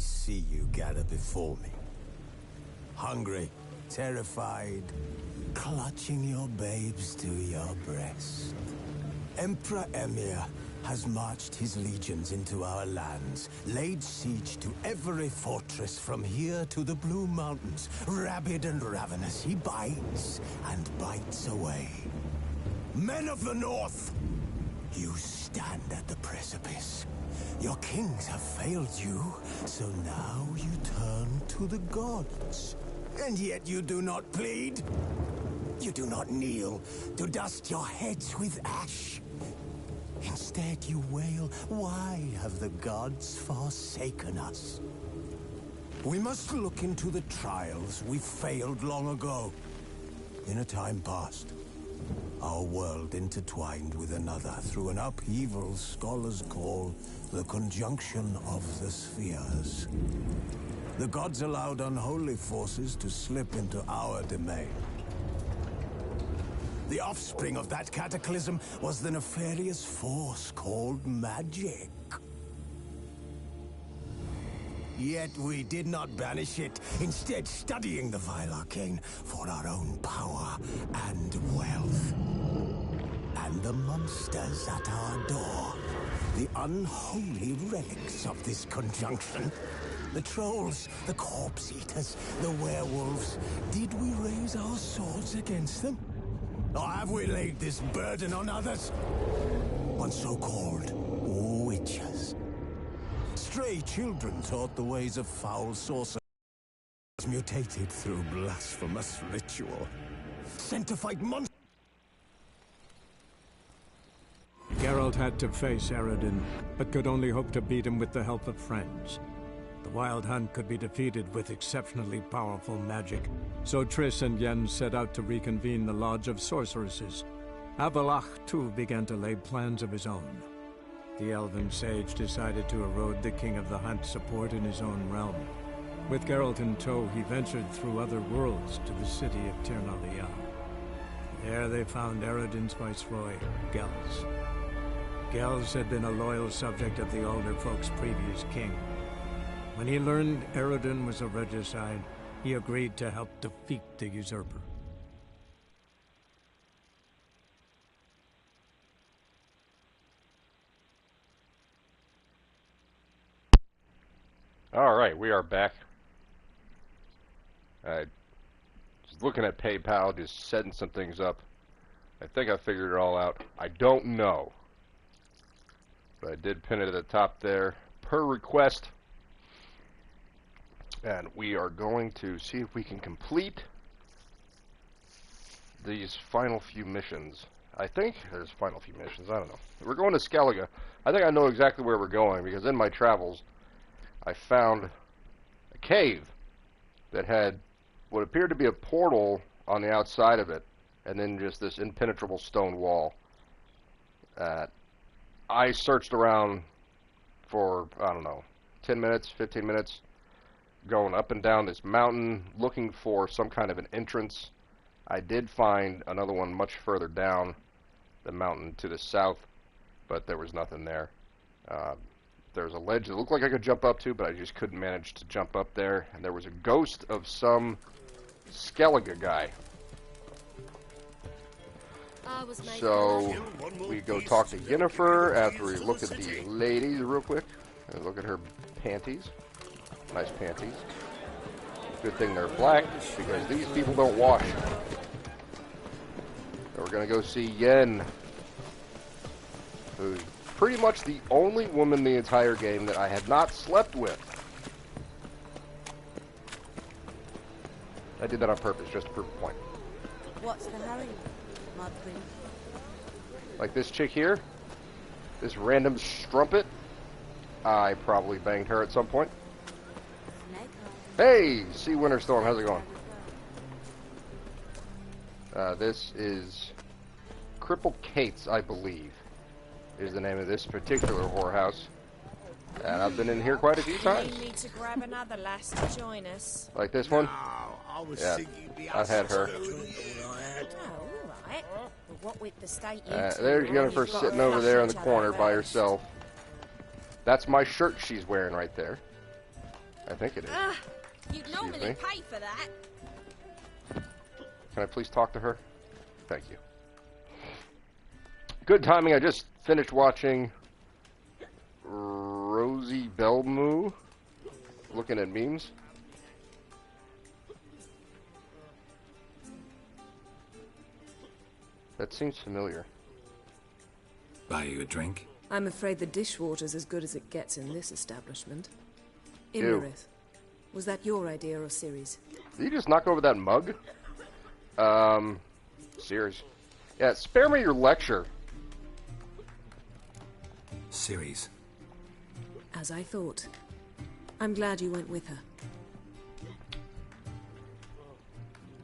see you gather before me. Hungry, terrified, clutching your babes to your breast. Emperor Emir has marched his legions into our lands, laid siege to every fortress from here to the Blue Mountains. Rabid and ravenous, he bites and bites away. Men of the North, you stand at the precipice. Your kings have failed you, so now you turn to the gods. And yet you do not plead. You do not kneel to dust your heads with ash. Instead you wail, why have the gods forsaken us? We must look into the trials we failed long ago. In a time past, our world intertwined with another through an upheaval scholars call the conjunction of the spheres. The gods allowed unholy forces to slip into our domain. The offspring of that cataclysm was the nefarious force called magic. Yet we did not banish it, instead studying the vile arcane for our own power and wealth. And the monsters at our door, the unholy relics of this conjunction. The trolls, the corpse eaters, the werewolves. Did we raise our swords against them? Or have we laid this burden on others? On so-called witches. Stray children taught the ways of foul sorcery, mutated through blasphemous ritual. Sent to fight monsters. Geralt had to face Eredin, but could only hope to beat him with the help of friends. The Wild Hunt could be defeated with exceptionally powerful magic, so Triss and Yen set out to reconvene the Lodge of Sorceresses. Avallac'h, too, began to lay plans of his own. The elven sage decided to erode the King of the Hunt's support in his own realm. With Geralt in tow, he ventured through other worlds to the city of Tir na There they found Eredin's viceroy, Gels. Gels had been a loyal subject of the Alder Folk's previous king. When he learned Eredin was a regicide, he agreed to help defeat the usurper. Alright, we are back. Just looking at PayPal, just setting some things up. I think I figured it all out. I don't know. But I did pin it at the top there, per request. And we are going to see if we can complete these final few missions. I think there's final few missions, I don't know. We're going to Skellige. I think I know exactly where we're going, because in my travels, I found a cave that had what appeared to be a portal on the outside of it, and then just this impenetrable stone wall. I searched around for, I don't know, 10 minutes, 15 minutes, going up and down this mountain, looking for some kind of an entrance. I did find another one much further down the mountain to the south, but there was nothing there. There's a ledge that looked like I could jump up to, but I just couldn't manage to jump up there. And there was a ghost of some Skellige guy. So we go talk to Yennefer after we look at the ladies real quick. And look at her panties. Nice panties. Good thing they're black, because these people don't wash. So we're going to go see Yen, who's pretty much the only woman the entire game that I had not slept with. I did that on purpose, just to prove a point. What's the hurry, Mud Queen? Like this chick here, this random strumpet, I probably banged her at some point. Hey, Sea Winterstorm, how's it going? This is Cripple Kate's, I believe, is the name of this particular whorehouse. And I've been in here quite a few times. You need to grab another lass to join us. Like this one? Yeah, I've had her. There's Yennefer sitting over there in the corner by herself. That's my shirt she's wearing right there. I think it is. You'd normally me. pay for that. Can I please talk to her? Thank you. Good timing. I just finished watching Rosie Belmu. Looking at memes. That seems familiar. Buy you a drink? I'm afraid the dishwater's as good as it gets in this establishment. Ew. Imrith, was that your idea or Ciri's? Did you just knock over that mug? Series. Yeah, spare me your lecture. Series. As I thought. I'm glad you went with her.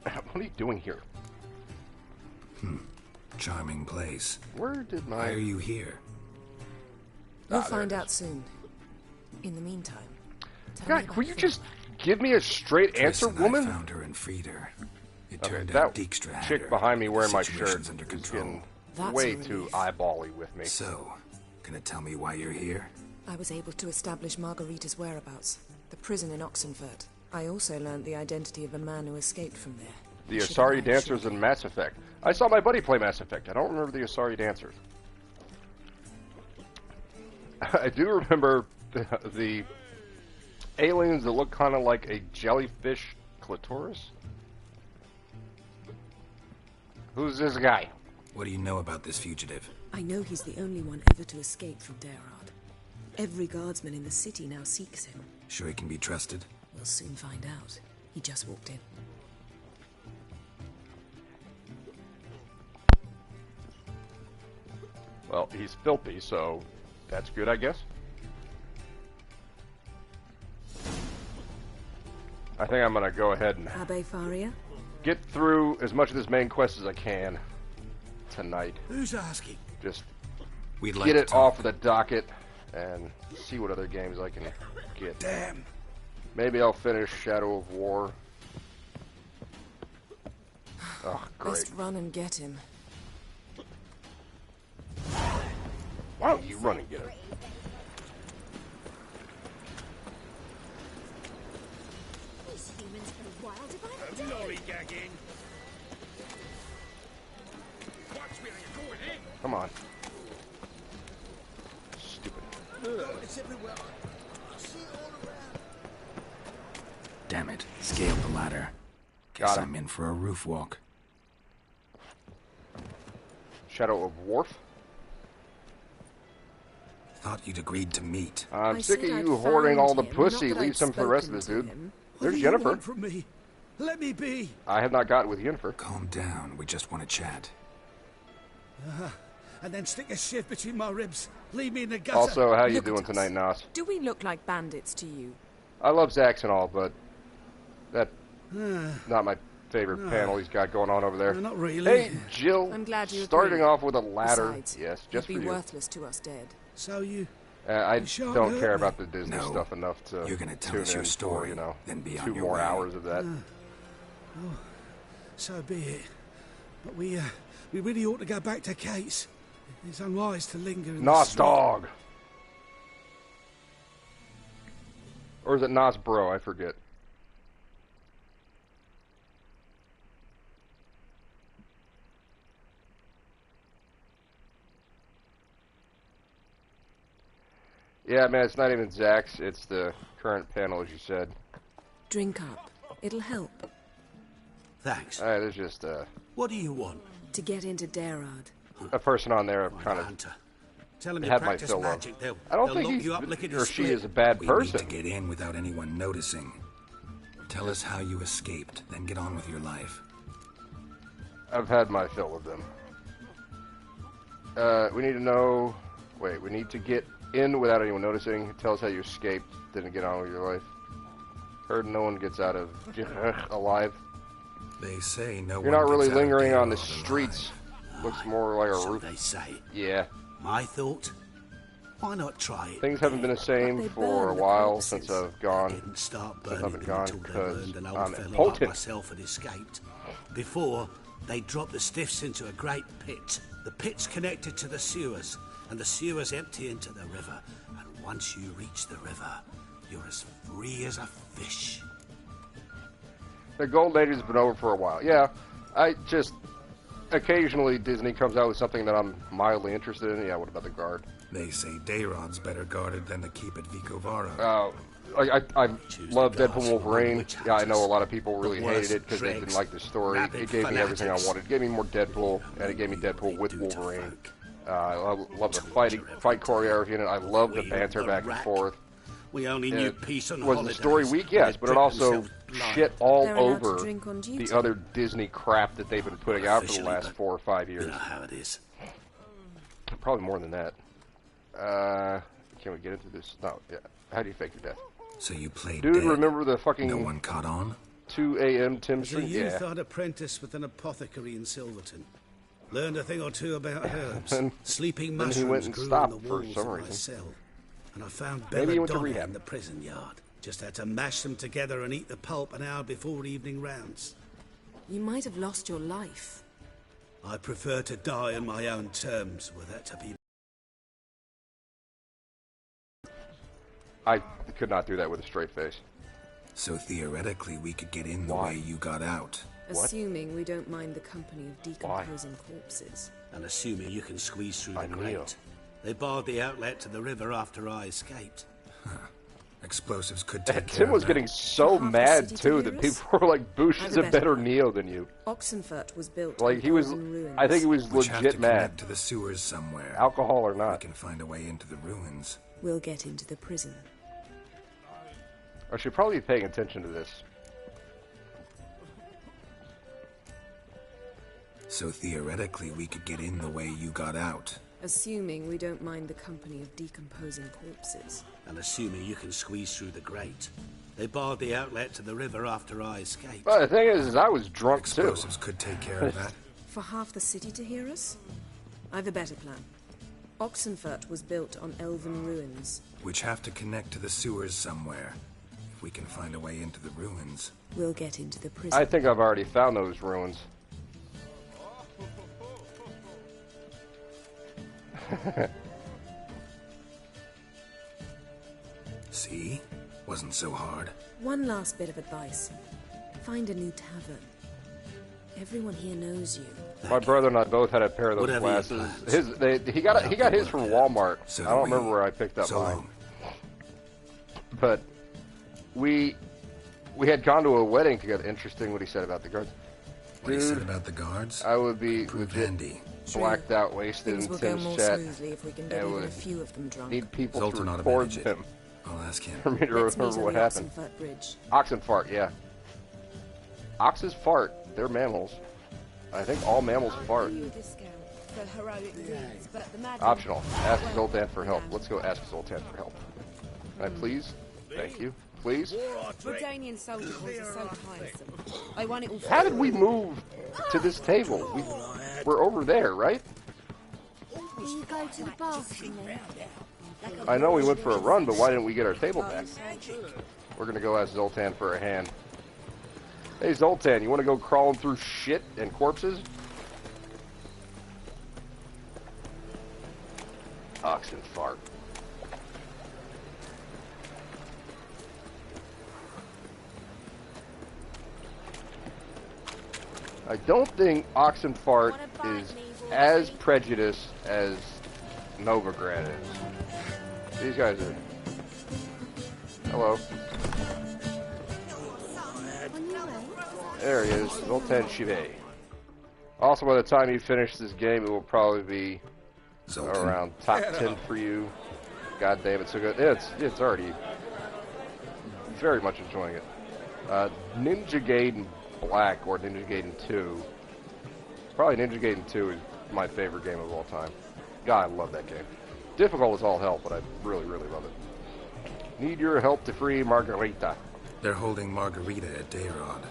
What are you doing here? Charming place. Where did Why are my... you here? You'll there find it out soon. In the meantime, tell me God, about will you Phil. just give me a straight answer, Listen, woman? I found her and freed her. It Okay, turned that out Dijkstra had chick her. behind me The wearing my situation's shirt under is control. getting That's way a too relief. eyeball-y with me. So, gonna tell me why you're here? I was able to establish Margarita's whereabouts. The prison in Oxenfurt. I also learned the identity of a man who escaped from there. The You should Asari arrive dancers shortly. in Mass Effect. I saw my buddy play Mass Effect. I don't remember the Asari dancers. I do remember the aliens that look kind of like a jellyfish clitoris. Who's this guy? What do you know about this fugitive? I know he's the only one ever to escape from Derard. Every guardsman in the city now seeks him. Sure he can be trusted? We'll soon find out. He just walked in. Well, he's filthy, so that's good, I guess. I think I'm gonna go ahead and Abbe Faria? get through as much of this main quest as I can tonight. Who's asking? Just We'd like get to it talk. off the docket and see what other games I can get. Damn. Maybe I'll finish Shadow of War. Oh, great. Best run and get him. Why don't you run and get him? These humans go wild if I had Lorry gagging. Watch where you're going, eh? Come on. Stupid. It's everywhere. I see it all around. Damn it. Scaled the ladder. Got Guess him. I'm in for a roof walk. Shadow of Wharf. Thought you'd agreed to meet. I'm I sick of said you I'd hoarding all found the him, pussy. not that Leave I'd some for the rest of spoken this, to dude. him. There's What do Jennifer. you want from me? Let me be. I have not got with Yennefer. Calm down. We just want to chat. And then stick a shift between my ribs. Leave me in the gutter. Also, how you Look at doing us. tonight, Nos? Do we look like bandits to you? I love Zax and all, but that not my favorite panel he's got going on over there. No, not really. Hey, Jill. I'm glad you Starting agree. off with a ladder. Besides, Yes, just for you'd be you. worthless to us dead. So you... I sure don't hurt care me. about the Disney No. stuff enough to You're gonna tell tune us your in story, for, you know, then be on 2 your more way. hours of that. So be it. But we really ought to go back to Kate's. It's unwise to linger in the Nos street. dog. Or is it Nos bro? I forget. Yeah, man, it's not even Zax. It's the current panel, as you said. Drink up. It'll help. Thanks. There's just What do you want? To get into Derard. a person on there I'm kind a of hunter. Tell them you had my practice fill of. magic. They'll, I don't they'll think lock he's you up lickety or she split. is a bad We person. need to get in without anyone noticing. Tell us how you escaped, then get on with your life. I've had my fill of them. We need to know... Wait, we need to get in without anyone noticing. Tell us how you escaped, didn't get on with your life. Heard no one gets out of alive. They say no You're one not really gets out of lingering on the Derard alive. streets. Looks more like a So roof. they say. Yeah. My thought? Why not try it? Things haven't been the But same they for a burn the while corpses. since I've They gone. didn't start Since I've burning been them gone until they because burned an old I'm fellow like impotent. myself had escaped. Before, they dropped the stiffs into a great pit. The pit's connected to the sewers, and the sewers empty into the river. And once you reach the river, you're as free as a fish. The Golden Age has been over for a while. Yeah, I just... Occasionally Disney comes out with something that I'm mildly interested in. Yeah, what about the guard? They say Dayrod's better guarded than the keep at Vicovaro. I love Deadpool and Wolverine. Yeah, I know a lot of people really hated it because they didn't like the story. It gave me everything I wanted. It gave me more Deadpool, and it gave me Deadpool with Wolverine. I love the fight choreography in it. I love the banter back and forth. We only knew peace and was the story weak? Yes, but it also shit all over the other Disney crap that they've been putting out for the last 4 or 5 years. You know how it is. Probably more than that. Can we get into this? No, yeah. How do you fake your death? So you played Dude, dead. remember the fucking... No one caught on? 2 a.m. Tim As a Street? youth, Yeah. I'd apprenticed with an apothecary in Silverton. Learned a thing or two about herbs. Sleeping then he mushrooms went and grew stopped in the for walls some of my reason. cell. And I found Maybe he went to belladonna rehab. in the prison yard. Just had to mash them together and eat the pulp an hour before evening rounds. You might have lost your life. I prefer to die on my own terms, were that to be... I could not do that with a straight face. So theoretically, we could get in the way you got out. Assuming we don't mind the company of decomposing corpses. And assuming you can squeeze through the I knew. grate. They barred the outlet to the river after I escaped. Explosives could take care Tim of was that. getting so Half the mad, city to too, hear that us? people were like, Boosh I've is a a better better plan. Neo than you. Oxenfurt was built Like, on he was... elven ruins. I think he was Which have to legit mad. connect to the sewers somewhere. Alcohol or We not. can find a way into the ruins. We'll get into the prison. I should probably be paying attention to this. So theoretically, we could get in the way you got out. Assuming we don't mind the company of decomposing corpses. And assuming you can squeeze through the grate. They barred the outlet to the river after I escaped. Well, the thing is I was drunk, too. Explosives could take care of that. For half the city to hear us? I've a better plan. Oxenfurt was built on elven ruins. Which have to connect to the sewers somewhere. If we can find a way into the ruins. We'll get into the prison. I think I've already found those ruins. See? Wasn't so hard. One last bit of advice. Find a new tavern. Everyone here knows you. My brother and I both had a pair of those Whatever your glasses. plans. He got his from Walmart. So I don't do remember we. where I picked up So mine. long. But we had gone to a wedding together. Interesting what he said about the guards. What he said Dude, about the guards? I would be Proved legit handy. blacked out, wasted Things in will go Tim's more chat. smoothly if we can get and even a would few of them drunk. Need people Zoltan to ought to record manage it. him I'll ask him. for me to Let's meet remember on what the happened. Oxenfurt Bridge. Oxen fart, yeah. Oxes fart. They're mammals. I think all mammals fart. Optional. Ask Zoltan for help. Let's go ask Zoltan for help. Can I please? Thank you. Please? Redanian soldier boys are so tiresome. I want it all. How did we move to this table? We're over there, right? Will you go to the bathroom then? I know we went for a run, but why didn't we get our table back? We're gonna go ask Zoltan for a hand. Hey Zoltan, you wanna go crawling through shit and corpses? Oxen fart. I don't think Oxenfart is as prejudiced as Novigrad is. These guys are... Hello. There he is, Zoltan Shive. Also, by the time you finish this game, it will probably be around top 10 for you. God damn it, so good. It's already very much enjoying it. Ninja Gaiden Black or Ninja Gaiden 2. Probably Ninja Gaiden 2 is my favorite game of all time. God, I love that game. Difficult as all hell, but I really, really love it. Need your help to free Margarita. They're holding Margarita at Dayrod.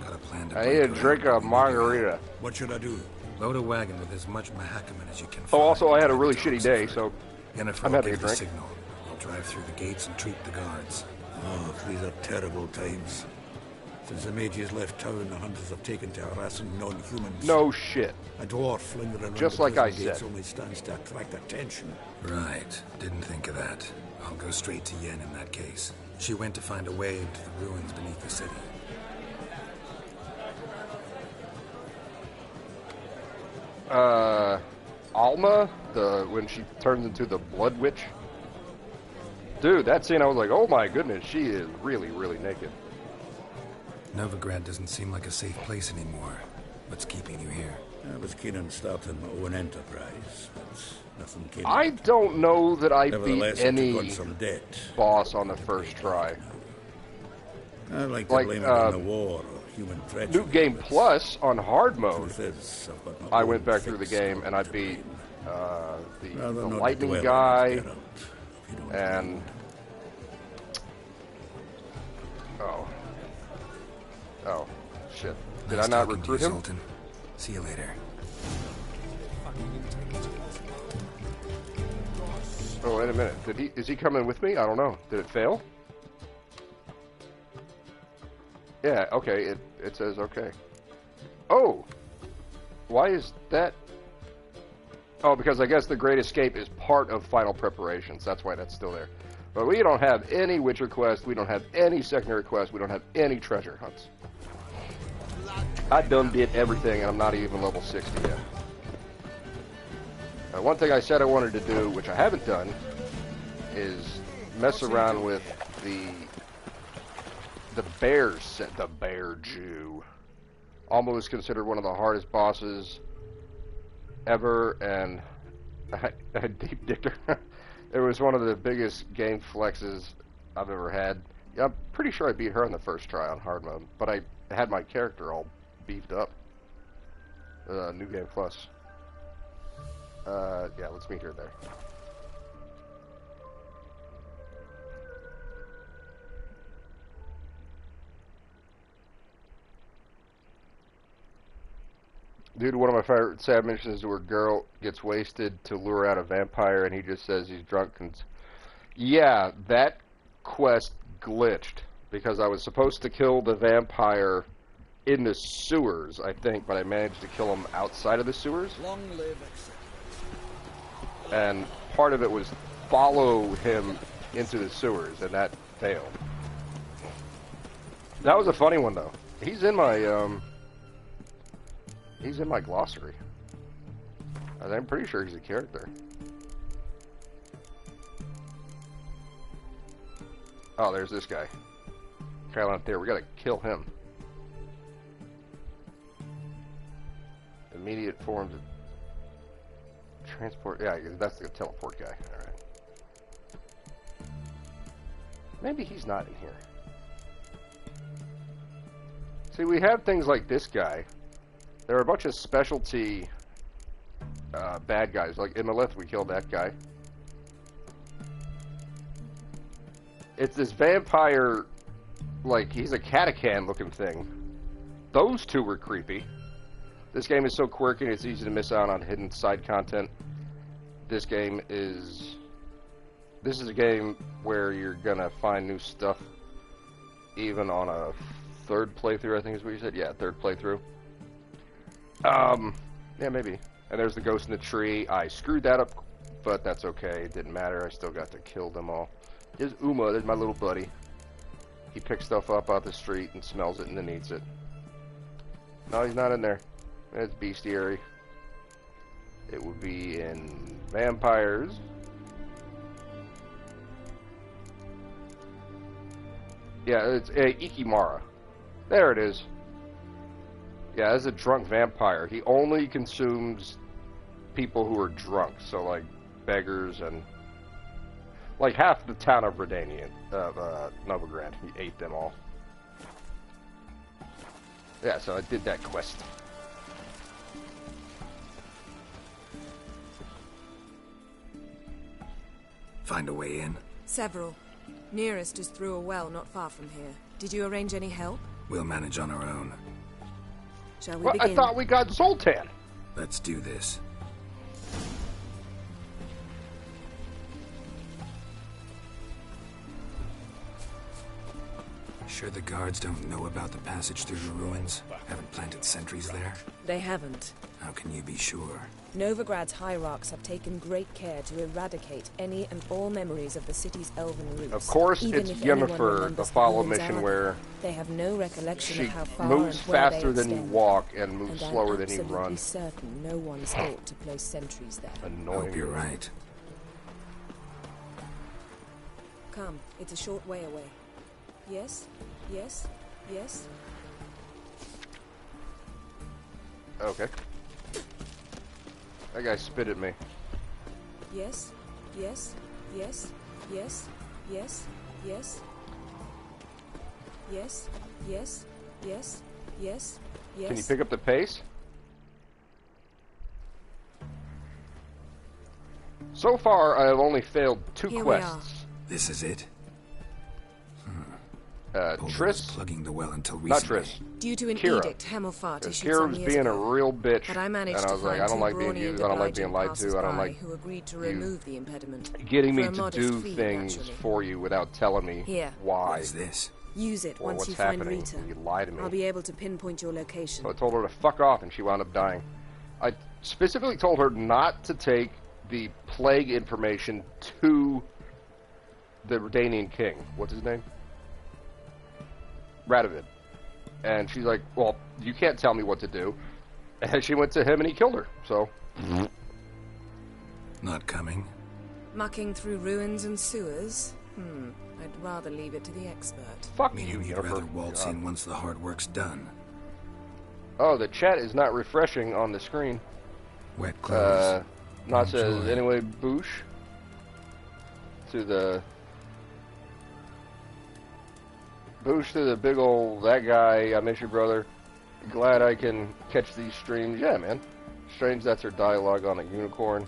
Got a plan to I break need a her drink out, of but we need your margarita. help. What should I do? Load a wagon with as much Mahakaman as you can Oh, find. also, I had a and really take it shitty to day, Oxenfurt. so Yennefer I'm will having a give the drink. signal. We'll drive through the gates and treat the guards. Oh, these are terrible times. Since the mages left town, the hunters have taken to harassing non-humans. No shit. A dwarf lingering around Just the like I prison gates said. only stands to attract attention. Right. Didn't think of that. I'll go straight to Yen in that case. She went to find a way into the ruins beneath the city. Alma, when she turns into the Blood Witch. Dude, that scene, I was like, oh my goodness, she is really, really naked. Novigrad doesn't seem like a safe place anymore. What's keeping you here? I was keen on starting my own enterprise, but nothing came I of it. don't know that I beat Nevertheless, I any took on some debt. boss on the first try. I like to blame it on the war or human treachery. New Game but Plus on hard mode. truth is, I've got my I own went back through the fix game and I to beat blame. the Rather not lightning dwell on guy it, Geralt, if you don't and mind. oh shit! Did Nice I not talking to recruit you, him? Sultan. See you later. Oh wait a minute. Is he coming with me? I don't know. Did it fail? Yeah. Okay. It says okay. Oh, why is that? Oh, because I guess the Great Escape is part of Final Preparations. That's why that's still there. But we don't have any Witcher quests. We don't have any secondary quests. We don't have any treasure hunts. I done did everything, and I'm not even level 60 yet. One thing I said I wanted to do, which I haven't done, is mess around with the bears set. The Bear Jew. Almost considered one of the hardest bosses ever, and I deep dicked her. It was one of the biggest game flexes I've ever had. Yeah, I'm pretty sure I beat her on the first try on hard mode, but I had my character all beefed up. New Game Plus. Yeah, let's meet her there. Dude, one of my favorite sad missions is where girl gets wasted to lure out a vampire and he just says he's drunk. And yeah, that quest glitched because I was supposed to kill the vampire in the sewers, I think, but I managed to kill him outside of the sewers. Long live And part of it was follow him into the sewers, and that failed. That was a funny one, though. He's in my glossary. I'm pretty sure he's a character. Oh, there's this guy. Kyle out there. We gotta kill him. Immediate forms of transport. Yeah, that's the teleport guy. Alright. Maybe he's not in here. See, we have things like this guy. There are a bunch of specialty bad guys. Like in Malith, we killed that guy. It's this vampire, like he's a Catacan looking thing. Those two were creepy. This game is so quirky and it's easy to miss out on hidden side content. This is a game where you're gonna find new stuff even on a third playthrough, I think is what you said. Yeah, third playthrough. Yeah, maybe. And there's the ghost in the tree. I screwed that up, but that's okay. It didn't matter. I still got to kill them all. There's Uma. There's my little buddy. He picks stuff up out the street and smells it and then eats it. No, he's not in there. It's bestiary. It would be in vampires. Yeah, it's Ikimara. There it is. Yeah, as a drunk vampire, he only consumes people who are drunk. So, like, beggars and... like, half the town of Redania, Novigrad. He ate them all. Yeah, so I did that quest. Find a way in? Several. Nearest is through a well not far from here. Did you arrange any help? We'll manage on our own. Shall we Well, begin? I thought we got Zoltan. Let's do this. Sure the guards don't know about the passage through the ruins? Haven't planted sentries there? They haven't. How can you be sure? Novigrad's hierarchs have taken great care to eradicate any and all memories of the city's elven roots. Of course, Even it's if anyone Yennefer, the remembers follow Odin's mission army, where they have no recollection she of how far moves and where faster they than you extend. walk and moves And slower I'm than you run. absolutely certain no one's thought to place sentries there. I Annoying. hope you're right. Come, it's a short way away. Yes, yes, yes. Okay. That guy spit at me. Yes, yes, yes, yes, yes, yes. Yes, yes, yes, yes, yes. Can you pick up the pace? So far, I have only failed 2 Here quests. This is it? Triss? Plugging the well until Not recently. Triss. Due to an Kira. edict Hemelfart Because issued Kira some was years being a ago. real bitch. But I managed and I to was like, find I don't two like being brawny used, and I don't like being obliging lied to, I don't passersby like who agreed to you remove the impediment. getting me For a to modest do fee, things naturally. for you without telling me Here. why. What is this? Use it Or once what's you find happening Rita. when you lie to me. I'll be able to pinpoint your location. So I told her to fuck off, and she wound up dying. I specifically told her not to take the plague information to the Redanian king. What's his name? Radovid. And she's like, well, you can't tell me what to do. And she went to him, and he killed her. So, Not coming? Mucking through ruins and sewers? I'd rather leave it to the expert. fuck you, Meaning you'd rather Yennefer. waltz in once the hard work's done. Oh, the chat is not refreshing on the screen. Wet clothes. Not says, Enjoy. anyway, boosh. To the... Boosh to the big ol' that guy, I miss you, brother. Glad I can catch these streams. Yeah, man. Strange that's her dialogue on a unicorn.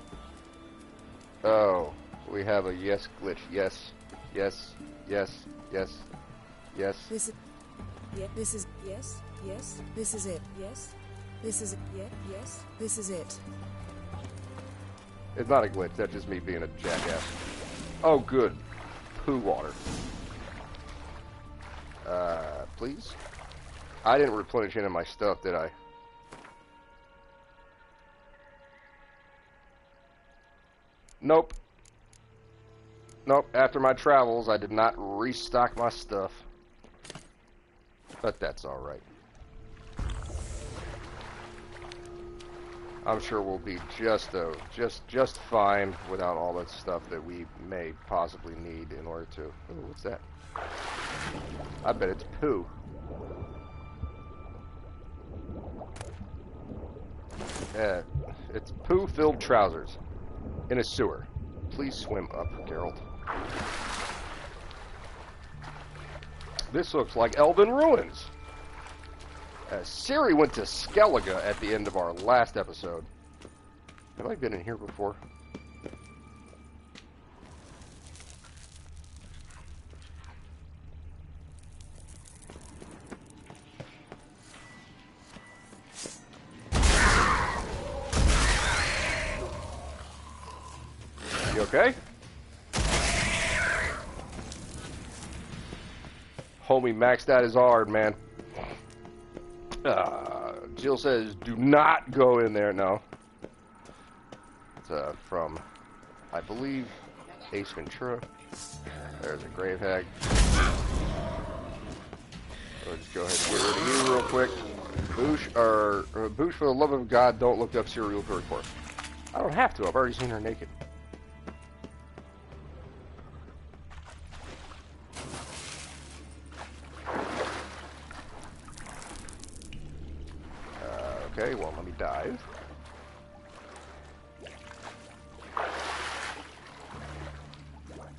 Oh, we have a yes glitch. Yes, yes, yes, yes, yes. This is... Yeah, this is... Yes, yes, this is it. Yes, this is it. Yeah, yes, this is it. It's not a glitch, that's just me being a jackass. Oh, good. Poo water. Please? I didn't replenish any of my stuff, did I? Nope. Nope, after my travels, I did not restock my stuff. But that's alright. I'm sure we'll be just fine without all that stuff that we may possibly need in order to... Ooh, what's that? I bet it's poo. Yeah, it's poo-filled trousers in a sewer. Please swim up, Geralt. This looks like Elven Ruins. Ciri went to Skellige at the end of our last episode. Have I been in here before? You okay? Homie maxed out his hard, man. Jill says, do not go in there. No. It's from, I believe, Ace Ventura. There's a grave hag. I'll just go ahead and get rid of you real quick. Boosh, for the love of God, don't look up serial killer corpse. I don't have to. I've already seen her naked. Okay, well, let me dive.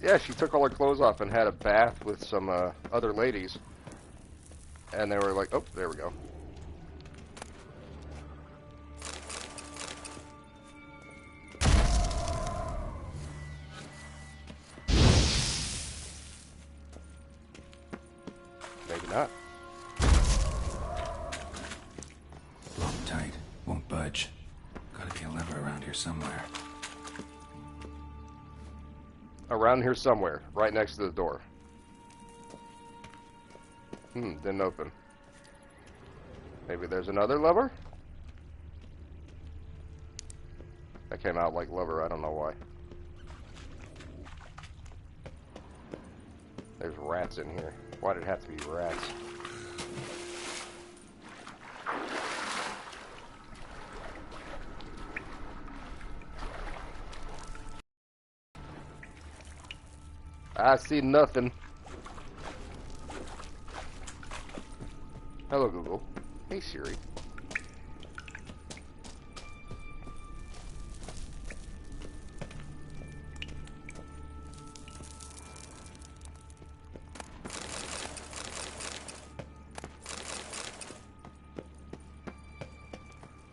Yeah, she took all her clothes off and had a bath with some other ladies. And they were like, oh, there we go. Maybe not. Locked tight. Won't budge. Gotta be a lever around here somewhere. Around here somewhere, right next to the door. Didn't open. Maybe there's another lever? That came out like lever, I don't know why. There's rats in here. Why did it have to be rats? I see nothing. Hello, Google. Hey, Siri.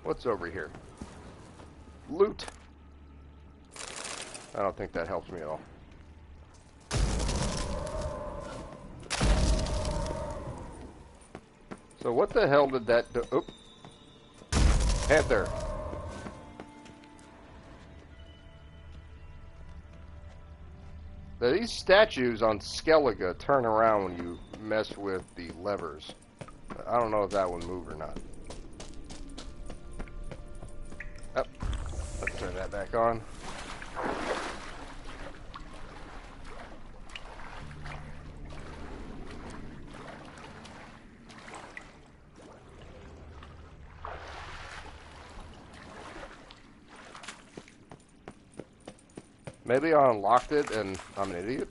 What's over here? Loot. I don't think that helps me at all. So what the hell did that do? Oop. Panther. Now, these statues on Skellige turn around when you mess with the levers. I don't know if that one moved or not. Oh, let's turn that back on. Maybe I unlocked it and I'm an idiot.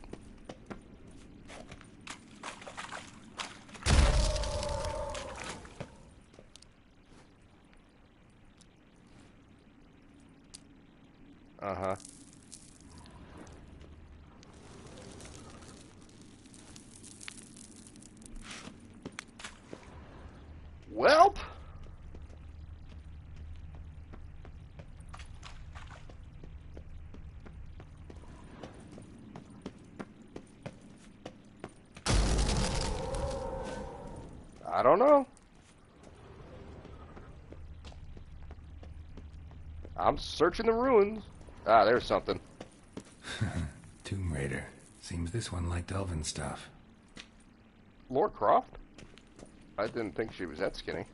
Uh-huh. Welp. I don't know. I'm searching the ruins. Ah, there's something. Tomb Raider. Seems this one liked elven stuff. Lord Croft? I didn't think she was that skinny.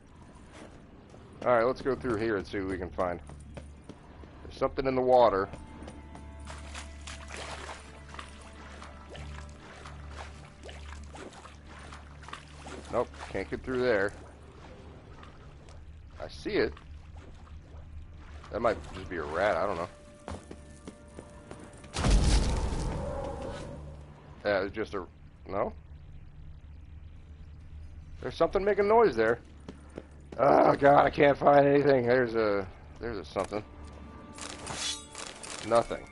Alright, let's go through here and see what we can find. There's something in the water. Nope, can't get through there. I see it. That might just be a rat, I don't know. Yeah, it's just a... No? There's something making noise there. Oh god, I can't find anything. There's a something. Nothing.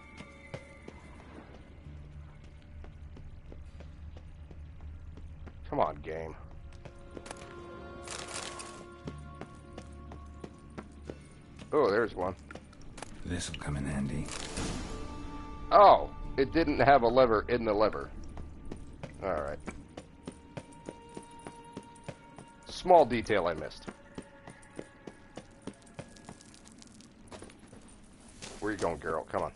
Come on, game. Oh, there's one. This'll come in handy. Oh, it didn't have a lever in the lever. Alright. Small detail I missed. Where are you going, Geralt? Come on.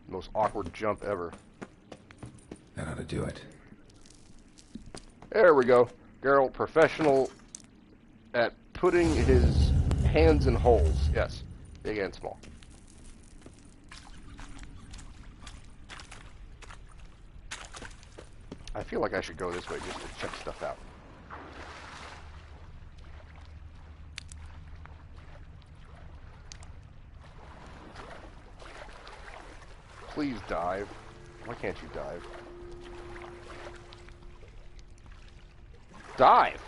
Most awkward jump ever. That ought to do it. There we go. Geralt, professional at putting his hands in holes. Yes, big and small. I feel like I should go this way just to check stuff out. Please dive. Why can't you dive? Dive!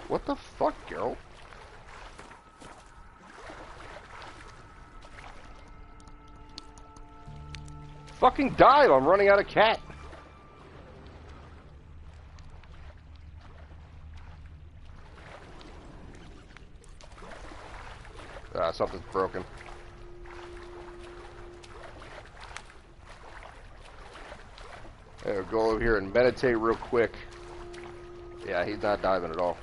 What the fuck, Geralt? Fucking dive! I'm running out of cat! Ah, something's broken. There, go over here and meditate real quick. Yeah, he's not diving at all.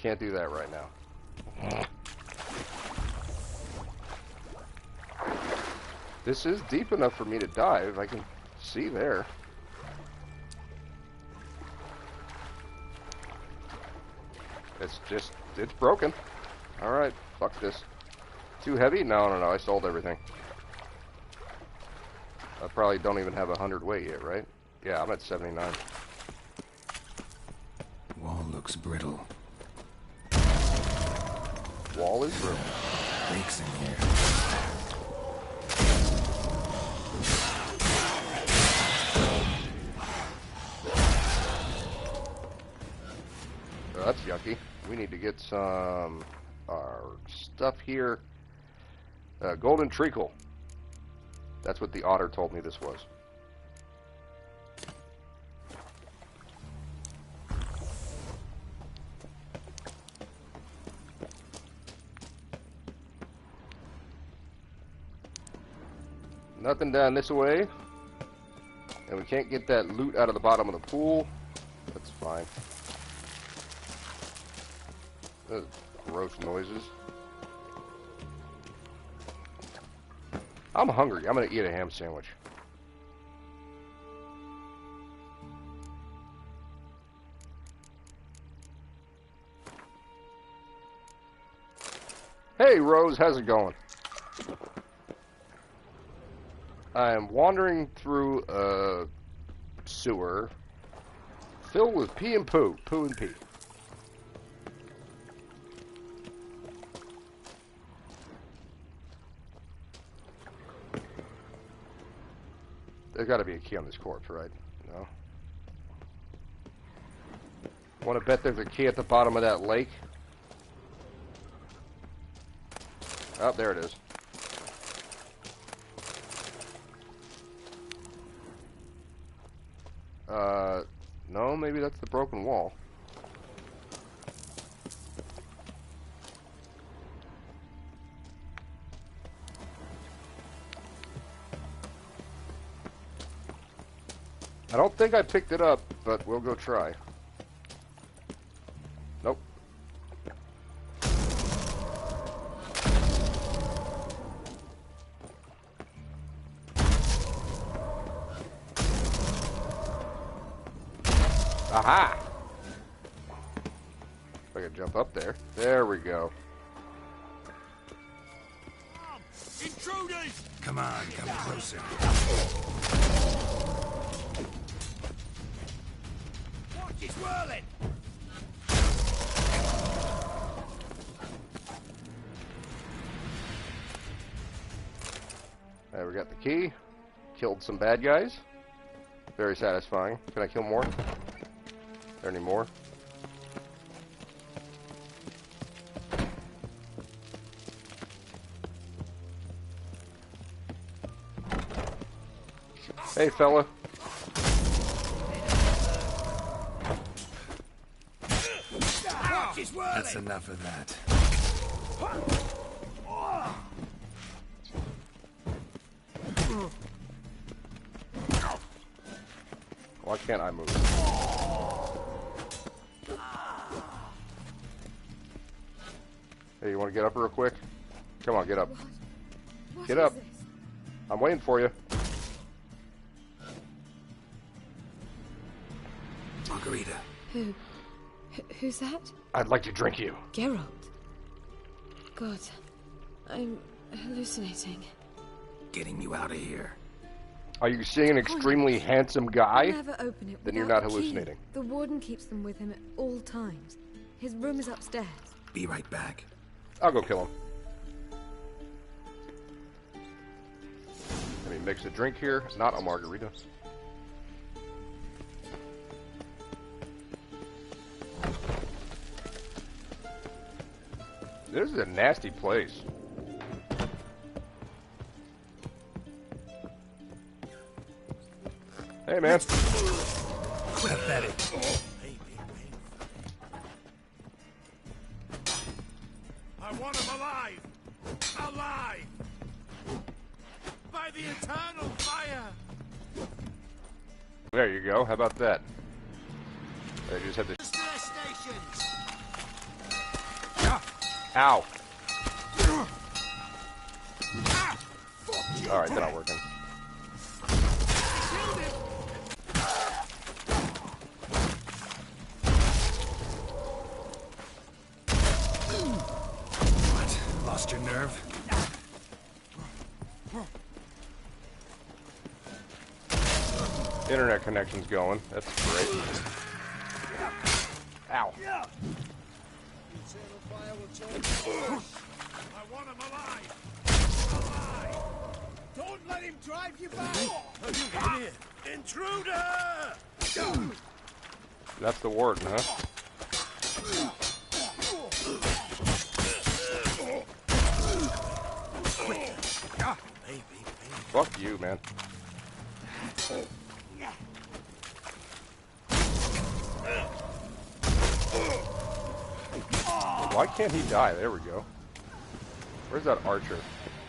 can't do that right now. This is deep enough for me to dive. I can see there. It's broken. Alright, fuck this. Too heavy? No, I sold everything. I probably don't even have 100 weight yet, right? Yeah, I'm at 79. Wall looks brittle. Wall is brittle. Leaks in here. Oh, that's yucky. We need to get some our stuff here. Golden treacle. That's what the otter told me this was. Nothing down this way. And we can't get that loot out of the bottom of the pool. That's fine. Those gross noises. I'm hungry. I'm gonna eat a ham sandwich. Hey Rose, how's it going? I am wandering through a sewer filled with pee and poo. Poo and pee. There's got to be a key on this corpse, right? No. Want to bet there's a key at the bottom of that lake? Oh, there it is. No, maybe that's the broken wall. I don't think I picked it up, but we'll go try. Nope. Aha! If I could jump up there. There we go. Intruders! Come on, come closer. Watch it whirling! There, we got the key. Killed some bad guys. Very satisfying. Can I kill more? Are there any more? Hey, fella. That's enough of that. Why can't I move? Hey, you want to get up real quick? Come on, get up. What Get is up. this? I'm waiting for you. Margarita. Who's that? I'd like to drink you. Geralt. God, I'm hallucinating. Getting you out of here. Are you seeing an extremely handsome guy? I'll never open it Then you're without not a key. hallucinating. The warden keeps them with him at all times. His room is upstairs. Be right back. I'll go kill him. Let me mix a drink here. Not a margarita. This is a nasty place. Hey, man. Pathetic. I want him alive! Alive! By the eternal fire! There you go. How about that? I just had to... To their stations! Ow. Alright, they're not working. What? Lost your nerve? Internet connection's going. That's great. Ow. I want him alive! Don't let him drive you back! In here! Intruder! That's the warden, huh? Fuck you, man. Why can't he die? There we go. Where's that archer?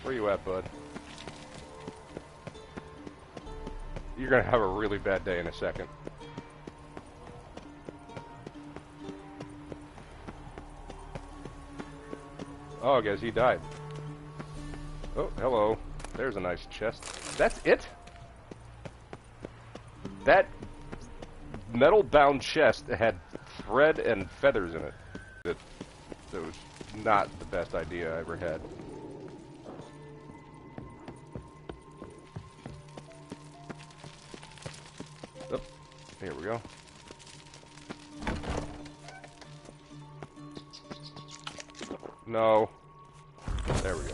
Where you at, bud? You're gonna have a really bad day in a second. Oh, I guess he died. Oh, hello. There's a nice chest. That's it? That metal-bound chest had thread and feathers in it. That was not the best idea I ever had. Oh, here we go. No. There we go.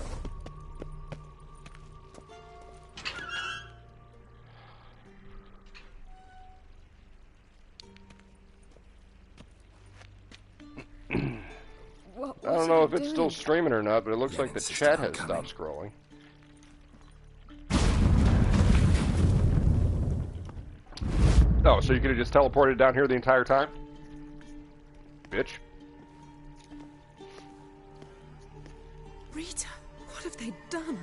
I don't know if it's still streaming or not, but it looks like the chat has stopped scrolling. Oh, so you could have just teleported down here the entire time? Bitch. Rita, what have they done?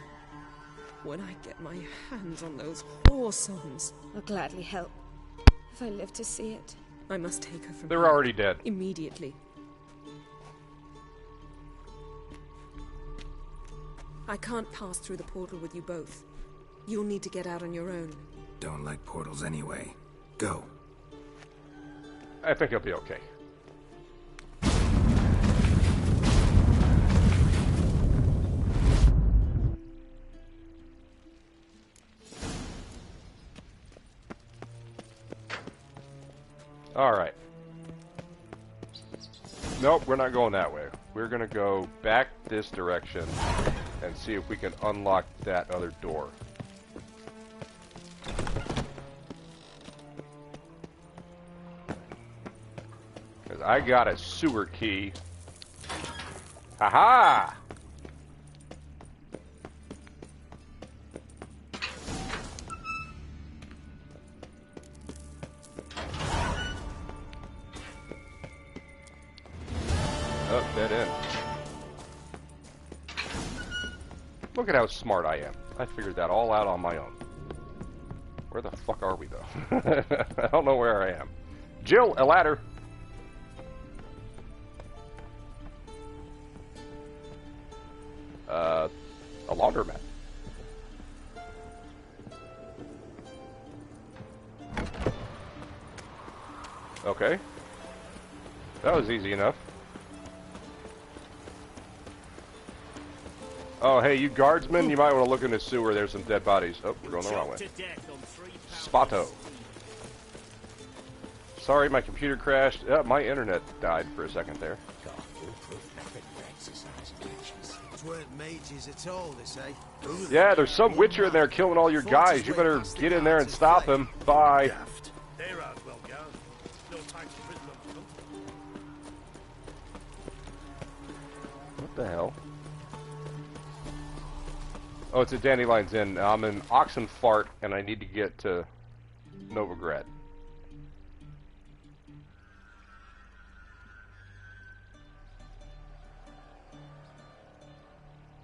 When I get my hands on those whoresomes, I'll gladly help. If I live to see it. I must take her from They're here. already dead. Immediately. I can't pass through the portal with you both. You'll need to get out on your own. Don't like portals anyway. Go. I think it'll be okay. Alright. Nope, we're not going that way. We're gonna go back this direction and see if we can unlock that other door. Because I got a sewer key. Haha! Oh, dead end. Look at how smart I am. I figured that all out on my own. Where the fuck are we, though? I don't know where I am. Jill, a ladder. A laundromat. Okay. That was easy enough. Oh, hey, you guardsmen, you might want to look in the sewer. There's some dead bodies. Oh, we're going the wrong way. Spotto. Sorry, my computer crashed. My internet died for a second there. Weren't mages at all, they say. Yeah, there's some witcher in there killing all your guys. You better get in there and stop him. Bye. They're out well gone. No time to prison them. What the hell? Oh, it's a Dandelion's Inn. I'm in Oxenfart, and I need to get to Novigrad.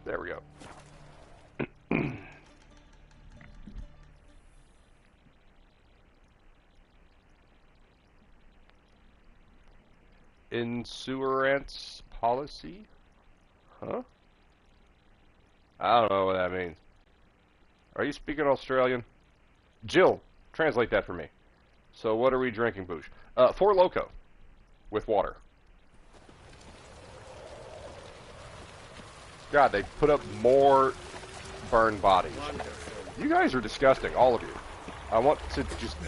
There we go. Insurance policy? Huh? I don't know what that means. Are you speaking Australian? Jill, translate that for me. So what are we drinking, Boosh? Four Loko. With water. God, they put up more burned bodies. You guys are disgusting, all of you. I want to just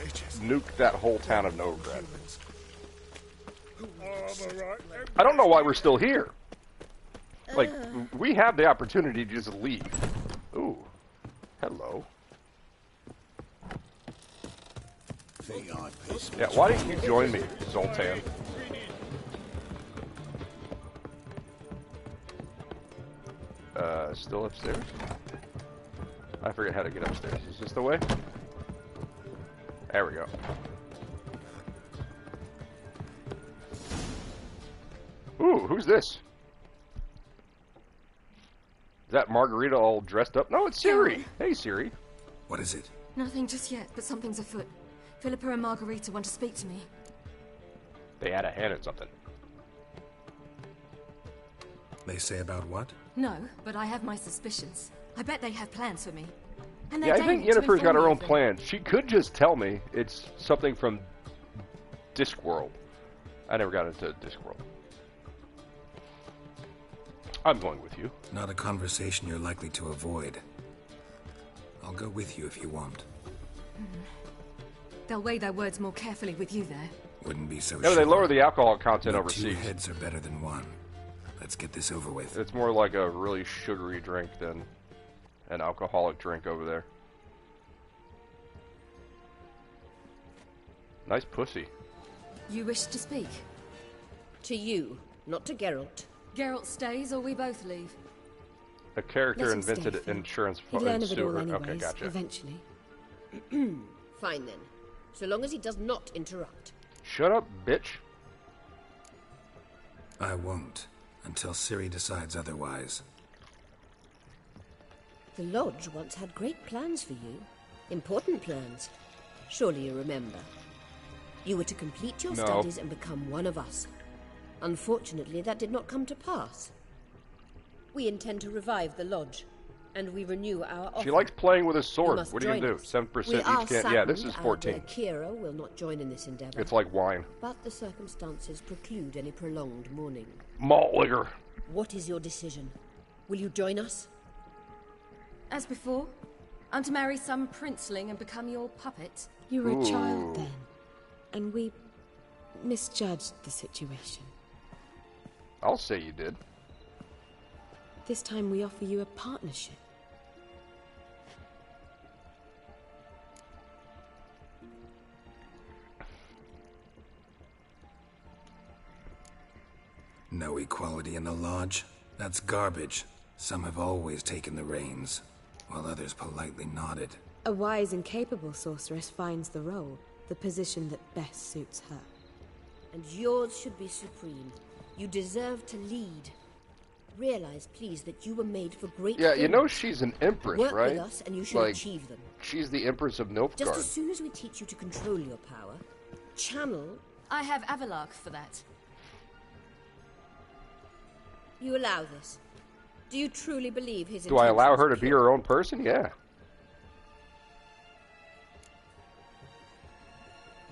nuke that whole town of Novigrad. I don't know why we're still here. Like, we have the opportunity to just leave. Ooh. Hello. Yeah, why didn't you join me, Zoltan? Still upstairs? I forget how to get upstairs. Is this the way? There we go. Ooh, who's this? Is that Margarita all dressed up? No, it's Siri. Hey, Siri. What is it? Nothing just yet, but something's afoot. Philippa and Margarita want to speak to me. They had a hand at something. They say about what? No, but I have my suspicions. I bet they have plans for me. And Yeah, I think Yennefer's got her own plans. She could just tell me it's something from Discworld. I never got into Discworld. I'm going with you. Not a conversation you're likely to avoid. I'll go with you if you want. They'll weigh their words more carefully with you there. Wouldn't be so No, sure. they lower the alcohol content But overseas. 2 heads are better than 1. Let's get this over with. It's more like a really sugary drink than an alcoholic drink over there. Nice pussy. You wish to speak? To you, not to Geralt. Geralt stays or we both leave? A character Let him stay, invented Phil. insurance He'd learn of it all sewer. anyways, Okay, gotcha. eventually. Fine then. So long as he does not interrupt. Shut up, bitch. I won't, until Ciri decides otherwise. The Lodge once had great plans for you. Important plans. Surely you remember. You were to complete your No. studies and become one of us. Unfortunately, that did not come to pass. We intend to revive the Lodge, and we renew our offer. She likes playing with a You sword. must What are you join gonna do? us. 7% We are each can. Yeah, this is saddened our 14. dear Kira will not join in this endeavor. It's like wine. But the circumstances preclude any prolonged mourning. Malt liquor. What is your decision? Will you join us? As before? I'm to marry some princeling and become your puppet? You were a Ooh. child then, and we misjudged the situation. I'll say you did. This time we offer you a partnership. No equality in the Lodge? That's garbage. Some have always taken the reins, while others politely nodded. A wise and capable sorceress finds the role, the position that best suits her. And yours should be supreme. You deserve to lead. Realize, please, that you were made for great Yeah, you know things. she's an empress, Work right? with us and you shall Like, achieve them. she's the Empress of Just as Nilfgaard. soon as we teach you to control your power, channel, I have Avalark for that. you allow this. Do you truly believe his Do I allow her to intentions be pure? her own person? Yeah.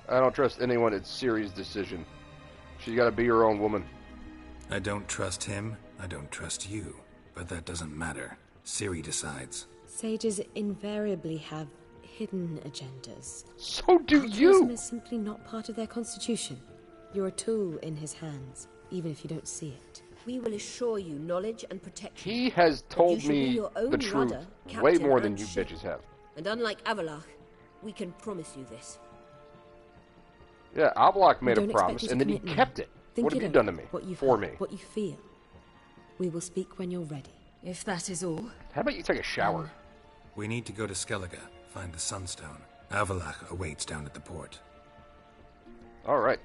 I don't trust anyone. It's Ciri's decision. She's got to be her own woman. I don't trust him, I don't trust you. But that doesn't matter. Ciri decides. Sages invariably have hidden agendas. So do Altruism you! is simply not part of their constitution. You're a tool in his hands, even if you don't see it. We will assure you knowledge and protection. He has But told you shall be me your own the truth rudder, way captain, more than and you ship. bitches have. And unlike Avalach, we can promise you this. Yeah, Avlok We made a don't expect promise, you to and then he commit now. kept it. Think What it have you over, done to me? What you've For heard, me. what you feel. We will speak when you're ready. If that is all. How about you take a shower? We need to go to Skellige, find the Sunstone. Avalach awaits down at the port. Alright.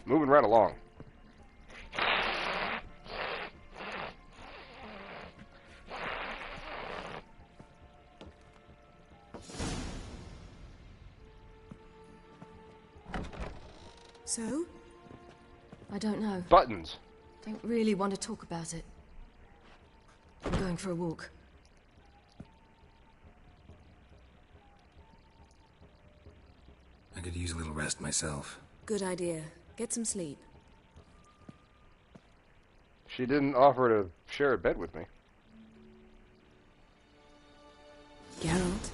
Moving right along. So? I don't know. Buttons. Don't really want to talk about it. I'm going for a walk. I could use a little rest myself. Good idea. Get some sleep. She didn't offer to share a bed with me. Geralt?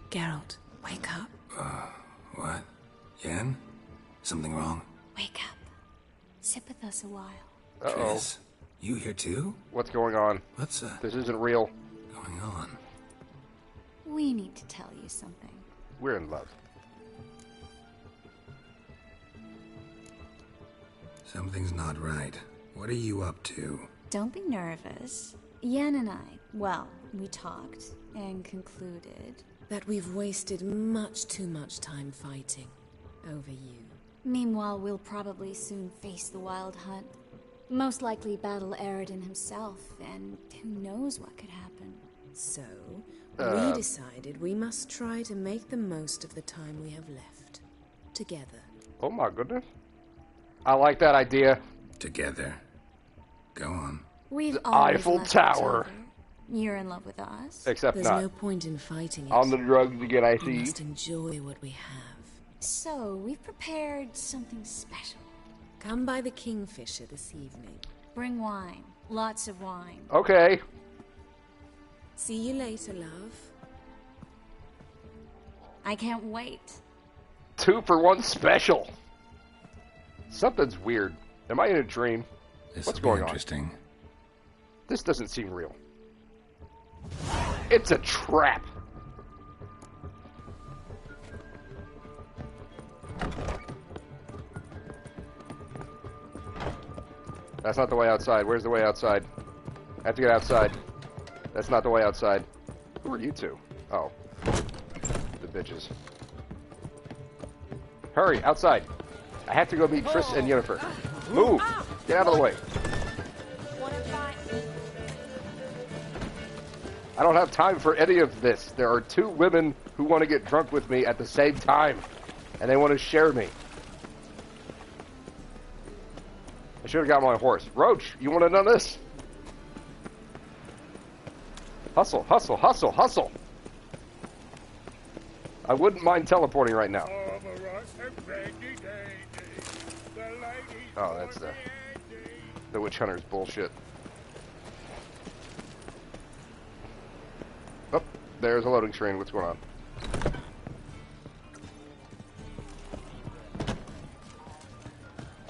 Geralt, wake up. What? Yen? Something wrong? Wake up. Sit with us a while. Uh-oh. Triss, you here too? What's going on? What's This isn't real. going on? We need to tell you something. We're in love. Something's not right. What are you up to? Don't be nervous. Yen and I, well, we talked and concluded that we've wasted much too much time fighting over you. Meanwhile, we'll probably soon face the Wild Hunt. Most likely battle Eredin himself, and who knows what could happen. So, we decided we must try to make the most of the time we have left. Together. Oh my goodness. I like that idea. Together. Go on. We've The always Eiffel loved each Tower. other. You're in love with us. Except There's not. no point in fighting it. On the drugs to get We IC. must enjoy what we have. So, we've prepared something special. Come by the Kingfisher this evening. Bring wine. Lots of wine. Okay. See you later, love. I can't wait. 2-for-1 special. Something's weird. Am I in a dream? What's going on? Interesting. This doesn't seem real. It's a trap. That's not the way outside. Where's the way outside? I have to get outside. That's not the way outside. Who are you two? Oh. The bitches. Hurry, outside. I have to go meet Triss and Yennefer. Move! Get out of the way. I don't have time for any of this. There are 2 women who want to get drunk with me at the same time. And they want to share me. I should have got my horse. Roach, you want to know this? Hustle, hustle, hustle, hustle. I wouldn't mind teleporting right now. Oh, that's the witch hunter's bullshit. Oh, there's a loading screen. What's going on?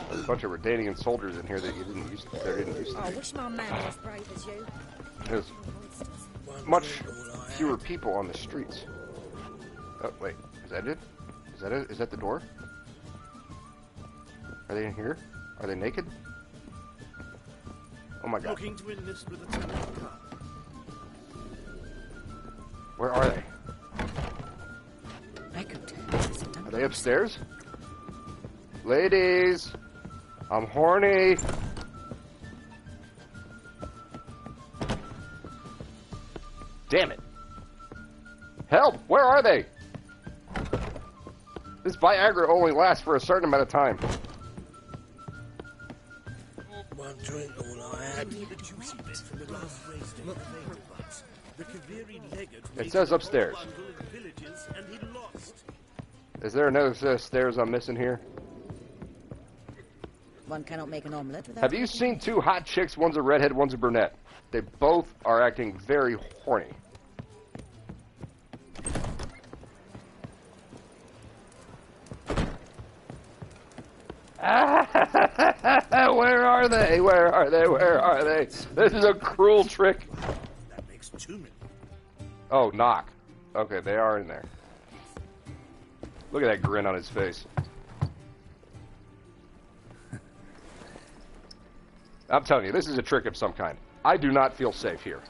There's a bunch of Redanian soldiers in here that you didn't used to. There didn't used to I be. wish my man was as brave as you. There's much fewer people on the streets. Oh wait, is that it? Is that it? Is that the door? Are they in here? Are they naked? Oh my god. Looking to enlist with a talent card. Where are they? I could tell. Are they upstairs? Ladies! I'm horny! Damn it! Help! Where are they? This Viagra only lasts for a certain amount of time. One drink, all I had. The juicy bit from the last race day. The Kaviri legate It says upstairs. villages and he lost. Is there another stairs I'm missing here? One cannot make an omelette without... Have you seen 2 hot chicks? One's a redhead, one's a brunette. They both are acting very horny. Where are they? Where are they? Where are they? This is a cruel trick. That makes 2 minutes. Oh, knock. Okay, they are in there. Look at that grin on his face. I'm telling you, this is a trick of some kind. I do not feel safe here.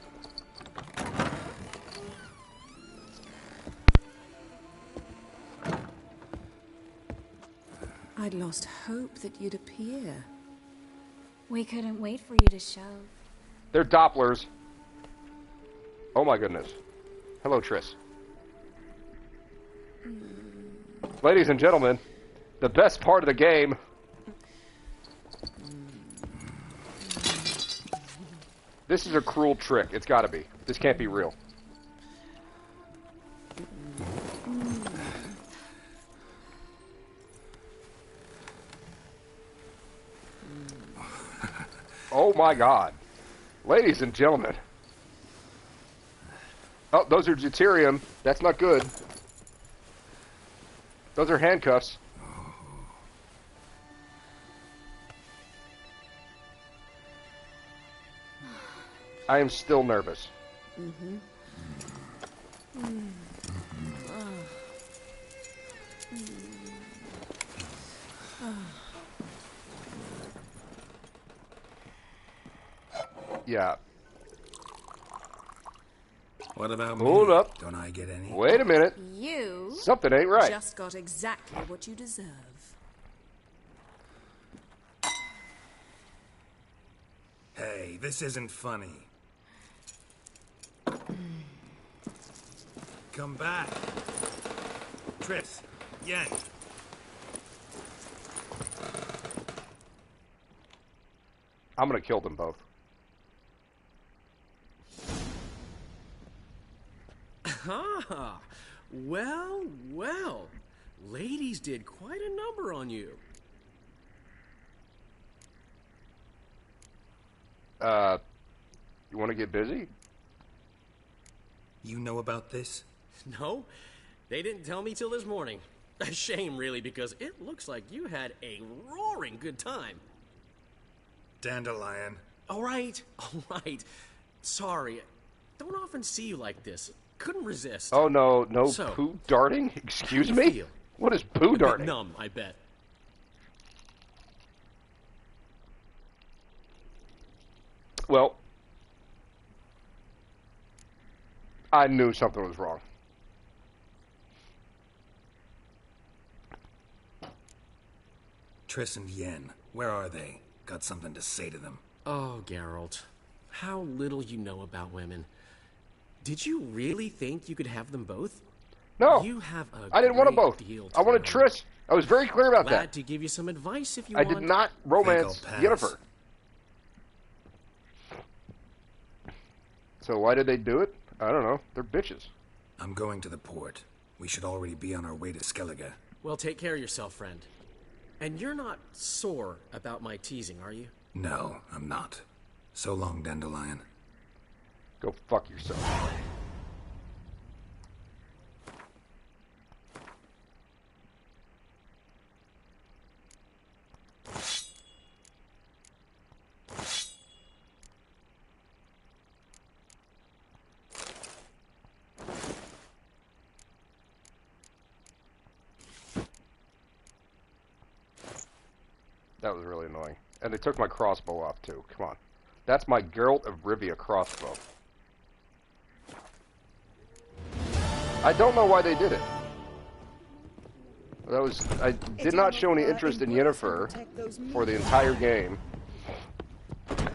I'd lost hope that you'd appear. We couldn't wait for you to show. They're Dopplers. Oh my goodness. Hello, Triss. Ladies and gentlemen, the best part of the game. This is a cruel trick. It's got to be. This can't be real. Oh my God. Ladies and gentlemen. Oh, those are deuterium. That's not good. Those are handcuffs. I am still nervous. Mm-hmm. Yeah. What about me? Hold up. Don't I get any? Wait a minute. You Something ain't right. Just got exactly what you deserve. Hey, this isn't funny. Come back. Triss, Yen. I'm gonna kill them both. Ah, well, well. Ladies did quite a number on you. You want to get busy? You know about this? No, they didn't tell me till this morning. A shame, really, because it looks like you had a roaring good time. Dandelion. All right. Sorry. Don't often see you like this. Couldn't resist. Oh, no So, poo darting? Excuse how do you me? feel? What is poo A bit darting? numb, I bet. Well, I knew something was wrong. Triss and Yen, where are they? Got something to say to them. Oh, Geralt. How little you know about women. Did you really think you could have them both? No. You have a I didn't want them great both. deal I wanted to learn. Triss. I was very clear about Glad that. to give you some advice if you I want. did not romance Think I'll pass. Yennefer. So why did they do it? I don't know. They're bitches. I'm going to the port. We should already be on our way to Skellige. Well, take care of yourself, friend. And you're not sore about my teasing, are you? No, I'm not. So long, Dandelion. Go fuck yourself. That was really annoying. And they took my crossbow off, too. Come on. That's my Geralt of Rivia crossbow. I don't know why they did it. I did not show any interest in Yennefer for the entire game.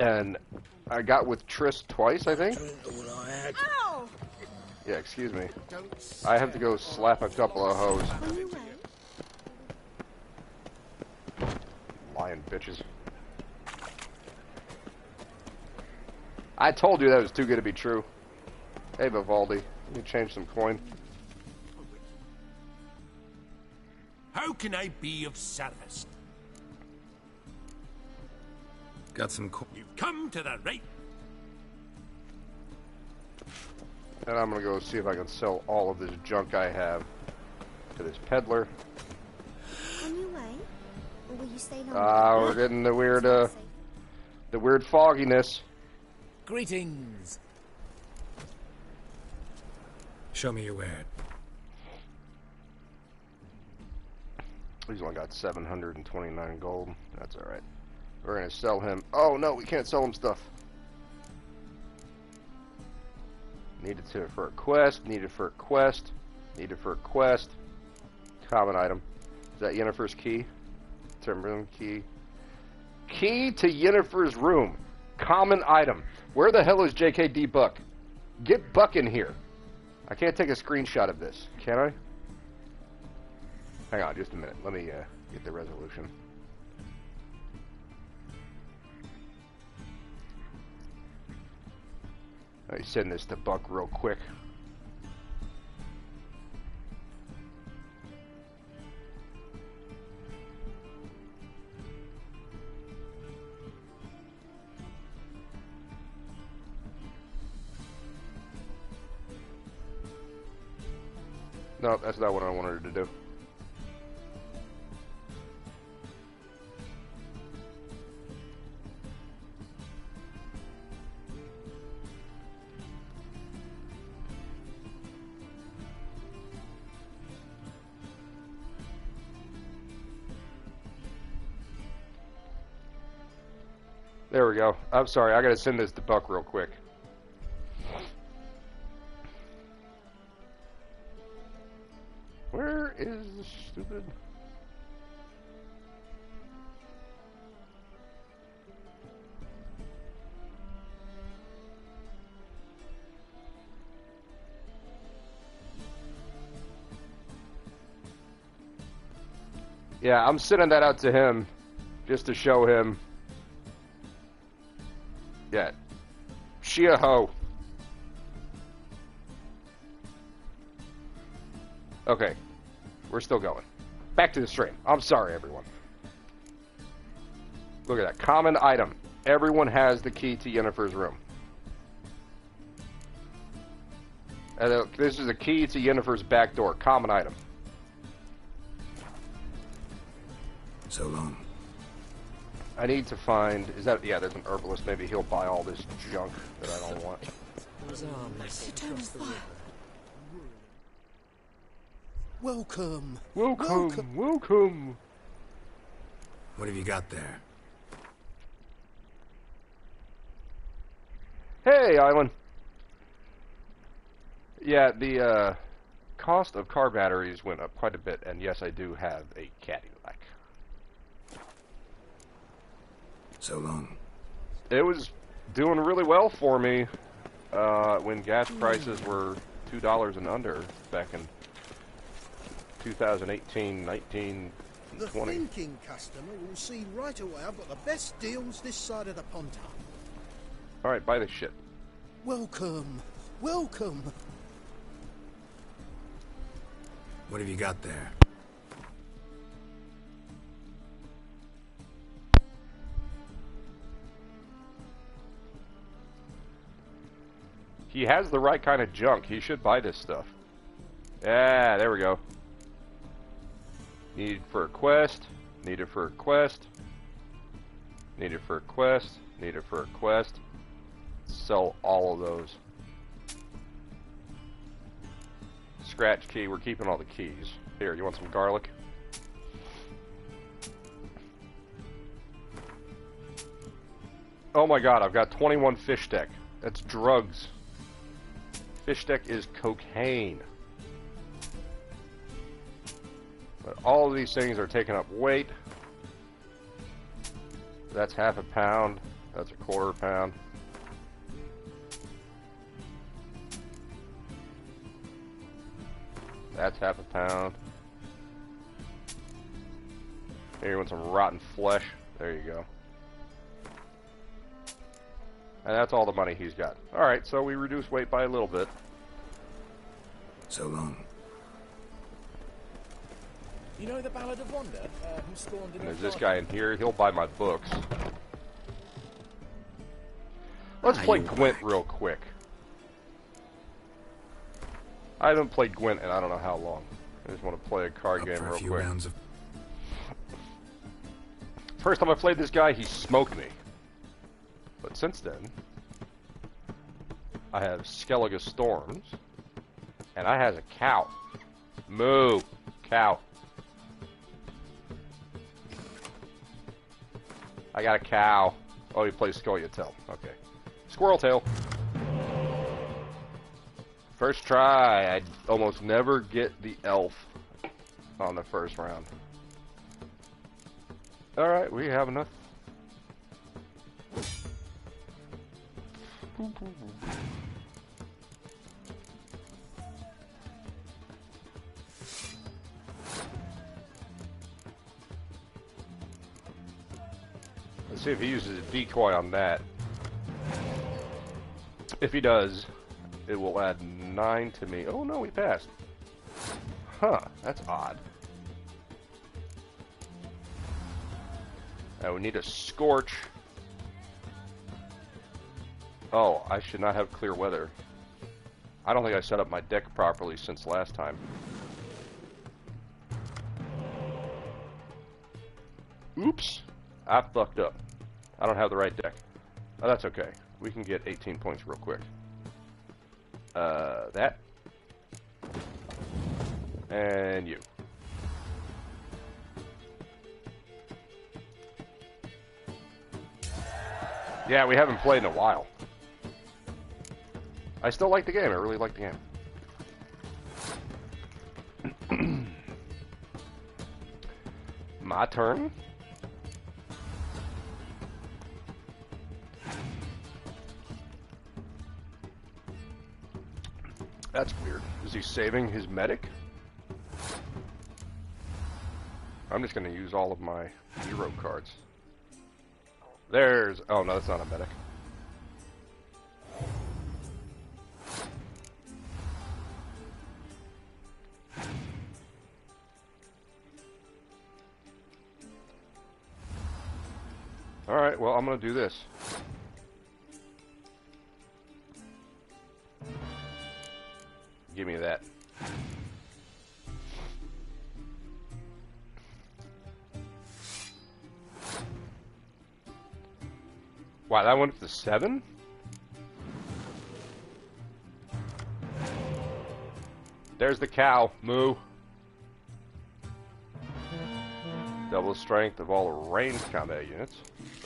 And I got with Triss twice, I think? Ow! Yeah, excuse me. I have to go slap a couple of hoes. Lying bitches. I told you that was too good to be true. Hey, Vivaldi, let me change some coin. How can I be of service? Got some You've come to the right. And I'm gonna go see if I can sell all of this junk I have to this peddler. On your way? Or will you stay longer? We're getting the weird fogginess. Greetings. Show me your wares. He's only got 729 gold. That's alright. We're gonna sell him. Oh no, we can't sell him stuff. Needed for a quest. Needed for a quest. Needed for a quest. Common item. Is that Yennefer's key? Room key. Key to Yennefer's room. Common item. Where the hell is JKD Buck? Get Buck in here. I can't take a screenshot of this. Can I? Hang on just a minute. Let me get the resolution. Let me send this to Buck real quick. No, that's not what I wanted her to do. There we go. I'm sorry, I gotta send this to Buck real quick. Where is the stupid... Yeah, I'm sending that out to him just to show him. Yeah. She a hoe. Okay. We're still going. Back to the stream. I'm sorry, everyone. Look at that. Common item. Everyone has the key to Yennefer's room. This is a key to Yennefer's back door. Common item. So long. I need to find... Is that... Yeah, there's an herbalist. Maybe he'll buy all this junk that I don't want. Welcome. Welcome. Welcome. What have you got there? Hey, Island. Yeah, the cost of car batteries went up quite a bit, and yes, I do have a Cadillac. So long. It was doing really well for me when gas prices were $2 and under back in 2018, 19, The 20. thinking customer will see right away I've got the best deals this side of the Pontar. Alright, buy this shit. Welcome. Welcome. What have you got there? He has the right kind of junk. He should buy this stuff. Yeah, there we go. Need for a quest. Need it for a quest. Need it for a quest. Need it for a quest. Sell all of those. Scratch key. We're keeping all the keys. Here, you want some garlic? Oh my god, I've got 21 fish deck. That's drugs. Fish deck is cocaine. But all of these things are taking up weight. That's half a pound. That's a quarter pound. That's half a pound. Here, you want some rotten flesh? There you go. And that's all the money he's got. Alright, so we reduce weight by a little bit. So long. You know the Ballad of Wanda, who spawned in... And there's this guy in here. He'll buy my books. Let's play Gwent real quick. I haven't played Gwent in I don't know how long. I just want to play a card game real quick. First time I played this guy, he smoked me. But since then, I have Skellige Storms, and I has a cow. Moo! Cow. I got a cow. Oh, he plays Skellige Tail. Okay. Squirrel Tail. First try. I almost never get the elf on the first round. Alright, we have enough. Let's see if he uses a decoy on that. If he does, it will add 9 to me. Oh no, we passed. Huh, that's odd. Now we need a scorch. Oh, I should not have clear weather. I don't think I set up my deck properly since last time. Oops, I fucked up. I don't have the right deck. Oh, that's okay. We can get 18 points real quick. That. And you. Yeah, we haven't played in a while. I still like the game. I really like the game. My turn. That's weird. Is he saving his medic? I'm just going to use all of my hero cards. There's... Oh, no, that's not a medic. Alright, well, I'm going to do this. Give me that. Wow, that went up to 7? There's the cow. Moo. Double strength of all ranged combat units.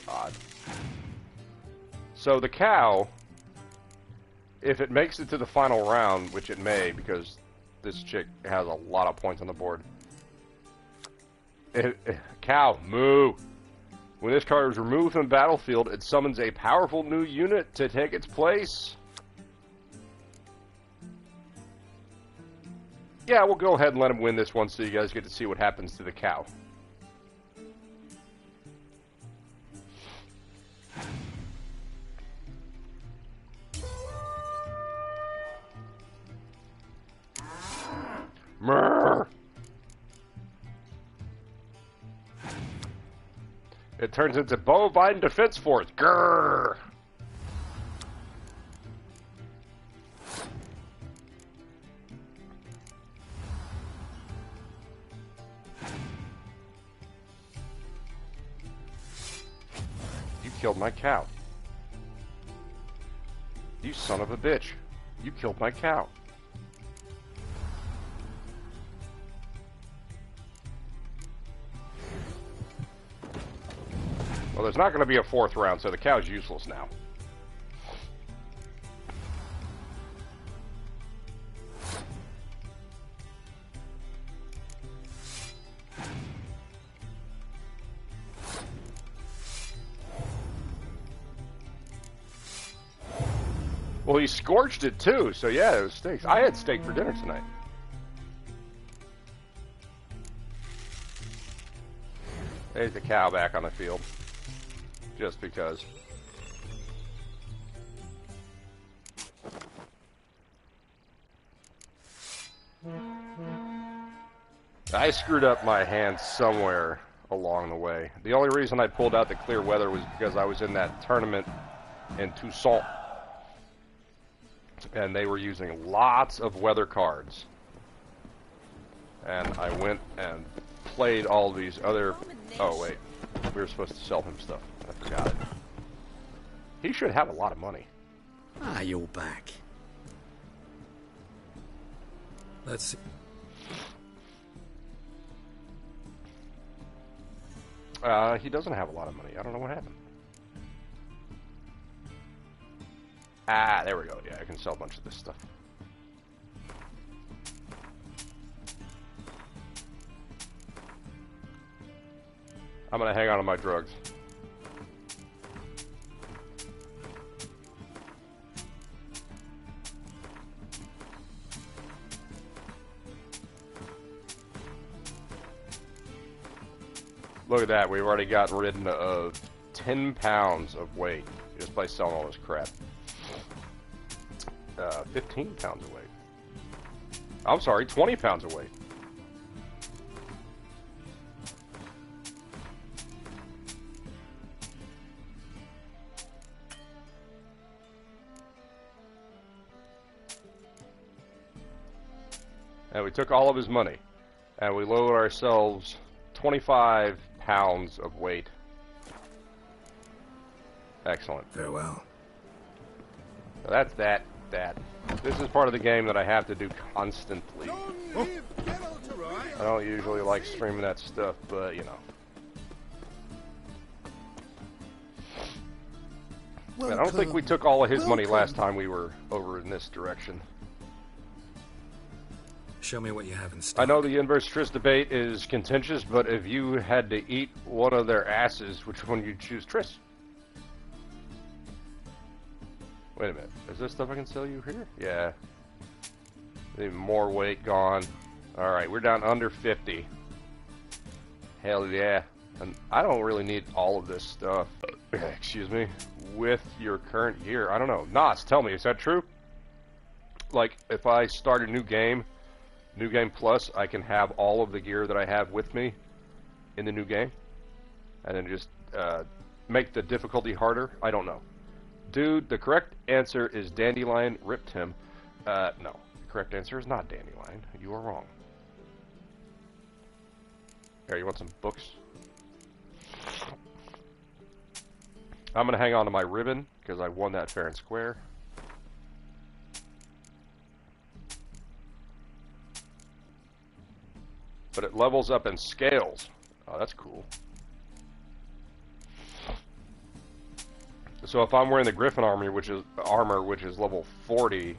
Odd. So the cow, if it makes it to the final round, which it may, because this chick has a lot of points on the board. Cow, moo. When this card is removed from the battlefield, it summons a powerful new unit to take its place. Yeah, we'll go ahead and let him win this one so you guys get to see what happens to the cow. Murr. It turns into bovine defense force. Grrr. You killed my cow. You son of a bitch. You killed my cow. Well, there's not going to be a 4th round, so the cow's useless now. Well, he scorched it too, so yeah, it was steaks. I had steak for dinner tonight. There's the cow back on the field. Just because. I screwed up my hand somewhere along the way. The only reason I pulled out the clear weather was because I was in that tournament in Toussaint. And they were using lots of weather cards. And I went and played all these other... Oh, wait. We were supposed to sell him stuff. I forgot it. He should have a lot of money. Ah, you're back. Let's see. He doesn't have a lot of money. I don't know what happened. Ah, there we go. Yeah, I can sell a bunch of this stuff. I'm gonna hang on to my drugs. Look at that, we've already gotten rid of 10 pounds of weight just by selling all this crap. 15 pounds of weight. I'm sorry, 20 pounds of weight. And we took all of his money, and we lowered ourselves 25 pounds of weight. Excellent. Farewell. So that's that. This is part of the game that I have to do constantly. I don't usually like streaming that stuff, but you know. I don't think we took all of his money last time we were over in this direction. Show me what you have in stock. I know the inverse Triss debate is contentious, but if you had to eat one of their asses, which one you'd choose? Triss. Wait a minute. Is there stuff I can sell you here? Yeah. Even more weight gone. Alright, we're down under 50. Hell yeah. And I don't really need all of this stuff. Excuse me. With your current gear. I don't know. Nas, tell me, is that true? Like, if I start a new game plus, I can have all of the gear that I have with me in the new game? And then just make the difficulty harder? I don't know. Dude, the correct answer is Dandelion ripped him. No, the correct answer is not Dandelion. You are wrong. Here, you want some books? I'm going to hang on to my ribbon, because I won that fair and square. But it levels up and scales. Oh, that's cool. So if I'm wearing the Griffin armor, which is level 40,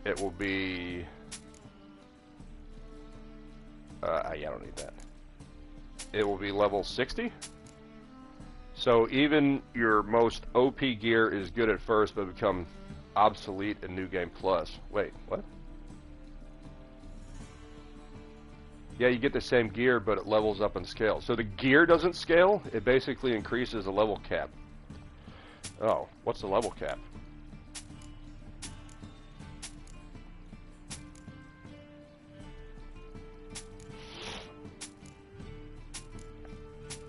it will be. Yeah, I don't need that. It will be level 60. So even your most OP gear is good at first, but become obsolete in New Game Plus. Wait, what? Yeah, you get the same gear, but it levels up and scales. So the gear doesn't scale, it basically increases the level cap. Oh, what's the level cap?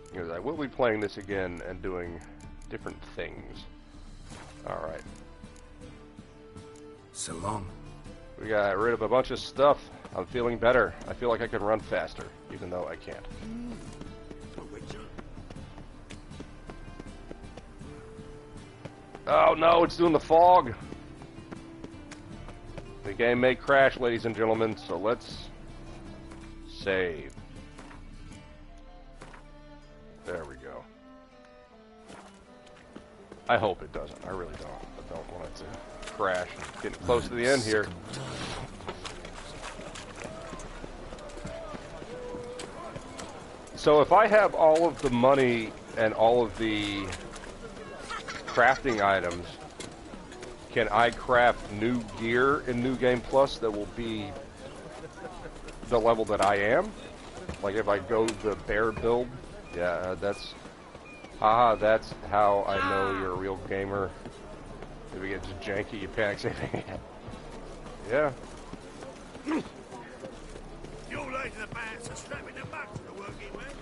Because I will be playing this again and doing different things. Alright. So long. We got rid of a bunch of stuff. I'm feeling better. I feel like I can run faster, even though I can't. Oh no, it's doing the fog! The game may crash, ladies and gentlemen, so let's save. There we go. I hope it doesn't. I really don't. I don't want it to crash. Getting close to the end here. So if I have all of the money and all of the crafting items, can I craft new gear in New Game Plus that will be the level that I am? Like if I go the bear build? Yeah, that's how I know you're a real gamer. If it gets janky, you panic saving. Yeah.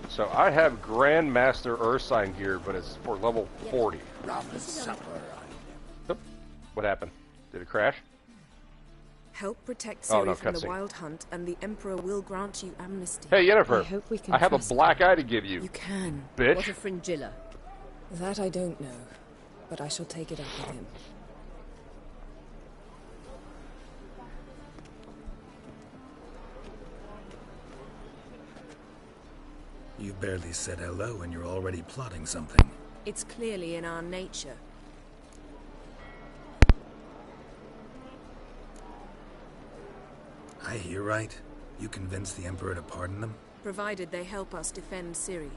So I have Grandmaster Ursine gear, but it's for level 40. Oop. What happened? Did it crash? Help protect Ciri from the Wild Hunt, and the Emperor will grant you amnesty. Hey, Yennefer, I hope we can I have a black eye to give you. You can. Bitch. What a fringilla. That I don't know, but I shall take it up with him. You barely said hello and you're already plotting something. It's clearly in our nature. I hear right. You convinced the Emperor to pardon them? Provided they help us defend Ciri.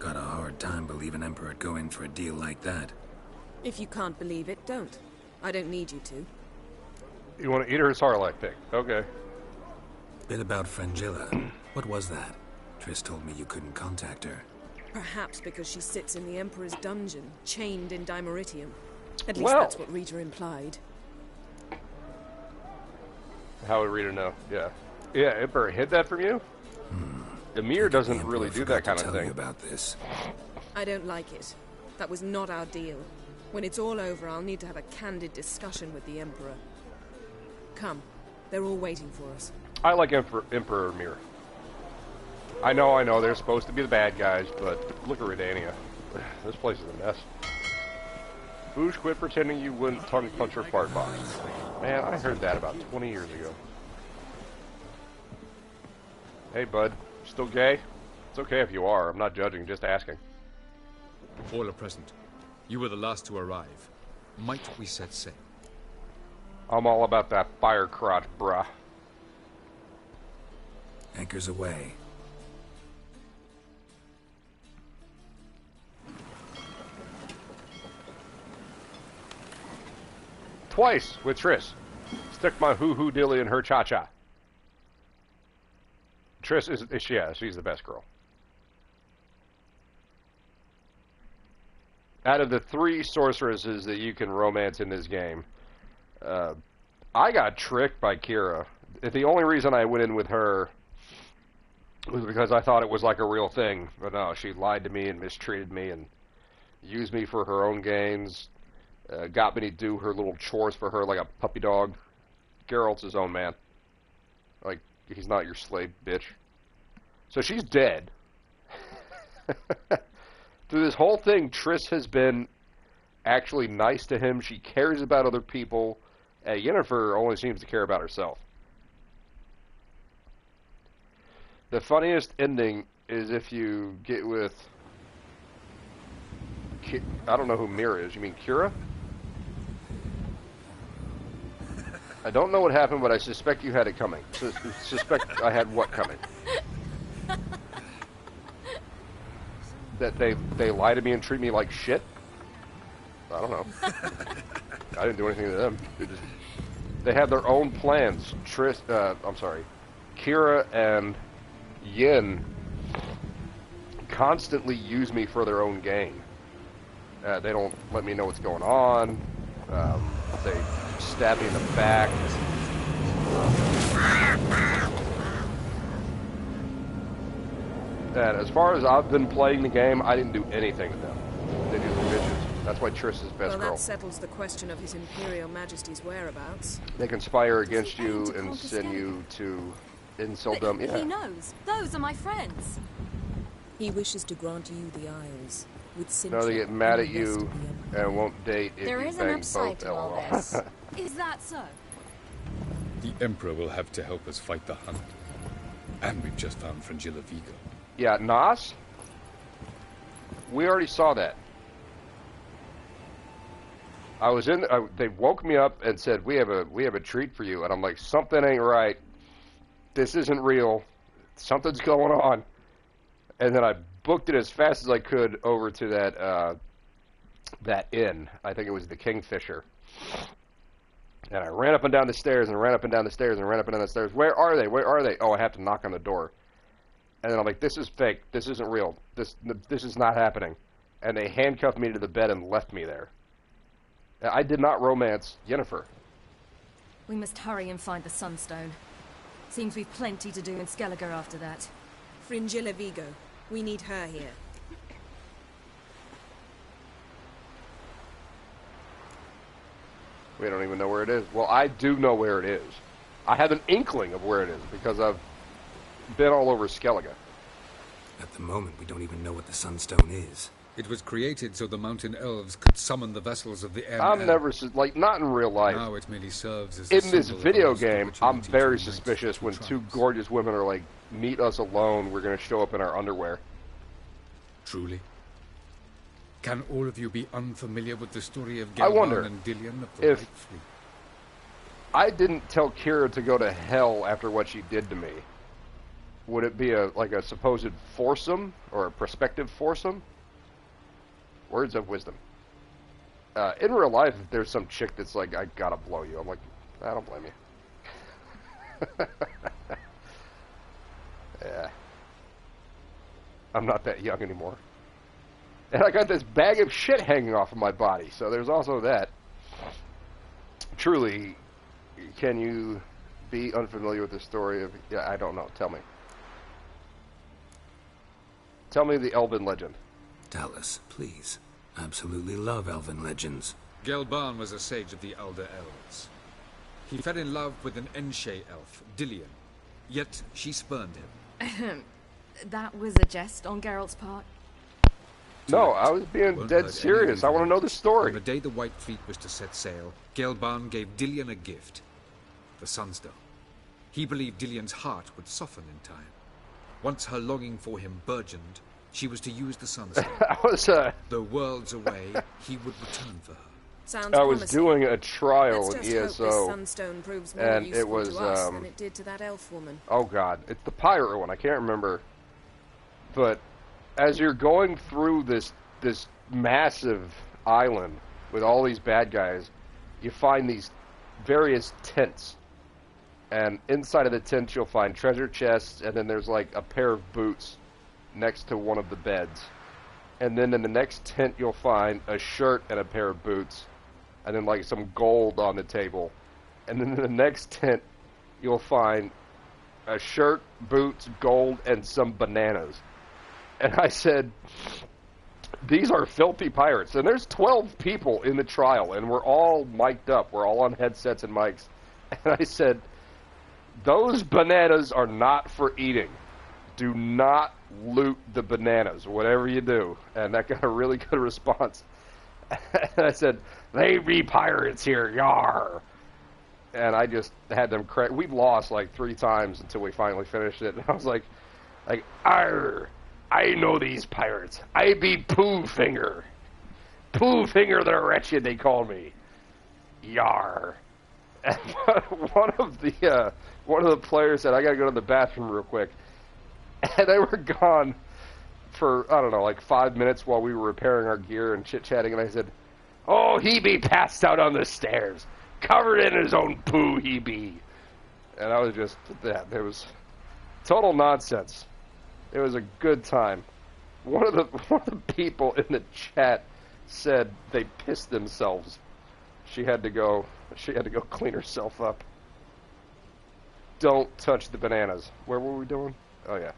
Got a hard time believing Emperor would go in for a deal like that. If you can't believe it, don't. I don't need you to. You want to eat her as Sarlacc pig? Okay. Bit about Fringilla. What was that? Triss told me you couldn't contact her. Perhaps because she sits in the Emperor's dungeon, chained in Dimeritium. At least that's what Rita implied. How would Rita know? Yeah. Yeah, Emperor hid that from you? Emir doesn't really do that kind of thing. About this. I don't like it. That was not our deal. When it's all over, I'll need to have a candid discussion with the Emperor. Come. They're all waiting for us. I like Emperor Emir. I know, they're supposed to be the bad guys, but look at Redania. This place is a mess. Boosh, quit pretending you wouldn't tongue punch her fart box. Man, I heard that about 20 years ago. Hey, bud. Still gay? It's okay if you are. I'm not judging, just asking. All are present. You were the last to arrive. Might we set sail? I'm all about that fire crotch, bruh. Anchors away. Twice with Triss. Stick my hoo-hoo dilly in her cha-cha. Triss she's the best girl. Out of the 3 sorceresses that you can romance in this game, I got tricked by Kira. The only reason I went in with her was because I thought it was like a real thing. But no, she lied to me and mistreated me and used me for her own gains. Got me to do her little chores for her like a puppy dog. Geralt's his own man. Like, he's not your slave, bitch. So she's dead. Through this whole thing, Triss has been actually nice to him. She cares about other people. Yennefer only seems to care about herself. The funniest ending is if you get with... I don't know who Mira is. You mean Kira? I don't know what happened, but I suspect you had it coming. Suspect I had what coming? That they lie to me and treat me like shit? I don't know. I didn't do anything to them. They have their own plans. Kira and Yin constantly use me for their own gain. They don't let me know what's going on. They stab me in the back. And as far as I've been playing the game, I didn't do anything to them. They do the bitches. That's why Triss is best girl. That settles the question of His Imperial Majesty's whereabouts. They conspire against you and send you to Inseldom. Yeah. He knows. Those are my friends. He wishes to grant you the Isles. No, they get mad at you and won't date if there you is an bang upside both. to all this. Is that so? The Emperor will have to help us fight the Hunt. And we've just found Fringilla Vigo. Yeah, Nas? We already saw that. I was in. They woke me up and said, "We have a treat for you," and I'm like, "Something ain't right. This isn't real. Something's going on." And then I booked it as fast as I could over to that inn. I think it was the Kingfisher. And I ran up and down the stairs and ran up and down the stairs and ran up and down the stairs. Where are they? Where are they? Oh, I have to knock on the door. And then I'm like, this is fake. This isn't real. This is not happening. And they handcuffed me to the bed and left me there. I did not romance Yennefer. We must hurry and find the Sunstone. Seems we've plenty to do in Skellige after that. Fringilla Vigo. We need her here. We don't even know where it is. Well, I do know where it is. I have an inkling of where it is because I've been all over Skellige. At the moment, we don't even know what the Sunstone is. It was created so the mountain elves could summon the vessels of the air. I'm never, like, not in real life. Now it merely serves as in this video game, I'm very suspicious when 2 gorgeous women are like, meet us alone, we're going to show up in our underwear. Truly? Can all of you be unfamiliar with the story of Gelban and Dillion of the White Fleet? I didn't tell Kira to go to hell after what she did to me. Would it be like a supposed foursome or a prospective foursome? Words of wisdom. In real life, if there's some chick that's like, I gotta blow you, I'm like, I don't blame you. Yeah. I'm not that young anymore. And I got this bag of shit hanging off of my body, so there's also that. Truly, can you be unfamiliar with the story of... Yeah, I don't know. Tell me. Tell me the Elven legend. Tell us, please. Absolutely love Elven legends. Gelban was a sage of the Elder Elves. He fell in love with an Enshe elf, Dillion. Yet she spurned him. That was a jest on Geralt's part? No, I was being dead serious. I want to know the story. On the day the White Fleet was to set sail, Gelban gave Dillion a gift. The Sunstone. He believed Dillion's heart would soften in time. Once her longing for him burgeoned, she was to use the Sunstone. Though worlds away, he would return for her. Sounds I was promising. doing a trial Let's in just ESO, hope this Sunstone proves more and useful it was to us than it did to that elf woman. Oh god, it's the pirate one. I can't remember, but as you're going through this massive island with all these bad guys, you find these various tents, and inside of the tents you'll find treasure chests, and then there's like a pair of boots next to one of the beds, and then in the next tent you'll find a shirt and a pair of boots, and then like some gold on the table, and then in the next tent you'll find a shirt, boots, gold, and some bananas. And I said, these are filthy pirates. And there's 12 people in the trial, and we're all mic'd up. We're all on headsets and mics. And I said, those bananas are not for eating. Do not loot the bananas, whatever you do. And that got a really good response. And I said, they be pirates here, yar. And I just had them crack. We lost like 3 times until we finally finished it. And I was like, arr. I know these pirates. I be Pooh Finger. Pooh Finger the Wretched, they call me. Yar. And one of the players said, I gotta go to the bathroom real quick. And they were gone for, I don't know, like 5 minutes while we were repairing our gear and chit-chatting. And I said, oh, he be passed out on the stairs. Covered in his own poo, he be. And I was just, that. It was total nonsense. It was a good time. One of the people in the chat said they pissed themselves. She had to go clean herself up. Don't touch the bananas. Where were we doing? Oh yeah.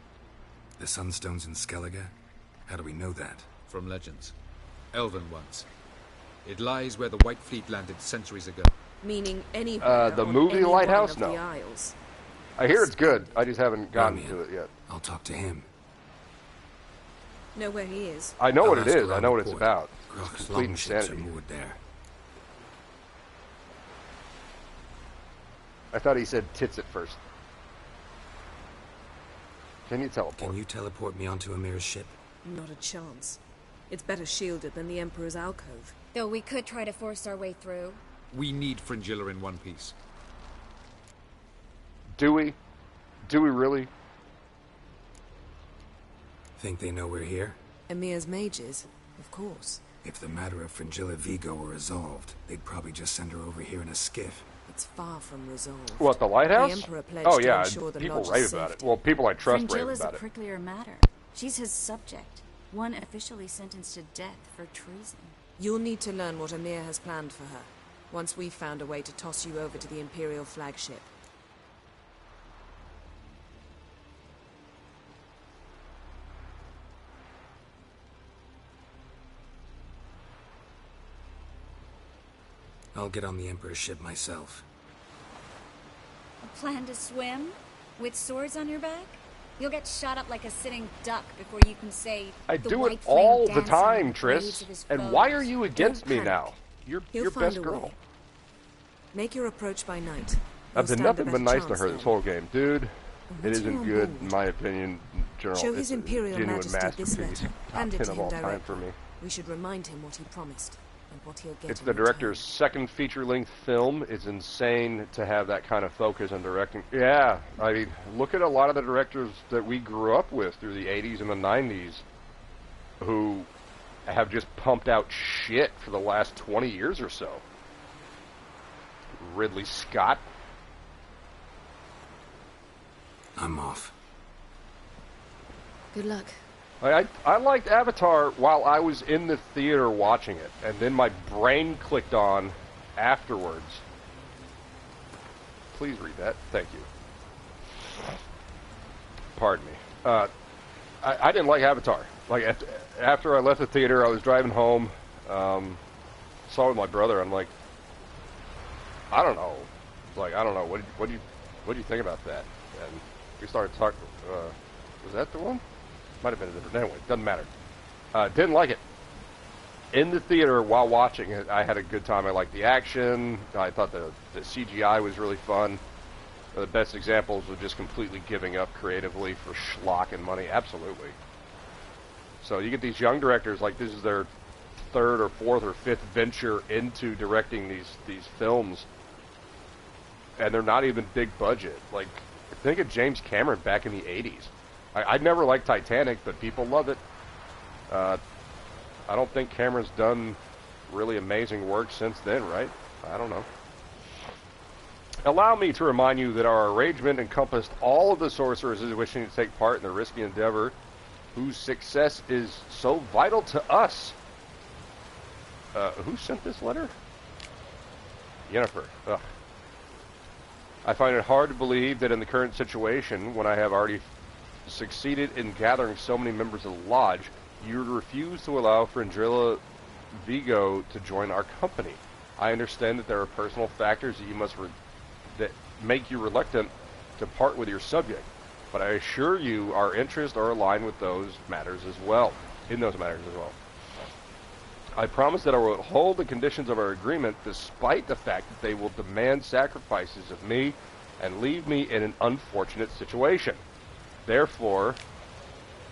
The Sunstone's in Skellige? How do we know that? From legends. Elven ones. It lies where the White Fleet landed centuries ago. Meaning anywhere the on movie any Lighthouse? one of No. the Isles. I hear it's good. I just haven't gotten to it yet. I'll talk to him. Know where he is? I know what it is. I know what it's about. It's complete Longships are insanity. moored there. I thought he said tits at first. Can you teleport? Can you teleport me onto Amir's ship? Not a chance. It's better shielded than the Emperor's alcove. Though we could try to force our way through. We need Fringilla in one piece. Do we? Do we really? Think they know we're here? Emir's mages, of course. If the matter of Fringilla Vigo were resolved, they'd probably just send her over here in a skiff. It's far from resolved. What, the lighthouse? The Emperor pledged oh to yeah, ensure the people lodge's rave about it. safety. Well, people I trust rave Fringilla's about a it. pricklier matter. She's his subject, one officially sentenced to death for treason. You'll need to learn what Emir has planned for her, once we've found a way to toss you over to the Imperial flagship. I'll get on the Emperor's ship myself. A plan to swim? With swords on your back? You'll get shot up like a sitting duck before you can say, I the do white it flame all the dancing time, on the blades Triss. of his And why foes. are you against me panic. now? You're He'll find best a girl. way. Make your approach by night. I've You'll been stand a nothing but better nice to chance her then. this whole game, dude. It Once isn't you're on good, board, in my opinion. General, Show it's His a Imperial genuine Majesty this masterpiece. letter. Top Hand it 10 to of him all time directly. for me. We should remind him what he promised, and what he'll get It's in the return. director's second feature-length film. It's insane to have that kind of focus on directing. Yeah, I mean, look at a lot of the directors that we grew up with through the 80s and the 90s who have just pumped out shit for the last 20 years or so. Ridley Scott. I'm off. Good luck. I liked Avatar while I was in the theater watching it, and then my brain clicked on afterwards. Please read that. Thank you. Pardon me. I didn't like Avatar. Like, after I left the theater, I was driving home, saw it with my brother. I'm like, I don't know. Like, I don't know. What do you think about that? And we started talking. Was that the one? Might have been a different. Anyway, doesn't matter. Didn't like it. In the theater while watching it, I had a good time. I liked the action. I thought the CGI was really fun. The best examples of just completely giving up creatively for schlock and money. Absolutely. So you get these young directors, like this is their third or fourth or fifth venture into directing these films, and they're not even big budget. Like, think of James Cameron back in the 80s. I'd never liked Titanic, but people love it. I don't think Cameron's done really amazing work since then, right? I don't know. Allow me to remind you that our arrangement encompassed all of the sorcerers wishing to take part in the risky endeavor, whose success is so vital to us. Who sent this letter? Yennefer. Ugh. I find it hard to believe that in the current situation, when I have already succeeded in gathering so many members of the Lodge, you would refuse to allow Fringilla Vigo to join our company. I understand that there are personal factors that make you reluctant to part with your subject, but I assure you our interests are aligned with those matters as well. I promise that I will uphold the conditions of our agreement despite the fact that they will demand sacrifices of me and leave me in an unfortunate situation.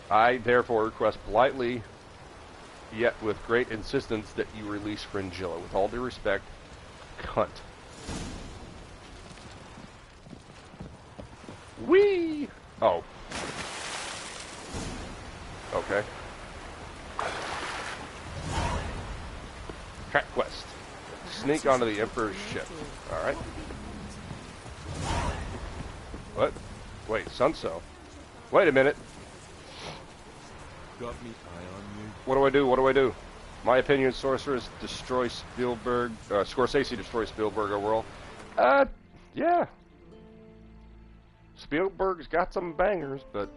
I therefore request politely, yet with great insistence, that you release Fringilla. With all due respect, cunt. Whee! Oh. Okay. Track quest. Sneak onto the Emperor's ship. Alright. What? Wait, Sunso. Wait a minute. Got me eye on you. What do I do? My opinion, Sorceress destroy Spielberg. Scorsese destroy Spielberg overall. Yeah. Spielberg's got some bangers, but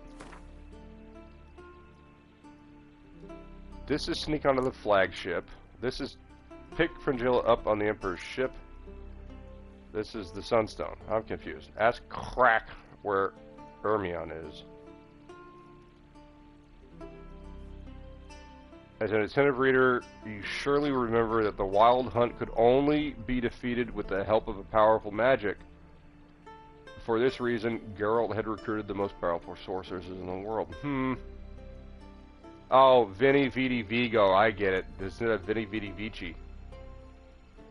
this is sneak onto the flagship. This is pick Fringilla up on the Emperor's ship. This is the Sunstone. I'm confused. Ask Crack where Ermion is. As an attentive reader, you surely remember that the Wild Hunt could only be defeated with the help of a powerful magic. For this reason, Geralt had recruited the most powerful sorceresses in the world. Oh, Vini Vidi Vigo, I get it. This is Vini Vidi Vici.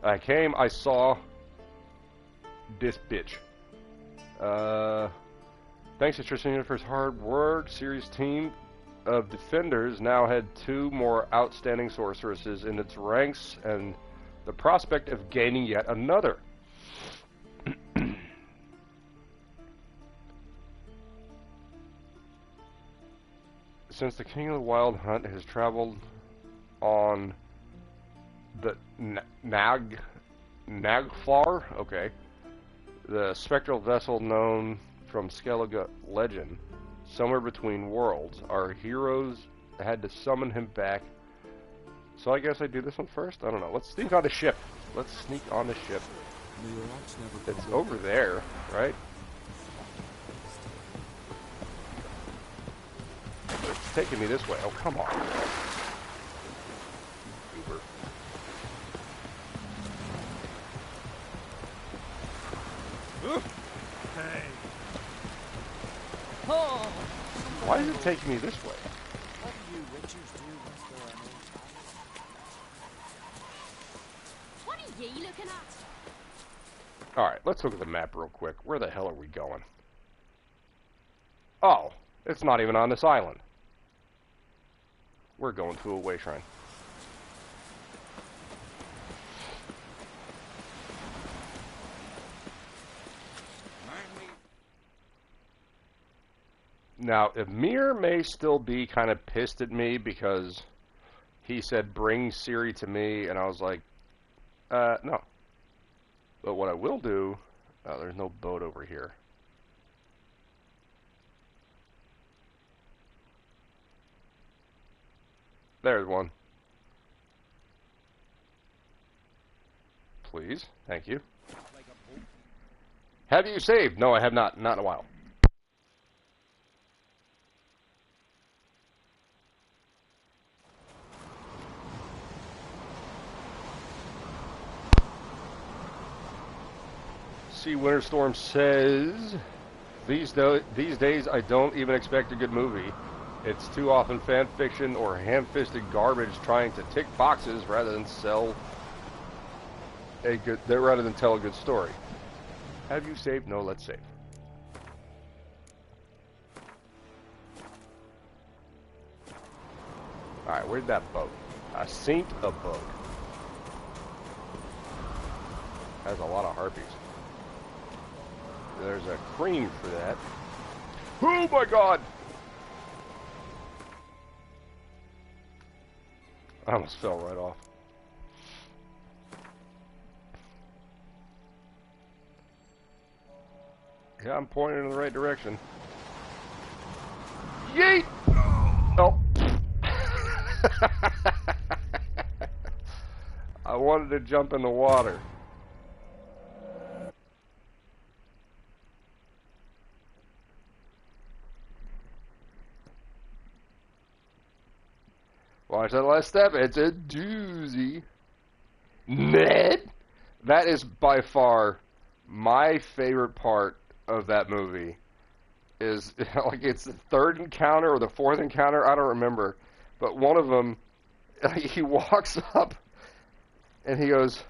I saw this bitch. Thanks to Tristan Yennefer's hard work, series team of defenders now had 2 more outstanding sorceresses in its ranks, and the prospect of gaining yet another. Since the King of the Wild Hunt has traveled on the Nagflar, okay, the spectral vessel known from Skellige legend, somewhere between worlds, our heroes had to summon him back. So I guess I do this one first? I don't know. Let's sneak on the ship. Let's sneak on the ship. It's over there, right? It's taking me this way. Oh, come on. Uber. Hey. Why is it taking me this way? What do you witchers do, Mr. Arnold? What are ye looking at? Alright, let's look at the map real quick. Where the hell are we going? Oh, it's not even on this island. We're going to a way shrine. Now, Emir may still be kind of pissed at me because he said, bring Ciri to me, and I was like, no. But what I will do, there's no boat over here. There's one. Please, thank you. Have you saved? No, I have not. Not in a while. See, Winterstorm says, these days I don't even expect a good movie. It's too often fan fiction or ham-fisted garbage trying to tick boxes rather than tell a good story. Have you saved? No, let's save. Alright, where'd that boat? I seen a boat. Has a lot of harpies. There's a cream for that. Oh my god! I almost fell right off. Yeah, I'm pointing in the right direction. Yeet! Oh. I wanted to jump in the water. Watch that last step. It's a doozy. Ned? That is by far my favorite part of that movie. Is like it's the third encounter or the fourth encounter. I don't remember. But one of them, he walks up and he goes,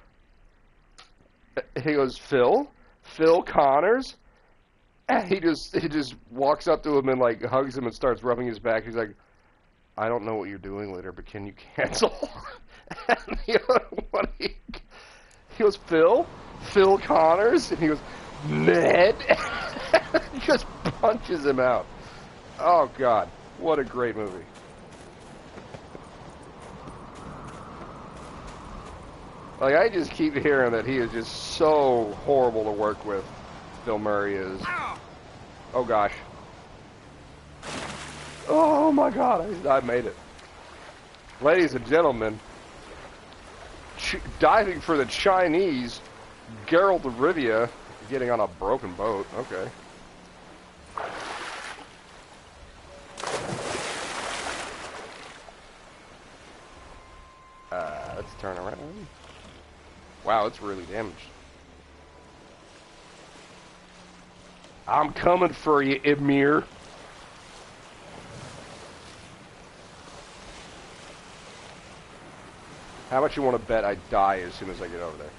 Phil Connors? And he just walks up to him and like hugs him and starts rubbing his back. He's like, I don't know what you're doing later, but can you cancel? And he goes, Phil Connors? And he goes, Ned? He just punches him out. Oh, God. What a great movie. Like, I just keep hearing that he is just so horrible to work with. Bill Murray is. Oh, gosh. Oh my god, I made it. Ladies and gentlemen, diving for the Chinese, Geralt of Rivia, getting on a broken boat. Okay. Let's turn around. Wow, it's really damaged. I'm coming for you, Emir. How much you want to bet I die as soon as I get over there?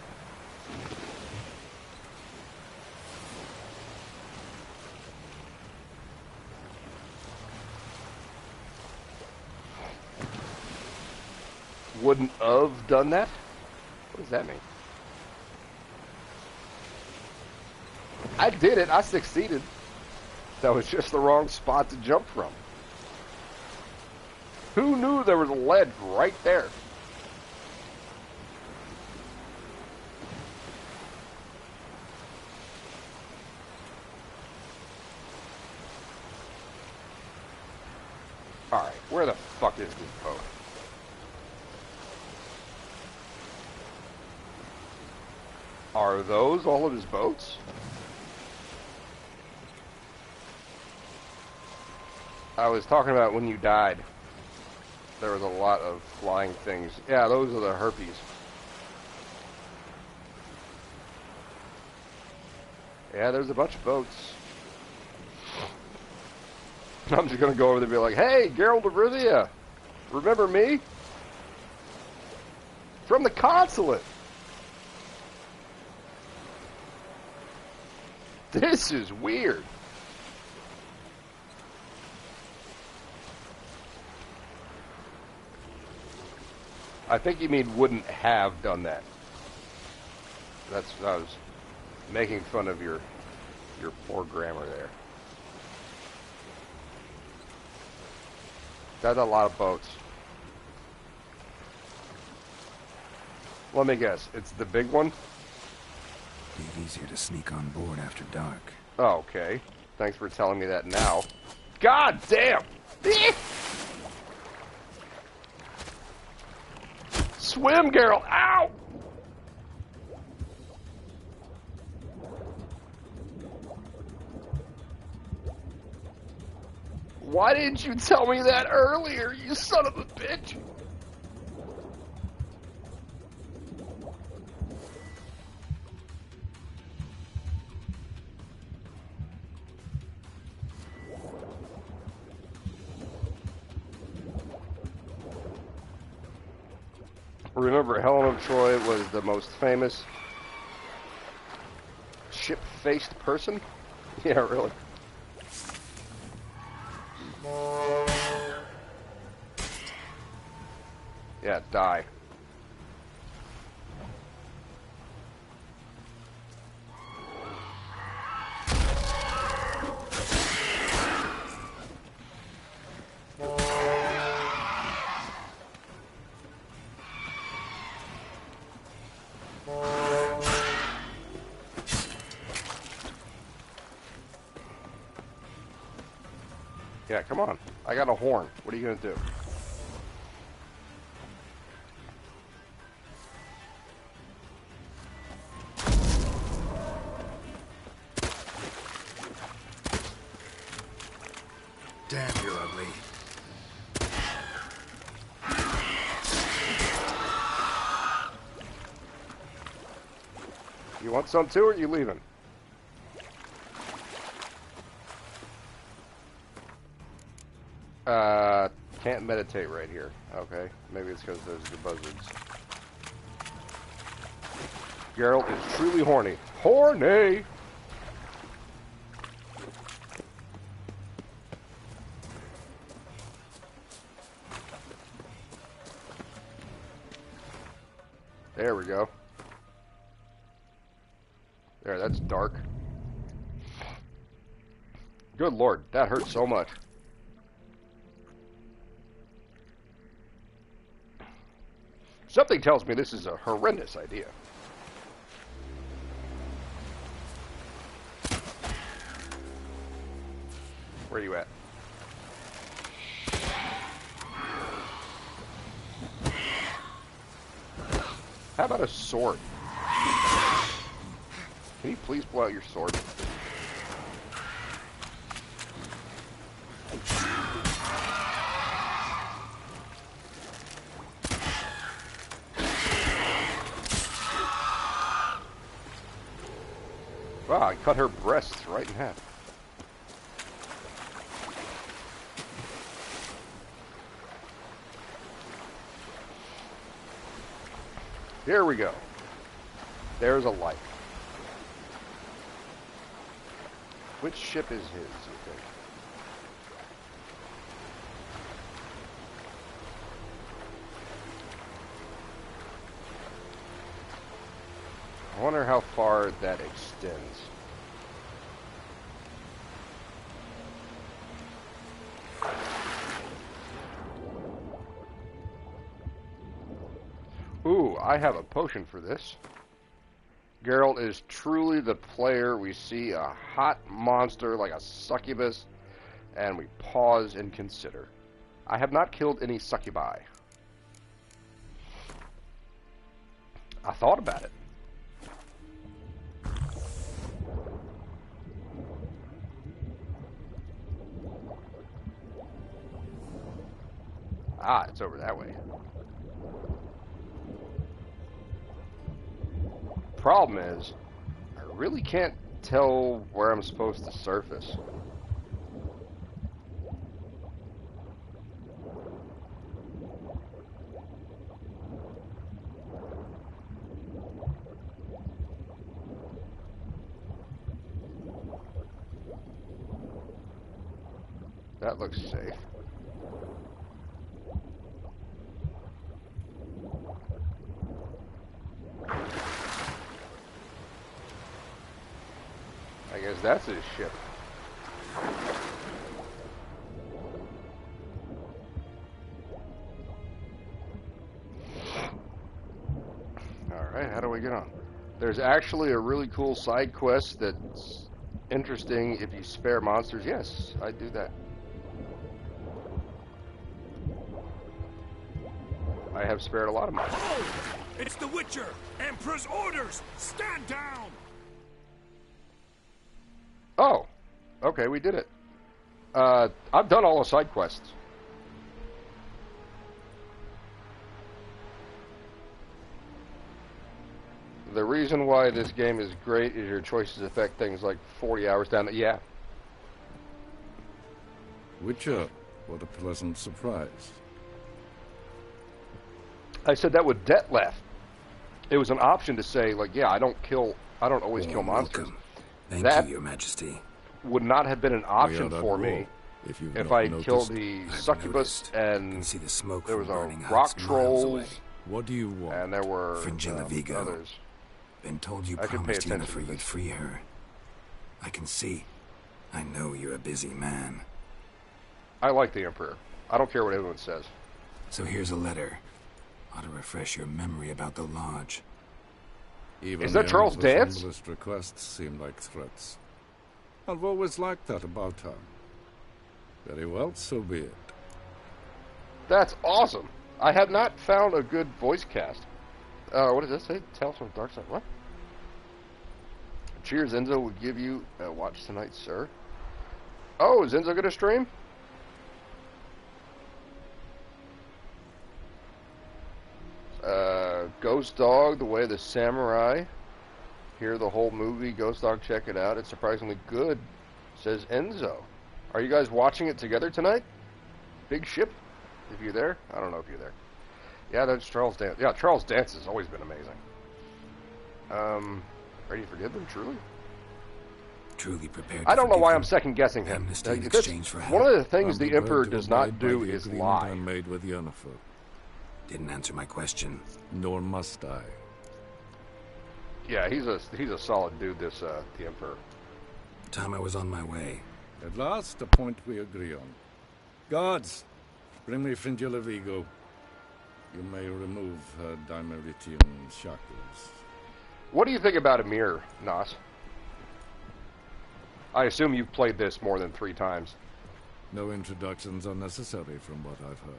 Wouldn't have done that? What does that mean? I did it. I succeeded. That was just the wrong spot to jump from. Who knew there was a ledge right there? Alright, where the fuck is this boat? Are those all of his boats? I was talking about when you died. There was a lot of flying things. Yeah, those are the herpes. Yeah, there's a bunch of boats. I'm just going to go over there and be like, hey, Geralt of Rivia, remember me? From the consulate. This is weird. I think you mean wouldn't have done that. I was making fun of your poor grammar there. That's a lot of boats. Let me guess, it's the big one? Be easier to sneak on board after dark. Oh, okay. Thanks for telling me that now. God damn! Swim, Geralt! Ow! Why didn't you tell me that earlier, you son of a bitch? Remember, Helen of Troy was the most famous ship-faced person? Yeah, really. Yeah, die. Yeah, come on. I got a horn. What are you gonna do? Damn, you're ugly. You want some too, or are you leaving? Can't meditate right here. Okay, maybe it's because there's the buzzards. Geralt is truly horny. Horny! There we go. There, that's dark. Good lord, that hurt so much. Something tells me this is a horrendous idea. Where are you at? How about a sword? Can you please pull out your sword? Wow, I cut her breasts right in half. Here we go. There's a light. Which ship is his, you think? I wonder how far that extends. Ooh, I have a potion for this. Geralt is truly the player. We see a hot monster like a succubus, and we pause and consider. I have not killed any succubi. I thought about it. Ah, it's over that way. Problem is, I really can't tell where I'm supposed to surface. That looks safe. I guess that's his ship. we get on? There's actually a really cool side quest that's interesting if you spare monsters. Yes, I do that. I have spared a lot of monsters. Oh! It's the Witcher! Emperor's orders! Stand down! Oh, okay, we did it. I've done all the side quests. The reason why this game is great is your choices affect things like 40 hours down the... Yeah. Witcher, what a pleasant surprise. I said that with Detlef. It was an option to say, like, yeah, I don't always kill monsters. Thank you, Your Majesty. Would not have been an option for me if I killed the succubus and see the smoke there was a burning rock huts miles away. trolls. What do you want? And there were Vigo. others. Been told you I can pay promised attention Yennefer to you'd this. free her. I can see. I know you're a busy man. I like the Emperor. I don't care what anyone says. So here's a letter. Ought to refresh your memory about the lodge. Even Is that the Charles Emperor's Dance? humblest requests seem like threats. I've always liked that about her. Very well, so be it. That's awesome. I have not found a good voice cast. What does that say? Tales from the Dark Side. What? Cheers, Enzo will give you a watch tonight, sir. Oh, is Enzo gonna stream? Ghost Dog, The Way of the Samurai. Hear the whole movie. Ghost Dog, check it out. It's surprisingly good, says Enzo. Are you guys watching it together tonight? Big ship? If you're there? I don't know if you're there. Yeah, that's Charles Dance. Yeah, Charles Dance has always been amazing. Ready to forgive them, truly? Truly prepared. I don't know why I'm second guessing him. In exchange for One of the things I'm the Emperor prepared to does not abide by do the is agreement I lie. made with Yennefer. Didn't answer my question. Nor must I. Yeah, he's a solid dude. This the Emperor. Time I was on my way. At last, a point we agree on. Guards, bring me Fringilla Vigo. You may remove her Dimeritian shackles. What do you think about Emir, Nas? I assume you've played this more than 3 times. No introductions are necessary from what I've heard.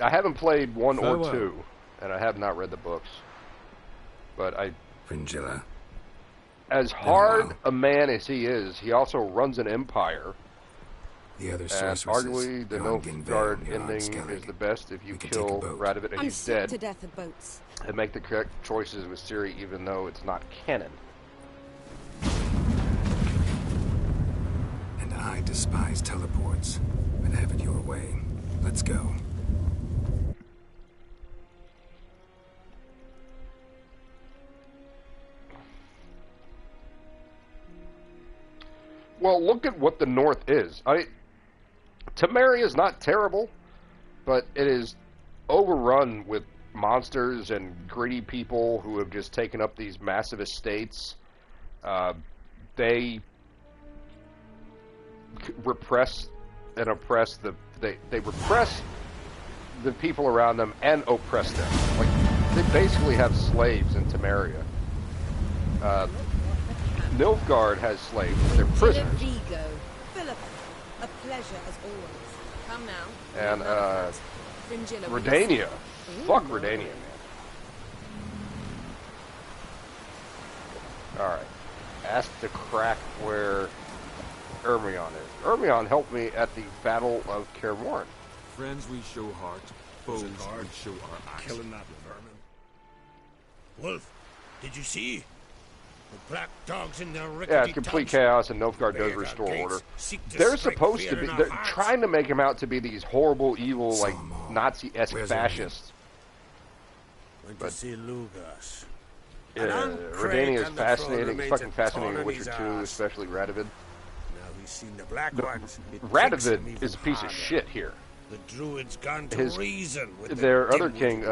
I haven't played 1 Farewell. or 2, and I have not read the books. But Fringilla. As hard a man as he is, he also runs an empire. The other And sorceresses, arguably, the Jorgen Nilfgaard Vale, ending Skellig. is the best if you We can kill take a boat. Radovid and I'm he's sick dead. to death of boats. And make the correct choices with Ciri, even though it's not canon. And I despise teleports, but have it your way. Let's go. Well, look at what the North is. Temeria is not terrible, but it is overrun with monsters and greedy people who have just taken up these massive estates. They repress and oppress they repress the people around them and oppress them. Like, they basically have slaves in Temeria. Nilfgaard has slaves, but they're prisoners. Vigo. Philip, a pleasure as always. Come now. And Fringilla, Redania. Fuck Redania, man. Alright. Ask the crack where Ermion is. Ermion helped me at the Battle of Kaer Morhen. Friends we show heart, foes we show our axe. Killing that vermin. Wolf, did you see? The black dogs in their rickety Yeah, it's complete chaos, and Nilfgaard does restore order. They're supposed to be... They're trying to make him out to be these horrible, evil, like, Nazi-esque fascists. Went to see Lugas. Redania is fascinating. It's fucking fascinating in Witcher 2, especially Radovid. Now he's seen the black ones. Radovid is a piece of shit here. The druids gone to reason with their other king,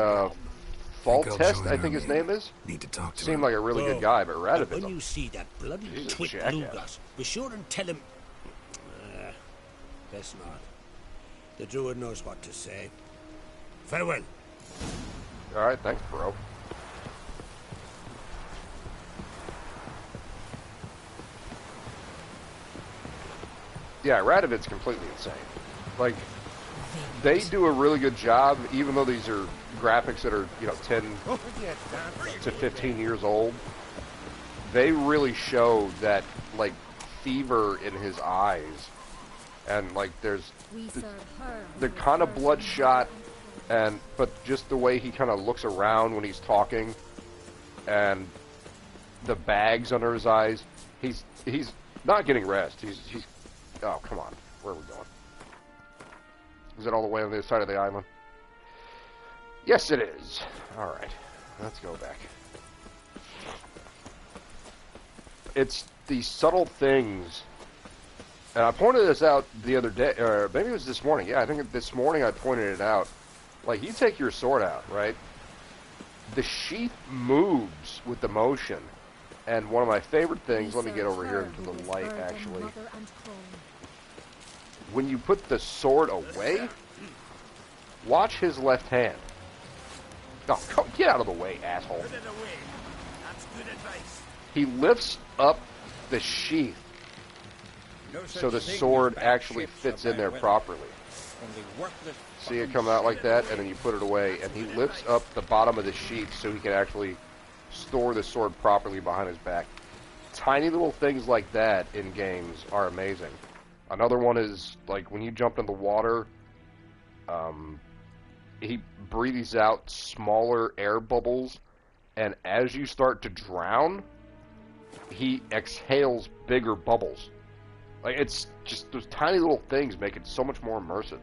Faltest, I think his name is. Need to talk to Seemed like a really good guy, but Radovid. When you see that bloody twit Lugas, be sure and tell him. Best not. The druid knows what to say. Farewell. All right, thanks, bro. Yeah, Radovit's completely insane. Like, they do a really good job, even though these are graphics that are, 10 to 15 years old. They really show that, like, fever in his eyes. And, like, they're kind of bloodshot, but just the way he kind of looks around when he's talking, and the bags under his eyes, he's not getting rest. He's oh, come on. Where are we going? Is it all the way on the other side of the island? Yes, it is. Alright. Let's go back. It's these subtle things. And I pointed this out the other day, or maybe it was this morning. Yeah, I think this morning I pointed it out. Like, you take your sword out, right? The sheath moves with the motion. And one of my favorite things, let me get over here into the light, actually. When you put the sword away, watch his left hand. Oh, come, get out of the way, asshole. He lifts up the sheath so the sword actually fits in there properly. See it come out like that, and then you put it away, and he lifts up the bottom of the sheath so he can actually store the sword properly behind his back. Tiny little things like that in games are amazing. Another one is, like, when you jump in the water, he breathes out smaller air bubbles, and as you start to drown, he exhales bigger bubbles. Like, it's just those tiny little things make it so much more immersive.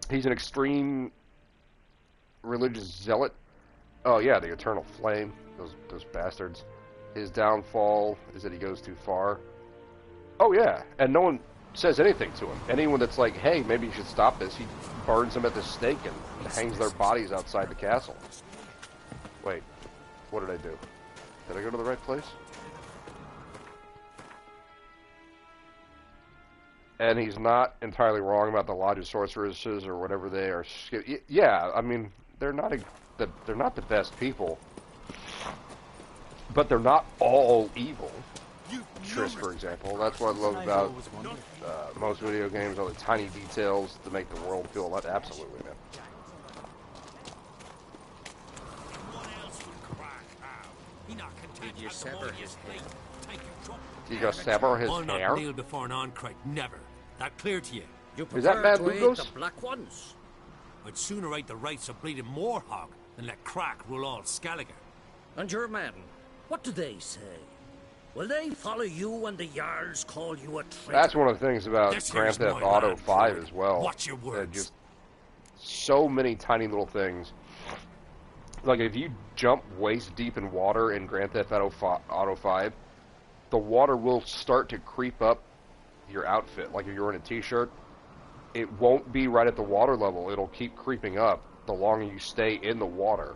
He's an extreme religious zealot. Oh yeah, the eternal flame. Those bastards. His downfall is that he goes too far. Oh yeah, and no one says anything to him. Anyone that's like, hey, maybe you should stop this, he burns them at the stake and hangs their bodies outside the castle. Wait, what did I do? Did I go to the right place? And he's not entirely wrong about the Lodge of Sorceresses or whatever they are. Yeah, I mean, they're not the best people, but they're not all evil. Triss, for example. That's what I love about most video games, all the tiny details to make the world feel alive. Absolutely, man. Did you sever his head? Did you sever his I'll not hair? kneel before an Oncrite, never. That clear to you? Is that Mad Lugos? The black ones. I'd sooner write the rights of bleeding Moorhog than let Crack rule all Skellige. And your men, what do they say? Will they follow you when the Jarls call you a traitor? That's one of the things about Grand Theft Auto 5 as well. Watch your words. Just so many tiny little things. Like, if you jump waist deep in water in Grand Theft Auto 5, the water will start to creep up your outfit. Like, if you're in a t-shirt, it won't be right at the water level. It'll keep creeping up the longer you stay in the water.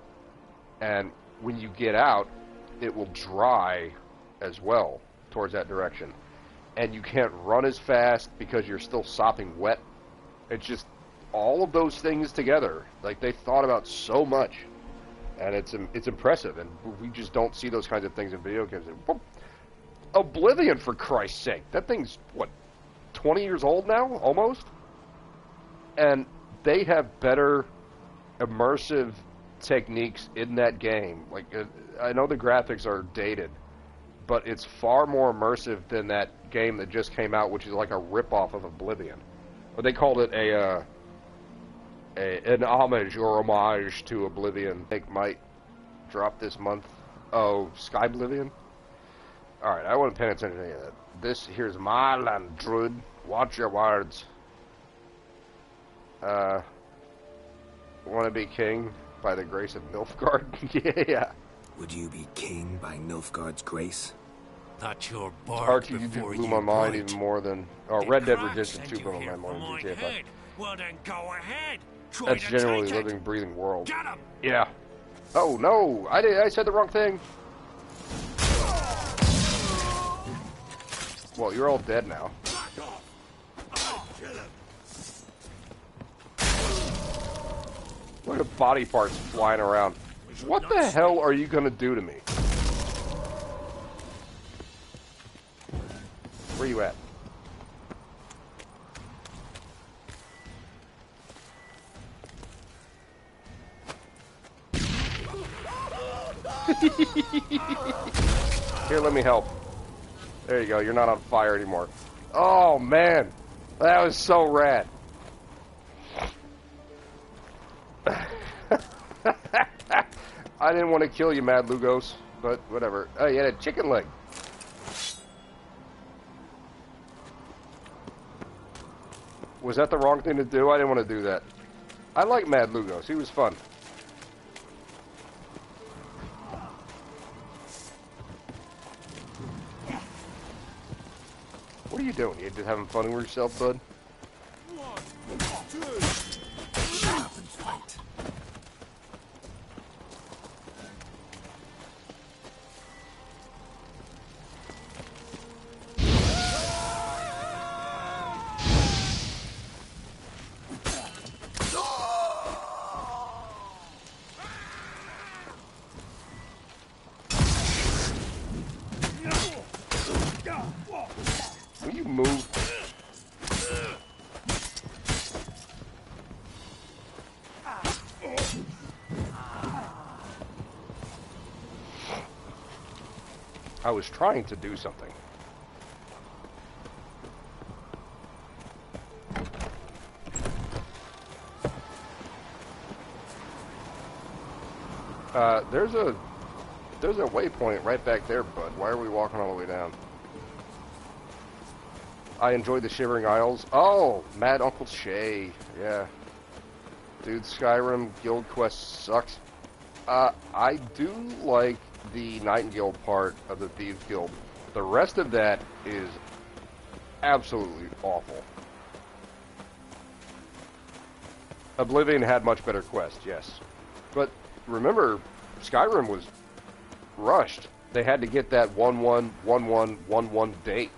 And when you get out, it will dry as well towards that direction. And you can't run as fast because you're still sopping wet. It's just all of those things together. Like, they thought about so much. And it's impressive. And we just don't see those kinds of things in video games. Oblivion, for Christ's sake. That thing's, what, 20 years old now? Almost? And they have better immersive techniques in that game. Like, I know the graphics are dated, but it's far more immersive than that game that just came out, which is like a rip-off of Oblivion. But they called it an homage to Oblivion. I think might drop this month. Oh, Sky Oblivion? Alright, I wasn't paying attention to any of that. This here's my land, druid. Watch your words. Want to be king by the grace of Nilfgaard? Yeah. Would you be king by Nilfgaard's grace? That's your bark RPG before blew you my mind bite. even more than... Oh, Red Dead Redemption 2 blew my mind more than GTA 5. Well then go ahead. Try That's to generally take it. living, breathing world. Get him. Yeah. Oh, no! I said the wrong thing! Well, you're all dead now. Look at body parts flying around. What the hell are you gonna do to me? Where you at? Here, let me help. There you go. You're not on fire anymore. Oh, man. That was so rad. I didn't want to kill you, Mad Lugos, but whatever. Oh, you had a chicken leg. Was that the wrong thing to do? I didn't want to do that. I like Mad Lugos. He was fun. What are you doing? You just having fun with yourself, bud? 1, 2. Shut up and fight. Will you move? I was trying to do something. There's a waypoint right back there, bud. Why are we walking all the way down? I enjoyed the Shivering Isles. Oh, Mad Uncle Shay. Yeah. Dude, Skyrim Guild Quest sucks. I do like the Nightingale part of the Thieves Guild. The rest of that is absolutely awful. Oblivion had much better quests, yes. But remember, Skyrim was rushed. They had to get that 1-1-1-1-1-1 date.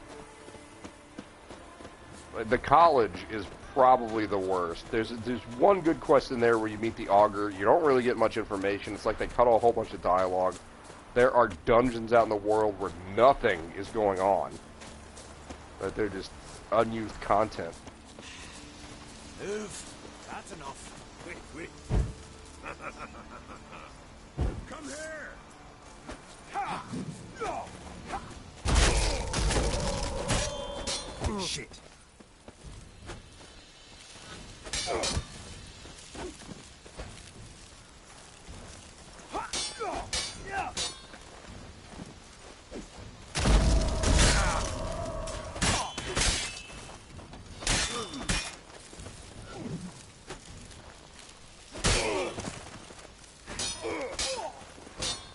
The college is probably the worst. There's one good quest in there where you meet the Augur. You don't really get much information. It's like they cut a whole bunch of dialogue. There are dungeons out in the world where nothing is going on. But they're just unused content. Move. That's enough. Quick. Come here. Ha! Shit.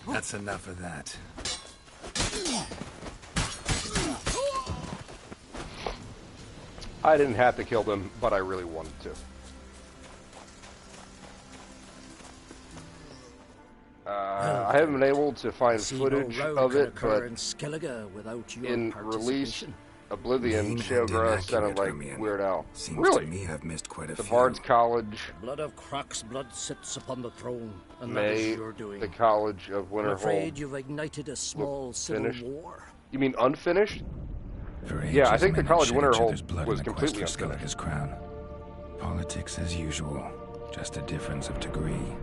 That's enough of that. I didn't have to kill them, but I really wanted to. I haven't been able to find footage of it, but in release Oblivion, Sheogra sounded like Weird Al. Really? To me, I've missed quite a the few. Bard's College. The blood of Croc's blood sits upon the throne, and May, that is your doing. the College of Winterhold. I'm afraid you've ignited a small civil finished. war. You mean unfinished? Yeah, I think the College of Winterhold was completely unfinished. Crown. Politics as usual, just a difference of degree.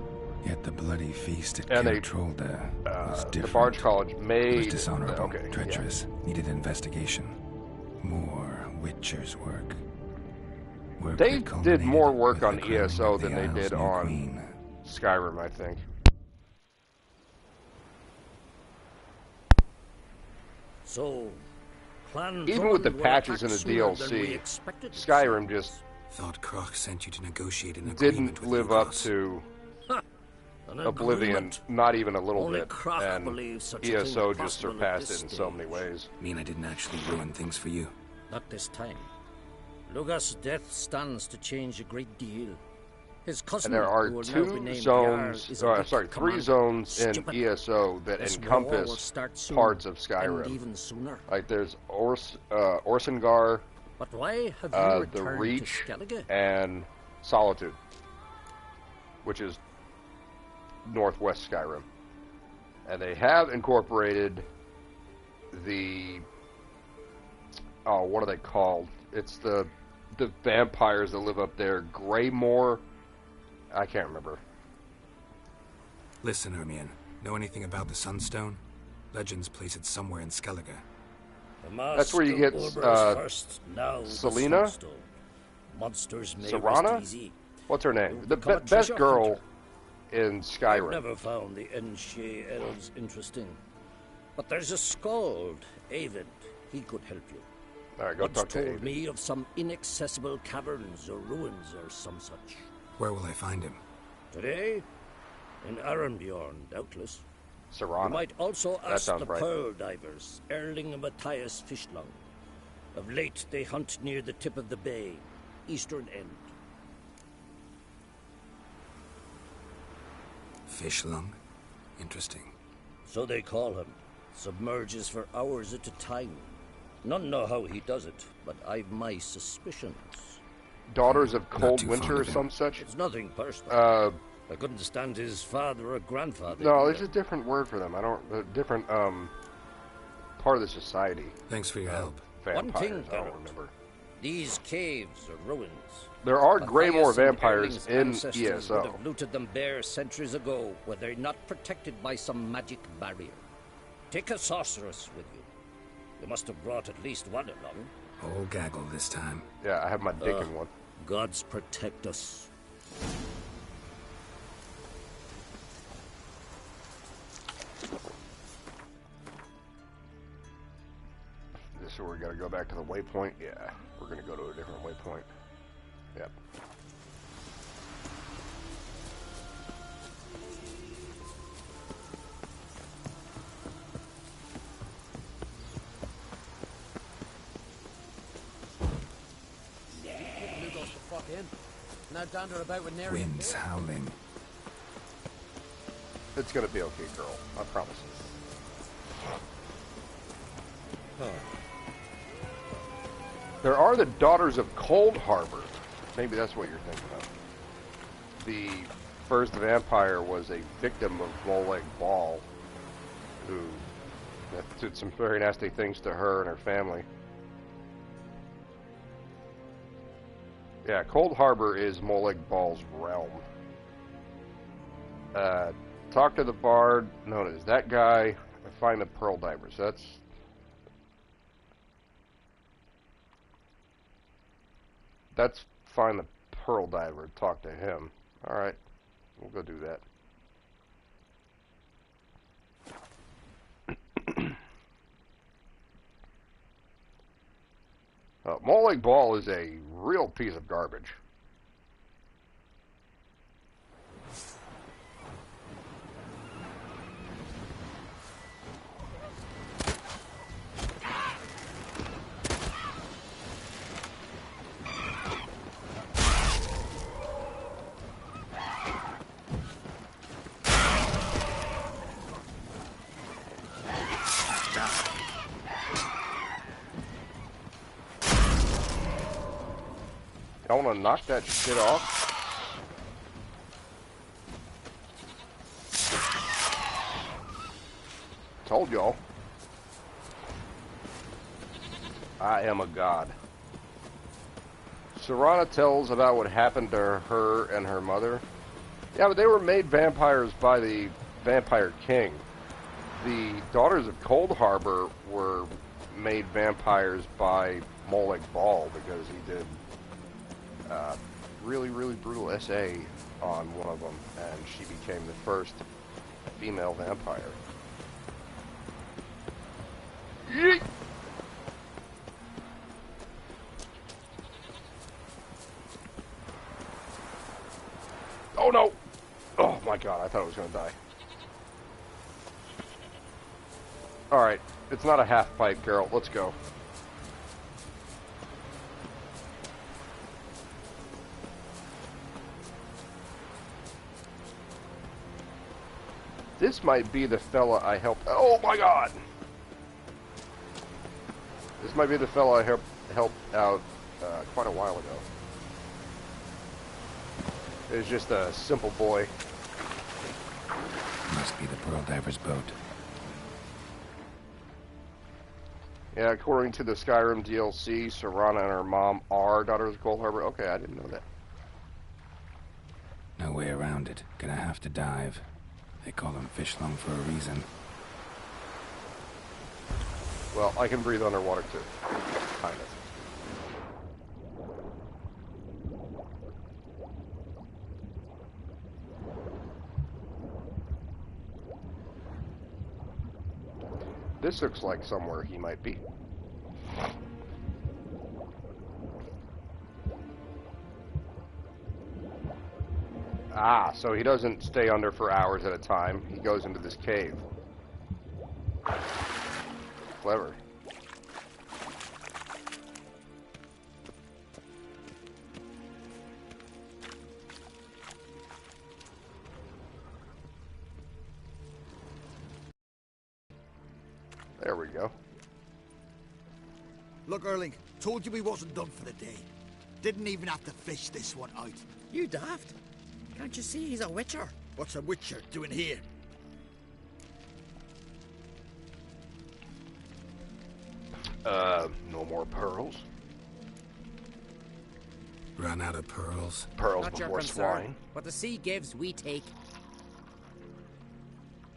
Yet the bloody feast at Trollda was different. The Bard's College made... It was dishonorable, treacherous, needed investigation. More Witcher's work. They did more work on ESO than they did on Skyrim, I think. So, even with the patches in the DLC, Skyrim just thought Croc sent you to negotiate an didn't live up to Oblivion, not even a little bit, and ESO just surpassed it in so many ways. Mean I didn't actually ruin things for you? Not this time. Luga's death stands to change a great deal. His cousin, and there are three zones in ESO that encompass parts of Skyrim. Even sooner. Like there's Orsangar, but why have you the Reach, to Skellige? and Solitude, which is northwest Skyrim. And they have incorporated the... Oh, what are they called? It's the vampires that live up there. Greymore? I can't remember. Listen, Hermione. Know anything about the Sunstone? Legends place it somewhere in Skellige. That's where you get Selena? Monsters may Serana? rest easy. What's her name? The Become a best treasure girl hunter. in I've Skyrim. never found the Enshe elves interesting. But there's a skald, Avent. He could help you. All right, go Once talk to told Avent. me of some inaccessible caverns or ruins or some such. Where will I find him? Today? In Arenbjorn, doubtless. Serana. You might also That ask sounds the right. pearl divers, Erling and Matthias Fishlung. Of late, they hunt near the tip of the bay, eastern end. Fishlung? Interesting. So they call him. Submerges for hours at a time. None know how he does it, but I've my suspicions. Daughters of Cold too Winter fond or of him. some such? It's nothing personal. I couldn't stand his father or grandfather. No, either. there's a different word for them. I don't. A different part of the society. Thanks for your help. One Vampires. thing, I don't Garrett. remember. These caves are ruins. There are Matthias Greymore and vampires Erling's in ancestors would ESO. have looted them bare centuries ago, were they not protected by some magic barrier. Take a sorceress with you. You must have brought at least one along. Whole gaggle this time. Yeah, I have my dick in one. Gods protect us. This is where we gotta go back to the waypoint. Yeah, we're gonna go to a different waypoint. Yep. Who goes the fuck in? Now dander about with Neri. Winds howling. It's gonna be okay, girl. I promise. There are the Daughters of Cold Harbor. Maybe that's what you're thinking of. The first vampire was a victim of Molag Bal, who did some very nasty things to her and her family. Yeah, Cold Harbor is Molag Bal's realm. Talk to the bard known as that guy, and find the pearl divers. That's find the pearl diver, talk to him. Alright, we'll go do that. Molag Bal is a real piece of garbage. I want to knock that shit off. Told y'all. I am a god. Serana tells about what happened to her and her mother. Yeah, but they were made vampires by the Vampire King. The Daughters of Cold Harbor were made vampires by Molag Bal because he did really, really brutal SA on one of them, and she became the first female vampire. Yeet! Oh no! Oh my god, I thought I was gonna die. Alright, it's not a half pipe, Carol. Let's go. This might be the fella I helped. Oh my god! This might be the fella I helped out quite a while ago. It's just a simple boy. Must be the Pearl Diver's boat. Yeah, according to the Skyrim DLC, Serana and her mom are Daughters of Cold Harbor. Okay, I didn't know that. No way around it. Gonna have to dive. They call them fish lung for a reason. Well, I can breathe underwater too. Kind of. This looks like somewhere he might be. Ah, so he doesn't stay under for hours at a time. He goes into this cave. Clever. There we go. Look, Erling, told you we wasn't done for the day. Didn't even have to fish this one out. You daft? Can't you see he's a witcher? What's a witcher doing here? No more pearls. Run out of pearls? Pearls Not your before concern. swine. What the sea gives, we take.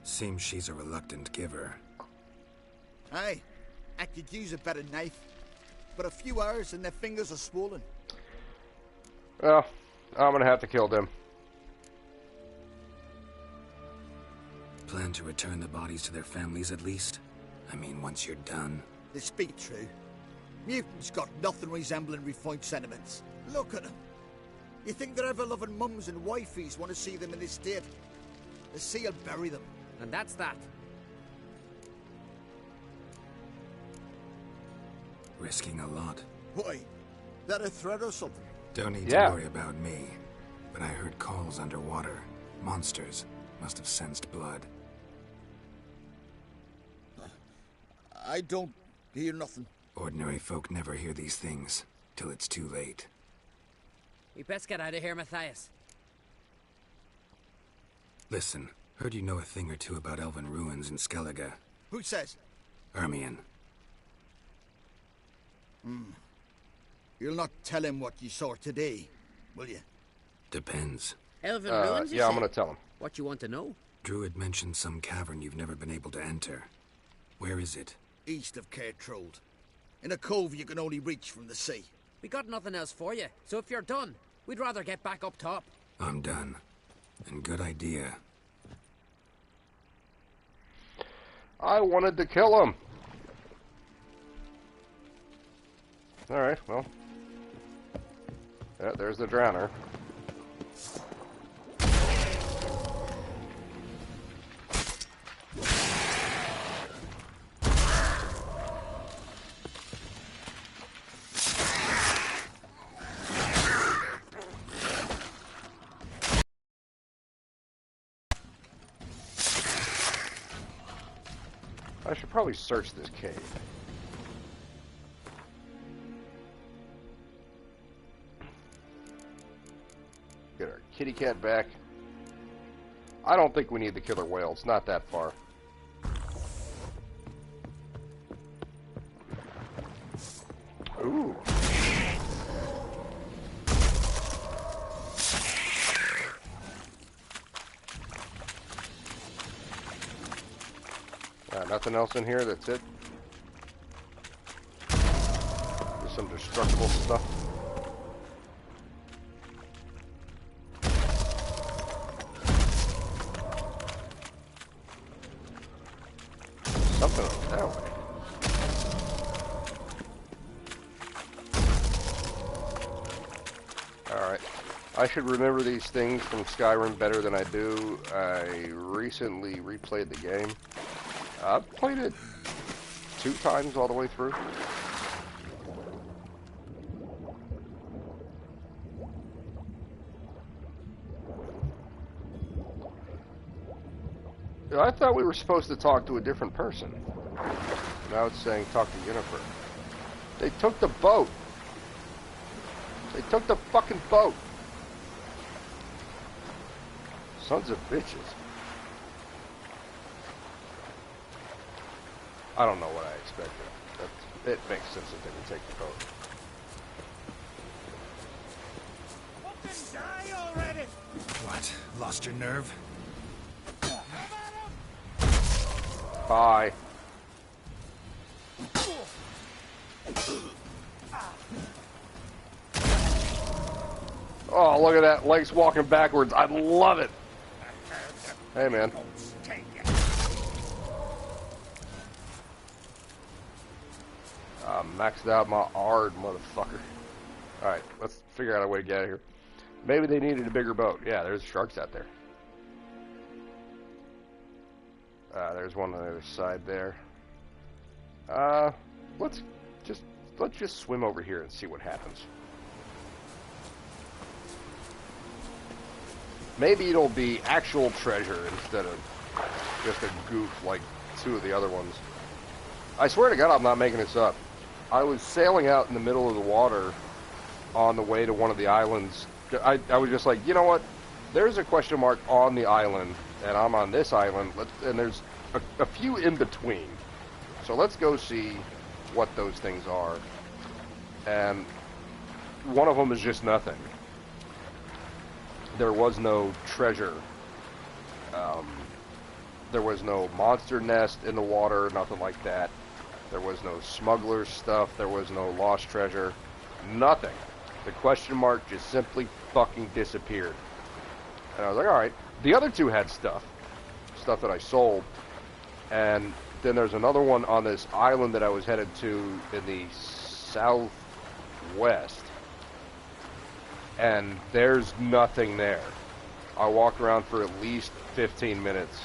Seems she's a reluctant giver. Aye, I could use a better knife. But a few hours and their fingers are swollen. Well, I'm gonna have to kill them. Plan to return the bodies to their families at least? I mean, once you're done. They speak true. Mutants got nothing resembling refined sentiments. Look at them. You think their ever-loving mums and wifeys want to see them in this state? The sea will bury them. And that's that. Risking a lot. Why? That a threat or something? Don't need to worry about me. But I heard calls underwater. Monsters must have sensed blood. I don't hear nothing. Ordinary folk never hear these things till it's too late. We best get out of here, Matthias. Listen, heard you know a thing or two about elven ruins in Skellige. Who says? Ermion. You'll not tell him what you saw today, will you? Depends. Elven ruins, you yeah, say? I'm gonna tell him. What you want to know? Druid mentioned some cavern you've never been able to enter. Where is it? East of Cairtrold. In a cove you can only reach from the sea. We got nothing else for you, so if you're done, we'd rather get back up top. I'm done. And good idea. I wanted to kill him. Alright, well. Yeah, there's the drowner. I should probably search this cave. Get our kitty cat back. I don't think we need the killer whale. It's not that far. Ooh. Nothing else in here, that's it. There's some destructible stuff. Something up that way. Alright. I should remember these things from Skyrim better than I do. I recently replayed the game. I've played it 2 times all the way through. I thought we were supposed to talk to a different person. Now it's saying talk to Yennefer. They took the boat. They took the fucking boat. Sons of bitches. I don't know what I expected. It makes sense that they would take the boat. Fucking die already! What? Lost your nerve? Bye. Oh, look at that. Legs walking backwards. I love it. Hey, man. Maxed out my Ard, motherfucker. Alright, let's figure out a way to get out of here. Maybe they needed a bigger boat. Yeah, there's sharks out there. There's one on the other side there. Let's just swim over here and see what happens. Maybe it'll be actual treasure instead of just a goof like two of the other ones. I swear to God, I'm not making this up. I was sailing out in the middle of the water on the way to one of the islands. I was just like, you know what? There's a question mark on the island, and I'm on this island, and there's a few in between. So let's go see what those things are. And one of them is just nothing. There was no treasure. There was no monster nest in the water, nothing like that. There was no smuggler stuff. There was no lost treasure. Nothing. The question mark just simply fucking disappeared. And I was like, alright. The other two had stuff that I sold. And then there's another one on this island that I was headed to in the southwest. And there's nothing there. I walked around for at least 15 minutes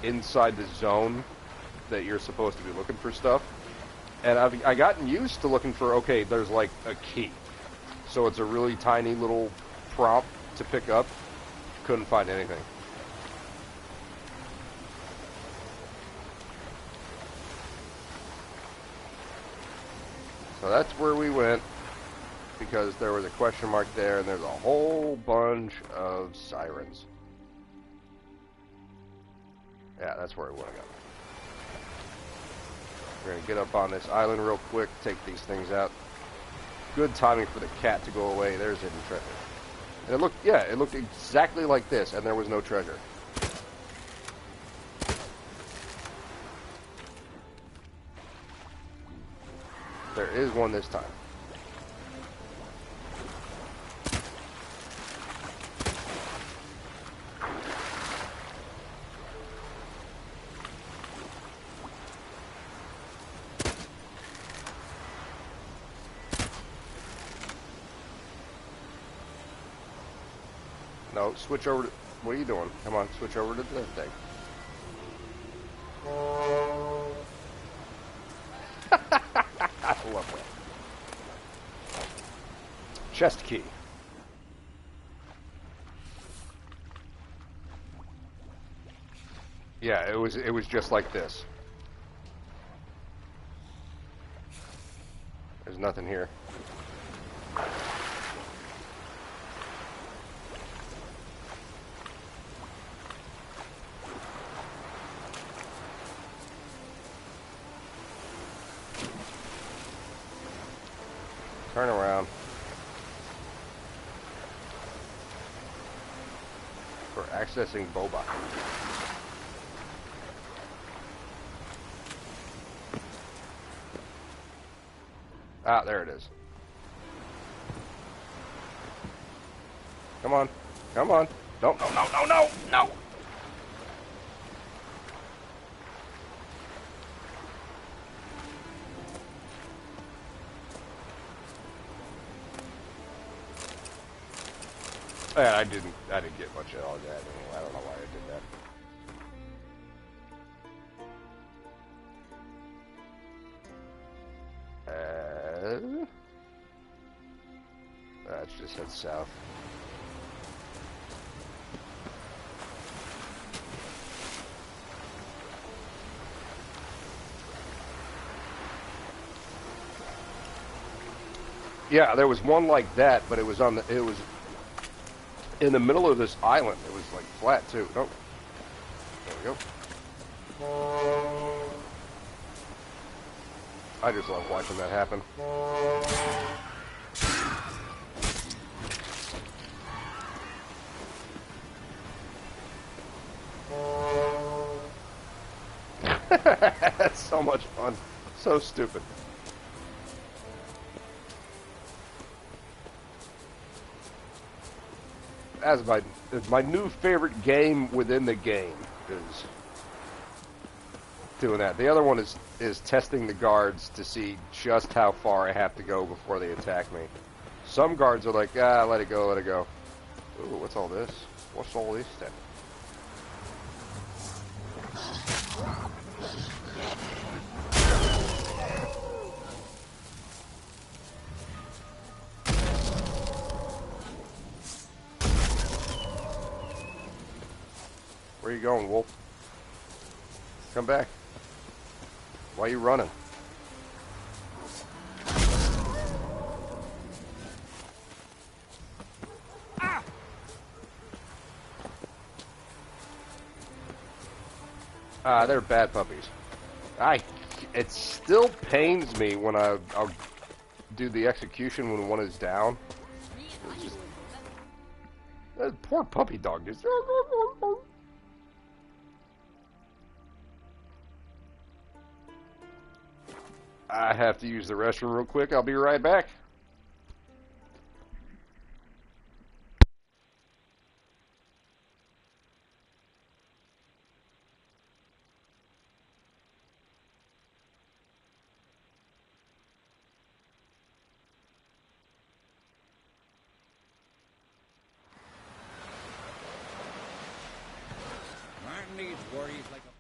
inside the zone that you're supposed to be looking for stuff. And I gotten used to looking for, okay, there's like a key. So it's a really tiny little prompt to pick up. Couldn't find anything. So that's where we went, because there was a question mark there, and there's a whole bunch of sirens. Yeah, that's where we want to go. We're going to get up on this island real quick, take these things out. Good timing for the cat to go away. There's hidden treasure. And it looked exactly like this, and there was no treasure. There is one this time. No, switch over to... What are you doing? Come on, switch over to the thing. I love that. Chest key. Yeah, it was just like this. There's nothing here. Turn around. For accessing boba. Ah, there it is. Come on. Come on. No, no, no, no, no, no! Yeah, I didn't get much of all that anyway. I don't know why I did that. Let's just head south. Yeah, there was one like that, but it was on the, it was in the middle of this island. It was like flat too. Nope. There we go. I just love watching that happen. That's so much fun. So stupid. As my new favorite game within the game is doing that. The other one is testing the guards to see just how far I have to go before they attack me. Some guards are like, let it go, let it go. Ooh, what's all this? What's all this then? Where are you going, Wolf? Come back. Why are you running? They're bad puppies. It still pains me when I'll do the execution when one is down. It's just, that poor puppy dog just... I have to use the restroom real quick. I'll be right back. Martin needs worries like a...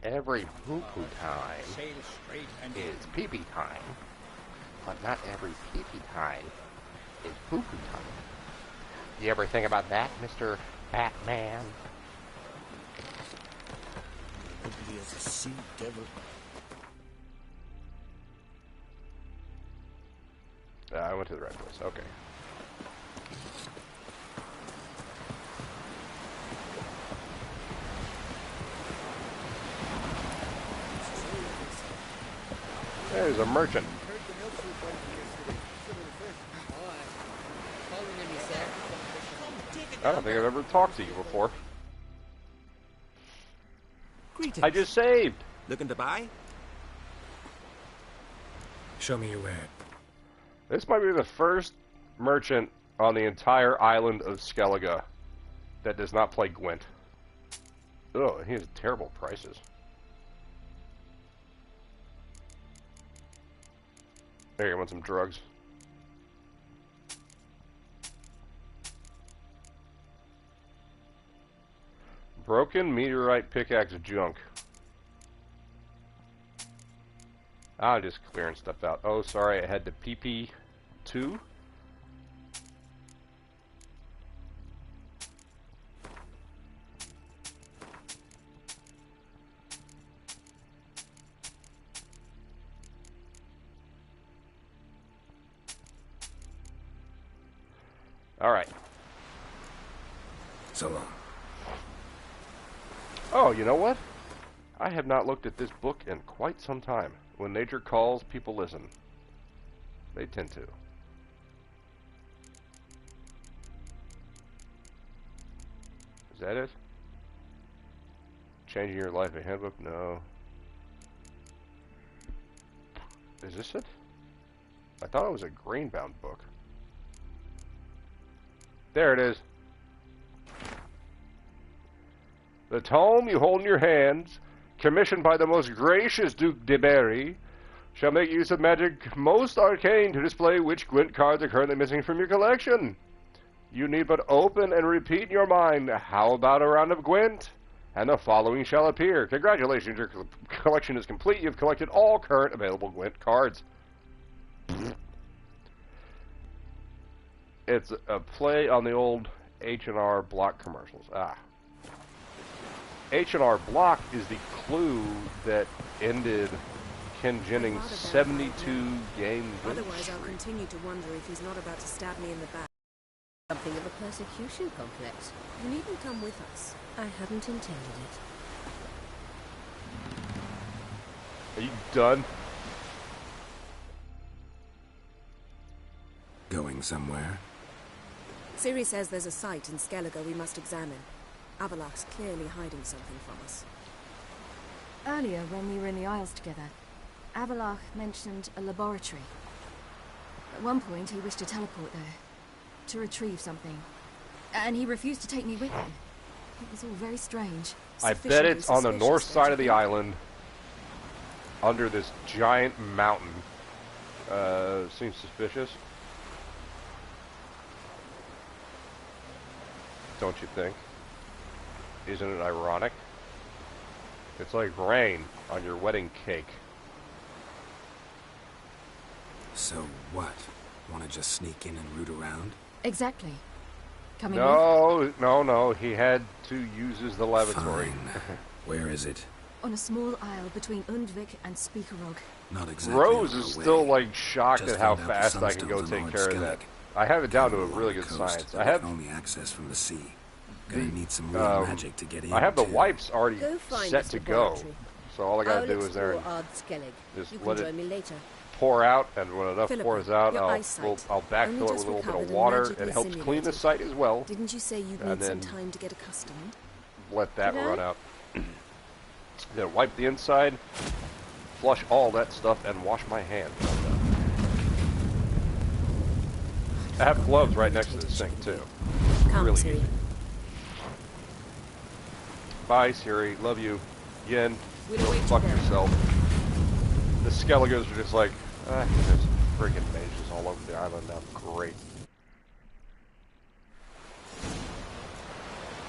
Every poo-poo time is pee-pee time, but not every pee-pee time is poo-poo time. You ever think about that, Mr. Batman? Ugly as a sea devil. I went to the right place. Okay. There's a merchant. I don't think I've ever talked to you before. Greetings. I just saved. Looking to buy? Show me your wares. This might be the first merchant on the entire island of Skellige that does not play Gwent. Ugh, he has terrible prices. There, you want some drugs? Broken meteorite pickaxe junk. I'm just clearing stuff out. Oh, sorry, I had the PP2. All right. So long. Oh, you know what? I have not looked at this book in quite some time. When nature calls, people listen. They tend to. Is that it? Changing Your Life, a handbook? No. Is this it? I thought it was a green-bound book. There it is. The tome you hold in your hands, commissioned by the most gracious Duke de Berry, shall make use of magic most arcane to display which Gwent cards are currently missing from your collection. You need but open and repeat in your mind, how about a round of Gwent? And the following shall appear. Congratulations, your collection is complete. You've collected all current available Gwent cards. It's a play on the old H&R Block commercials. Ah. H&R Block is the clue that ended Ken Jennings' 72-game win Otherwise, streak. I'll continue to wonder if he's not about to stab me in the back. Something of a persecution complex. You needn't come with us. I hadn't intended it. Are you done? Going somewhere? Ciri says there's a site in Skellige we must examine. Avalach's clearly hiding something from us. Earlier, when we were in the Isles together, Avalach mentioned a laboratory. At one point, he wished to teleport there, to retrieve something. And he refused to take me with him. It was all very strange. I bet it's on the north side of the island, under this giant mountain. Seems suspicious. Don't you think? Isn't it ironic? It's like rain on your wedding cake. So what? Want to just sneak in and root around? Exactly. Coming No. He had to use the lavatory. Where is it? on a small isle between Undvik and Speakerog. Not exactly. Rose is still like shocked at how fast I can go take care of that. I have it down to a really good science. I have only access from the sea. Gonna need some real magic to get in. I have the wipes already set to go, laboratory. so all I gotta do is there just let it pour out, and when enough pours out, I'll backfill it with a little bit of water. It helps clean the site as well. Didn't you say you'd need some time to get accustomed? Let that run out. Then wipe the inside, flush all that stuff, and wash my hands. I have gloves right next to the sink too. Really easy. Bye, Siri. Love you. Yen, go fuck yourself. The Skelligers are just like, there's friggin' mages all over the island now. Great.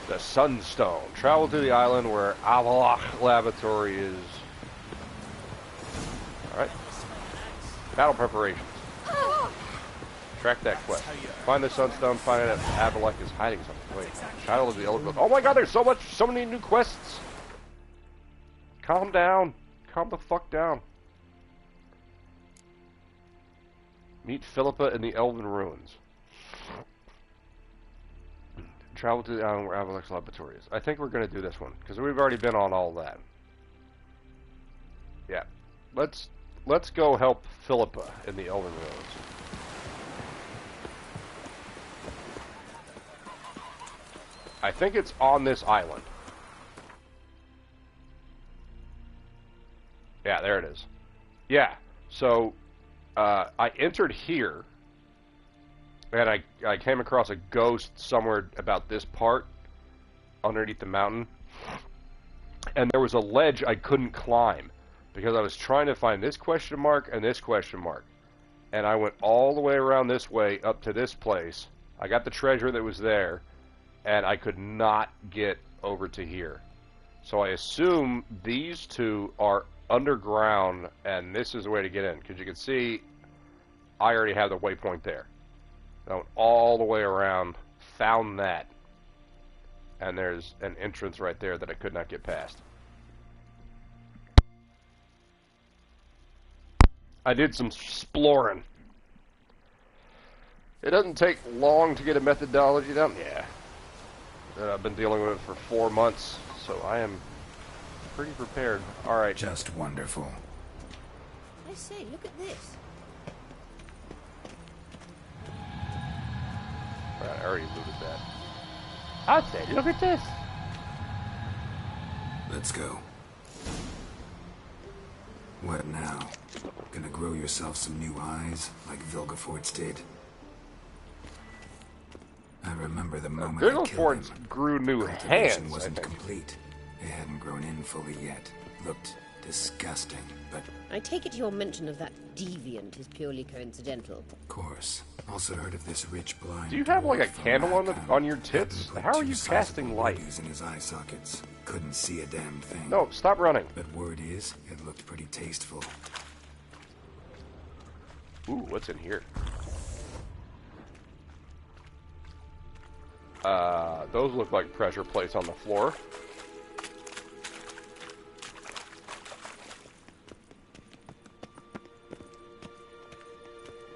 The Sunstone. Travel to the island where Avalach Laboratory is. Alright. Battle preparations. Track that quest. Find the Sunstone, find out if Avalach is hiding something. Wait. Child of the Elder. Oh my god, there's so many new quests! Calm down. Calm the fuck down. Meet Philippa in the Elven Ruins. Travel to the island where Avalach's laboratory is. I think we're going to do this one, because we've already been on all that. Yeah. Let's go help Philippa in the Elven Ruins. I think it's on this island. Yeah, so I entered here, and I came across a ghost somewhere about this part, underneath the mountain, and there was a ledge I couldn't climb, because I was trying to find this question mark and this question mark, and I went all the way around this way up to this place. I got the treasure that was there, and I could not get over to here. So I assume these two are underground, and this is the way to get in, because you can see I already have the waypoint there. I went all the way around, found that, and there's an entrance right there that I could not get past. I did some exploring. It doesn't take long to get a methodology down. Yeah. I've been dealing with it for 4 months, so I am pretty prepared. Alright. Just wonderful. I say, look at this. Right, I already looted that. I said, look at this. Let's go. What now? Gonna grow yourself some new eyes, like Vilgefortz did? I remember the moment Vilgefortz grew new hands, wasn't complete. It hadn't grown in fully yet. Looked disgusting, but... I take it your mention of that deviant is purely coincidental. Of course. Also heard of this rich blind... Do you have like a candle on your tits? How are you casting light? ...in his eye sockets. Couldn't see a damn thing. No, stop running. But word is, it looked pretty tasteful. Ooh, what's in here? Those look like pressure plates on the floor.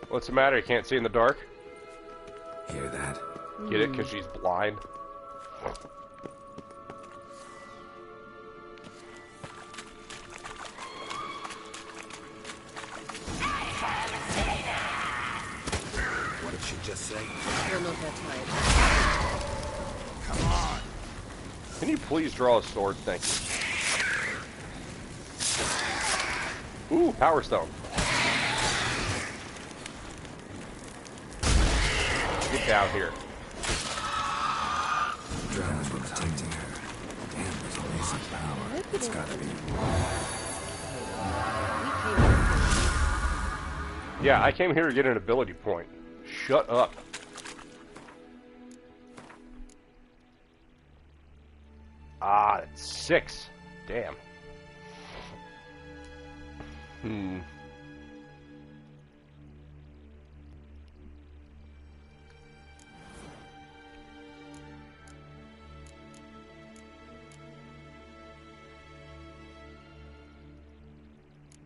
What's the matter? You can't see in the dark? Hear that? Get it? Because she's blind. What did she just say? You're not that tired. Come on. Can you please draw a sword? Thank you. Ooh, Power Stone. Get down here. Drown's protecting her. Damn, there's always some power. It's gotta be. Yeah, I came here to get an ability point. Shut up. Ah, it's 6. Damn.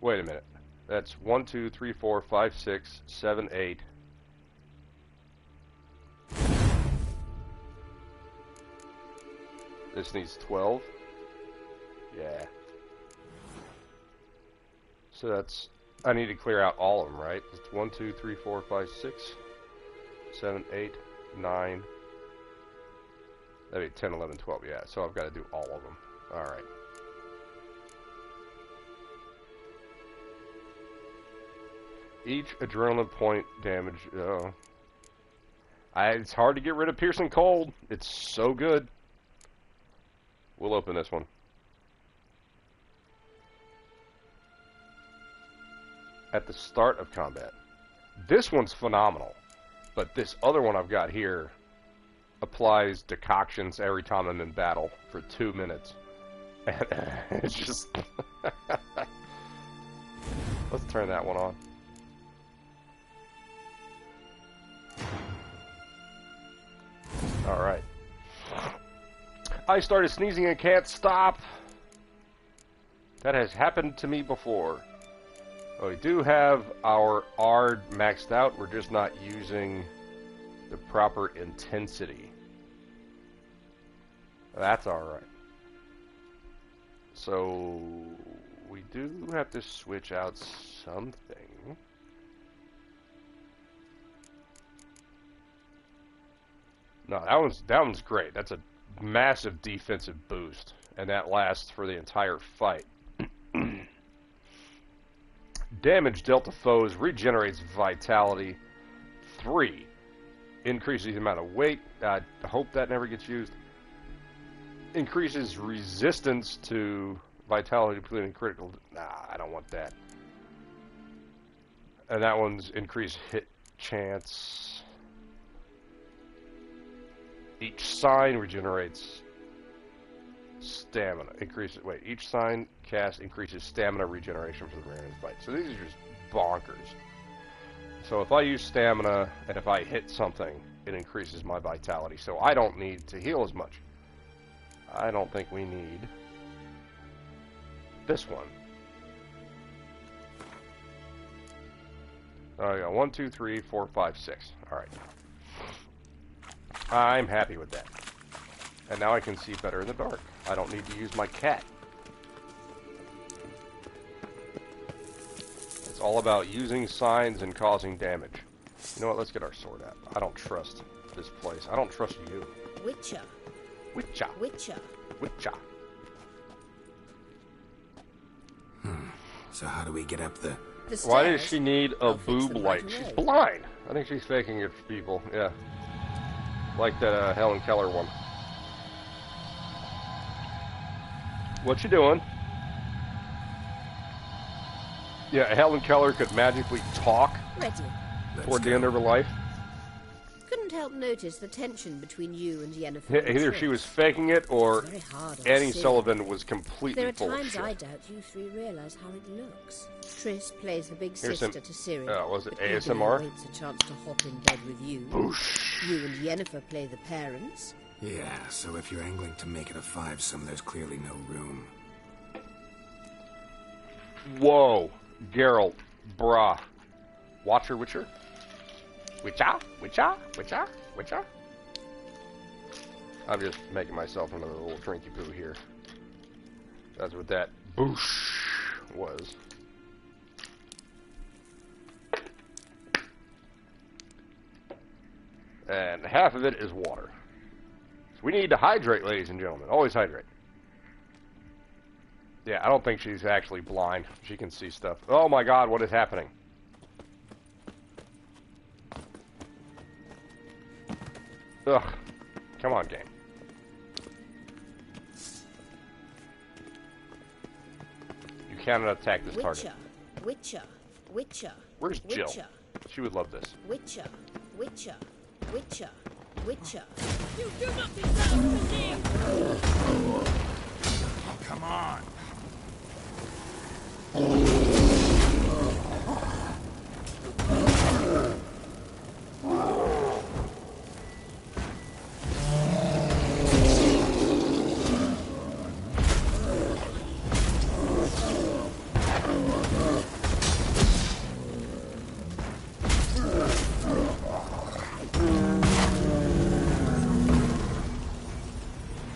Wait a minute. That's 1, 2, 3, 4, 5, 6, 7, 8. This needs 12. Yeah. So that's... I need to clear out all of them, right? It's 1, 2, 3, 4, 5, 6, 7, 8, 9. That'd be 10, 11, 12. Yeah, so I've got to do all of them. Alright. Each adrenaline point damage. It's hard to get rid of piercing cold. It's so good. We'll open this one. At the start of combat. This one's phenomenal. But this other one I've got here applies decoctions every time I'm in battle for 2 minutes. And it's just... Let's turn that one on. Alright. I started sneezing and can't stop. That has happened to me before. Well, we do have our ARD maxed out. We're just not using the proper intensity. That's alright. So, we do have to switch out something. No, that one's great. That's a massive defensive boost, and that lasts for the entire fight. Damage dealt to foes regenerates vitality. 3. Increases the amount of weight. I hope that never gets used. Increases resistance to vitality, including critical. Nah, I don't want that. And that one's increased hit chance. Each sign regenerates stamina. Each sign cast increases stamina regeneration for the random fight. So these are just bonkers. So if I use stamina and if I hit something, it increases my vitality. So I don't need to heal as much. I don't think we need this one. Oh yeah, 1, 2, 3, 4, 5, 6. Alright. I'm happy with that. And now I can see better in the dark. I don't need to use my cat. It's all about using signs and causing damage. You know what? Let's get our sword out. I don't trust this place. I don't trust you. Witcher. Witcher. Witcher. Witcher. So how do we get up the... Why does she need a boob light? She's blind. I think she's faking it for people. Yeah. Like that Helen Keller one. What you doing? Yeah, Helen Keller could magically talk toward the end of her life. Couldn't help notice the tension between you and Yennefer. Either she was faking it, or Annie Sullivan was completely there are full of times shit. I doubt you three realize how it looks. Triss plays the big sister to Ciri. Was it but eagerly ASMR? waits a chance to hop in bed with you. Boosh. You and Yennefer play the parents. Yeah, so if you're angling to make it a 5-some, there's clearly no room. Whoa. Geralt. Brah. Watcher Witcher? Witcher? Witcher? Witcher? Witcher? I'm just making myself another little drinky poo here. That's what that boosh was. And half of it is water. So we need to hydrate, ladies and gentlemen. Always hydrate. Yeah, I don't think she's actually blind. She can see stuff. Oh my god, what is happening? Ugh. Come on, game. You cannot attack this target. Witcher. Witcher. Where's Jill? She would love this. Witcher. Witcher. Witcher. Witcher. You do not deserve to live! Come on.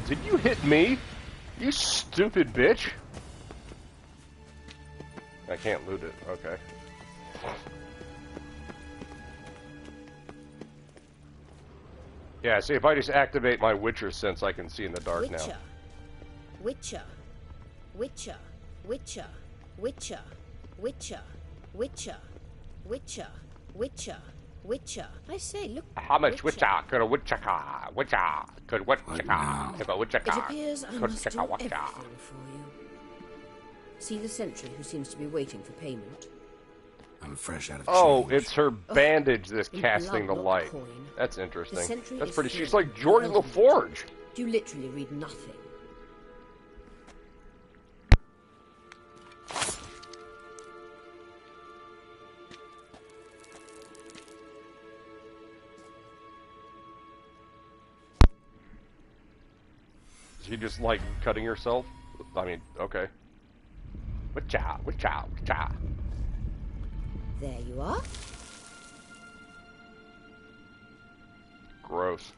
Did you hit me? You stupid bitch. I can't loot it. Okay. Yeah, see, if I just activate my Witcher sense, I can see in the dark now. Witcher. Witcher. Witcher. Witcher. Witcher. Witcher. Witcher. Witcher. Witcher. I say, look. How much Witcher could a Witcher Witcher could Witcher if a Witcher It appears I must do everything for you. See the sentry who seems to be waiting for payment. I'm fresh out of change. It's her bandage that's casting the light. That's interesting. That's pretty. She's like Geordie LaForge. You literally read nothing. Is she just like cutting herself? I mean, okay. Witcher, Witcher, Witcher. There you are. Gross.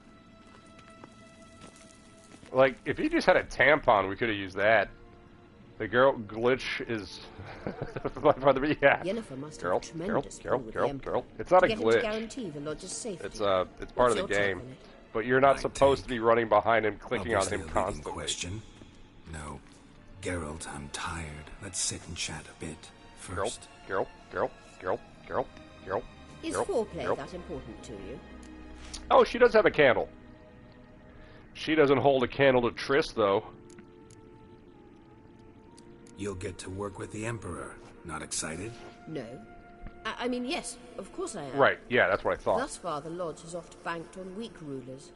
Like, if you just had a tampon, we could have used that. The girl glitch is... yeah. Yennefer must have tremendous pull with the Emperor. It's not a to get him to glitch. guarantee the lodge's safety. It's part of the game. But you're not supposed to be running behind him, clicking on him constantly. Question. No. Geralt, I'm tired. Let's sit and chat a bit first. Girl. Is foreplay that important to you? Oh, she does have a candle. She doesn't hold a candle to Triss, though. You'll get to work with the Emperor. Not excited? No. I mean, yes, of course I am. Right, yeah, that's what I thought. Thus far, the Lodge has oft banked on weak rulers.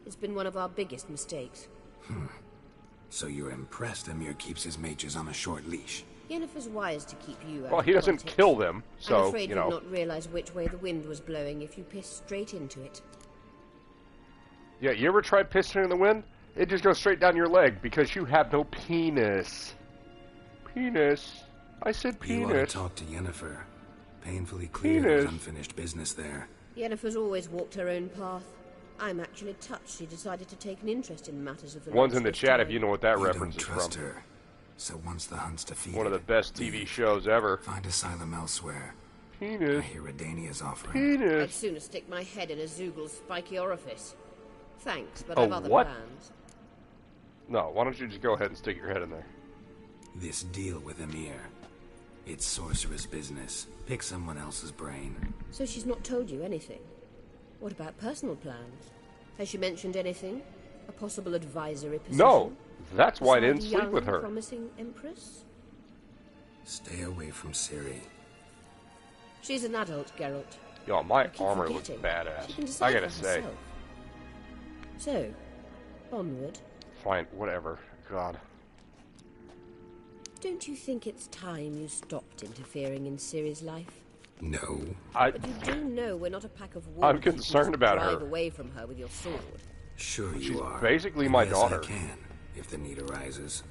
It's been one of our biggest mistakes. So you're impressed Emir keeps his mages on a short leash? Yennefer's wise to keep you out Well, he of doesn't politics. kill them, so, I'm afraid you know. you'd not realize which way the wind was blowing if you pissed straight into it. Yeah, you ever try pissing in the wind? It just goes straight down your leg because you have no penis. Penis. I said penis. You ought to talk to Yennefer. Painfully clear there's unfinished business there. Yennefer's always walked her own path. I'm actually touched she decided to take an interest in matters of the One's Lodge in the this chat time. if you know what that You reference don't is trust from. her. So once the hunt's defeated, One of the best TV shows ever. find asylum elsewhere. Penis. I hear Redania's offering. Penis. I'd sooner stick my head in a Zoogl's spiky orifice. Thanks, but Oh, I've other what? plans. No, why don't you just go ahead and stick your head in there? This deal with Emir. It's sorceress business. Pick someone else's brain. So she's not told you anything? What about personal plans? Has she mentioned anything? A possible advisory position? No, that's why I Beside didn't a sleep young, with her. Promising Empress? Stay away from Ciri. She's an adult, Geralt. Yo, my I keep armor looks forgetting. badass. She can decide I gotta for say. herself. So, onward. Fine, whatever. God. Don't you think it's time you stopped interfering in Ciri's life? No. But you do know we're not a pack of wolves. I'm you can concerned just about drive her. away from her with your sword. Sure She's you are. basically And my yes, daughter. I can, if the need arises.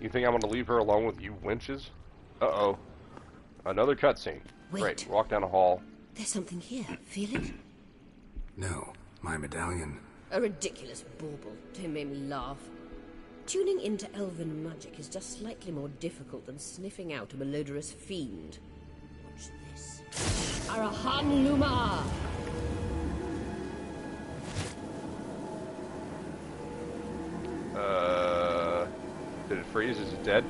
You think I'm gonna leave her alone with you winches? Uh-oh. Another cutscene. Wait. Great, walk down the hall. There's something here. Feel it? No, my medallion. A ridiculous bauble. Don't make me laugh. Tuning into elven magic is just slightly more difficult than sniffing out a malodorous fiend. Watch this. Arahan Luma! Did it freeze? Is it dead?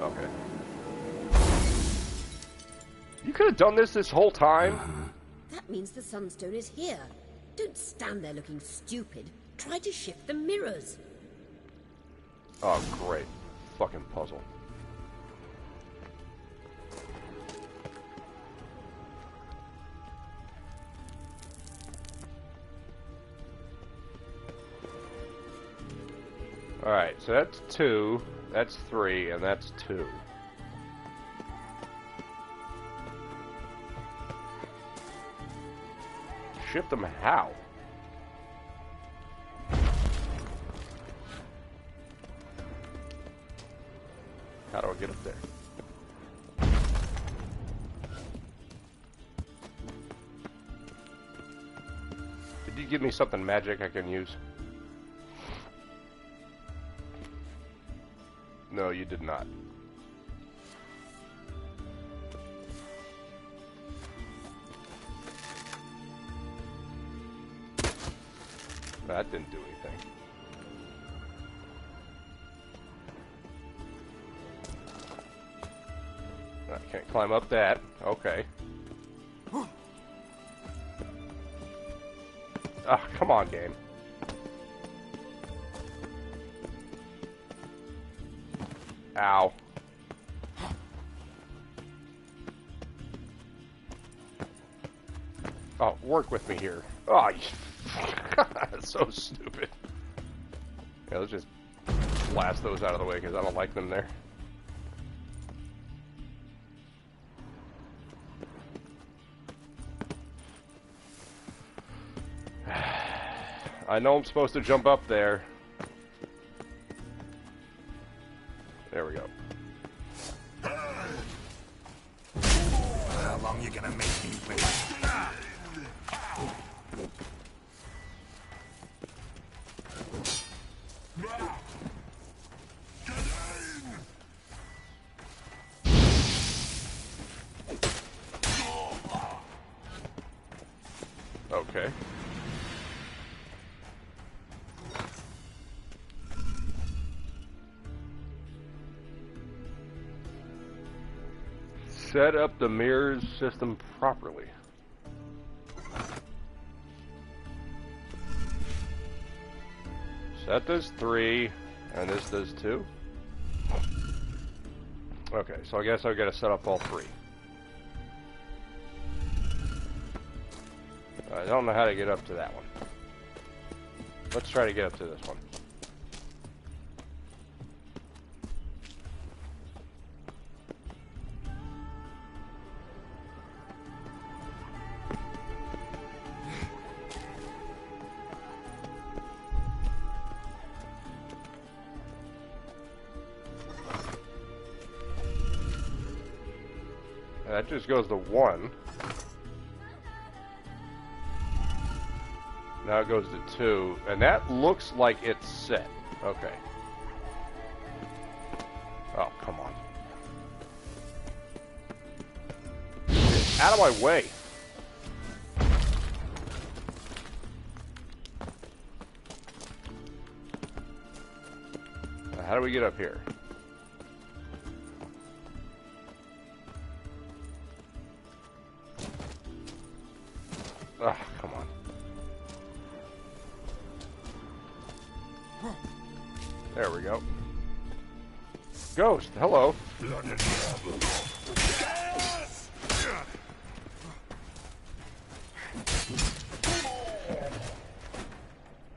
Okay. You could have done this whole time. That means the Sunstone is here. Don't stand there looking stupid. Try to shift the mirrors. Oh, great. Fucking puzzle. Alright, so that's 2, that's 3, and that's 2. Shift them how? How do I get up there? Did you give me something magic I can use? No, you did not. That didn't do anything. I can't climb up that. Okay. Ah, come on, game. Ow. Oh, work with me here. Oh, that's so stupid. Yeah, let's just blast those out of the way because I don't like them there. I know I'm supposed to jump up there. There we go. How long you gonna make me wait? Okay. Set up the mirrors system properly. So that does 3, and this does 2. Okay, so I guess I've got to set up all 3. I don't know how to get up to that one. Let's try to get up to this one. That just goes to 1. Now it goes to 2, and that looks like it's set. Okay. Oh, come on. Out of my way. Now, how do we get up here? Oh, come on. There we go. Ghost, hello.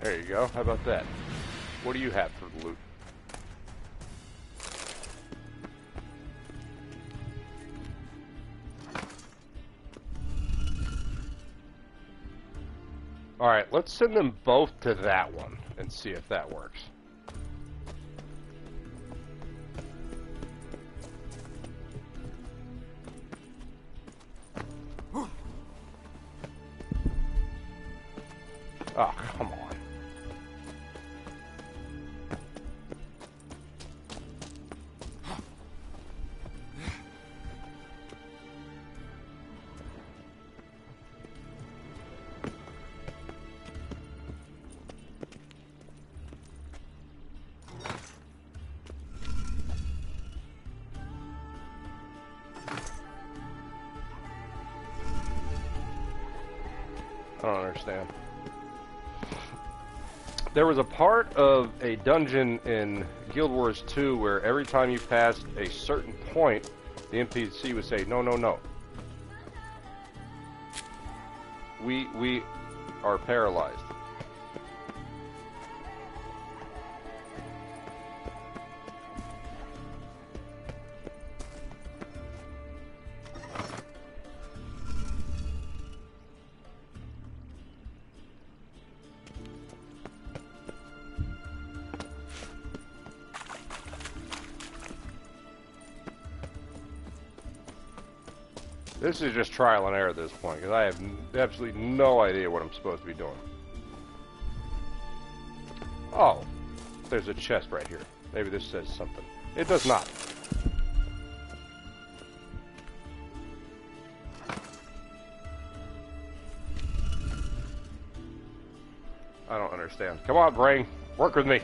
There you go. How about that? What do you have for the loot? Alright, let's send them both to that one and see if that works. Oh, come on. I don't understand. There was a part of a dungeon in Guild Wars 2 where every time you passed a certain point, the NPC would say, no, no, no. We are paralyzed. This is just trial and error at this point, because I have absolutely no idea what I'm supposed to be doing. Oh, there's a chest right here. Maybe this says something. It does not. I don't understand. Come on, brain. Work with me.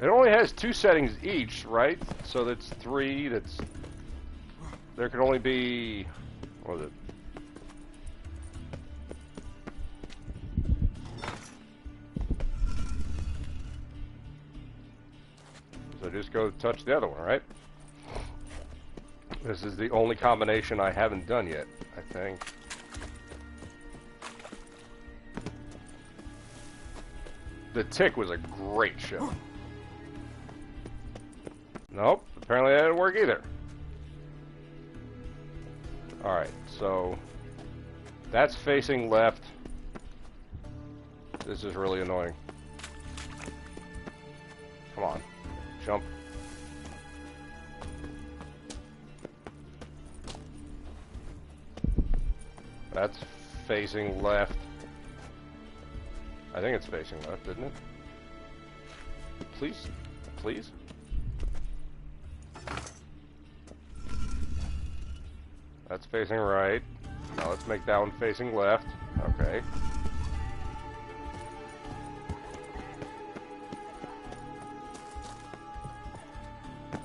It only has 2 settings each, right? So that's 3. That's there can only be, what was it? So just go touch the other one, right? This is the only combination I haven't done yet, I think. The Tick was a great show. Nope, apparently that didn't work either. Alright, so that's facing left. This is really annoying. Come on, jump. That's facing left. I think it's facing left, isn't it? Please? Please? That's facing right. Now let's make that one facing left. Okay.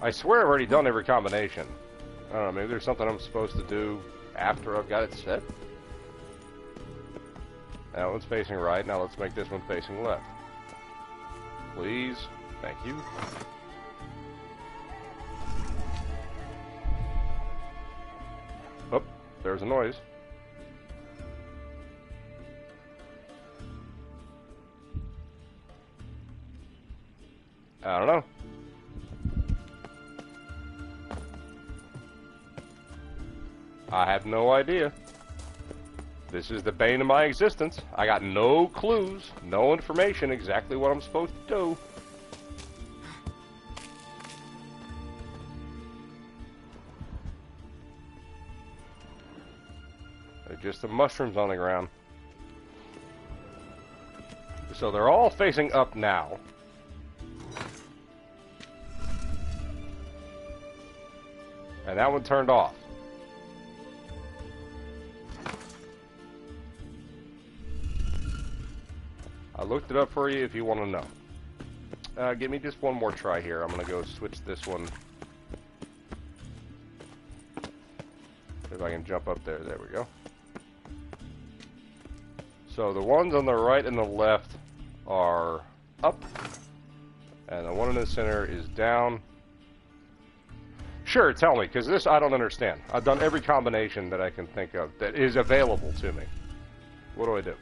I swear I've already done every combination. I don't know, maybe there's something I'm supposed to do after I've got it set. That one's facing right. Now let's make this one facing left. Please. Thank you. Oh, there's a noise. I don't know. I have no idea. This is the bane of my existence. I got no clues, no information exactly what I'm supposed to do. They're just some mushrooms on the ground. So they're all facing up now. And that one turned off. I looked it up for you if you want to know. Give me just one more try here. I'm going to go switch this one. If I can jump up there. There we go. So the ones on the right and the left are up. And the one in the center is down. Sure, tell me, because this I don't understand. I've done every combination that I can think of that is available to me. What do I do?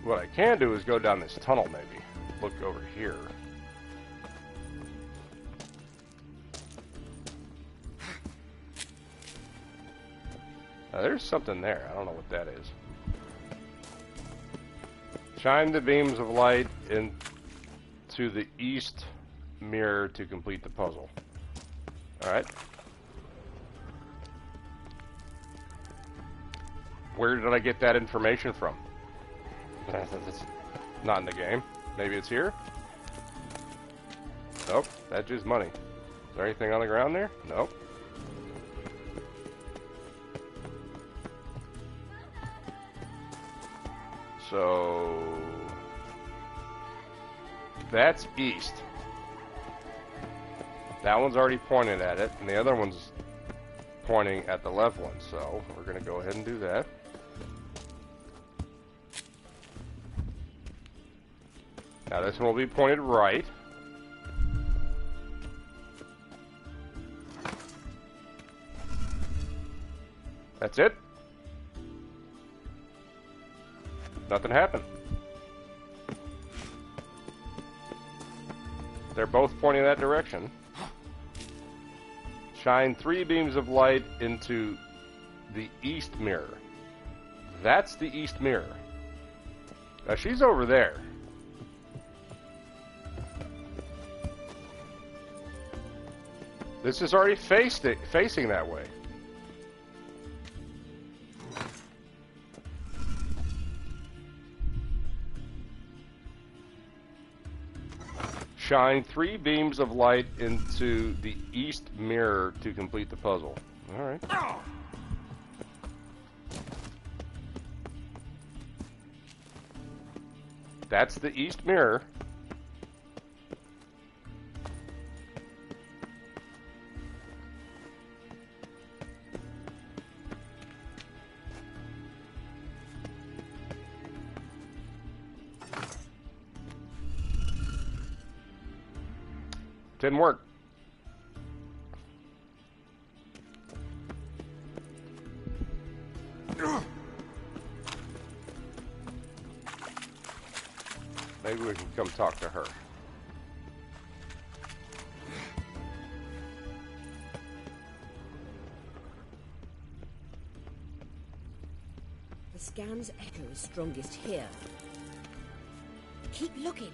What I can do is go down this tunnel, maybe. Look over here. Now, there's something there. I don't know what that is. Shine the beams of light into the east mirror to complete the puzzle. Alright. Where did I get that information from? That's not in the game. Maybe it's here? Nope. That's just money. Is there anything on the ground there? Nope. So... that's east. That one's already pointed at it, and the other one's pointing at the left one. So, we're going to go ahead and do that. Now this one will be pointed right. That's it. Nothing happened. They're both pointing that direction. Shine 3 beams of light into the east mirror. That's the east mirror. Now she's over there. This is already facing that way. Shine 3 beams of light into the east mirror to complete the puzzle. Alright. That's the east mirror. Didn't work. Maybe we can come talk to her. The scan's echo is strongest here. Keep looking.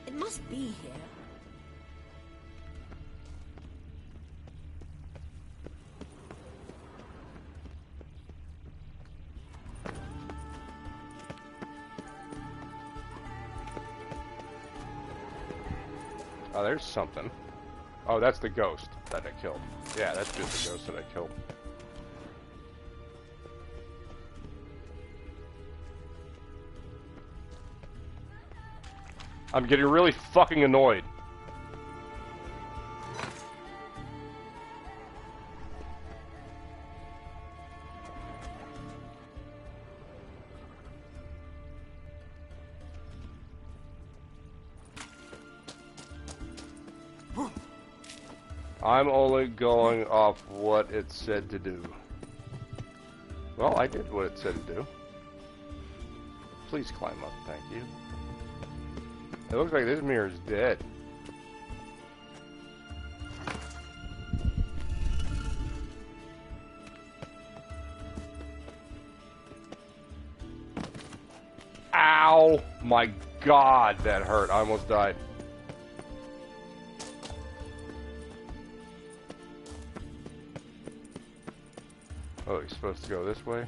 It must be here. Oh, there's something. Oh, that's the ghost that I killed. Yeah, that's just the ghost that I killed. I'm getting really fucking annoyed. I'm only going off what it said to do. Well, I did what it said to do. Please climb up, thank you. It looks like this mirror is dead. Ow! My God, that hurt. I almost died. Oh, you're supposed to go this way?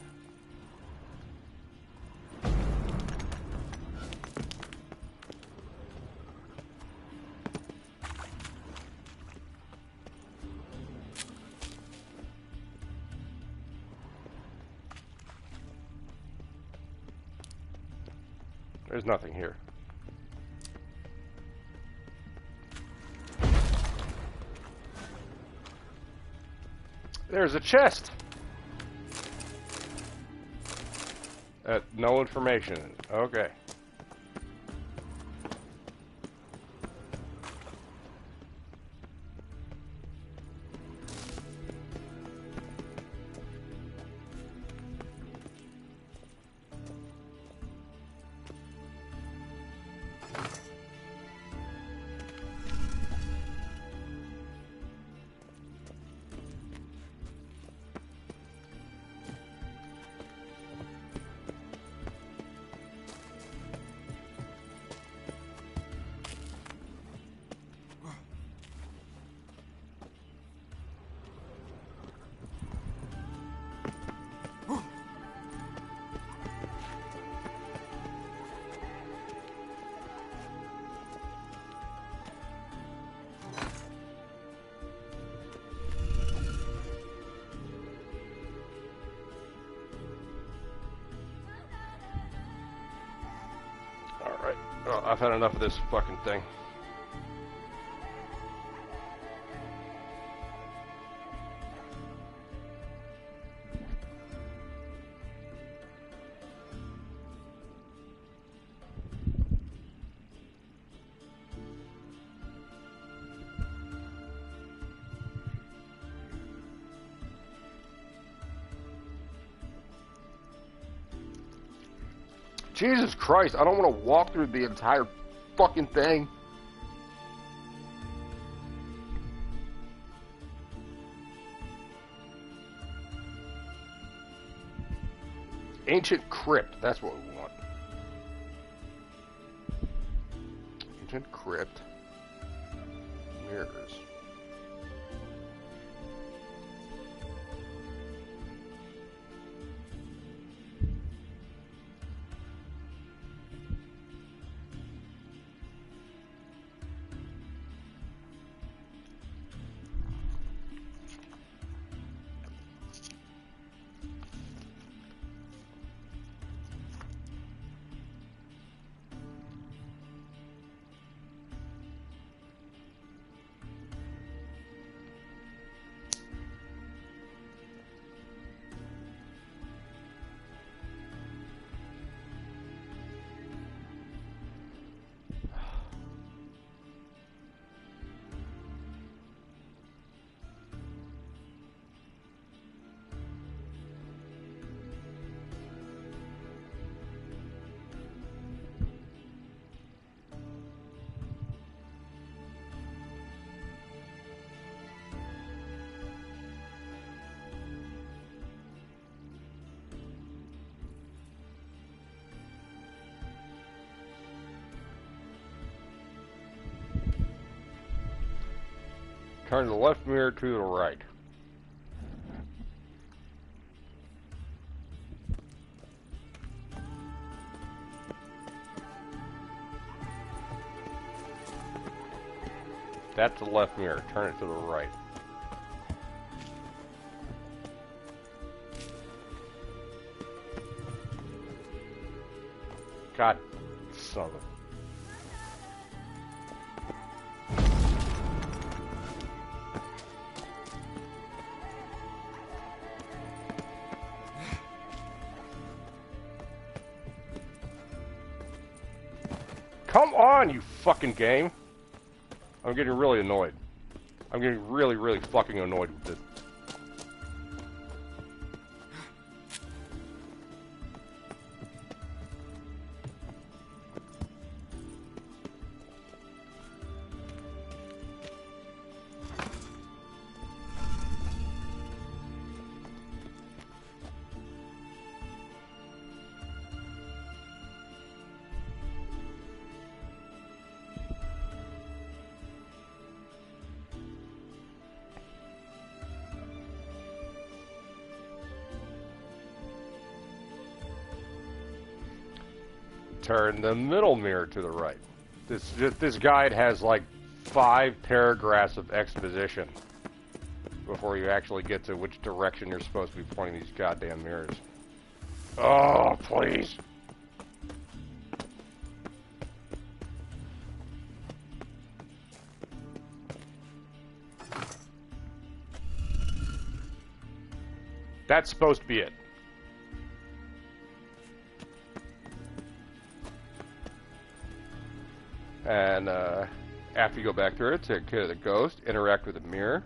There's nothing here. There's a chest! No information. Okay. Alright. Oh, I've had enough of this fucking thing. Jesus Christ, I don't want to walk through the entire fucking thing. Ancient Crypt, that's what we want. Ancient Crypt. Mirrors. Turn the left mirror to the right. That's the left mirror. Turn it to the right. God, son of a... Come on, you fucking game! I'm getting really annoyed. I'm getting really, really fucking annoyed with this. Turn the middle mirror to the right. This guide has like 5 paragraphs of exposition before you actually get to which direction you're supposed to be pointing these goddamn mirrors. Oh, please. That's supposed to be it. And after you go back through it, take care of the ghost, interact with the mirror.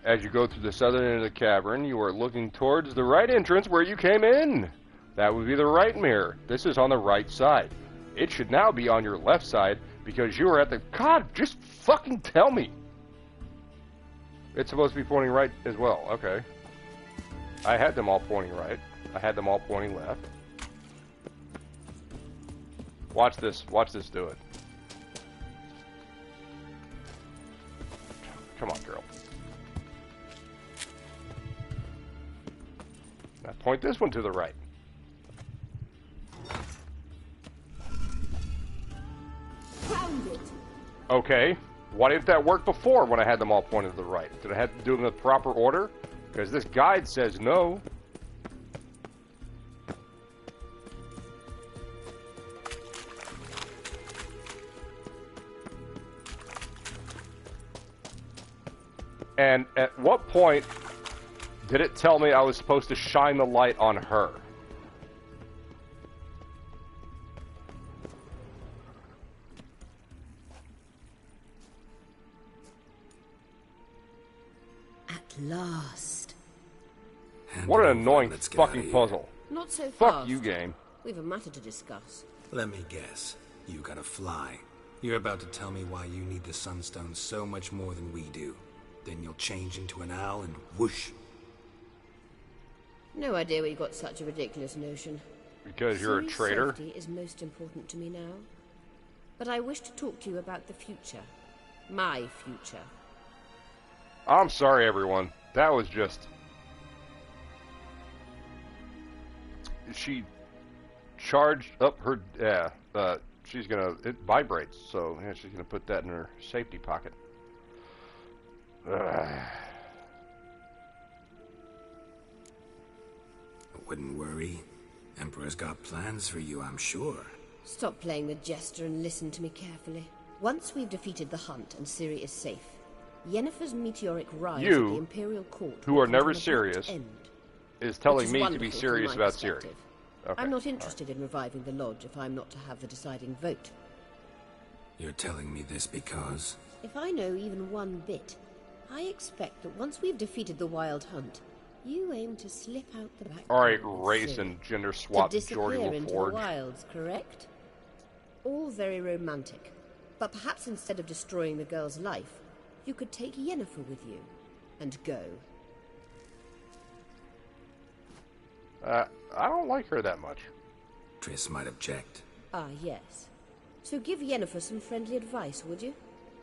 As you go through the southern end of the cavern, you are looking towards the right entrance where you came in. That would be the right mirror. This is on the right side. It should now be on your left side because you are at the... God, just fucking tell me. It's supposed to be pointing right as well. Okay. I had them all pointing right. I had them all pointing left. Watch this. Watch this do it. Come on, girl. Now point this one to the right. Found it. Okay. Why didn't that work before when I had them all pointed to the right? Did I have to do them in the proper order? Because this guide says no. And at what point did it tell me I was supposed to shine the light on her? At last. What an annoying fucking puzzle. Not so fast. Fuck you, game. We've a matter to discuss. Let me guess. You gotta fly. You're about to tell me why you need the Sunstone so much more than we do. Then you'll change into an owl and whoosh. No idea where you got such a ridiculous notion. Because you're a traitor? Safety is most important to me now. But I wish to talk to you about the future. My future. I'm sorry, everyone. That was just... She charged up her... she's gonna... It vibrates, so yeah, she's gonna put that in her safety pocket. Wouldn't worry. Emperor's got plans for you, I'm sure. Stop playing the jester and listen to me carefully. Once we've defeated the hunt and Ciri is safe, Yennefer's meteoric rise at the Imperial Court, who are never serious, is telling me to be serious about Ciri. Okay. I'm not interested in reviving the Lodge if I'm not to have the deciding vote. You're telling me this because... If I know even one bit, I expect that once we've defeated the Wild Hunt, you aim to slip out the back. Alright, race and gender swap Geordie disappear into the LaForge. wilds, correct? All very romantic. But perhaps instead of destroying the girl's life, you could take Yennefer with you and go. I don't like her that much. Triss might object. Ah, yes. So give Yennefer some friendly advice, would you?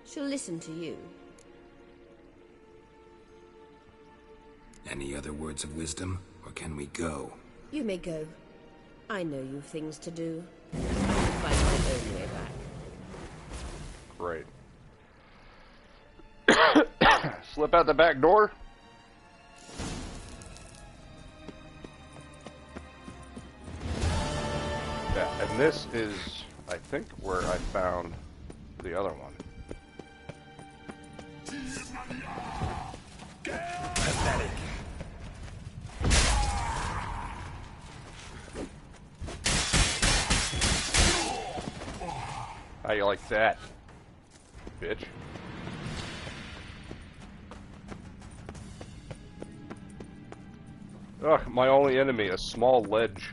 She'll listen to you. Any other words of wisdom, or can we go? You may go. I know you've things to do. I'll find my own way back. Great. slip out the back door? Yeah, and this is, I think, where I found the other one. Pathetic. How you like that, bitch? Ugh, my only enemy, a small ledge.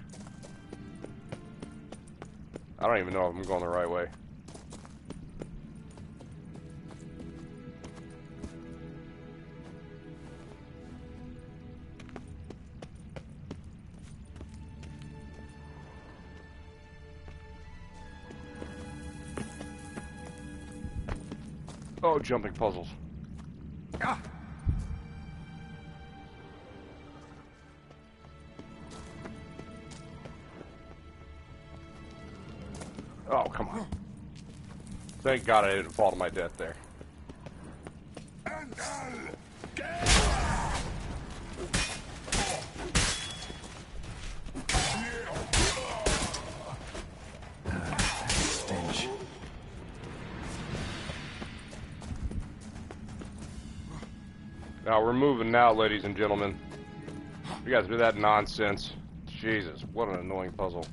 I don't even know if I'm going the right way. Oh, jumping puzzles. Ah. Oh, come on. Thank God I didn't fall to my death there. Stench. Now, we're moving now, ladies and gentlemen. You guys do that nonsense. Jesus, what an annoying puzzle.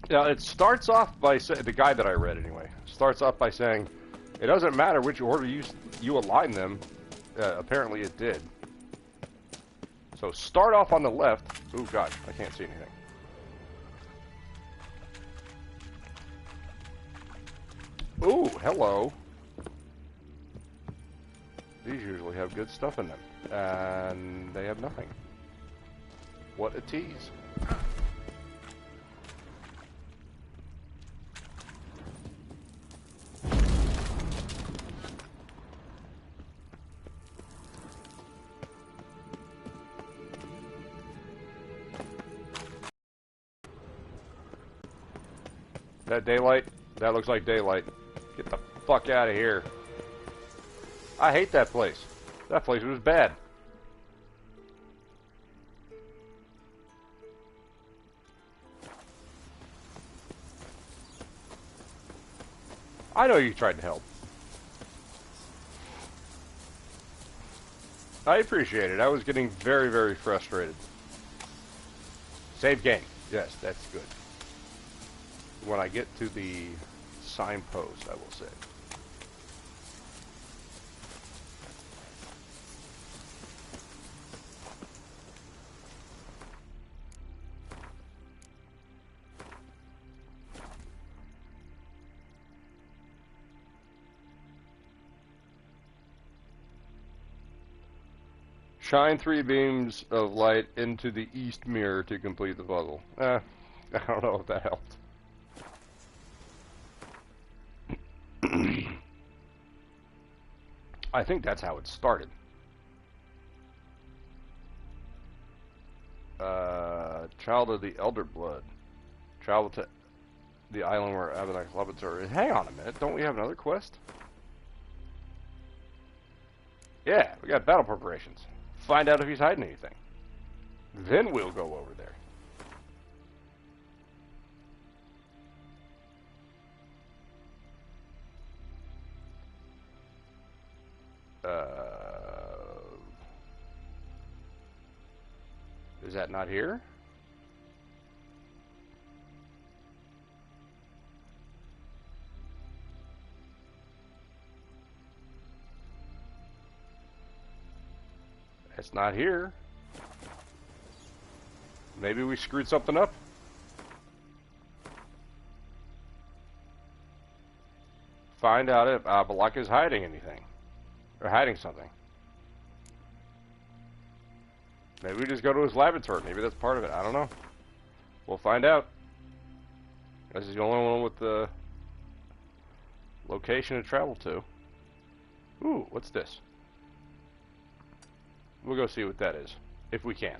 Yeah, it starts off by saying, the guide that I read anyway, starts off by saying, it doesn't matter which order you align them. Apparently it did. So start off on the left. Oh God, I can't see anything. Ooh, hello. These usually have good stuff in them. And they have nothing. What a tease. That daylight? That looks like daylight. Get the fuck out of here. I hate that place. That place was bad. I know you tried to help. I appreciate it. I was getting very, very frustrated. Save game. Yes, that's good. When I get to the signpost, I will say. Shine 3 beams of light into the east mirror to complete the puzzle. I don't know if that helped. I think that's how it started. Child of the Elder Blood. Travel to the island where Abenak's laboratory is. Hang on a minute, don't we have another quest? Yeah, we got battle preparations. Find out if he's hiding anything. Then we'll go over there. Is that not here? It's not here. Maybe we screwed something up. Find out if Abalak is hiding anything. Or hiding something. Maybe we just go to his laboratory. Maybe that's part of it. I don't know. We'll find out. This is the only one with the location to travel to. Ooh, what's this? We'll go see what that is, if we can.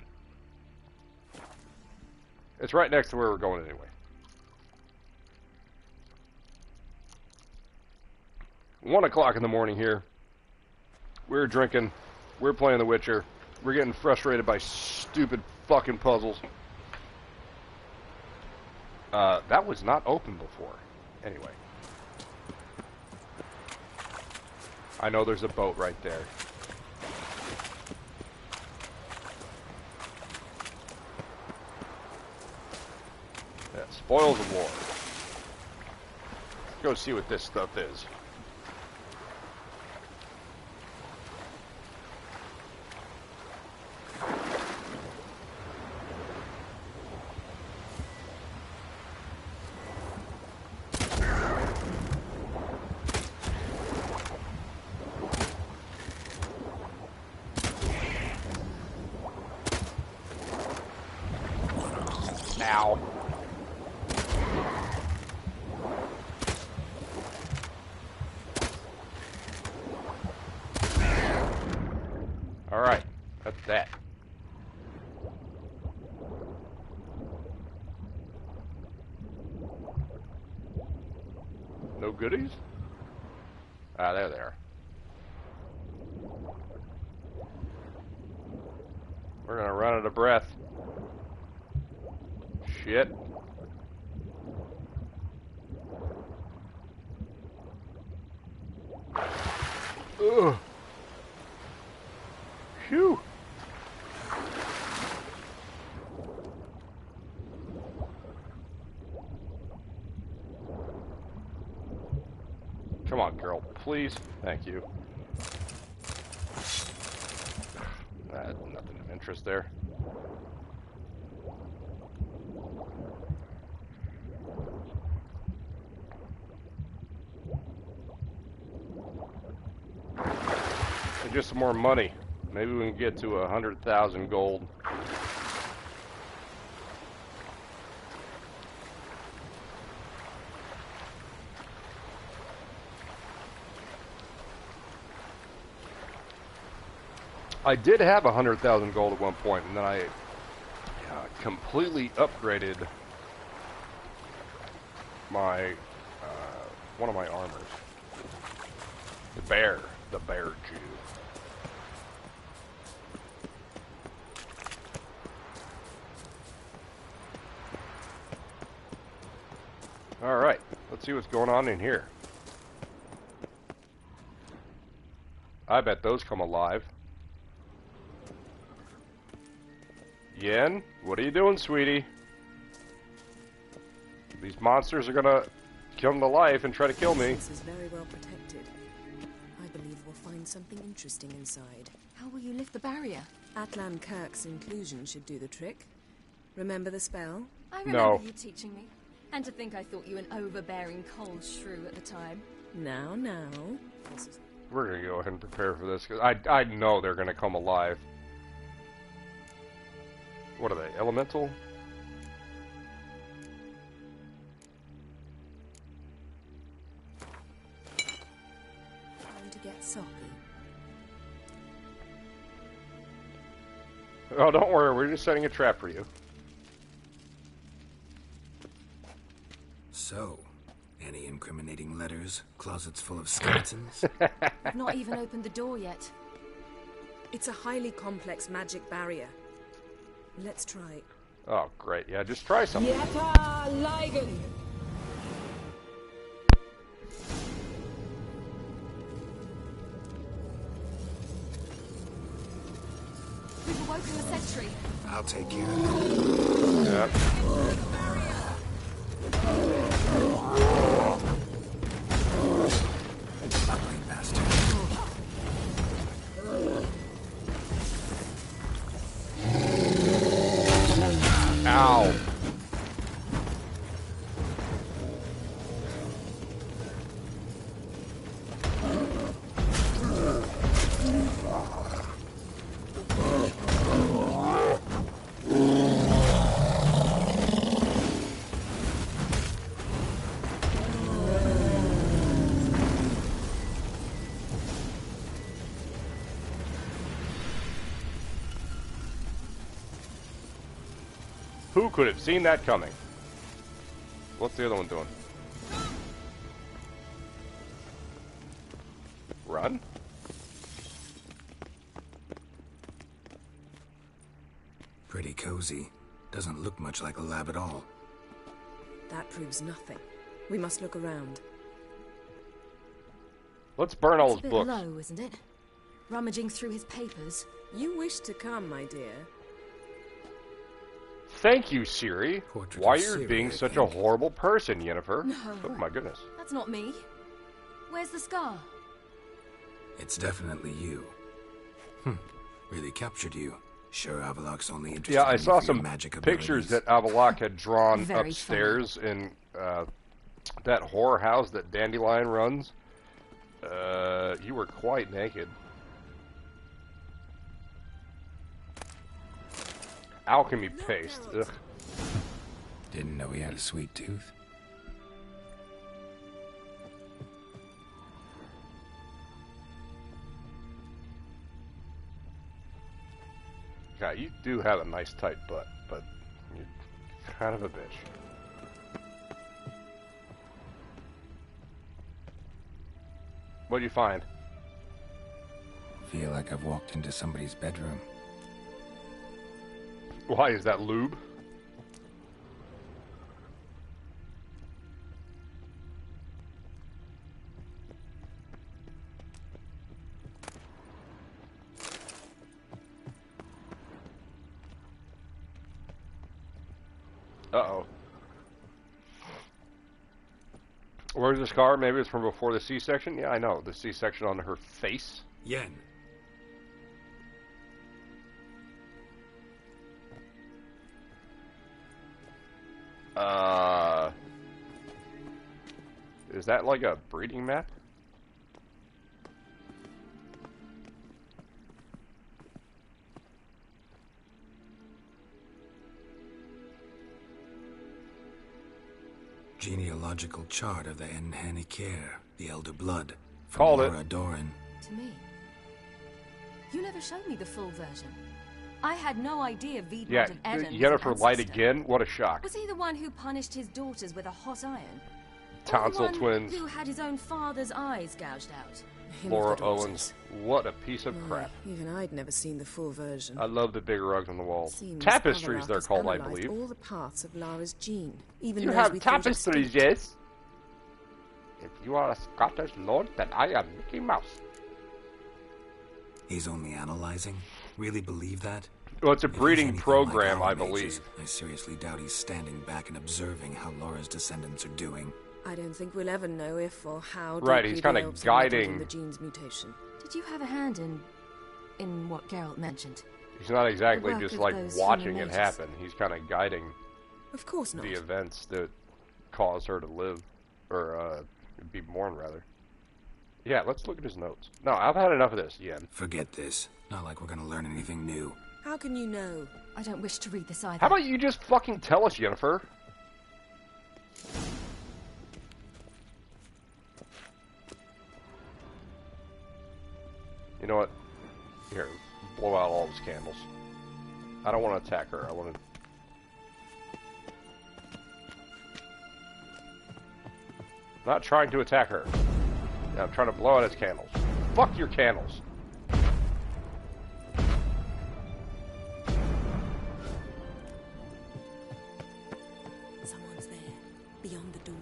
It's right next to where we're going anyway. 1 o'clock in the morning here. We're drinking. We're playing The Witcher. We're getting frustrated by stupid fucking puzzles. That was not open before. Anyway. I know there's a boat right there. Yeah, spoils of war. Let's go see what this stuff is. Ow. Alright, that's that. No goodies? Ah, there they are. We're gonna run out of breath. Shit. Ugh. Phew. Come on, girl, please. Thank you. Nothing of interest there. Just some more money. Maybe we can get to 100,000 gold. I did have 100,000 gold at one point, and then I completely upgraded my one of my armors. The bear Jew. Alright, let's see what's going on in here. I bet those come alive. Yen, what are you doing, sweetie? These monsters are gonna come to life and try to kill me. This is very well protected. I believe we'll find something interesting inside. How will you lift the barrier? Atlan Kirk's inclusion should do the trick. Remember the spell? I remember you teaching me. And to think I thought you an overbearing cold shrew at the time. Now. We're gonna go ahead and prepare for this, because I know they're gonna come alive. What are they, elemental? Time to get soppy. Oh, don't worry, we're just setting a trap for you. So, any incriminating letters? Closets full of skeletons? I've not even opened the door yet. It's a highly complex magic barrier. Let's try. Oh, great. Yeah, just try something. Yeta Ligen! We've awoken the sentry. I'll take care of it. Yep. Ugly bastard. Ow. Who could have seen that coming? What's the other one doing? Pretty cozy. Doesn't look much like a lab at all. That proves nothing. We must look around. Let's burn all It's his a bit books. low, isn't it? Rummaging through his papers. You wish to come, my dear. Thank you, Siri. Portrait Why of you're Siri, being I such a think. horrible person, Yennefer. No. Oh my goodness. That's not me. Where's the scar? It's definitely you. Really captured you. Sure, Avalok's only interested Yeah, I in you saw for your some magic pictures abilities. that Avalok had drawn Very upstairs in that horror house that Dandelion runs. You were quite naked. Alchemy paste. Ugh. Didn't know he had a sweet tooth. Yeah, you do have a nice tight butt, but you're kind of a bitch. What'd you find? Feel like I've walked into somebody's bedroom. Why, is that lube? Uh-oh. Where's the scar? Maybe it's from before the C-section? Yeah, I know. The C-section on her face. Yen. Is that like a breeding map? Genealogical chart of the Enhanikir, the Elder Blood. From Called it. Laura Doran. To me. You never showed me the full version. I had no idea Viedmont Yeah, of Eden was an Yennefer lied ancestor. again? What a shock. Was he the one who punished his daughters with a hot iron? Tonsil Or the one twins. who had his own father's eyes gouged out? Him Laura of the Owens. What a piece of crap. Even I'd never seen the full version. I love the big rugs on the wall. Seems Tapestries, Avalok they're has called, I analysed believe. all the parts of Lara's gene, even You those have we thought tapestries, extinct. yes? If you are a Scottish lord, then I am Mickey Mouse. He's only analyzing? Really believe that? Well, it's a If he's breeding anything program, like our I believe. mages, I seriously doubt he's standing back and observing how Laura's descendants are doing. I don't think we'll ever know if or how Right, deeply he's the kinda elves are muddled guiding- in the gene's mutation. Did you have a hand in what Geralt mentioned? He's not exactly work just of like those watching human it mages. happen. He's kind of guiding Of course not. the events that cause her to live, or be born, rather. Yeah, let's look at his notes. No, I've had enough of this, Yen. Forget this. Not like we're gonna learn anything new. How can you know? I don't wish to read this either. How about you just fucking tell us, Yennefer? You know what? Here, blow out all his candles. I don't want to attack her. I want to... Not trying to attack her. Yeah, I'm trying to blow out his candles. Fuck your candles. Someone's there, beyond the door.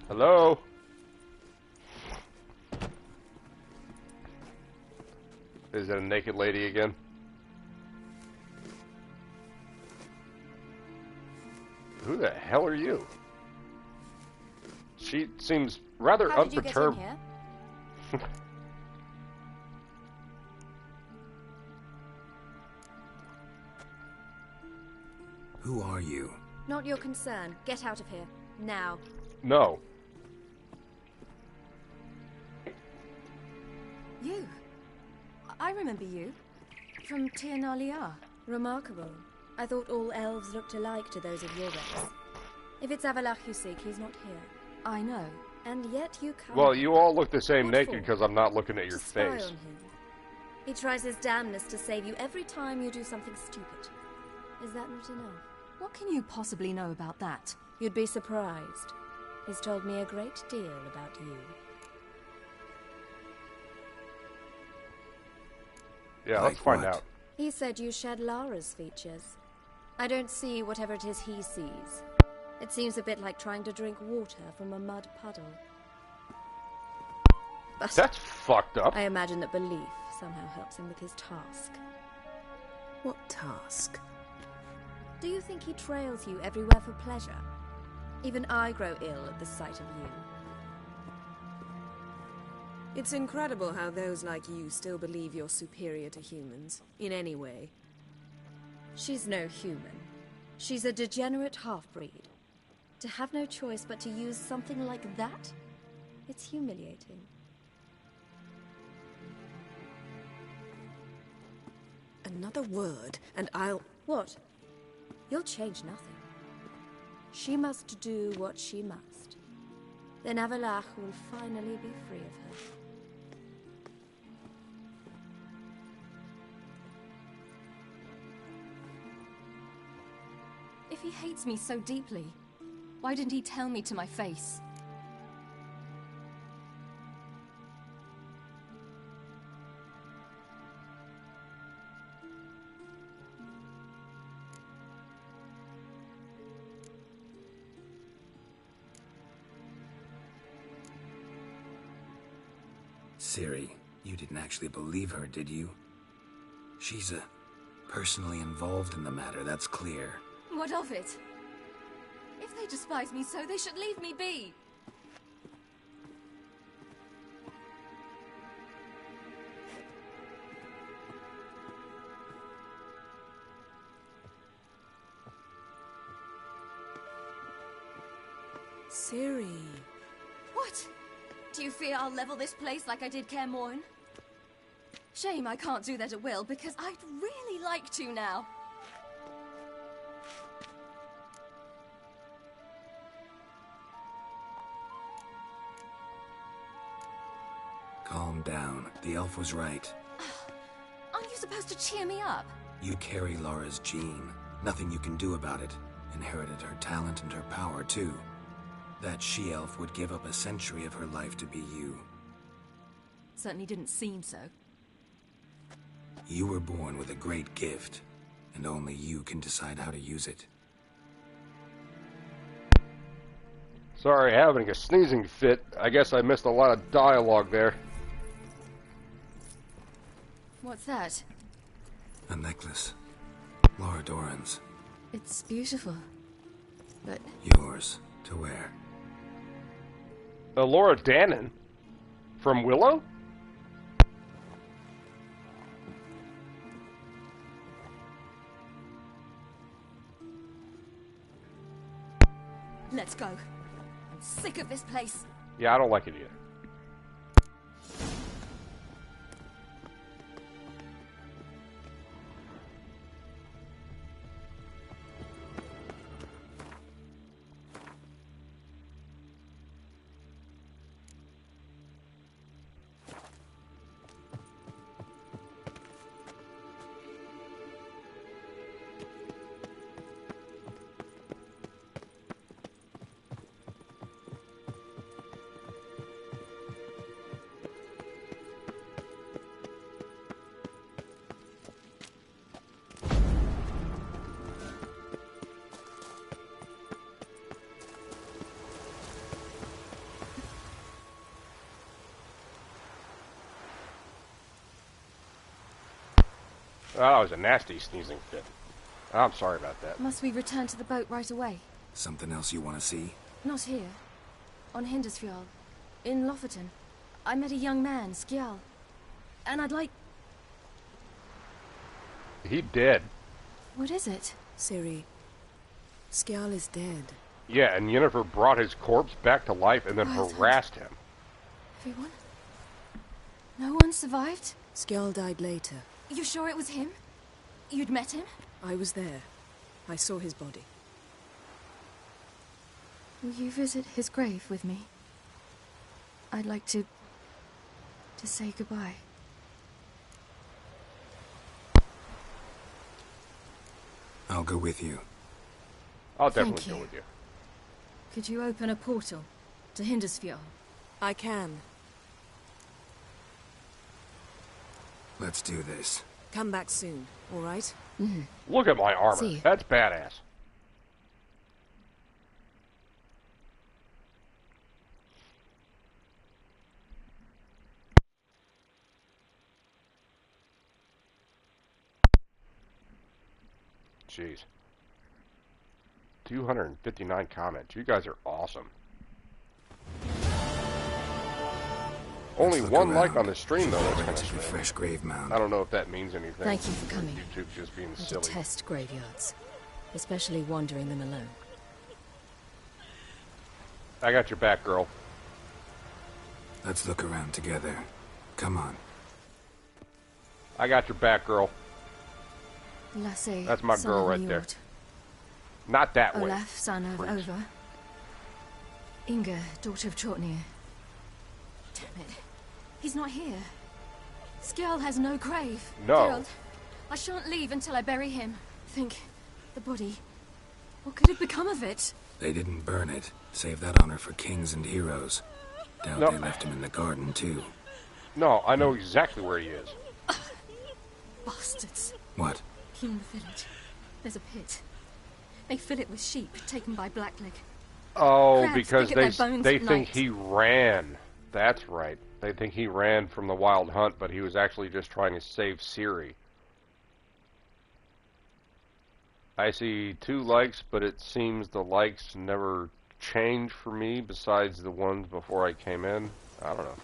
Hello? Is it a naked lady again? Who the hell are you? She seems rather How did you get in unperturbed. here? Who are you? Not your concern. Get out of here. Now. No. You. I remember you. From Tir na Liar. Remarkable. I thought all elves looked alike to those of your race. If it's Avalok you seek, he's not here. I know. And yet you come. Well, you all look the same What naked for? because I'm not looking at your To spy face. on him. He tries his damnedest to save you every time you do something stupid. Is that not enough? What can you possibly know about that? You'd be surprised. He's told me a great deal about you. Yeah, let's find out. He said you shared Lara's features. I don't see whatever it is he sees. It seems a bit like trying to drink water from a mud puddle. But that's fucked up. I imagine that belief somehow helps him with his task. What task? Do you think he trails you everywhere for pleasure? Even I grow ill at the sight of you. It's incredible how those like you still believe you're superior to humans, in any way. She's no human. She's a degenerate half-breed. To have no choice but to use something like that? It's humiliating. Another word, and I'll... What? You'll change nothing. She must do what she must. Then Avallac'h will finally be free of her. If he hates me so deeply, why didn't he tell me to my face? Ciri, you didn't actually believe her, did you? She's personally involved in the matter, that's clear. What of it? If they despise me so, they should leave me be. Ciri. What? Do you fear I'll level this place like I did Kaer Morhen? Shame I can't do that at will, because I'd really like to now. Calm down. The elf was right. Aren't you supposed to cheer me up? You carry Lara's gene. Nothing you can do about it. Inherited her talent and her power, too. That she-elf would give up a century of her life to be you. Certainly didn't seem so. You were born with a great gift, and only you can decide how to use it. Sorry, having a sneezing fit. I guess I missed a lot of dialogue there. What's that? A necklace. Lara Doran's. It's beautiful, but... Yours to wear. Laura Dannon? From Willow? Let's go. I'm sick of this place. Yeah, I don't like it either. Oh, that was a nasty sneezing fit. I'm sorry about that. Must we return to the boat right away? Something else you want to see? Not here. On Hindisfjall. In Lofoten. I met a young man, Skjal. And I'd like... He dead. What is it? Ciri. Skjal is dead. Yeah, and Yennefer brought his corpse back to life and then harassed him. Everyone? No one survived? Skjal died later. You sure it was him? You'd met him? I was there. I saw his body. Will you visit his grave with me? I'd like to say goodbye. I'll go with you. I'll definitely go with you. Could you open a portal to Hindisfjall? I can. Let's do this. Come back soon, all right? Look at my armor. See you. That's badass. Jeez. 259 comments. You guys are awesome. Only one like on the stream, though. That's kind of fresh grave mound. I don't know if that means anything. Thank you for coming. YouTube just being I silly. detest graveyards, especially wandering them alone. I got your back, girl. Let's look around together. Come on. I got your back, girl. Lasse, That's my son girl of right there. Njord. Not that way. Olaf, son of Freaks. Over. Inga, daughter of Trotnir. Damn it. He's not here. Skjall has no grave. No. Gerald, I shan't leave until I bury him. Think, the body. What could have become of it? They didn't burn it. Save that honor for kings and heroes. Doubt No. they left him in the garden, too. No, I know exactly where he is. Bastards. What? In the village. There's a pit. They fill it with sheep taken by Blackleg. Oh, Crabs because pick at their bones they at think night. he ran. That's right. They think he ran from the Wild Hunt, but he was actually just trying to save Ciri. I see 2 likes, but it seems the likes never change for me besides the ones before I came in. I don't know.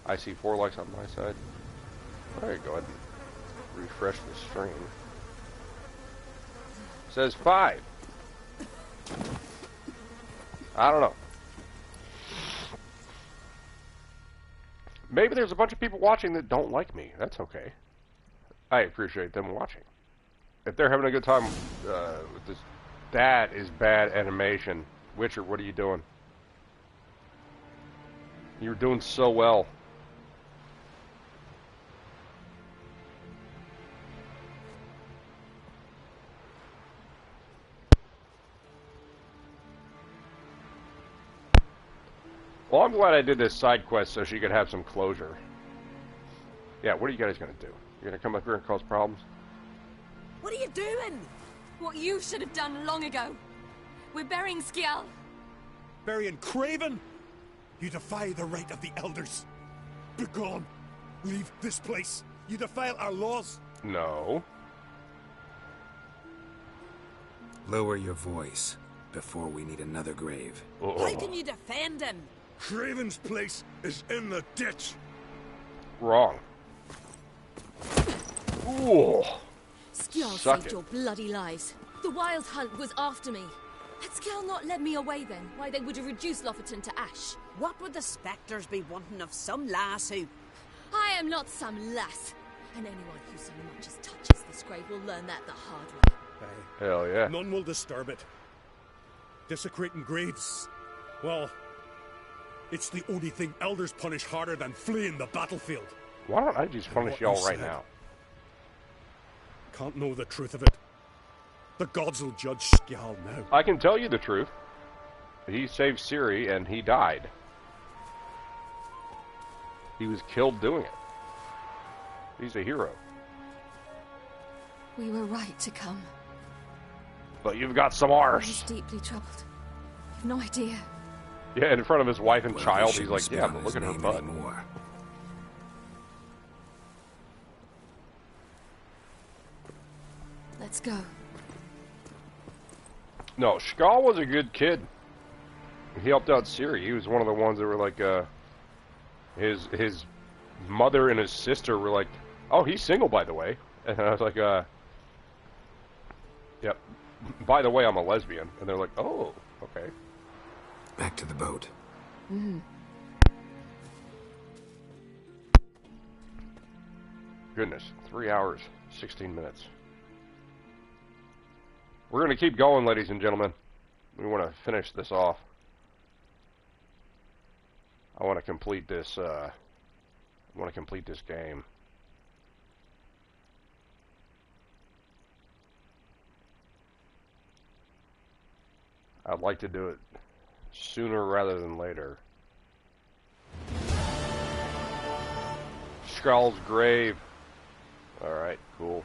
I see 4 likes on my side. Alright, go ahead and refresh the stream. Says 5. I don't know. Maybe there's a bunch of people watching that don't like me. That's okay. I appreciate them watching. If they're having a good time with this, that is bad animation. Witcher, what are you doing? You're doing so well. Well, I'm glad I did this side quest so she could have some closure. Yeah, what are you guys going to do? You're going to come up here and cause problems? What are you doing? What you should have done long ago. We're burying Skjall. Burying Craven? You defy the right of the elders. Begone. Leave this place. You defile our laws. No. Lower your voice before we need another grave. How can you defend him? Craven's place is in the ditch. Wrong. Ooh. Skjall Suck saved it. your bloody lies. The Wild Hunt was after me. Had Skjall not led me away then, why they would have reduced Lofoten to ash. What would the spectres be wanting of some lass who... I am not some lass. And anyone who so much as touches this grave will learn that the hard way. Hell yeah. None will disturb it. Desecrating graves. Well, it's the only thing elders punish harder than fleeing the battlefield. Why don't I just punish what y'all you right said. now? Can't know the truth of it. The gods will judge Skjall now. I can tell you the truth. He saved Ciri and he died. He was killed doing it. He's a hero. We were right to come. But you've got some He's arse. deeply troubled. You've no idea. Yeah, in front of his wife and Well, child, you he's like, shouldn't yeah, spell but look his at her name butt. anymore. Let's go. No, Skjall was a good kid. He helped out Ciri. He was one of the ones that were like, his mother and his sister were like, oh, he's single, by the way. And I was like, yep. By the way, I'm a lesbian. And they're like, oh, okay. Back to the boat. Goodness, 3 hours, 16 minutes. We're going to keep going, ladies and gentlemen. We want to finish this off. I want to complete this, game. I'd like to do it sooner rather than later. Skjall's grave. Alright, cool.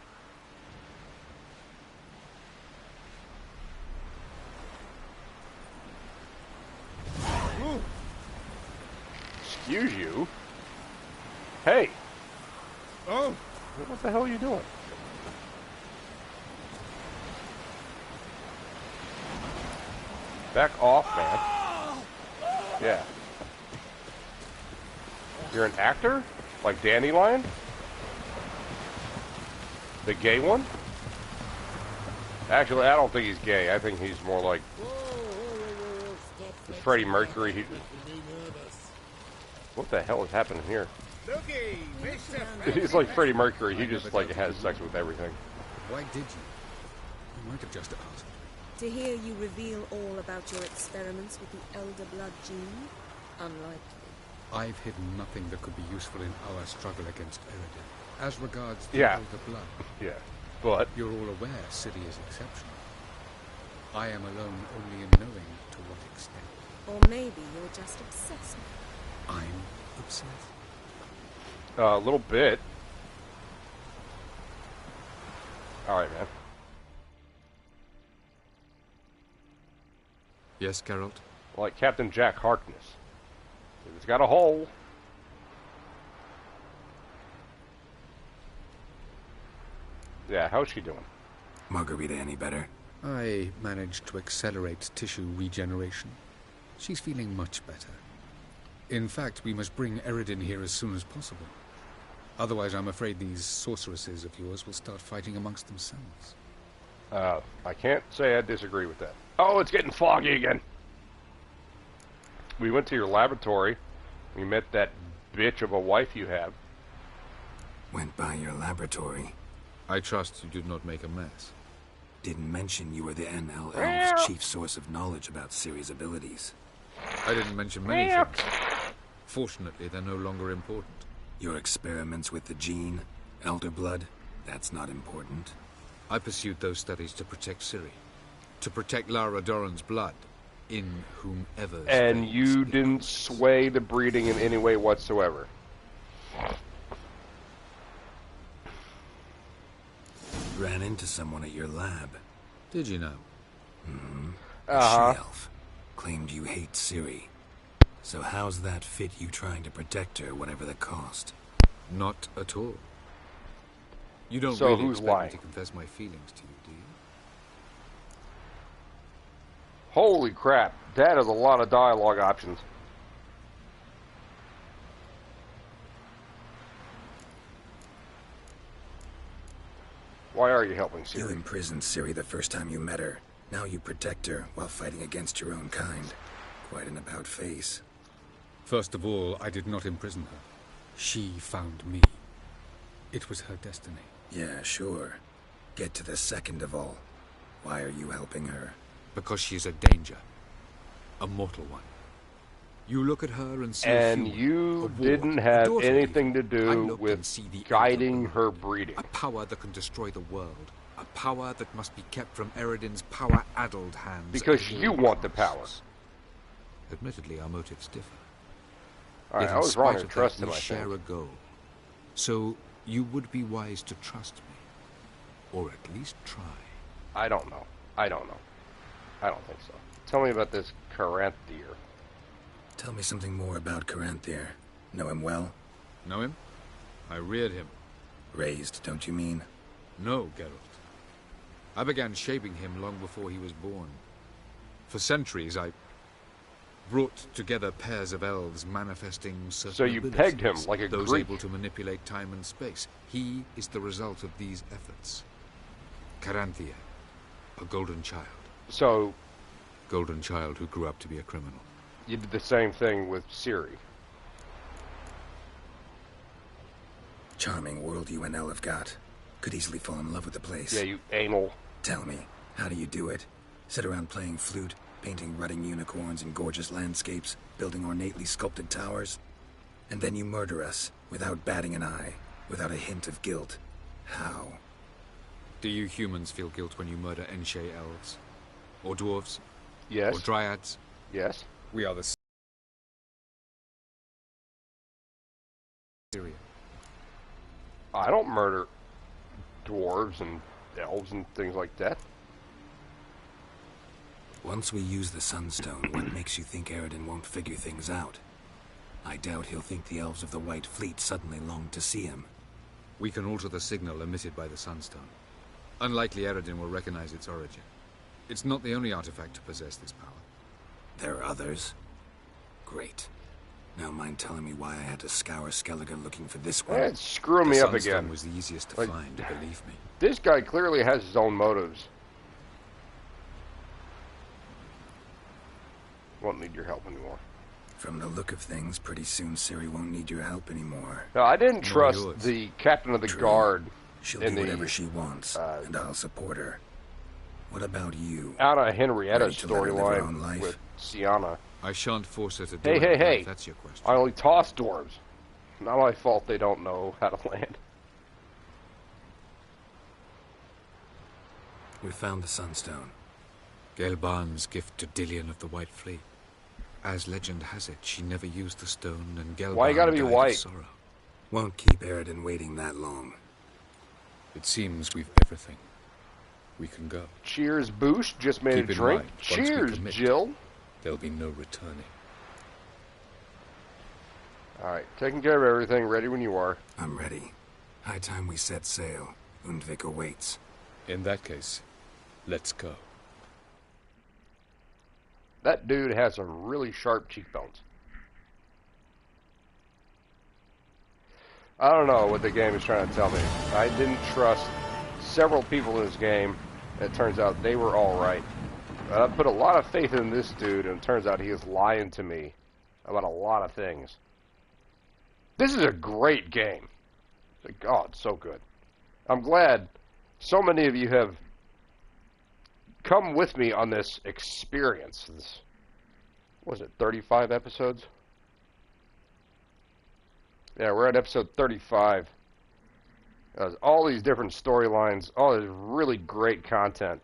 Excuse you? Hey! Oh! What the hell are you doing? Back off, man. Yeah. You're an actor? Like Dandelion? The gay one? Actually, I don't think he's gay. I think he's more like Freddie Mercury. What the hell is happening here? He's like Freddie Mercury. He just like has sex with everything. Why did you? You might have just asked. To hear you reveal all about your experiments with the Elder Blood gene? Unlikely. I've hidden nothing that could be useful in our struggle against Eredin. As regards the Yeah. Elder Blood, Yeah, but you're all aware City is exceptional. I am alone only in knowing to what extent. Or maybe you're just obsessed. I'm obsessed. A little bit. Alright, man. Yes, Geralt? Like Captain Jack Harkness. If it's got a hole. Yeah, how's she doing? Margarita any better? I managed to accelerate tissue regeneration. She's feeling much better. In fact, we must bring Eredin here as soon as possible. Otherwise, I'm afraid these sorceresses of yours will start fighting amongst themselves. I can't say I disagree with that. Oh, it's getting foggy again. We went to your laboratory. We met that bitch of a wife you have. Went by your laboratory. I trust you did not make a mess. Didn't mention you were the NL Elf's chief source of knowledge about Ciri's abilities. I didn't mention many things. Fortunately, they're no longer important. Your experiments with the gene, Elder Blood, that's not important. I pursued those studies to protect Ciri. To protect Lara Doran's blood, in whomever. And you didn't sway the breeding in any way whatsoever. Ran into someone at your lab. Did you know? Mm-hmm. A she-elf. Claimed you hate Ciri. So how's that fit you trying to protect her, whatever the cost? Not at all. You don't So really who's expect lying? me to confess my feelings to you, do you? Holy crap, that is a lot of dialogue options. Why are you helping Ciri? You imprisoned Ciri the first time you met her. Now you protect her while fighting against your own kind. Quite an about-face. First of all, I did not imprison her. She found me. It was her destiny. Yeah, sure. Get to the second of all. Why are you helping her? Because she is a danger. A mortal one. You look at her and see And a human, you a ward, didn't a have daughter anything to even. I do look with and see the guiding Elder her Blood. breeding. A power that can destroy the world. A power that must be kept from Eredin's power-addled hands. Because at you all want the costs. power. Admittedly, our motives differ. Alright, Yet I in was wrong spite to of trust that, him, we I share think. a goal. So, you would be wise to trust me. Or at least try. I don't know. I don't know. I don't think so. Tell me about this Caranthier. Tell me something more about Caranthier. Know him well? Know him? I reared him. Raised, don't you mean? No, Geralt. I began shaping him long before he was born. For centuries, I brought together pairs of elves manifesting certain So you pegged him abilities, like a those Greek. able to manipulate time and space. He is the result of these efforts. Caranthier, a golden child. So, Golden child who grew up to be a criminal. you did the same thing with Ciri. Charming world you and Elle have got. Could easily fall in love with the place. Yeah, you anal. Tell me, how do you do it? Sit around playing flute, painting rutting unicorns in gorgeous landscapes, building ornately sculpted towers? And then you murder us, without batting an eye, without a hint of guilt. How? Do you humans feel guilt when you murder Enshe elves? Or dwarves? Yes. Or dryads? Yes. We are the Syria. I don't murder dwarves and elves and things like that. Once we use the Sunstone, what makes you think Aradin won't figure things out? I doubt he'll think the elves of the White Fleet suddenly long to see him. We can alter the signal emitted by the Sunstone. Unlikely Aradin will recognize its origin. It's not the only artifact to possess this power. There are others? Great. Now mind telling me why I had to scour Skellige looking for this one? It's screwing me up The again. Sunstone was the easiest to find, believe me. This guy clearly has his own motives. Won't need your help anymore. From the look of things, pretty soon Ciri won't need your help anymore. No, I didn't trust the captain of the guard. She'll do whatever she wants, and I'll support her. What about you? Anna Henrietta's Ready to let her live her own storyline life? with Sienna. I shan't force her to do Hey, it, hey! if that's your question. I only toss dwarves. Not my fault they don't know how to land. We found the Sunstone. Gelban's gift to Dillion of the White Fleet. As legend has it, she never used the stone, and Gelban Why you gotta be died of white? sorrow. Won't keep Aradin waiting that long. It seems we've everything. We can go. Cheers, Boosh. Just made Keep a in drink. mind, once we Cheers, commit, Jill. There'll be no returning. Alright, taking care of everything. Ready when you are. I'm ready. High time we set sail. Undvik awaits. In that case, let's go. That dude has some really sharp cheekbones. I don't know what the game is trying to tell me. I didn't trust several people in this game. It turns out they were alright. I put a lot of faith in this dude, and it turns out he is lying to me about a lot of things. This is a great game. God, it's so good. I'm glad so many of you have come with me on this experience. This, what was it, 35 episodes? Yeah, we're at episode 35. All these different storylines, all this really great content.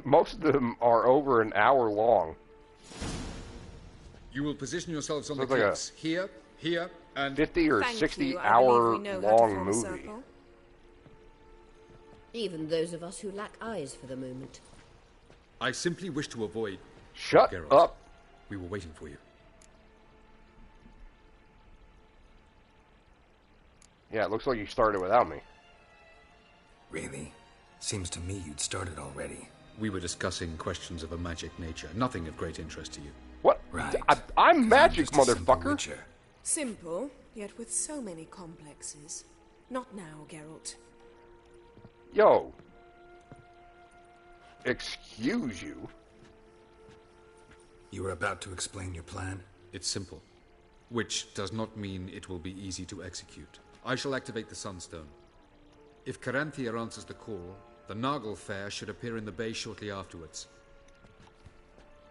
Most of them are over an hour long. You will position yourselves on the Looks like a cliffs. Here, and... 50 or Thank 60 you. I hour believe we know how to long form a movie. circle. Even those of us who lack eyes for the moment. I simply wish to avoid... Shut Geralt, up! We were waiting for you. Yeah, it looks like you started without me. Really? Seems to me you'd started already. We were discussing questions of a magic nature, nothing of great interest to you. What? Right. I'm magic, motherfucker. Simple, yet with so many complexes. Not now, Geralt. Yo. Excuse you. You were about to explain your plan? It's simple. Which does not mean it will be easy to execute. I shall activate the Sunstone. If Caranthia answers the call, the Nargle Fair should appear in the bay shortly afterwards.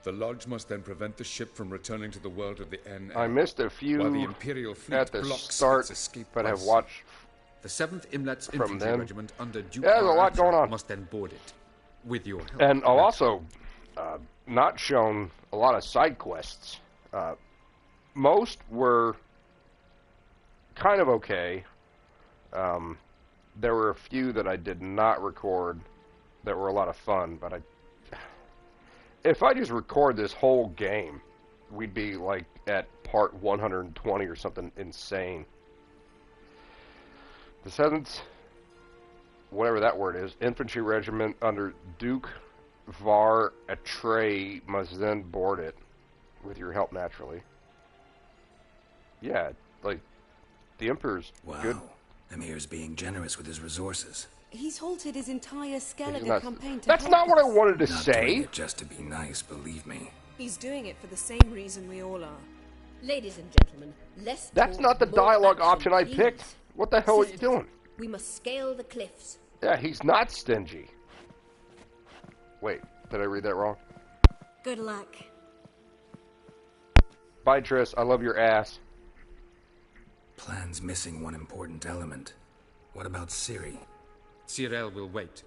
The Lodge must then prevent the ship from returning to the world of the NN. I missed a few while the Imperial Fleet at the blocks start, its escape but have paths. watched The 7th Imlet's from Infantry them. Regiment under Duke Yeah, there's a lot going on. must then board it. With your help. And I'll also not shown a lot of side quests. Most were kind of okay. There were a few that I did not record that were a lot of fun, but if I just record this whole game, we'd be like at part 120 or something insane. The 7th, whatever that word is, Infantry Regiment under Duke Var Atreyu must then board it, with your help naturally. Yeah, like, the Emperor's good. Emir's being generous with his resources. He's halted his entire Skellige not- campaign to That's help not what I us. wanted to Not say. doing it just to be nice, believe me. He's doing it for the same reason we all are. Ladies and gentlemen, less That's talk, not the more dialogue action, option I please. picked. What the hell are you Sisters, doing? We must scale the cliffs. Yeah, he's not stingy. Wait, did I read that wrong? Good luck. Bye, Triss. I love your ass. Plan's missing one important element. What about Ciri? Cyril will wait,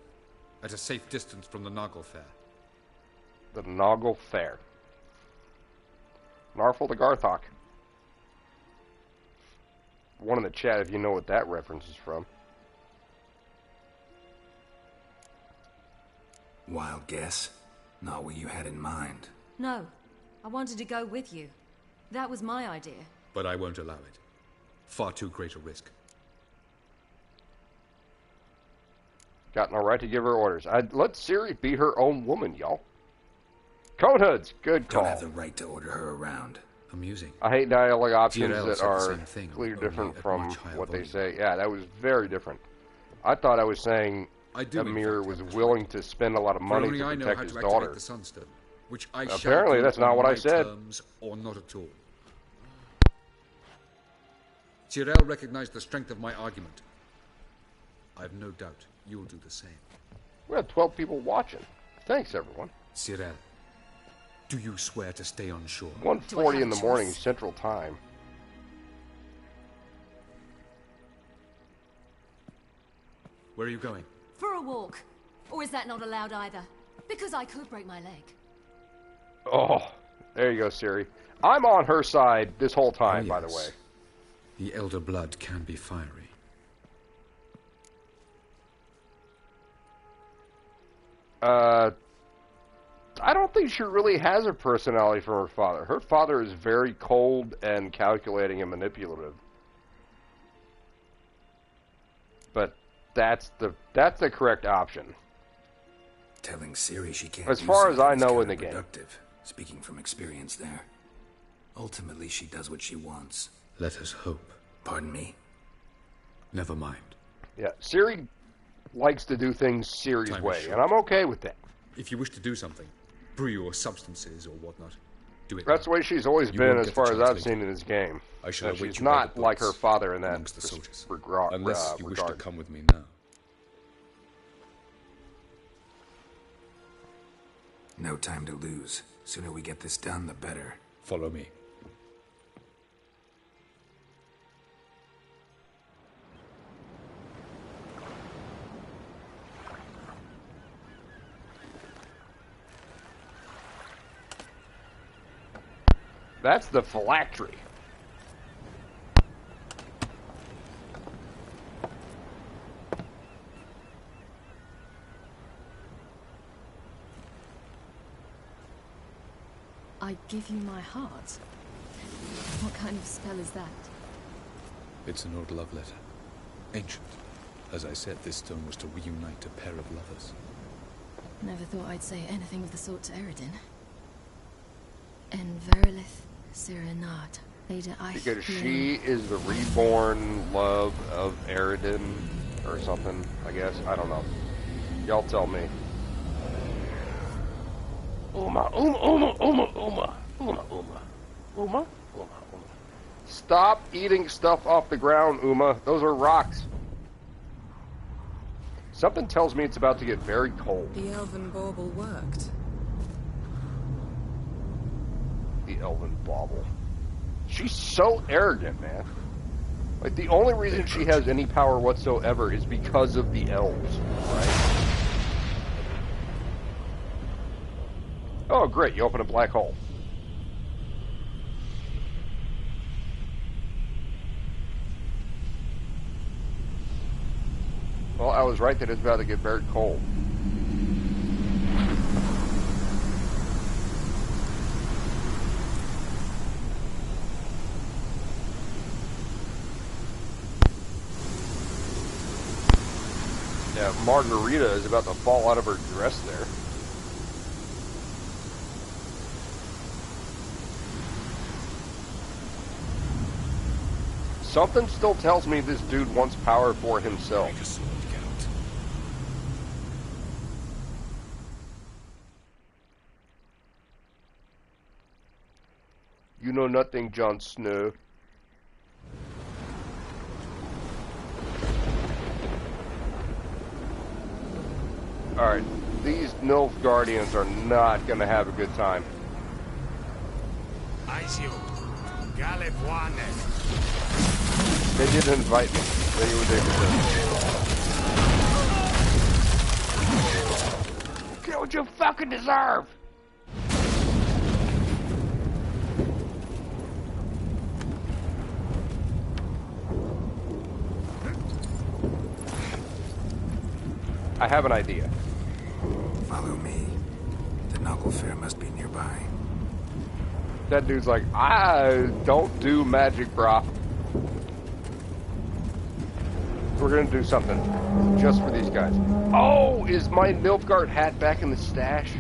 at a safe distance from the Nargle Fair. The Noggle Fair. Narful the Garthok. one in the chat if you know what that reference is from. Wild guess? Not what you had in mind. No, I wanted to go with you. That was my idea. But I won't allow it. Far too great a risk. Got no right to give her orders. I'd let Ciri be her own woman, y'all. Conehoods, good call. Don't have the right to order her around. Amusing. I hate dialogue options TRL that said the are same thing, clearly only different at from much higher what they volume. say. Yeah, that was very different. I thought I was saying Amir was willing to spend a lot of money to protect his daughter. The Sunstone, which I Apparently, shall that's do not on what I my said. Terms or not at all. Tyrell recognized the strength of my argument. I have no doubt you'll do the same. We have 12 people watching. Thanks, everyone. Cyril, do you swear to stay on shore? 1:40 in the morning Central Time. Where are you going? For a walk. Or is that not allowed either? Because I could break my leg. Oh, there you go, Ciri. I'm on her side this whole time, by the way. The elder blood can be fiery. I don't think she really has a personality from her father. Her father is very cold and calculating and manipulative. But that's the correct option. Telling Ciri she can't. As far as I know in the game. Speaking from experience there. Ultimately, she does what she wants. Let us hope. Pardon me? Never mind. Yeah, Ciri likes to do things Ciri's way, and I'm okay with that. If you wish to do something, brew your substances or whatnot, do it. That's the way she's always been, as far as I've seen in this game. I shall await she's you by not the like her books father in that amongst the soldiers. Unless you wish to come with me now. No time to lose. Sooner we get this done, the better. Follow me. That's the phylactery. I give you my heart. What kind of spell is that? It's an old love letter. Ancient. As I said, this stone was to reunite a pair of lovers. Never thought I'd say anything of the sort to Eredin. En verilith Serenat. Because she is the reborn love of Eredin, or something, I guess. I don't know. Y'all tell me. Uma, Uma, Uma, Uma, Uma, Uma, Uma, Uma, Uma. Stop eating stuff off the ground, Uma. Those are rocks. Something tells me it's about to get very cold. The elven bauble worked. The elven bauble. She's so arrogant, man. Like, the only reason she has any power whatsoever is because of the elves, right? Oh, great, you open a black hole. Well, I was right that it's about to get very cold. Yeah, Margarita is about to fall out of her dress there. Something still tells me this dude wants power for himself. You know nothing, Jon Snow. Alright, these Nilfgaardians are not going to have a good time. They didn't invite me. They get what you fucking deserve! I have an idea. Follow me. The Knuckle Fair must be nearby. That dude's like, I don't do magic, brah. We're gonna do something just for these guys. Oh, is my Nilfgaard hat back in the stash?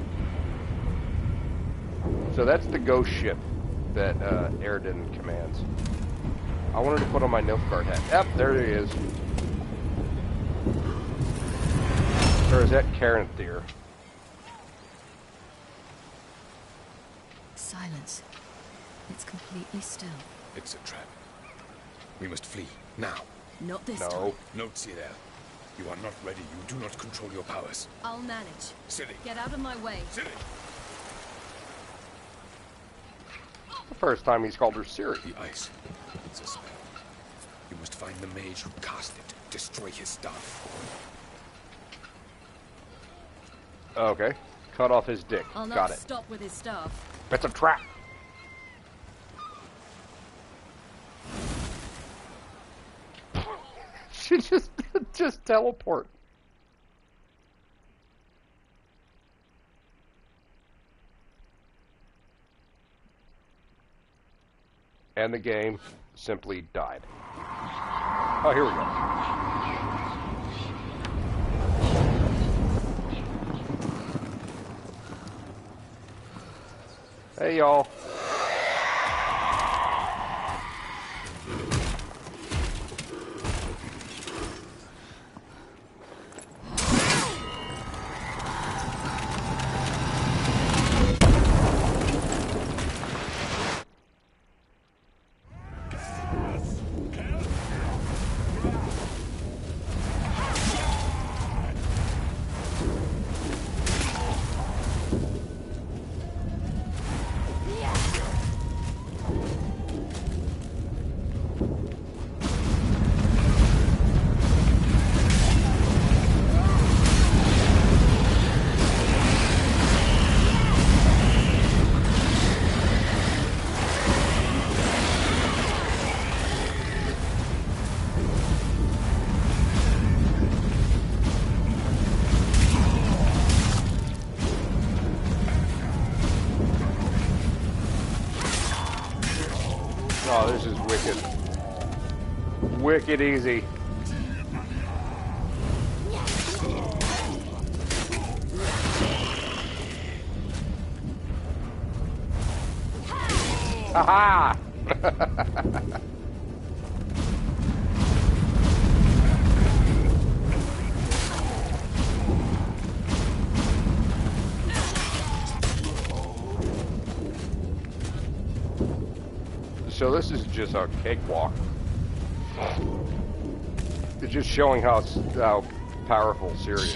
So that's the ghost ship that Aradin commands. I wanted to put on my Nilfgaard hat. Yep, there he is. Or is that Caranthir? Silence. It's completely still. It's a trap. We must flee, now. Not this time. No. Note, Cyril. You are not ready. You do not control your powers. I'll manage. Silly. Get out of my way. Silly. The first time he's called her Siri. The ice. It's a spell. You must find the mage who cast it. Destroy his staff. Okay. Cut off his dick. I'll Got not it. stop with his staff. It's a trap. She just teleport. And the game simply died. Oh, here we go. Hey, y'all. Oh, this is wicked. Wicked easy. Aha! So this is just a cakewalk. It's just showing how powerful Ciri is.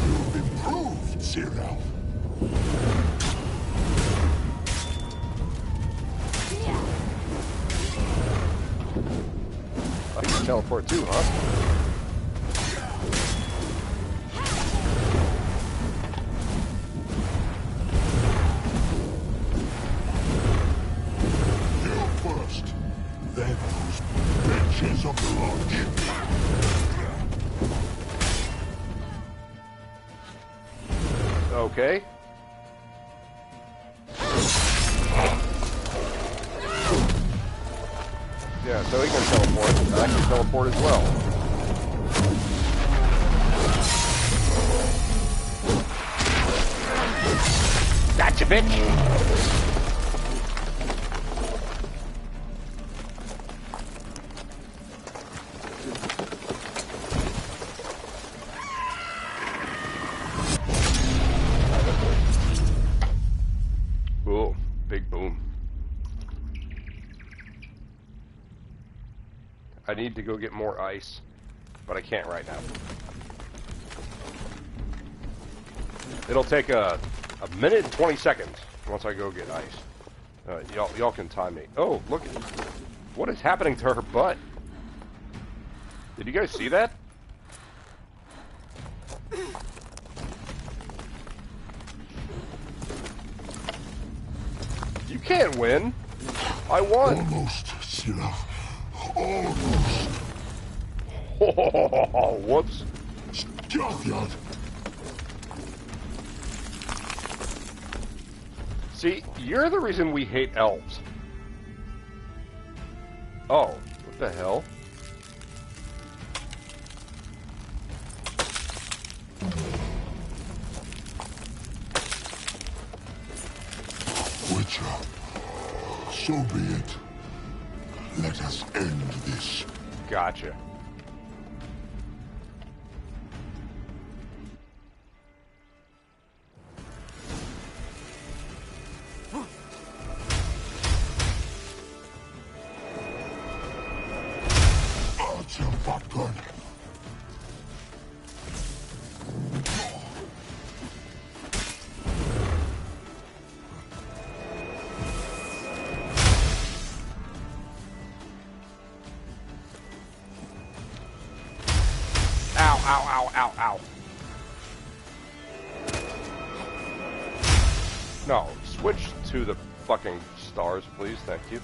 You've improved, Cyril. I can teleport too, huh? Of the lodge. Okay. Yeah, so he can teleport, and I can teleport as well. Gotcha, bitch! I need to go get more ice, but I can't right now. It'll take a minute and 20 seconds once I go get ice. Y'all can time me. Oh, look at what is happening to her butt. Did you guys see that? You can't win. I won! Almost, Sirach. Almost. Oh, whoops. Scathjad. See, you're the reason we hate elves. Oh, what the hell? Witcher, so be it. Let us end this. Gotcha. Gun. Ow, ow, ow, ow, ow. No, switch to the fucking stars, please. Thank you.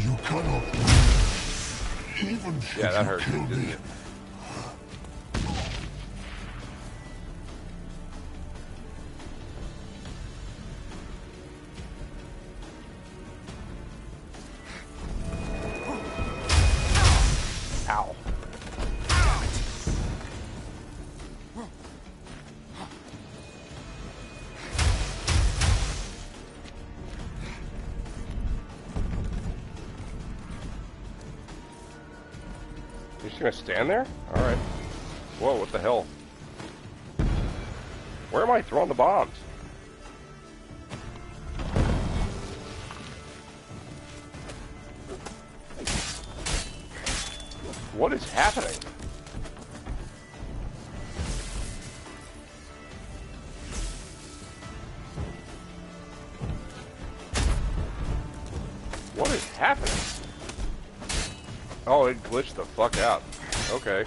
You cannot win. Even should yeah, that you hurt, kill didn't me. it? Ow. You're just gonna stand there? Alright. Whoa, what the hell? Where am I throwing the bombs? What is happening? What is happening? Oh, it glitched the fuck out. Okay.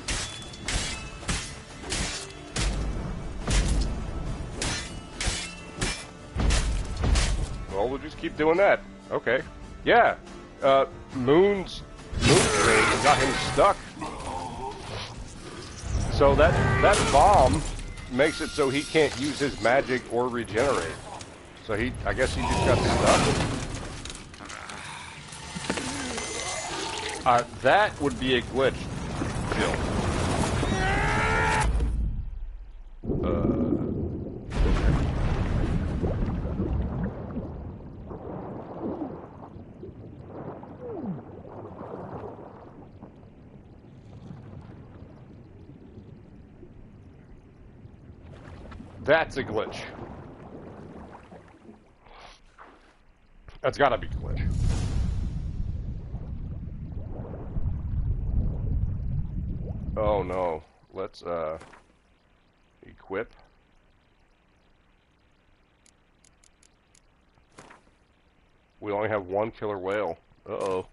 Well, we'll just keep doing that. Okay. Yeah. Moon's ring got him stuck. So that bomb makes it so he can't use his magic or regenerate. So I guess he just got stuck. That would be a glitch, Jill. That's a glitch. That's gotta be a glitch. Oh no. Let's equip. We only have one killer whale. Uh-oh.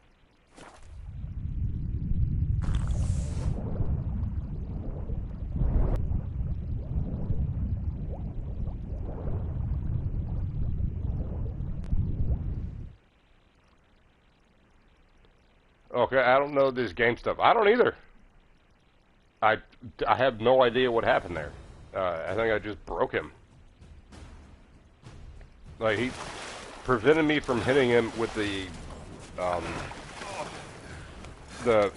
Okay, I don't know this game stuff. I don't either. I have no idea what happened there. I think I just broke him. Like, he prevented me from hitting him with the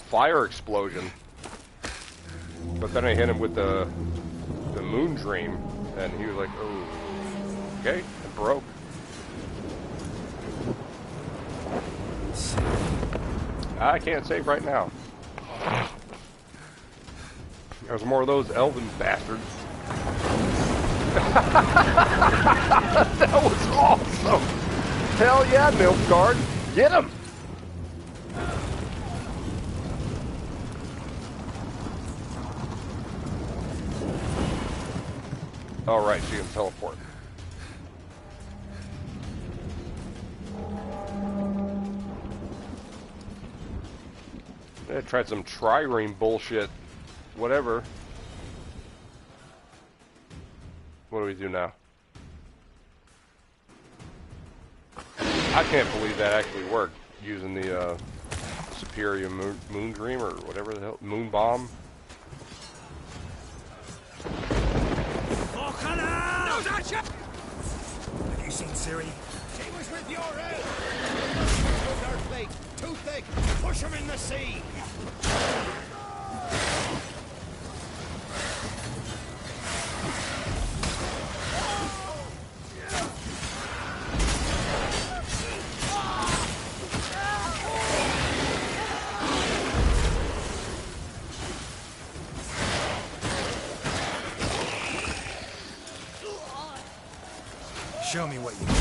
fire explosion. But then I hit him with the moon dream, and he was like, oh, okay, it broke. I can't save right now. There's more of those elven bastards. That was awesome! Hell yeah, Nilfgaard! Get him! Alright, she can teleport. I tried some trireme bullshit. Whatever. What do we do now? I can't believe that actually worked using the Superior Moon Dream or whatever the hell, Moon Bomb. Have you seen Ciri? She was with your head. Dirt plate, too thick. Push him in the sea. Show me what you got.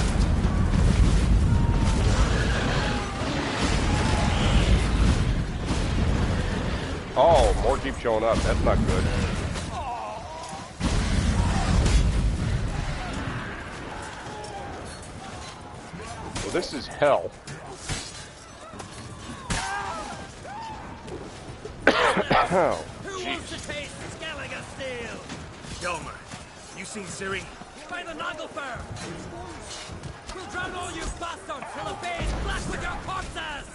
Oh, more keep showing up. That's not good. Well, this is hell. Oh, who wants to taste Skellige steel? Delmer, you seen Ciri? By the Nagelfur! We'll drown all you bastards till the bay is black with your corpses!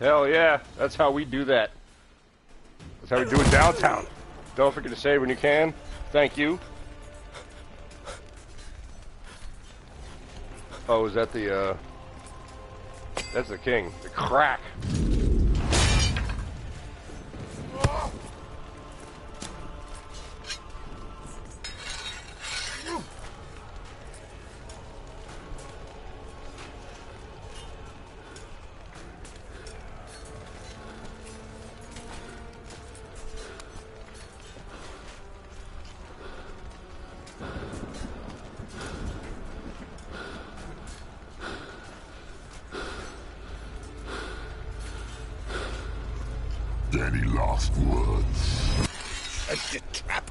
hell yeah, that's how we do that. That's how we do it downtown. Don't forget to save when you can. Thank you. Oh, is that the, that's the king. The crack. Any last words? Set the trap.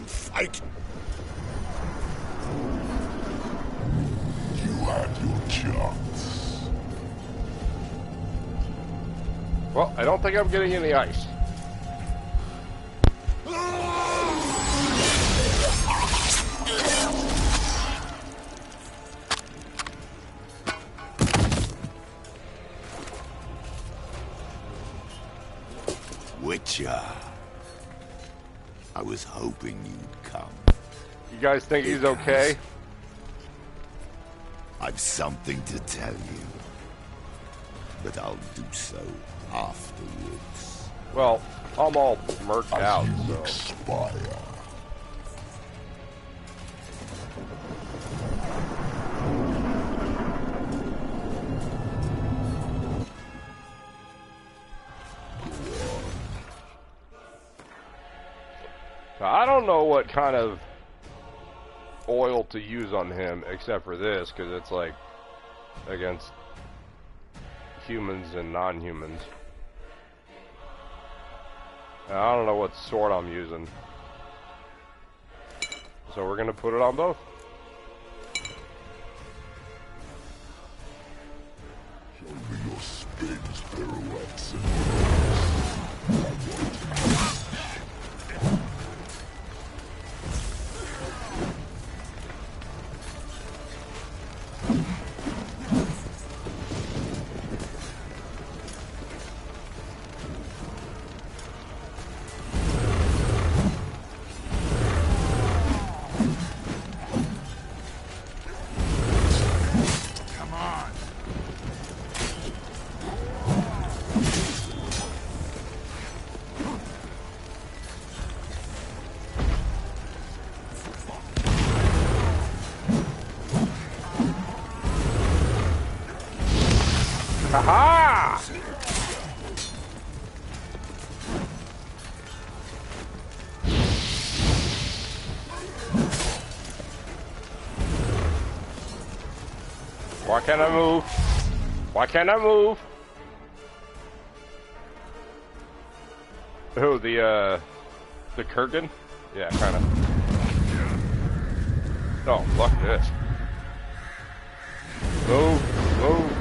Fight. You had your chance. Well, I don't think I'm getting in the ice. Witcher. I was hoping you'd come. You guys think he's okay? I've something to tell you. But I'll do so afterwards. Well, I'm all murked out, you so... expire. I don't know what kind of oil to use on him except for this, because it's like against humans and non-humans. I don't know what sword I'm using, so we're gonna put it on both. Show me your spins, pirouettes, Haha! Why can't I move? Why can't I move? Oh, the Kurgan? Yeah, kinda. Oh, fuck this. Move, move.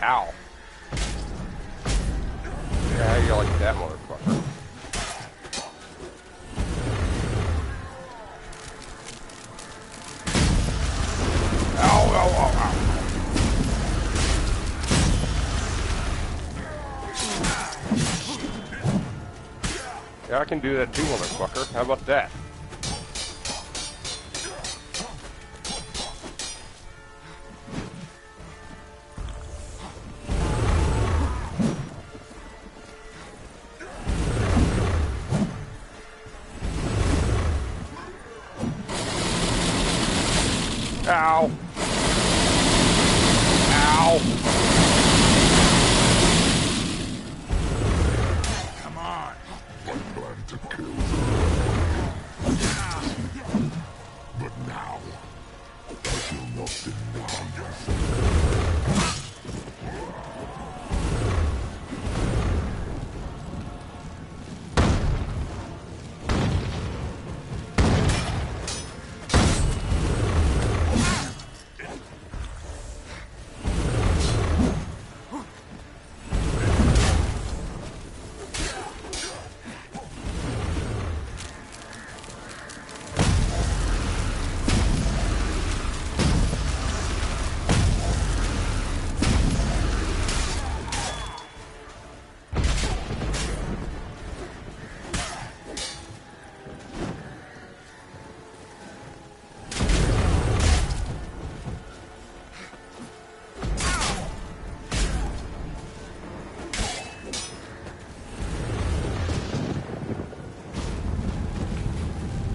Ow. Yeah, you like that motherfucker. Ow, ow, ow, ow. Yeah, I can do that too, motherfucker. How about that? Ow. Ow. Come on. I plan to kill them. But now, I shall not deny myself.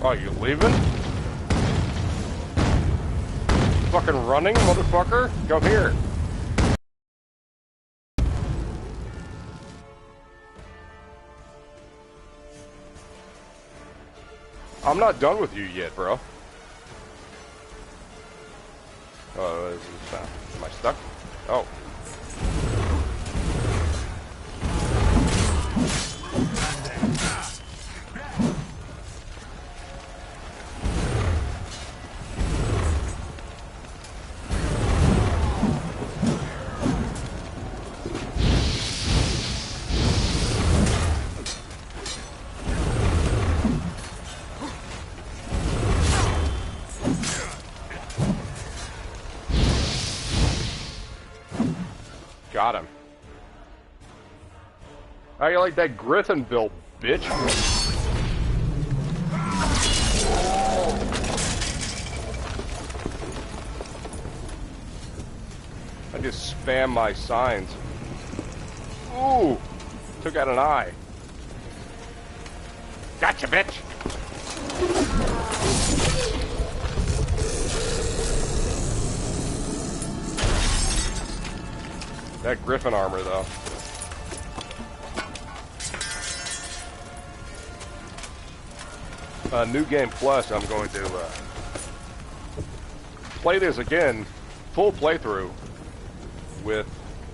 Oh, you leaving? Fucking running, motherfucker? Come here. I'm not done with you yet, bro. Oh, am I stuck? Oh. Got him. How you like that Griffin build, bitch? I just spam my signs. Ooh! Took out an eye. Gotcha, bitch! That Griffin armor, though. New Game Plus, I'm going to play this again, full playthrough, with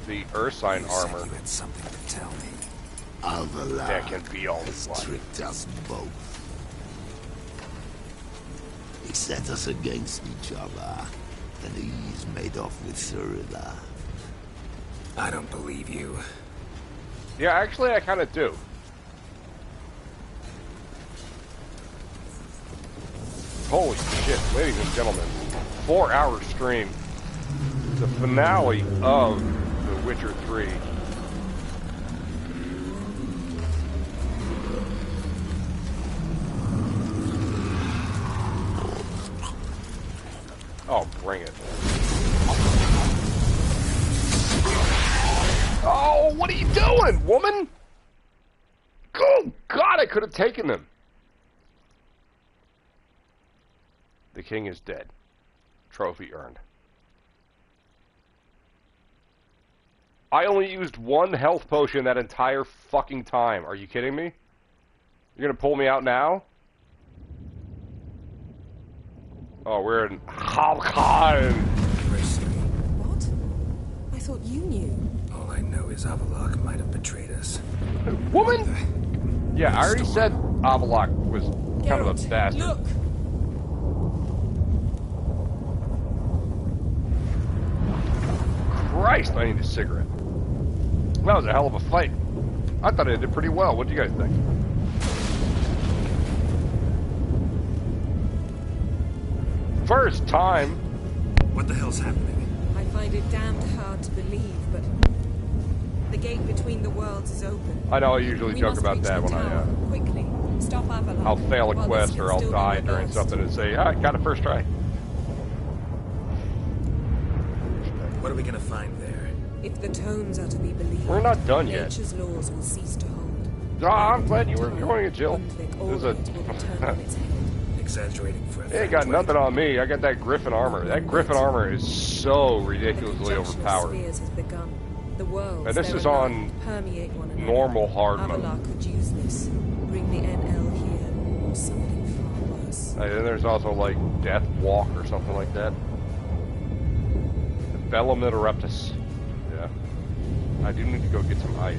the Ursine armor. You had something to tell me. That can be all has one. tricked us both. He set us against each other, and he's made off with Cyrilla. I don't believe you. Yeah, actually, I kind of do. Holy shit, ladies and gentlemen. 4-hour stream. The finale of The Witcher 3. Oh, bring it. Oh, what are you doing, woman? Oh, God, I could have taken them. The king is dead. Trophy earned. I only used 1 health potion that entire fucking time. Are you kidding me? You're gonna pull me out now? Oh, we're in Halkan. What? I thought you knew. All I know is Avalok might have betrayed us. Woman? Yeah, I already said Avalok was kind of a bastard. Look! Christ, I need a cigarette. That was a hell of a fight. I thought I did pretty well. What do you guys think? First time. What the hell's happening? I find it damned hard to believe, but the gate between the worlds is open. I know I usually We joke must about reach that the when tower. Quickly, stop Avalon. I'll fail a while quest this or can I'll still be die during reversed. something and say, I got it first try. What are we gonna find there? If the tones are to be believed, We're not done yet. nature's laws will cease to hold. Oh, I'm glad you were enjoying it, Jill. There's a... Exaggerating for a It ain't got nothing on me. I got that Griffin armor. That Griffin armor is so ridiculously overpowered. Spheres has begun. The worlds And this therein is on permeate one another. normal hard mode. Avalok could use this. Bring the NL here, or something far worse. And then there's also like Death Walk or something like that. Bellum Interruptus. Yeah. I do need to go get some ice.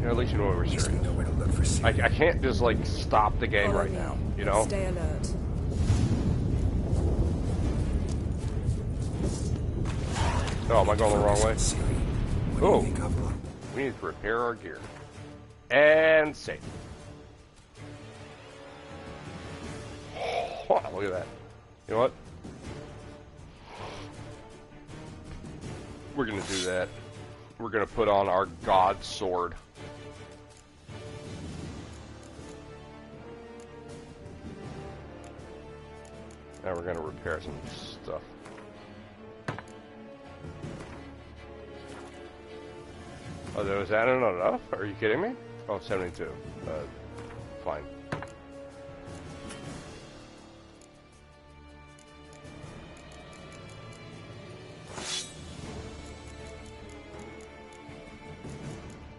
Yeah, at least you know what we're serious. We know where to look for I can't just like stop the game right now, you know? Stay alert. Oh, am I going the wrong way? Oh, we need to repair our gear. And save. Oh, look at that. You know what? We're going to do that. We're going to put on our God Sword. Now we're going to repair some stuff. Oh, was that not enough? Are you kidding me? Oh, 72. Fine.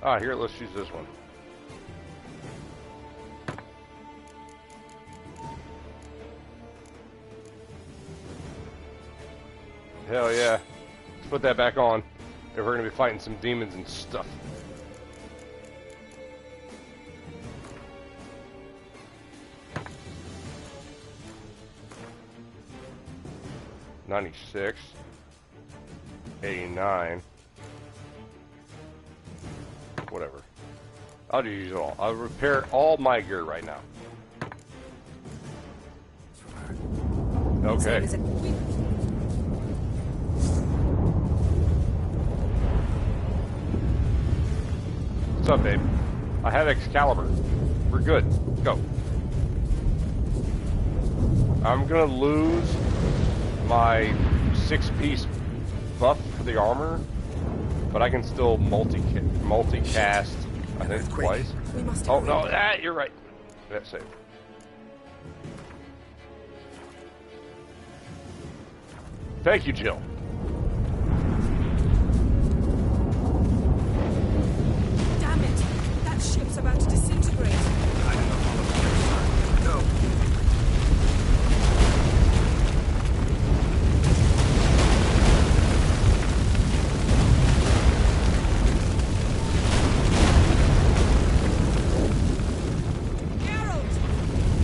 Ah, here, let's use this one. Hell yeah. Let's put that back on. If we're going to be fighting some demons and stuff. $96. 89. Whatever. I'll just use it all. I'll repair all my gear right now. Okay. What's up, babe? I have Excalibur. We're good. Go. I'm gonna lose my 6-piece buff for the armor, but I can still multicast. I think twice. Oh no, you're right. That's safe. Thank you, Jill. Damn it! That ship's about to disintegrate. I don't know all about it. Go.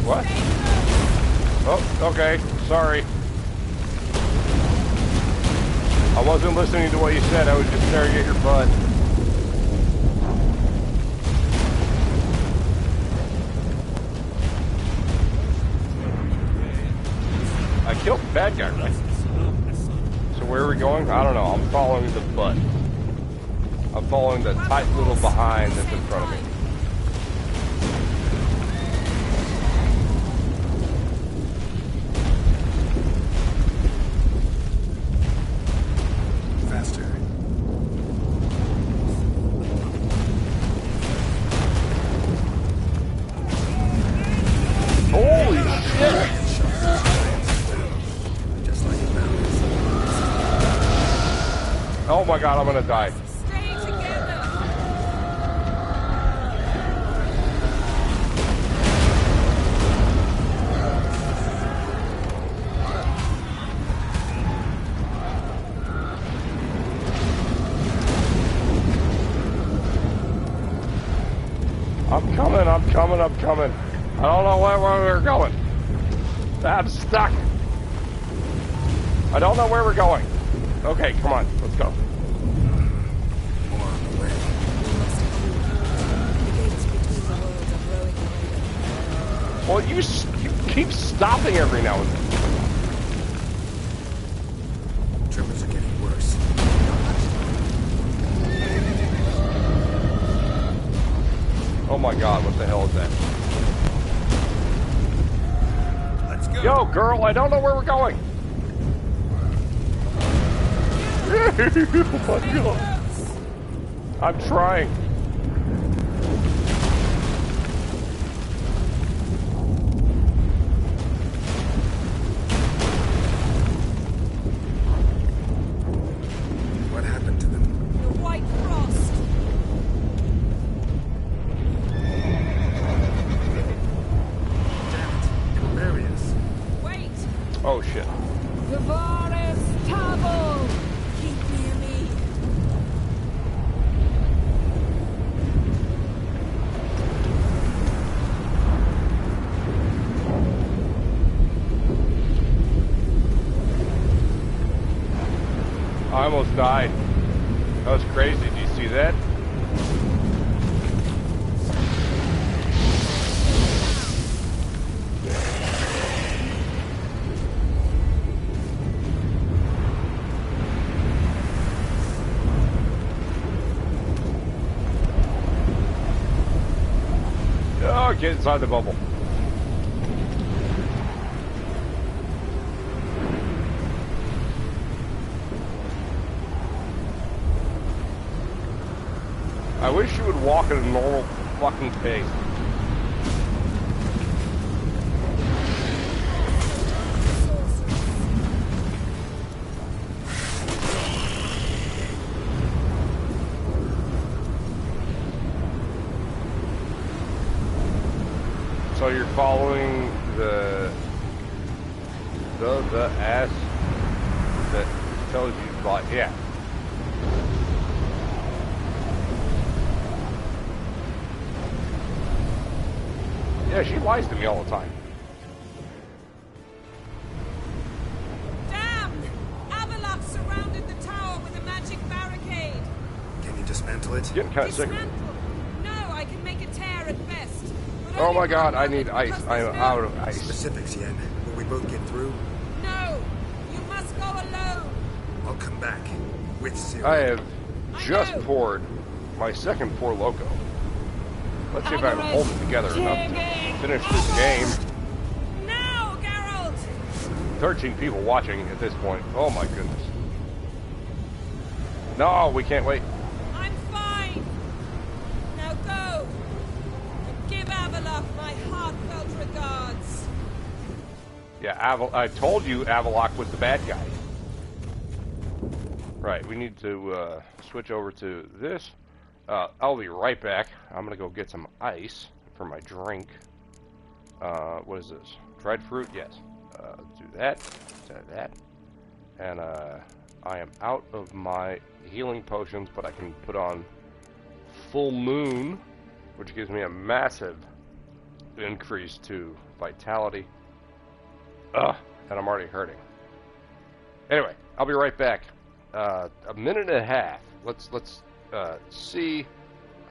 What? Oh, okay. Sorry. I wasn't listening to what you said, I was just staring at your butt. I killed the bad guy, right? So where are we going? I don't know. I'm following the butt. I'm following the tight little behind that's in front of me. Faster. Holy shit! Just like it matters. Oh my god, I'm gonna die. Stay together. I'm coming, I'm coming, I'm coming. I don't know where we're going. I'm stuck. I don't know where we're going. Okay, come on, let's go. More on the way. The gates between the worlds are growing wider. Well, you keep stopping every now and then. Tremors are getting worse. Oh my god, what the hell is that? Let's go. Yo, girl, I don't know where we're going. Oh my god. I'm trying. What happened to them? The white frost. Damn it. It'll bury us. Wait. Oh shit. Tavares Tabo. Keep near me. I almost died. That was crazy. Did you see that? Oh, get inside the bubble. I wish you would walk at a normal fucking pace. So you're following the ass that tells you, like, yeah. Yeah, she lies to me all the time. Damn! Avalok surrounded the tower with a magic barricade. Can you dismantle it? Getting kind of sick. Dismantle? No, I can make a tear at best. But Oh only my god, I one need ice. because I am there's no- out of ice. Specifics, Yen. Will we both get through? No! You must go alone! I'll come back. With Ciri. I have just poured my second Four Loco. Let's see if I can hold it together enough to finish this game. Now, Geralt! 13 people watching at this point. Oh my goodness. No, we can't wait. I'm fine! Now go! And give Avalok my heartfelt regards. Yeah, I told you Avalok was the bad guy. Right, we need to switch over to this. I'll be right back. I'm gonna go get some ice for my drink. What is this? Dried fruit? Yes. Do that. That. And I am out of my healing potions, but I can put on Full Moon, which gives me a massive increase to vitality. And I'm already hurting. Anyway, I'll be right back. a minute and a half. Let's see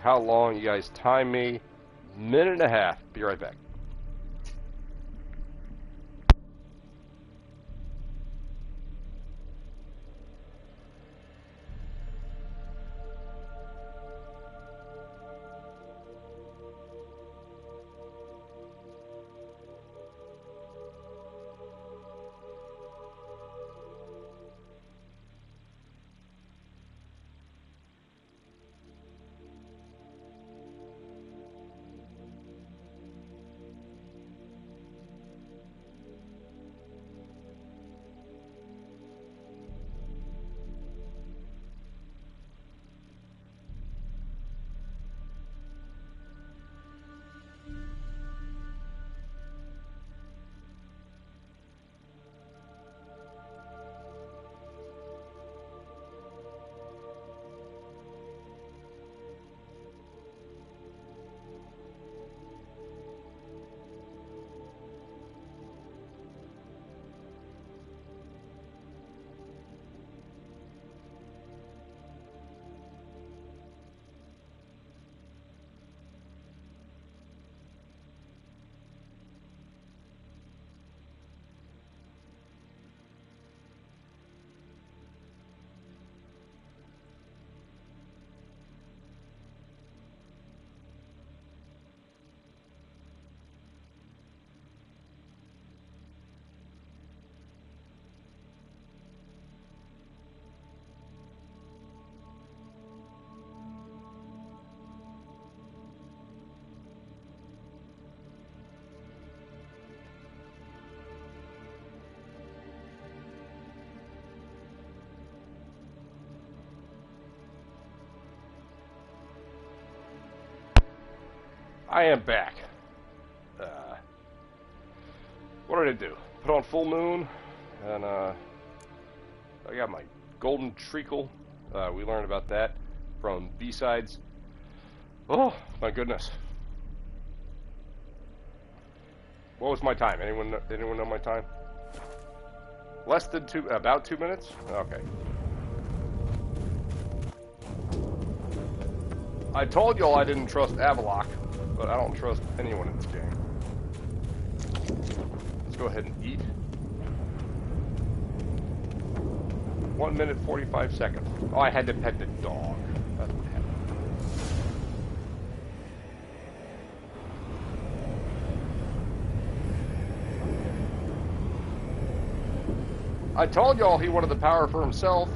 how long you guys time me. Minute and a half. Be right back. I am back. What did I do? Put on full moon, and I got my golden treacle. We learned about that from B-sides. Oh my goodness! What was my time? Anyone know my time? Less than about 2 minutes. Okay. I told y'all I didn't trust Avaloch, but I don't trust anyone in this game. Let's go ahead and eat. 1 minute 45 seconds. Oh, I had to pet the dog. That's what happened. I told y'all he wanted the power for himself.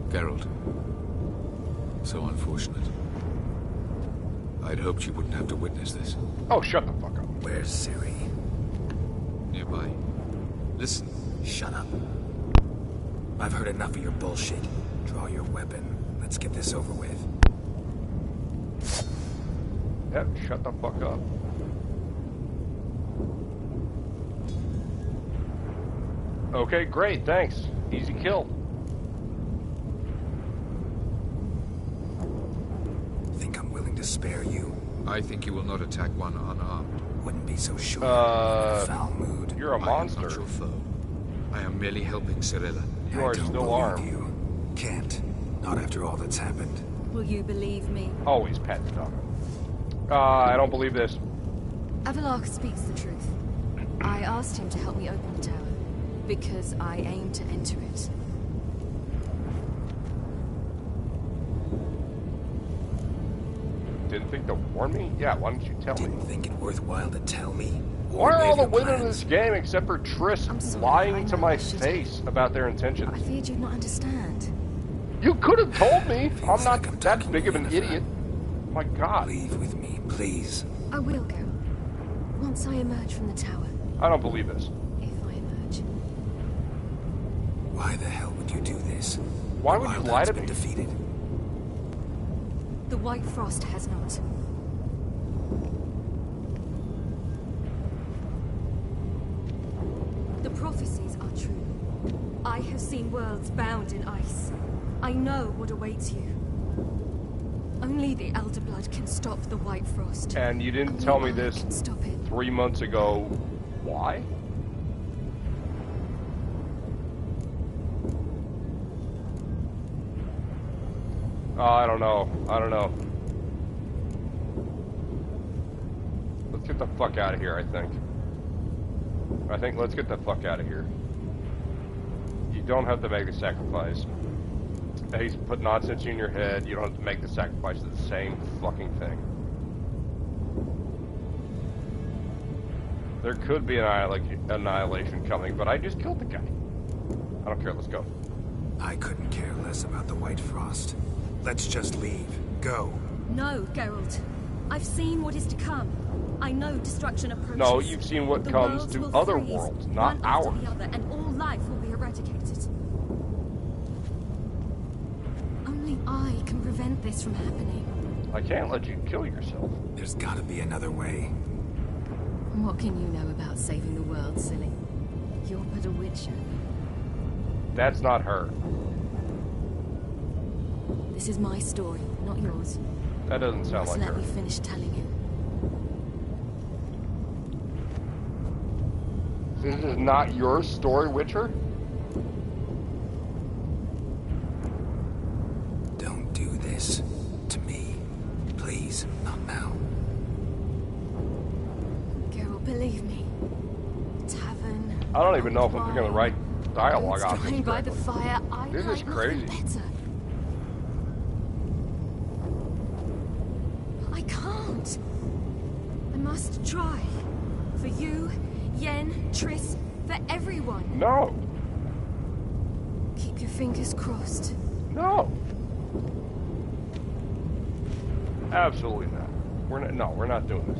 Geralt. So unfortunate. I'd hoped you wouldn't have to witness this. Oh, shut the fuck up. Where's Ciri? Nearby. Listen. Shut up. I've heard enough of your bullshit. Draw your weapon. Let's get this over with. Yep, shut the fuck up. Okay, great, thanks. Easy kill. Think I'm willing to spare you? I think you will not attack one unarmed. Wouldn't be so sure. Foul mood. You're a monster. I am not your foe. I am merely helping Cirilla. You are still armed. You can't. Not after all that's happened. Will you believe me? Always pet the dog. I don't believe this. Avaloch speaks the truth. I asked him to help me open the tower, because I aim to enter it. Didn't think to warn me? Yeah, why didn't you tell me? Didn't think it worthwhile to tell me? Why are all the women in this game except for Triss lying to my face about their intentions? I feared you'd not understand. You could have told me. I'm not that big of an idiot. My God. Leave with me, please. I will go. Once I emerge from the tower. I don't believe this. If I emerge. Why the hell would you do this? Why would you lie to me? Defeated. The White Frost has not. The prophecies are true. I have seen worlds bound in ice. I know what awaits you. Only the Elder Blood can stop the White Frost. And you didn't Only tell me I this can stop it. 3 months ago. Why? I don't know. I don't know. Let's get the fuck out of here, I think. Let's get the fuck out of here. You don't have to make the sacrifice. He's put nonsense in your head. You don't have to make the sacrifice. It's the same fucking thing. There could be an annihilation coming, but I just killed the guy. I don't care. Let's go. I couldn't care less about the White Frost. Let's just leave. Go. No, Geralt. I've seen what is to come. I know destruction approaches. No, you've seen what comes to other worlds, not ours. One after the other, and all life will be eradicated. Only I can prevent this from happening. I can't let you kill yourself. There's gotta be another way. What can you know about saving the world, silly? You're but a witcher. That's not her. This is my story, not yours. That doesn't sound like her. Let me finish telling you. This is not your story, Witcher? Don't do this to me. Please, not now. Geralt, believe me. Tavern. I don't even know if I'm going to write dialogue on this. By the fire, This is crazy. Better. I can't. I must try. For you, Yen, Triss, for everyone. No. Keep your fingers crossed. No. Absolutely not. We're not doing this.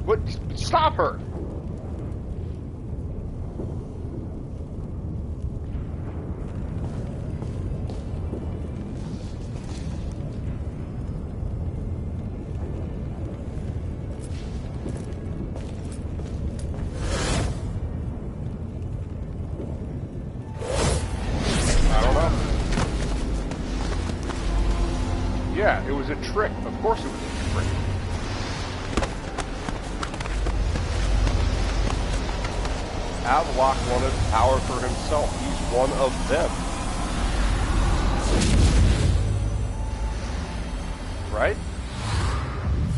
What? Stop her! Yeah, it was a trick. Of course it was a trick. Avlok wanted power for himself. He's one of them. Right?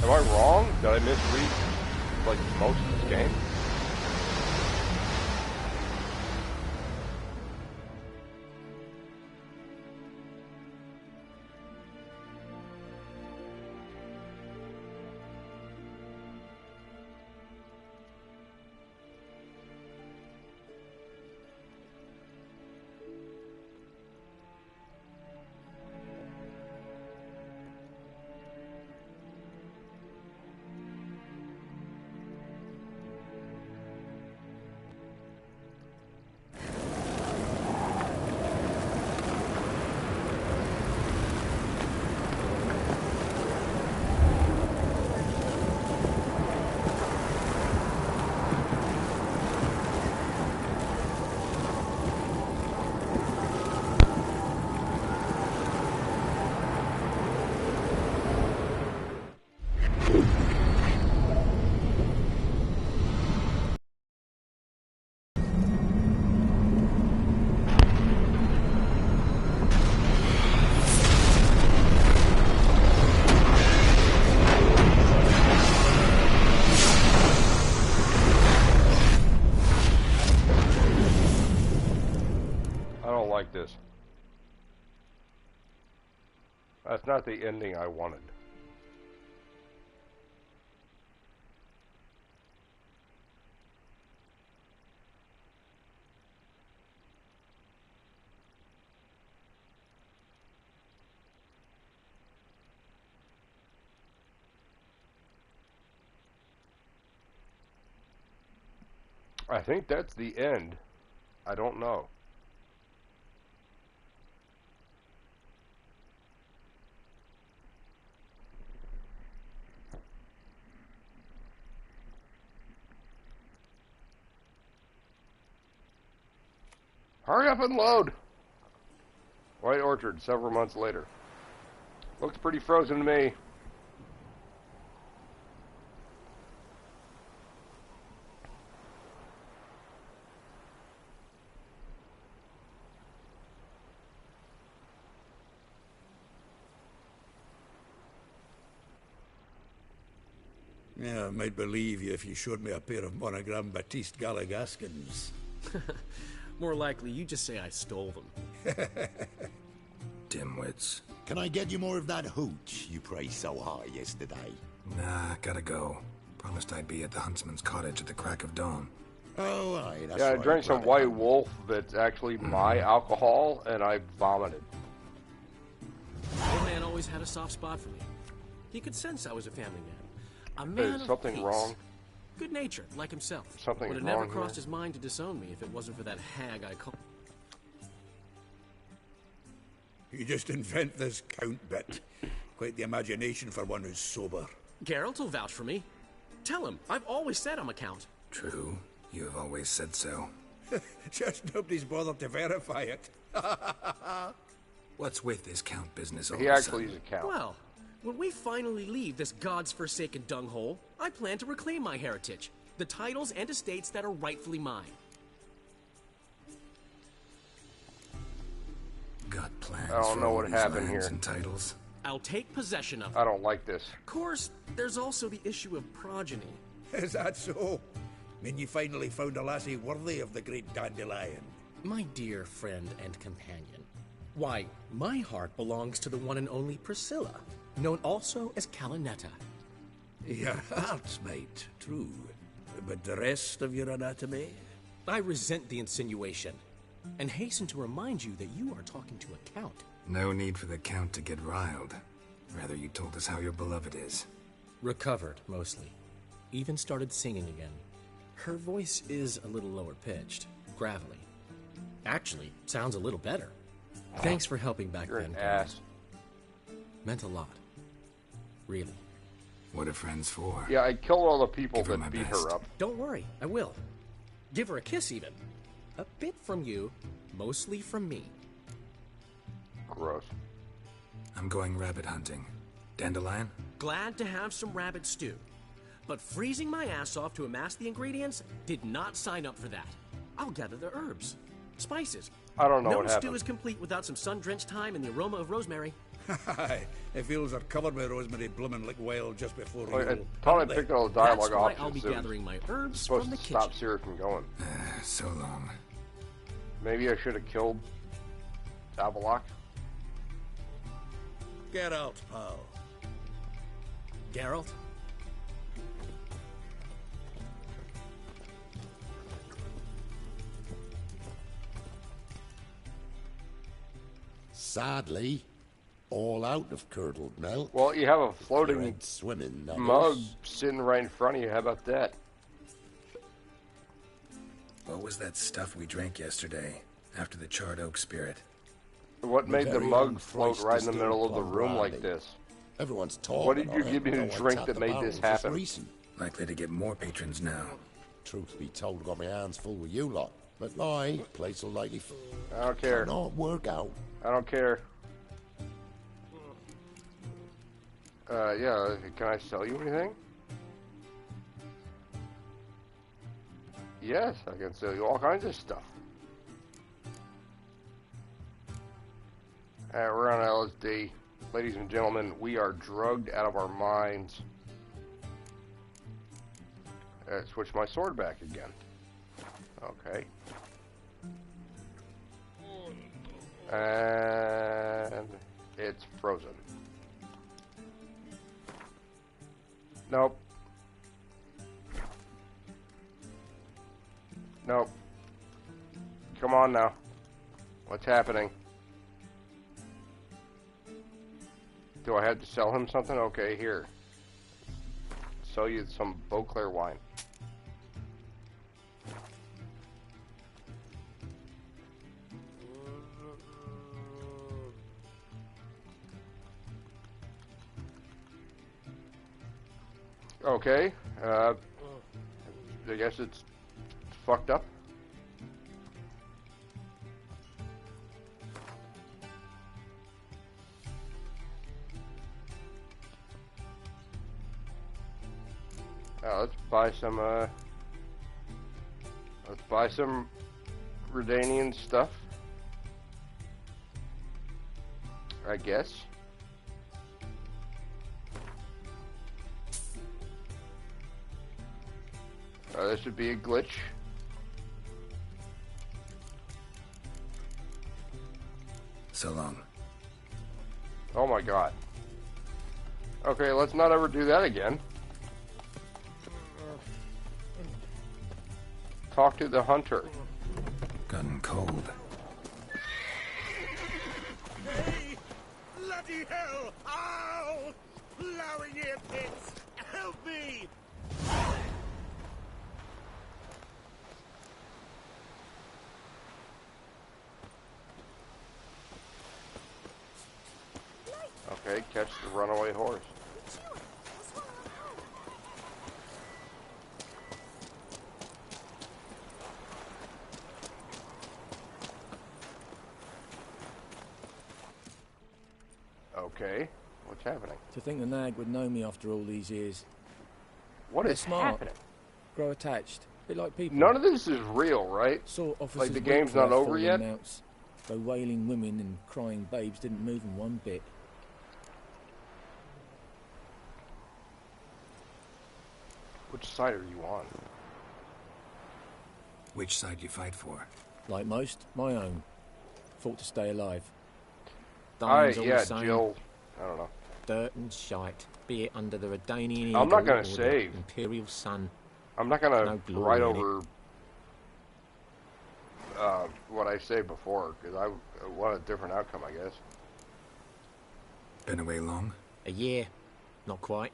Am I wrong? Did I misread, like, most of this game? This. That's not the ending I wanted. I think that's the end. I don't know. Hurry up and load! White Orchard, several months later. Looks pretty frozen to me. Yeah, I might believe you if you showed me a pair of monogram Batiste Galligaskins. More likely, you just say I stole them. Dimwits. Can I get you more of that hooch you praised so high yesterday? Nah, gotta go. Promised I'd be at the huntsman's cottage at the crack of dawn. Oh, aye, that's yeah, I right, drank some Rabbit White Hunt. Wolf that's actually my alcohol, and I vomited. Old man always had a soft spot for me. He could sense I was a family man. A man Is of something peace. wrong? Good-natured, like himself. Something Would have wrong never crossed here? his mind to disown me if it wasn't for that hag I called. You just invent this count bit. Quite the imagination for one who's sober. Geralt will vouch for me. Tell him, I've always said I'm a count. True. You have always said so. Just nobody's bothered to verify it. What's with this count business all He of a actually sudden? is a count. Well, when we finally leave this god's forsaken dunghole, I plan to reclaim my heritage, the titles and estates that are rightfully mine. Got plans I don't for know all what these happened lands here. and titles? I'll take possession of I them. don't like this. Of course, there's also the issue of progeny. Is that so? Mean you finally found a lassie worthy of the great dandelion? My dear friend and companion, why, my heart belongs to the one and only Priscilla, known also as Calinetta. Your heart, mate, true. But the rest of your anatomy? I resent the insinuation, and hasten to remind you that you are talking to a count. No need for the count to get riled. Rather, you told us how your beloved is. Recovered, mostly. Even started singing again. Her voice is a little lower pitched, gravelly. Actually, sounds a little better. Thanks for helping back You're then, an Geralt. ass. Meant a lot. Really. What are friends for? Yeah, I killed all the people Give her my that beat best. her up. Don't worry, I will. Give her a kiss, even. A bit from you, mostly from me. Gross. I'm going rabbit hunting. Dandelion? Glad to have some rabbit stew. But freezing my ass off to amass the ingredients did not sign up for that. I'll gather the herbs, spices. I don't know no what stew happened. is complete without some sun-drenched thyme and the aroma of rosemary. Aye, the fields are covered with rosemary blooming like wild just before Well, I you. thought I picked all the dialogue That's off. why I'll be since it was gathering my herbs supposed from the to kitchen. stop Siri from going. So long. Maybe I should have killed Avalok. Get out, pal. Geralt? Sadly, all out of curdled milk. Well, you have a floating You ain't swimming, that mug is. sitting right in front of you. How about that? What was that stuff we drank yesterday, after the charred oak spirit? What made the very mug own float Christ right in the distilled middle of the plum room like brandy. this? Everyone's talking What did you on give me it, to though I drink tapped that the made barrel this just happen? recent. Likely to get more patrons now. Truth be told, I got my hands full with you lot. But lie, place will likely I don't care. cannot work out. I don't care. Yeah, can I sell you anything? Yes, I can sell you all kinds of stuff. We're on LSD. Ladies and gentlemen, we are drugged out of our minds. Switch my sword back again. Okay. And it's frozen. Nope. Nope. Come on now. What's happening? Do I have to sell him something? Okay, here. Sell you some Beauclair wine. Okay, I guess it's fucked up. Let's buy some, Redanian stuff. I guess. This should be a glitch. So long. Oh my god. Okay, let's not ever do that again. Talk to the hunter. Gotten cold. Hey! Bloody hell! Ow! Plowing ear pits! Help me! Okay, catch the runaway horse. Okay, what's happening? To think the nag would know me after all these years. What They're is smart. happening? Grow attached. A bit like people. None of this is real, right? Saw officers Like the weep game's for not their over fallen yet? mounts, though wailing women and crying babes didn't move them one bit. Which side are you on? Which side you fight for? Like most, my own. Fought to stay alive. Alright, Dying's all yeah, the same. Jill. I don't know. Dirt and shite, be it under the Redanian I'm not eagle gonna or the save. Imperial sun. I'm not gonna No glory write in over what I say before, because I want a different outcome, I guess. Been away long? A year, not quite.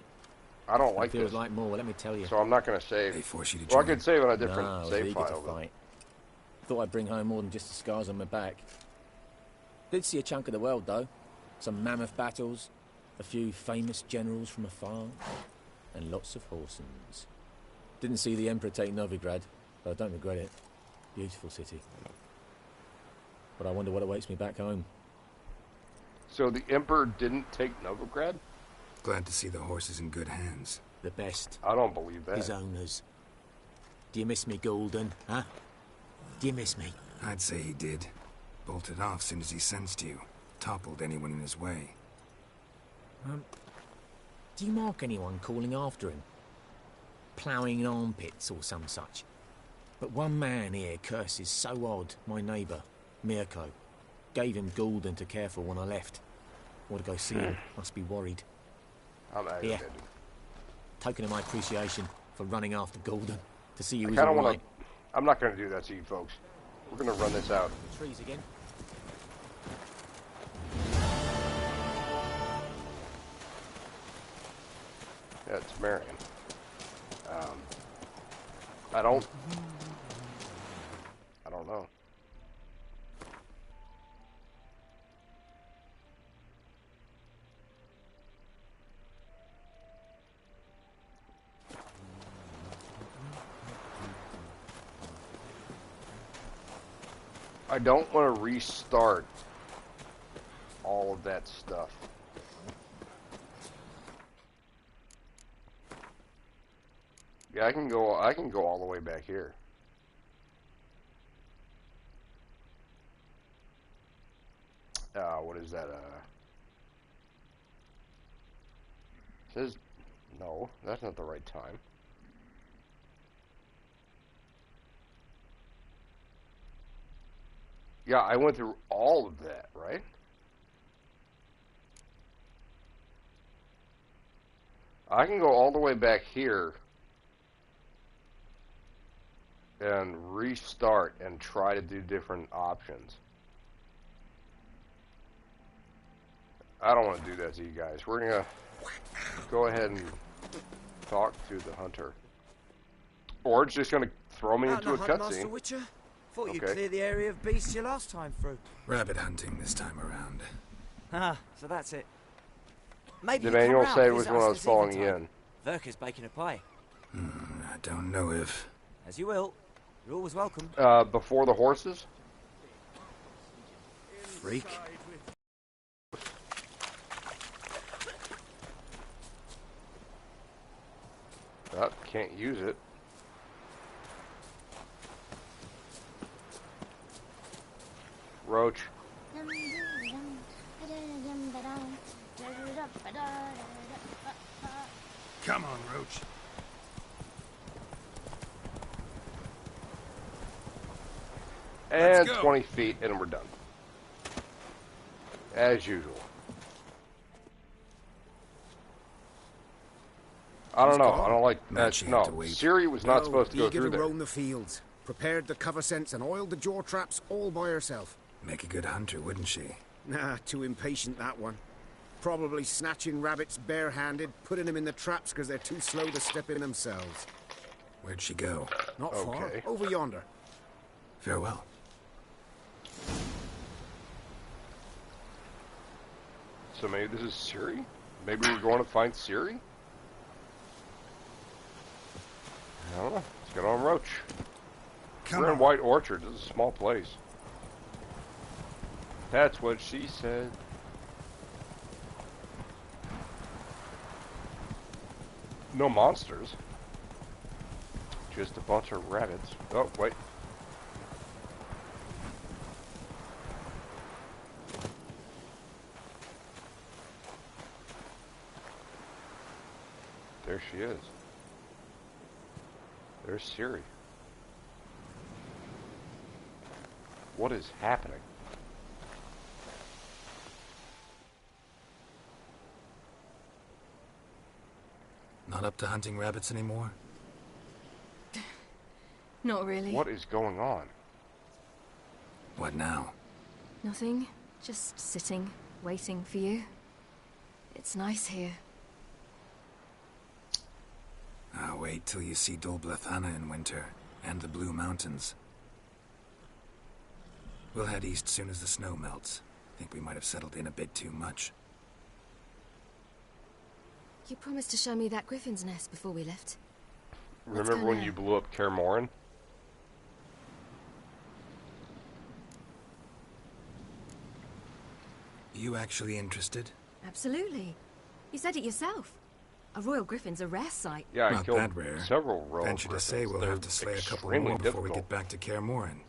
I don't like It feels this. like more, let me tell you. So I'm not gonna save. They force you to Well, I join? could save on a different No, I was save eager file. to but- fight. Thought I'd bring home more than just the scars on my back. Did see a chunk of the world, though. Some mammoth battles, a few famous generals from afar, and lots of horsens. Didn't see the Emperor take Novigrad, but I don't regret it. Beautiful city. But I wonder what awaits me back home. So the Emperor didn't take Novigrad? Glad to see the horses in good hands. The best. I don't believe that. His owners. Do you miss me, Golden, huh? Do you miss me? I'd say he did. Bolted off soon as he sensed you. Toppled anyone in his way. Do you mark anyone calling after him? Ploughing in armpits or some such? But one man here curses so odd, my neighbour, Mirko. Gave him Golden to care for when I left. Ought to go see him, must be worried. I'm aggravated. Here. Token of my appreciation for running after Golden. To see you I was kind of want alright. to... I'm not going to do that to you folks. We're going to run this out. Trees again. Yeah, it's Marion. I don't know. I don't want to restart all of that stuff. Yeah, I can go all the way back here. What is that? Says no, that's not the right time. Yeah, I went through all of that, right? I can go all the way back here and restart and try to do different options. I don't want to do that to you guys. We're going to go ahead and talk to the hunter. Or it's just going to throw me into a cutscene. Witcher? Thought you Okay. cleared the area of beasts your last time through. Rabbit hunting this time around. Ah, so that's it. Maybe The you come manual round, said it visit was us when I was this following evening you time. in. Verka's baking a pie. I don't know if... As you will. You're always welcome. Before the horses? Freak. Oh, can't use it. Roach. Come on, Roach. And 20 feet, and we're done. As usual. I don't know. I don't like that. No, Siri was not supposed to go through there. roam the fields, prepared the cover scents, and oiled the jaw traps all by herself. Make a good hunter, wouldn't she? Nah, too impatient, that one. Probably snatching rabbits barehanded, putting them in the traps because they're too slow to step in themselves. Where'd she go? Not far. Over yonder. Farewell. So maybe this is Siri? Maybe we're going to find Siri? I don't know. Let's get on Roach. We're in White Orchard. This is a small place. That's what she said. No monsters. Just a bunch of rabbits. Oh, wait. There she is. There's Siri. What is happening? Not up to hunting rabbits anymore? Not really. What is going on? What now? Nothing. Just sitting, waiting for you. It's nice here. I'll wait till you see Dol Blethana in winter, and the Blue Mountains. We'll head east soon as the snow melts. Think we might have settled in a bit too much. You promised to show me that griffin's nest before we left. Remember when you blew up Kaer Morhen? You actually interested? Absolutely. You said it yourself. A royal griffin's a rare sight. Yeah, I Not killed that rare. several royal Venture to say we'll have to slay a couple more before we get back to Kaer Morhen.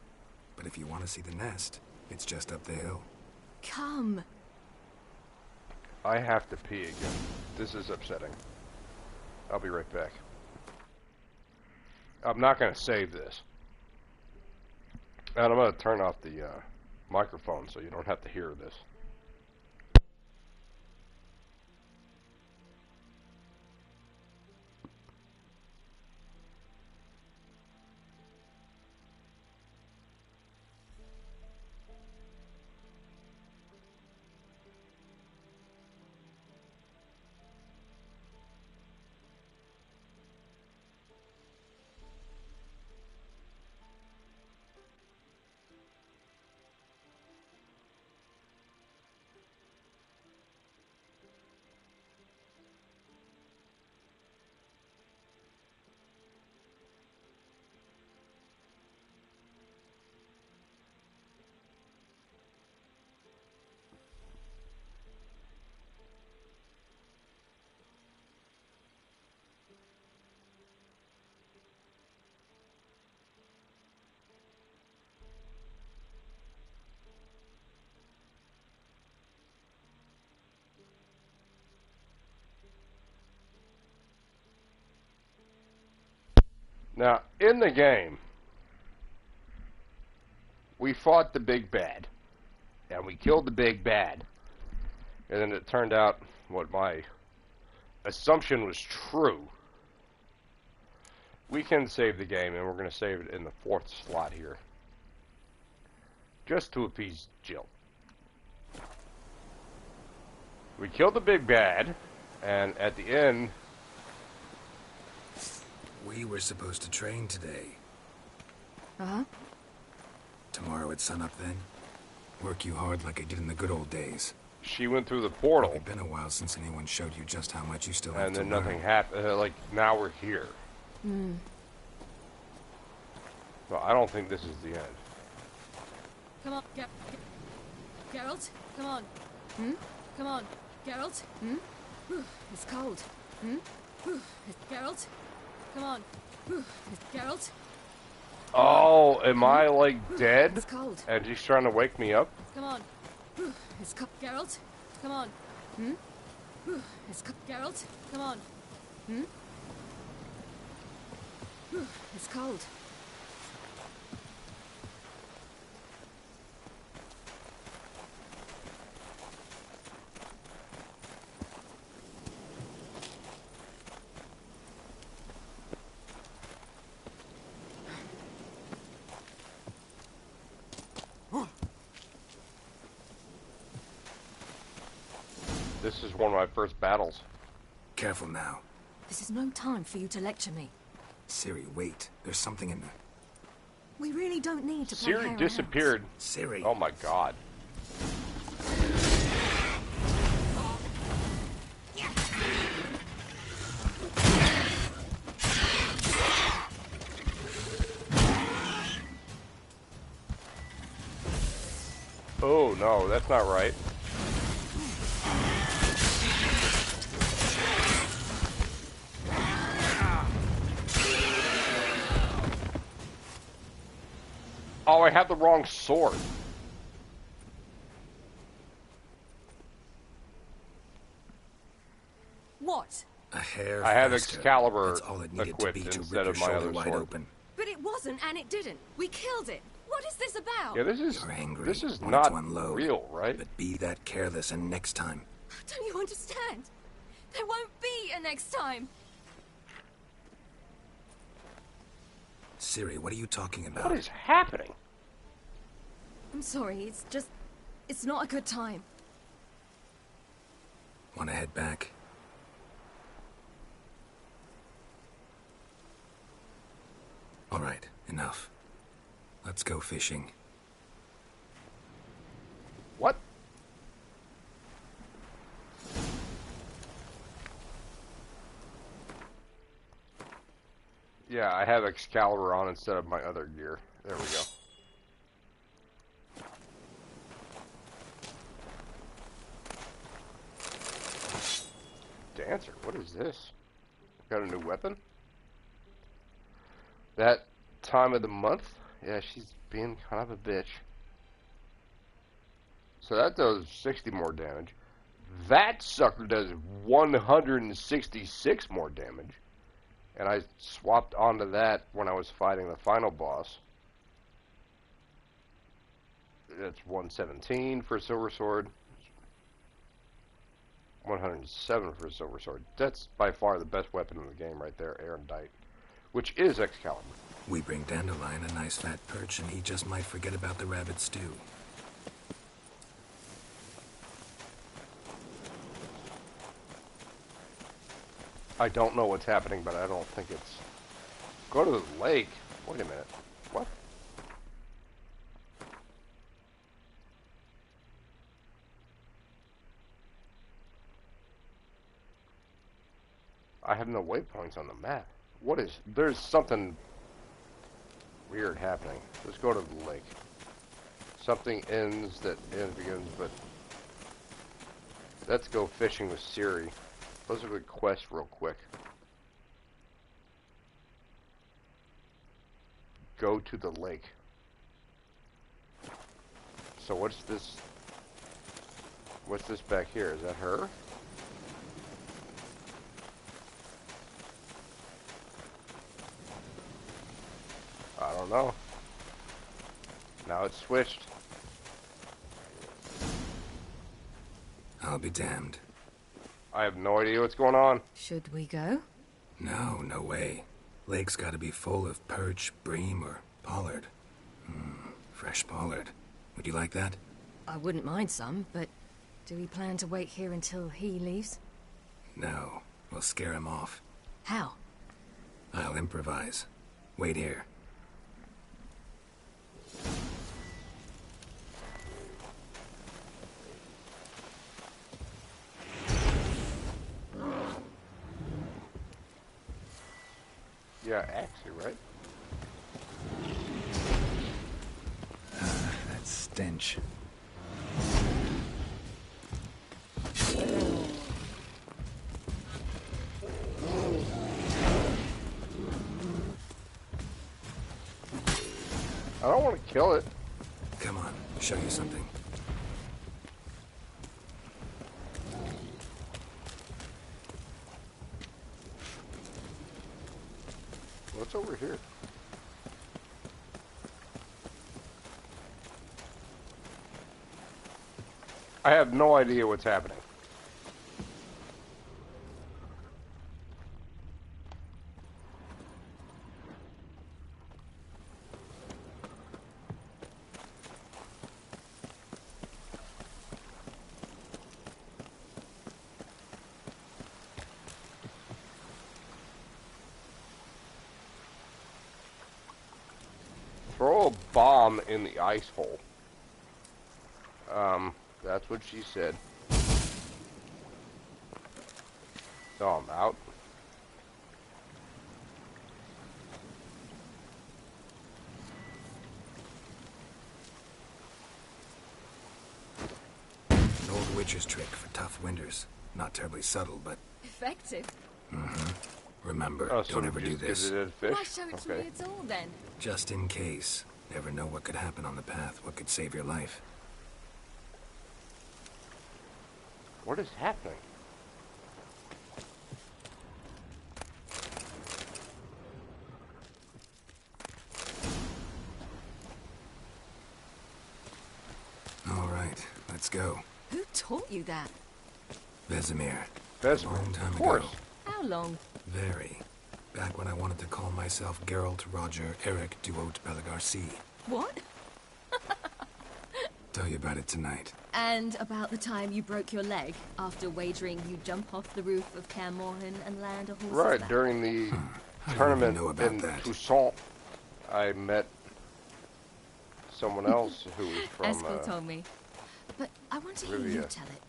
But if you want to see the nest, it's just up the hill. Come. I have to pee again. This is upsetting. I'll be right back. I'm not going to save this. And I'm going to turn off the microphone so you don't have to hear this. Now, in the game, we fought the big bad, and we killed the big bad, and then it turned out what my assumption was true. We can save the game, and we're going to save it in the 4th slot here, just to appease Jill. We killed the big bad, and at the end, We were supposed to train today. Uh-huh. Tomorrow at sunup then? Work you hard like I did in the good old days. She went through the portal. It's been a while since anyone showed you just how much you still have And to then learn. nothing happened. Like, now we're here. Hmm. So I don't think this is the end. Come on, Geralt, come on. Hmm? Come on, Geralt. Hmm? It's cold. Hmm? Geralt. Come on. Geralt? Oh, am I like dead? It's cold. And he's trying to wake me up? Come on. It's cold. Geralt? Come on. It's cold. Geralt? Come on. It's cold. This is one of my first battles. Careful now. This is no time for you to lecture me. Ciri, wait. There's something in there. We really don't need to play Ciri disappeared. Ciri. Oh my god. Oh no, that's not right. Oh, I have the wrong sword. What? A hair I have faster. Excalibur That's all it needed equipped to be to instead rip of your my shoulder other wide sword. open. But it wasn't, and it didn't. We killed it. What is this about? Yeah, this is You're angry. This is Want not to unload. real, right? But be that careless, and next time. Don't you understand? There won't be a next time. Ciri, what are you talking about? What is happening? I'm sorry, it's just... It's not a good time. Want to head back? All right, enough. Let's go fishing. What? Yeah, I have Excalibur on instead of my other gear. There we go. Dancer, what is this? Got a new weapon? That time of the month? Yeah, she's being kind of a bitch. So that does 60 more damage. That sucker does 166 more damage. And I swapped onto that when I was fighting the final boss. That's 117 for a silver sword. 107 for a silver sword. That's by far the best weapon in the game right there, Erendite. Which is Excalibur. We bring Dandelion a nice fat perch, and he just might forget about the rabbit stew. I don't know what's happening, but I don't think it's... Go to the lake? Wait a minute. What? I have no waypoints on the map. What is... There's something weird happening. Let's go to the lake. Something ends that end begins, but... Let's go fishing with Ciri. Let's look at quest real quick. Go to the lake. So what's this? What's this back here? Is that her? I don't know. Now it's switched. I'll be damned. I have no idea what's going on. Should we go? No, no way. Lake's gotta be full of perch, bream, or pollard. Fresh pollard. Would you like that? I wouldn't mind some, but do we plan to wait here until he leaves? No. We'll scare him off. How? I'll improvise. Wait here. Yeah, actually, right? That stench. I don't want to kill it. Come on, show you something. What's over here? I have no idea what's happening. Throw a bomb in the ice hole. That's what she said. So I'm out. An old witcher's trick for tough winters. Not terribly subtle, but... Effective. Mm-hmm. Remember, so don't ever do this. Why show it to me at all, then? Just in case. Never know what could happen on the path, what could save your life. What is happening? All right, let's go. Who taught you that? Vesemir. Vesemir, A long time of course. ago. How long? Very. Back when I wanted to call myself Geralt Roger Eric Duot Belagarcy. What? Tell you about it tonight. And about the time you broke your leg after wagering you jump off the roof of Kaer Morhen and land a horse's Right, back. during the I tournament don't even know about in that. Toussaint, I met someone else who was from Eskel told me. But I want to hear you Rivia. tell it.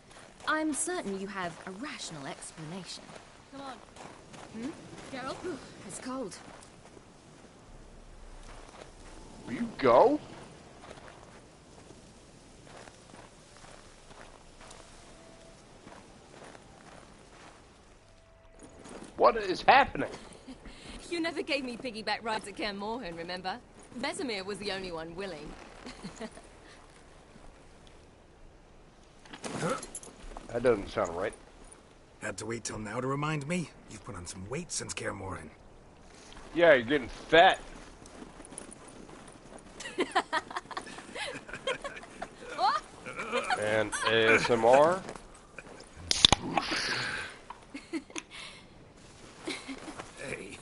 I'm certain you have a rational explanation. Come on. Geralt? It's cold. Will you go? What is happening? You never gave me piggyback rides at Kaer Morhen, remember? Vesemir was the only one willing. That doesn't sound right. Had to wait till now to remind me? You've put on some weight since Kaer Morhen. Yeah, you're getting fat. And ASMR. Hey.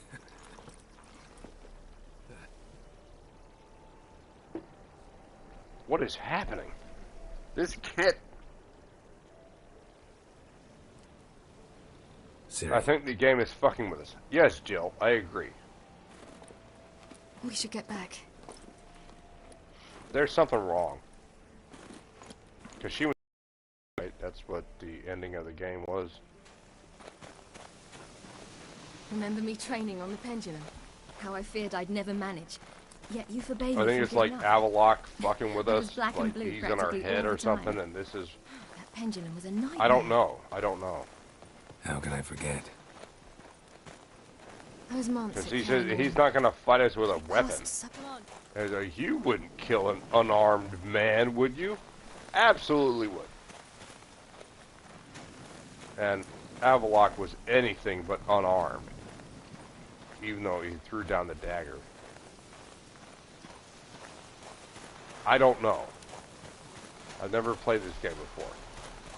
What is happening? This kid. Siri. I think the game is fucking with us. Yes, Jill, I agree. We should get back. There's something wrong. Because she was right. That's what the ending of the game was. Remember me training on the pendulum? How I feared I'd never manage. Yet you forbade me I think from it's like giving up. Avaloc fucking with It was us. black and Like blue he's in our practically head all or the time. something, and this is... That pendulum was a nightmare. I don't know. I don't know. How can I forget? Those months Because at he Kaer says he's Morhen. not going to fight us with a weapon. Cost so- He's like, you wouldn't kill an unarmed man, would you? Absolutely would. And Avaloc was anything but unarmed. Even though he threw down the dagger. I don't know. I've never played this game before.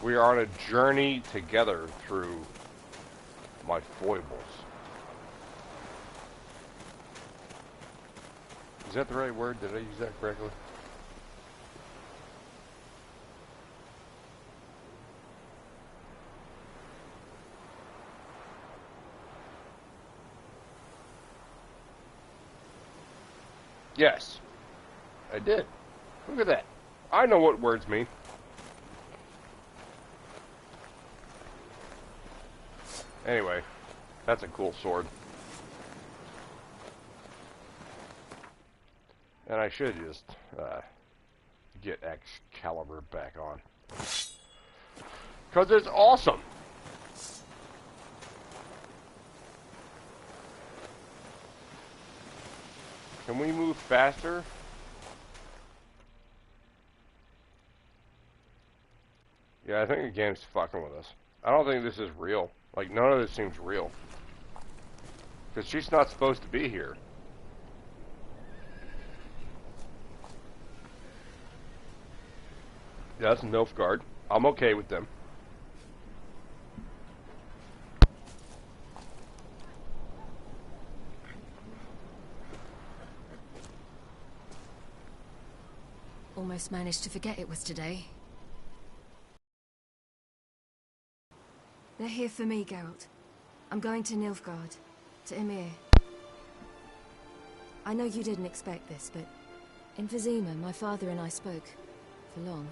We are on a journey together through my foibles. Is that the right word? Did I use that correctly? Yes. I did. Look at that. I know what words mean. Anyway, that's a cool sword. And I should just get Excalibur back on. Because it's awesome! Can we move faster? Yeah, I think the game's fucking with us. I don't think this is real. Like, none of this seems real. Because she's not supposed to be here. That's Nilfgaard. I'm okay with them. Almost managed to forget it was today. They're here for me, Geralt. I'm going to Nilfgaard, to Emir. I know you didn't expect this, but in Vizima, my father and I spoke for long.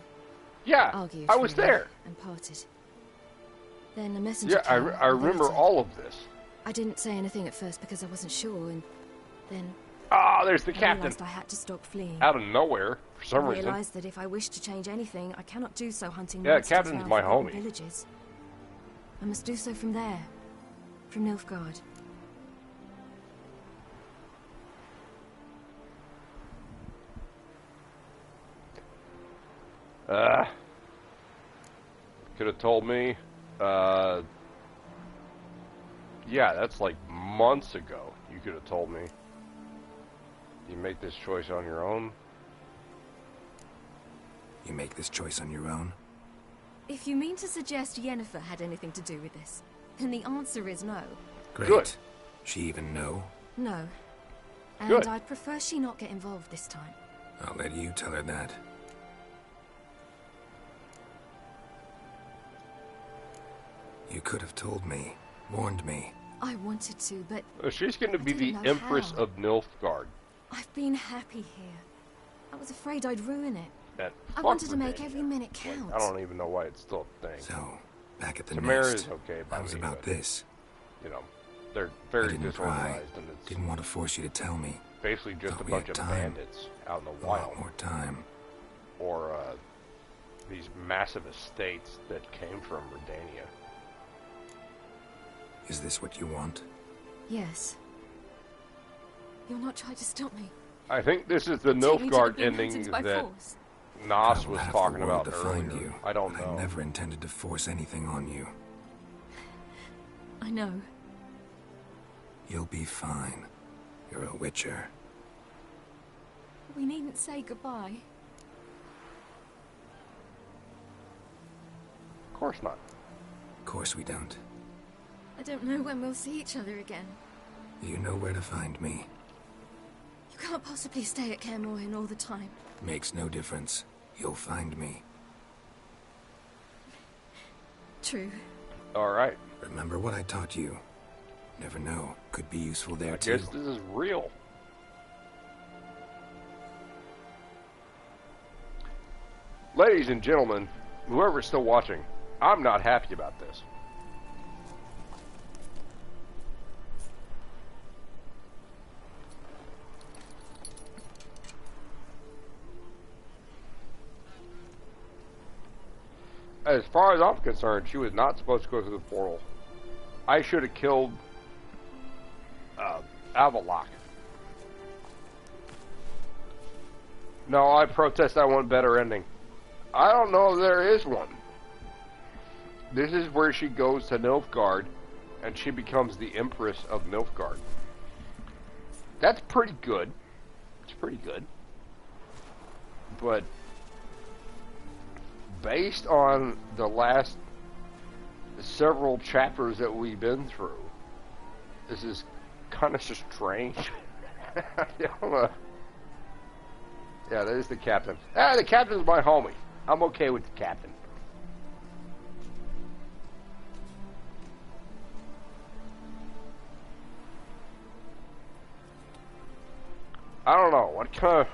Yeah, argued I was really, there. And parted. Then a messenger Yeah, came, I remember with a letter. all of this. I didn't say anything at first because I wasn't sure, and then Ah, there's the I captain. realized I had to stop fleeing. Out of nowhere, for some I reason. realized that if I wish to change anything, I cannot do so hunting Yeah, monsters Captain's around my forgotten homie. villages. I must do so from there, from Nilfgaard. Could have told me. Yeah, that's like months ago. You could have told me. You make this choice on your own? You make this choice on your own? If you mean to suggest Yennefer had anything to do with this, then the answer is no. Great. Good. She even know? No. And Good. I'd prefer she not get involved this time. I'll let you tell her that. You could have told me, warned me. I wanted to, but She's going to be the didn't know Empress how. of Nilfgaard. I've been happy here. I was afraid I'd ruin it. That I fuck wanted to make Britannia. every minute Like, count. I don't even know why it's still a thing. So, back at the Tamara nest, is okay by I was me, about but, this. You know, they're I very didn't pry. disorganized, and it's Didn't want to force you to tell me. basically just Thought a we bunch had of time. bandits out in the A wild. lot more time. Or these massive estates that came from Redania. Is this what you want? Yes. You'll not try to stop me. I think this is the Take me to the Nilfgaard Green ending Mountains by that force. Nos Travel was half talking the world about to earlier. find you, I don't but know. I never intended to force anything on you. I know. You'll be fine. You're a witcher. We needn't say goodbye. Of course not. Of course we don't. I don't know when we'll see each other again. You know where to find me. You can't possibly stay at Kaer Morhen all the time. Makes no difference. You'll find me. True. All right. Remember what I taught you. Never know. Could be useful there I too. guess this is real. Ladies and gentlemen, whoever's still watching, I'm not happy about this. As far as I'm concerned, she was not supposed to go through the portal. I should have killed Avalok. No, I protest. I want a better ending. I don't know if there is one. This is where she goes to Nilfgaard, and she becomes the Empress of Nilfgaard. That's pretty good. It's pretty good. But based on the last several chapters that we've been through, this is kind of strange. I don't know. Yeah, that is the captain. Ah, the captain's my homie. I'm okay with the captain. I don't know. What kind of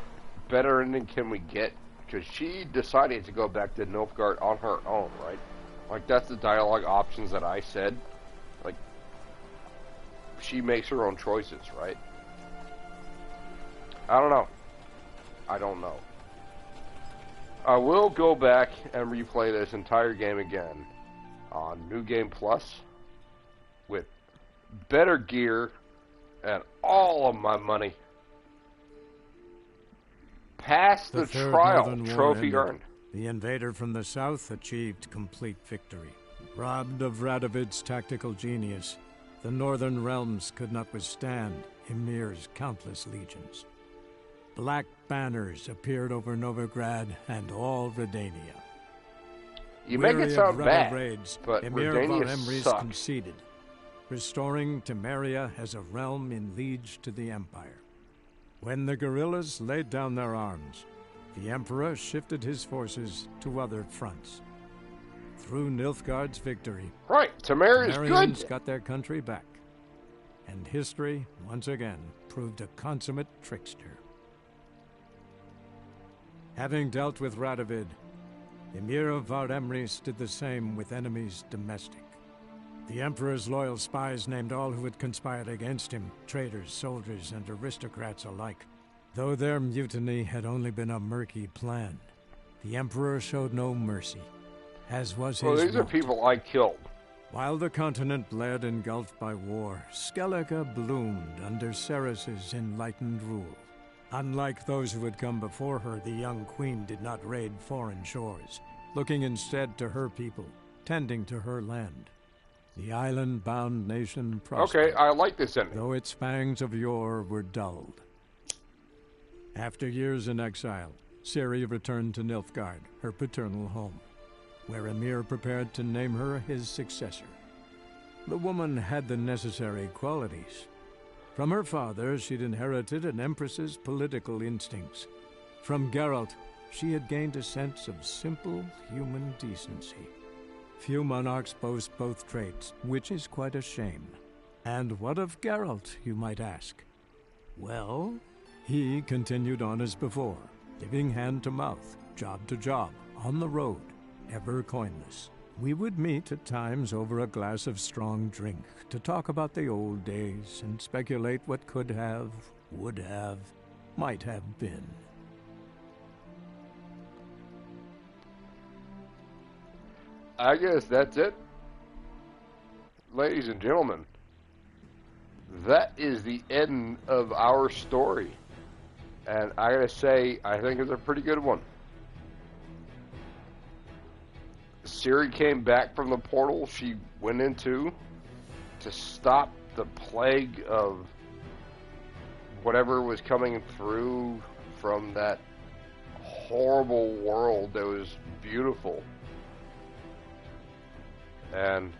better ending can we get? Because she decided to go back to Nilfgaard on her own, right? Like, that's the dialogue options that I said. Like, she makes her own choices, right? I don't know. I don't know. I will go back and replay this entire game again on New Game Plus with better gear and all of my money. Pass the third trial. Northern War Trophy ended. earned. The invader from the south achieved complete victory. Robbed of Radovid's tactical genius, the northern realms could not withstand Ymir's countless legions. Black banners appeared over Novigrad and all Redania. You make it sound bad, raids, but Ymir Redania von Emrys sucked. conceded, restoring Temeria as a realm in liege to the Empire. When the guerrillas laid down their arms, the Emperor shifted his forces to other fronts. Through Nilfgaard's victory, right, Temeria's Temerians good. got their country back, and history once again proved a consummate trickster. Having dealt with Radovid, Ymir of Var Emrys did the same with enemies domestic. The Emperor's loyal spies named all who had conspired against him, traitors, soldiers, and aristocrats alike. Though their mutiny had only been a murky plan, the Emperor showed no mercy, as was his Well, these are wont. people I killed. While the continent bled engulfed by war, Skellige bloomed under Ceres's enlightened rule. Unlike those who had come before her, the young queen did not raid foreign shores, looking instead to her people, tending to her land. The island-bound nation prospered. Okay, I like this ending. Though its fangs of yore were dulled. After years in exile, Ciri returned to Nilfgaard, her paternal home, where Ymir prepared to name her his successor. The woman had the necessary qualities. From her father, she'd inherited an empress's political instincts. From Geralt, she had gained a sense of simple human decency. Few monarchs boast both traits, which is quite a shame. And what of Geralt, you might ask? Well, he continued on as before, living hand to mouth, job to job, on the road, ever coinless. We would meet at times over a glass of strong drink to talk about the old days and speculate what could have, would have, might have been. I guess that's it. Ladies and gentlemen, that is the end of our story. And I gotta say, I think it's a pretty good one. Ciri came back from the portal she went into to stop the plague of whatever was coming through from that horrible world that was beautiful. And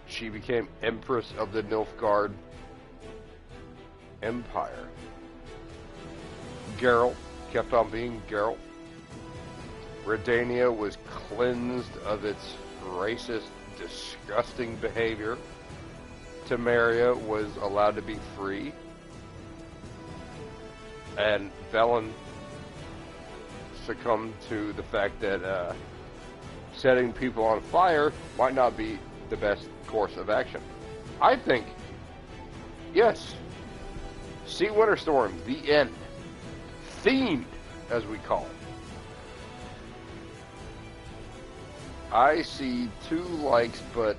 she became Empress of the Nilfgaard Empire. Geralt kept on being Geralt. Redania was cleansed of its racist, disgusting behavior. Temeria was allowed to be free. And Velen succumbed to the fact that setting people on fire might not be the best course of action. I think, yes, See Winterstorm, the end. Themed, as we call it. I see 2 likes, but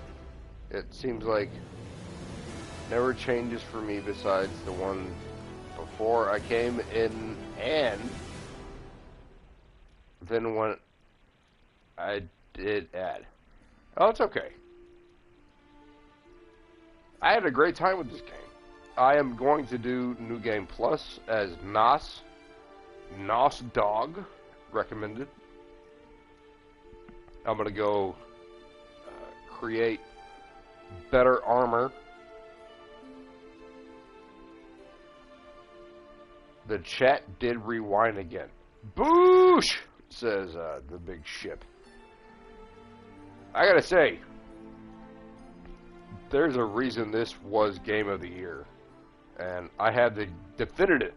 it seems like never changes for me besides the one before I came in, and then when I did add. Oh, it's okay. I had a great time with this game. I am going to do New Game Plus as Nos. Nos Dog, recommended. I'm going to go create better armor. The chat did rewind again. Boosh! Says the big ship. I gotta say, there's a reason this was Game of the Year. And I had the definitive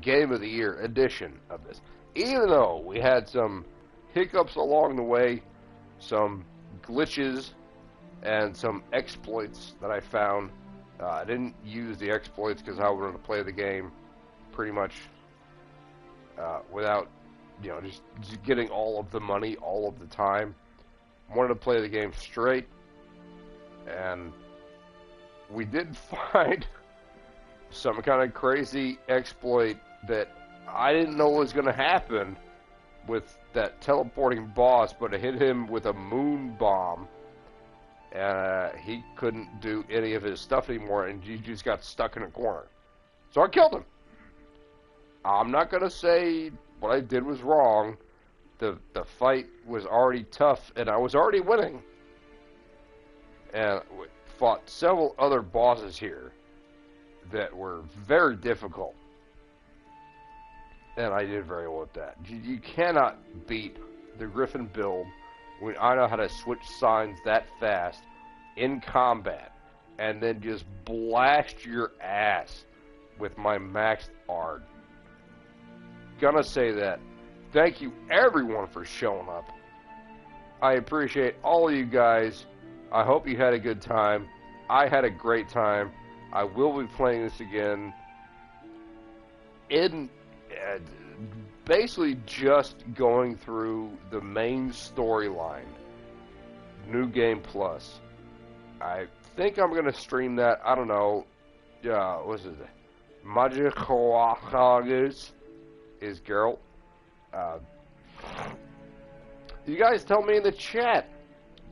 Game of the Year edition of this. Even though we had some hiccups along the way, some glitches, and some exploits that I found. I didn't use the exploits because I wanted to play the game pretty much without, just getting all of the money all of the time. I wanted to play the game straight, and we did find some kind of crazy exploit that I didn't know was going to happen with that teleporting boss, but it hit him with a moon bomb. He couldn't do any of his stuff anymore, and he just got stuck in a corner. So I killed him. I'm not going to say what I did was wrong. The fight was already tough, and I was already winning. And fought several other bosses here that were very difficult. And I did very well with that. You cannot beat the Griffin build when I know how to switch signs that fast in combat and then just blast your ass with my maxed art. Gonna say that. Thank you everyone for showing up. I appreciate all of you guys. I hope you had a good time. I had a great time. I will be playing this again in basically just going through the main storyline, New Game Plus. I think I'm going to stream that. I don't know. What's it? Magic is girl. You guys tell me in the chat.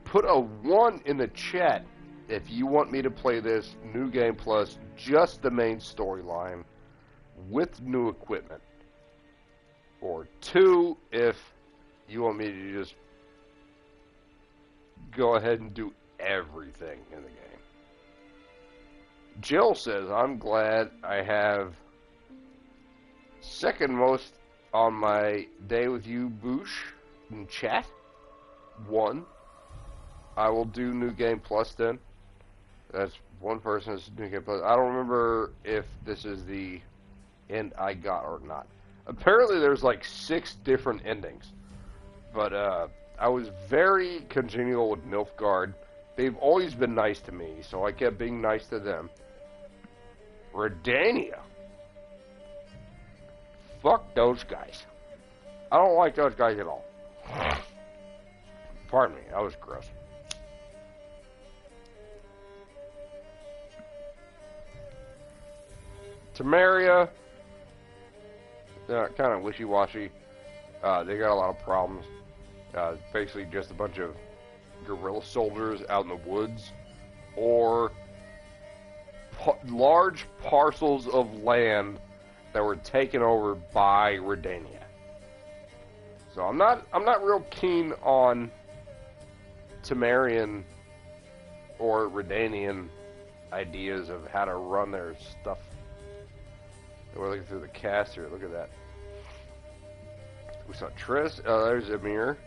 Put a 1 in the chat if you want me to play this New Game Plus, just the main storyline with new equipment. Or 2 if you want me to just go ahead and do everything in the game. Jill says, I'm glad I have second most on my day with you, Boosh, in chat. 1. I will do New Game Plus then. That's one person that's New Game Plus. I don't remember if this is the end I got or not. Apparently there's like 6 different endings. But I was very congenial with Nilfgaard. They've always been nice to me, so I kept being nice to them. Redania. Fuck those guys. I don't like those guys at all. Pardon me, that was gross. Temeria, kind of wishy-washy. They got a lot of problems. Basically just a bunch of guerrilla soldiers out in the woods, or large parcels of land that were taken over by Redania. So I'm not real keen on Temerian or Redanian ideas of how to run their stuff. We're looking through the cast here. Look at that. We saw Triss. There's Emir.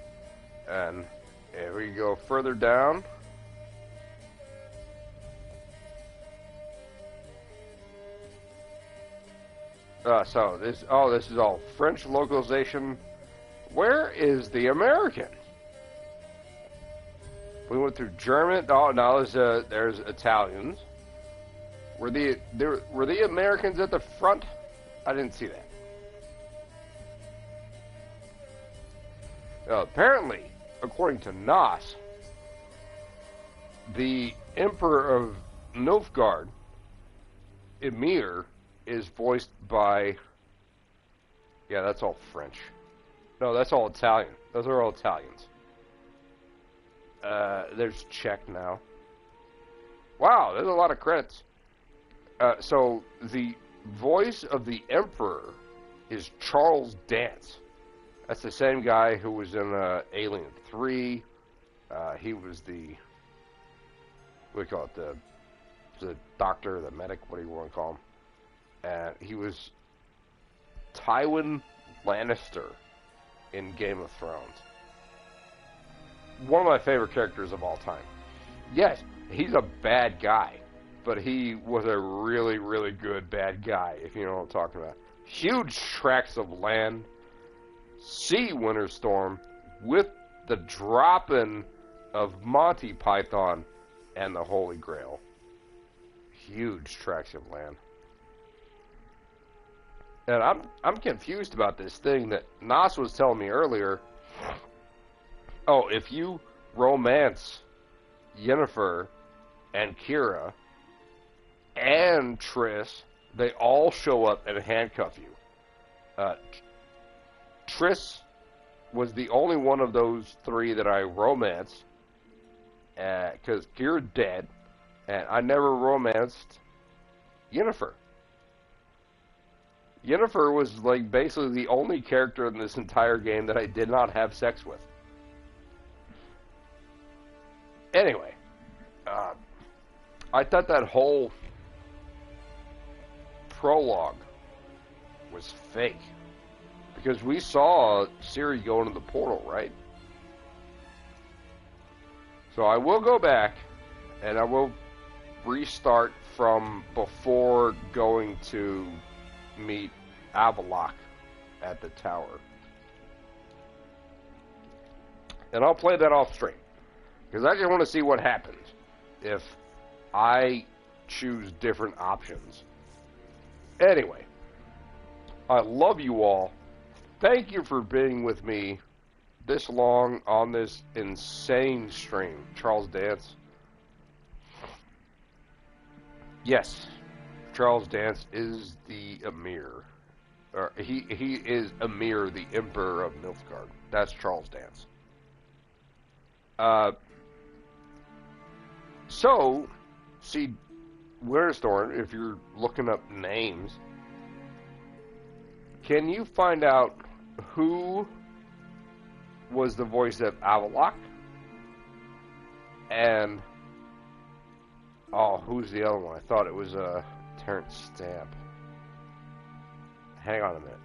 And if we go further down, so this is all French localization. Where is the American? We went through German. Oh, no, there's Italians. Were the Americans at the front? I didn't see that. Apparently, according to Nas, the Emperor of Nilfgaard, Emir, is voiced by... Yeah, that's all French. No, that's all Italian. Those are all Italians. There's Czech now. Wow, there's a lot of credits. So, the voice of the Emperor is Charles Dance. That's the same guy who was in Alien 3. He was the... What do you call it? The doctor, the medic, what do you want to call him? He was Tywin Lannister in Game of Thrones. One of my favorite characters of all time. Yes, he's a bad guy, but he was a really, really good bad guy, if you know what I'm talking about. Huge tracts of land, sea winter storm, with the dropping of Monty Python and the Holy Grail. Huge tracts of land. And I'm confused about this thing that Nas was telling me earlier. Oh, if you romance Yennefer and Kira and Triss, they all show up and handcuff you. Triss was the only one of those three that I romanced, because Kira's dead, and I never romanced Yennefer. Yennefer was like basically the only character in this entire game that I did not have sex with. Anyway, I thought that whole prologue was fake. Because we saw Ciri go into the portal, right? So I will go back, and I will restart from before going to meet Avallac'h at the tower. And I'll play that off stream. Because I just want to see what happens if I choose different options. Anyway, I love you all. Thank you for being with me this long on this insane stream. Charles Dance. Yes, Charles Dance is the Emir. He is Emir, the Emperor of Nilfgaard. That's Charles Dance. So, see, Winterstorm, if you're looking up names, can you find out who was the voice of Avallac'h? And, oh, who's the other one? I thought it was Terrence Stamp. Hang on a minute.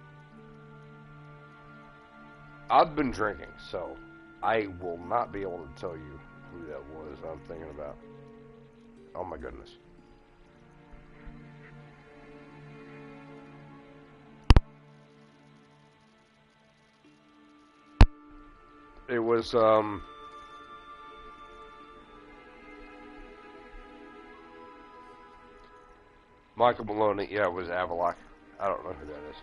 I've been drinking, so I will not be able to tell you who that was I'm thinking about. Oh my goodness. It was, Michael Maloney. Yeah, it was Avallac'h. I don't know who that is.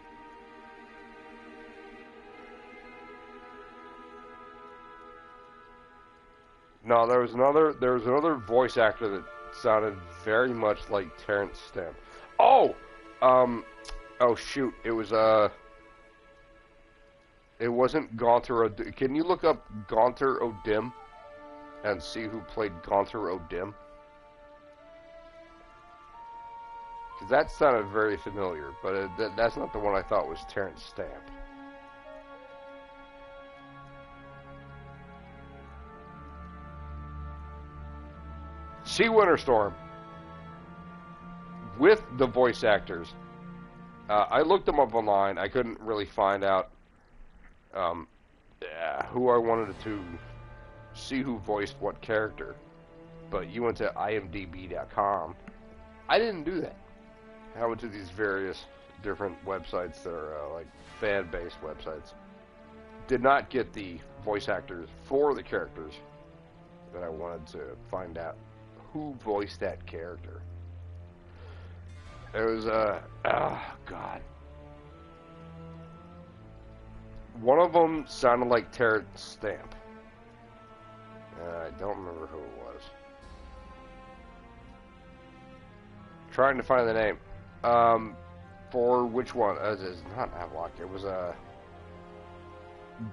No, there was another voice actor that sounded very much like Terrence Stamp. Oh! Oh shoot, it was, it wasn't Gaunter O'Dim. Can you look up Gaunter O'Dim and see who played Gaunter O'Dim? Because that sounded very familiar, but that's not the one I thought was Terrence Stamp. See Winterstorm with the voice actors. I looked them up online. I couldn't really find out who I wanted to see who voiced what character, but you went to imdb.com. I didn't do that. I went to these various different websites that are like fan-based websites. Did not get the voice actors for the characters that I wanted to find out who voiced that character. It was oh god. One of them sounded like Terrence Stamp. I don't remember who it was. Trying to find the name. For which one? It's not Avallac'h. It was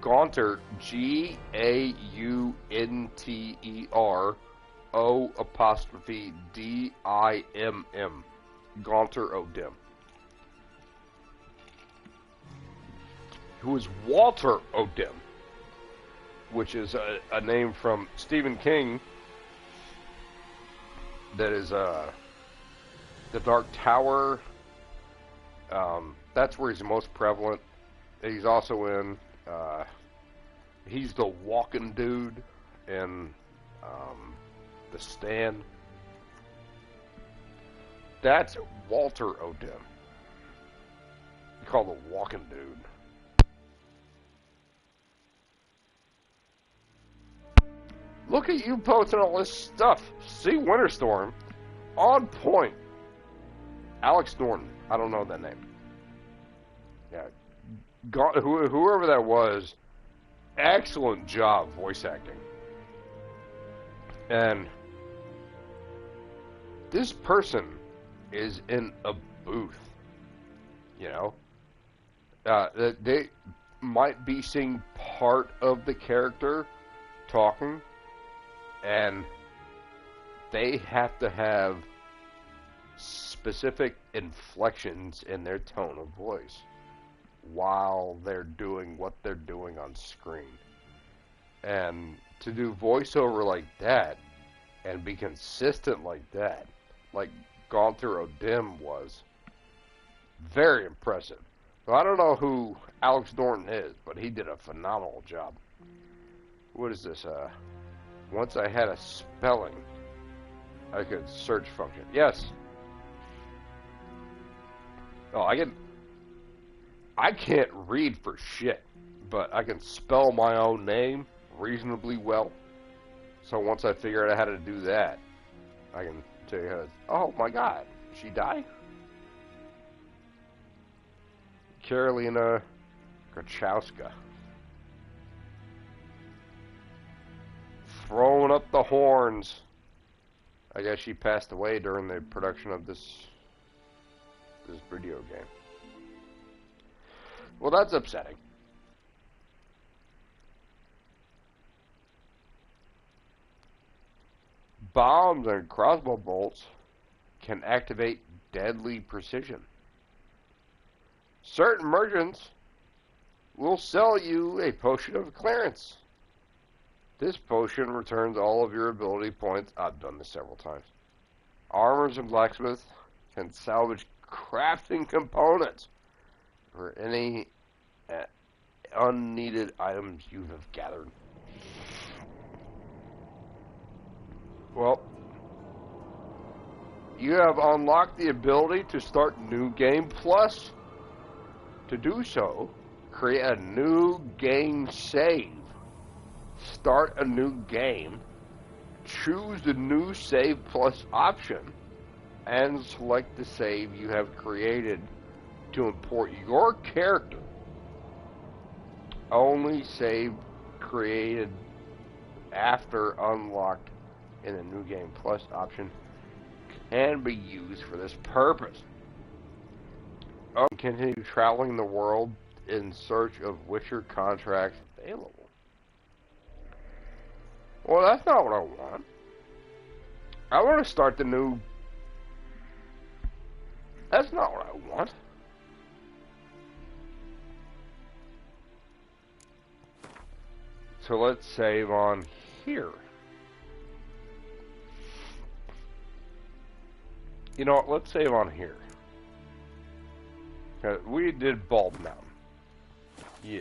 Gaunter. Gaunter. O''Dimm. Gaunter O'Dim. Who is Walter O'Dim, which is a name from Stephen King. That is The Dark Tower. That's where he's the most prevalent. He's also in, he's the walking dude in The Stand. That's Walter O'Dim. You call the walking dude. Look at you posting all this stuff. See Winterstorm. On point. Alex Norton. I don't know that name. Yeah. Whoever that was, excellent job voice acting. And this person is in a booth. You know? might be seeing part of the character talking, and they have to have specific inflections in their tone of voice while they're doing what they're doing on screen. And to do voiceover like that and be consistent like that, like Gaunter O'Dim was, very impressive. Well, I don't know who Alex Norton is, but he did a phenomenal job. What is this? Once I had a spelling, I could search function. Yes. Oh, I can't read for shit, but I can spell my own name reasonably well. So once I figure out how to do that, I can tell you how to... Oh my god, she died? Karolina Grachowska. Throwing up the horns. I guess she passed away during the production of this video game. Well, that's upsetting. Bombs and crossbow bolts can activate deadly precision. Certain merchants will sell you a potion of clearance. This potion returns all of your ability points. I've done this several times. Armors and blacksmiths can salvage crafting components for any unneeded items you have gathered. Well, you have unlocked the ability to start New Game Plus. To do so, create a new game save. Start a new game. Choose the new Save Plus option and select the save you have created to import your character. Only save created after unlocked in the New Game Plus option can be used for this purpose. Continue traveling the world in search of Witcher contracts available. Well, that's not what I want. I want to start the new... That's not what I want. So let's save on here. You know what? Let's save on here. We did Bald Mountain. Yeah.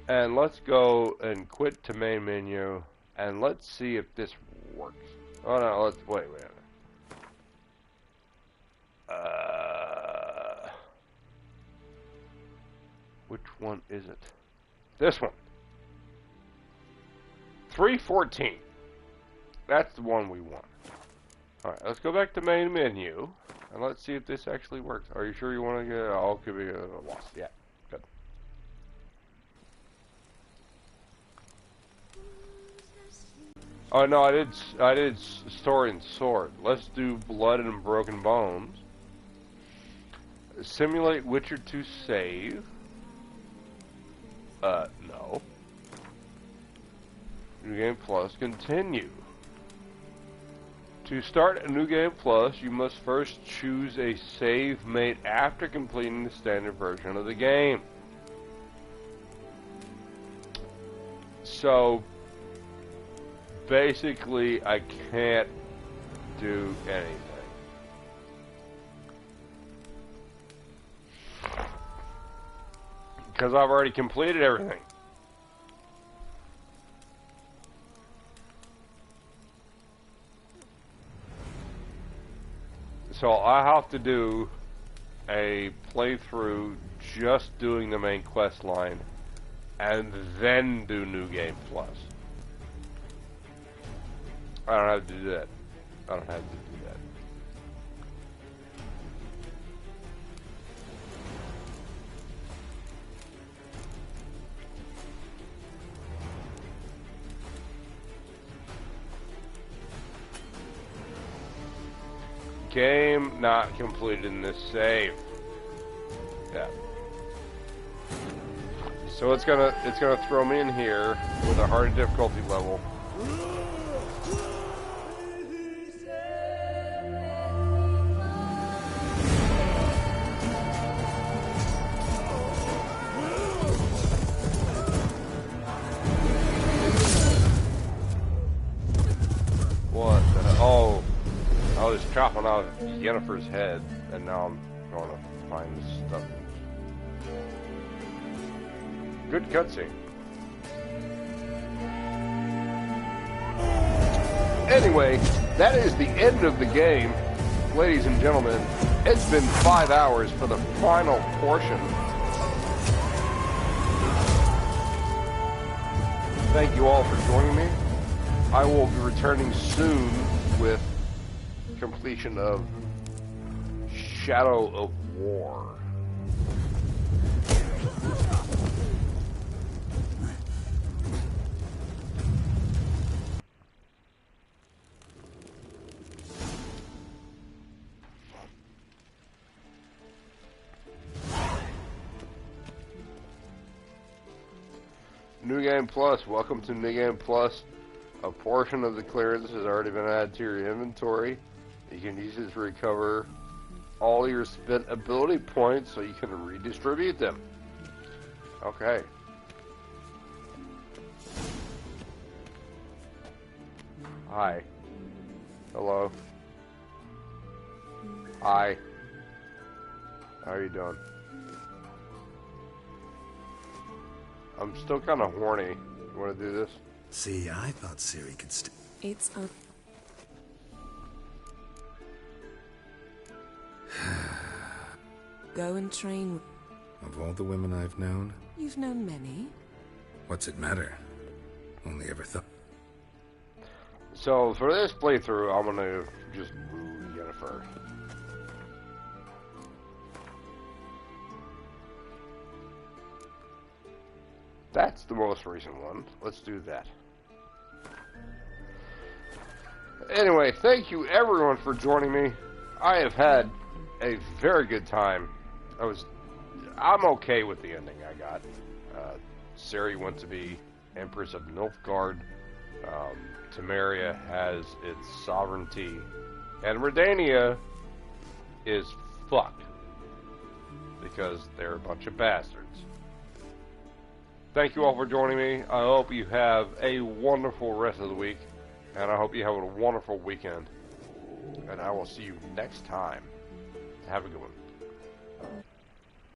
And let's go and quit to main menu, and let's see if this works. Oh no, let's wait. Which one is it? This one. 314. That's the one we want. Alright, let's go back to main menu, and let's see if this actually works. Are you sure you want to get... Oh, it could be a loss. Yeah, good. Oh no, I did Story and Sword. Let's do Blood and Broken Bones. Simulate Witcher 2 save. No. New Game Plus, continue. To start a New Game Plus, you must first choose a save made after completing the standard version of the game. So, basically, I can't do anything. Because I've already completed everything. So I have to do a playthrough just doing the main quest line and then do New Game Plus. I don't have to do that. I don't have to do that. Game not completed in this save. Yeah. So it's gonna throw me in here with a hard difficulty level. What? Oh, I was chopping off Yennefer's head, and now I'm going to find this stuff. Good cutscene. Anyway, that is the end of the game, ladies and gentlemen. It's been 5 hours for the final portion. Thank you all for joining me. I will be returning soon with completion of Shadow of War. New Game Plus. Welcome to New Game Plus. A portion of the clearance has already been added to your inventory. You can use it to recover all your spent ability points so you can redistribute them. Okay. Hi. Hello. Hi. How are you doing? I'm still kind of horny. You want to do this? See, I thought Ciri could It's a... Go and train. Of all the women I've known, You've known many. what's it matter? Only ever thought. So for this playthrough, I'm gonna just woo Yennefer. That's the most recent one. Let's do that. Anyway, thank you everyone for joining me. I have had a very good time. I'm okay with the ending I got. Ciri went to be Empress of Nilfgaard. Temeria has its sovereignty. And Redania is fucked. Because they're a bunch of bastards. Thank you all for joining me. I hope you have a wonderful rest of the week. And I hope you have a wonderful weekend. And I will see you next time. Have a good one.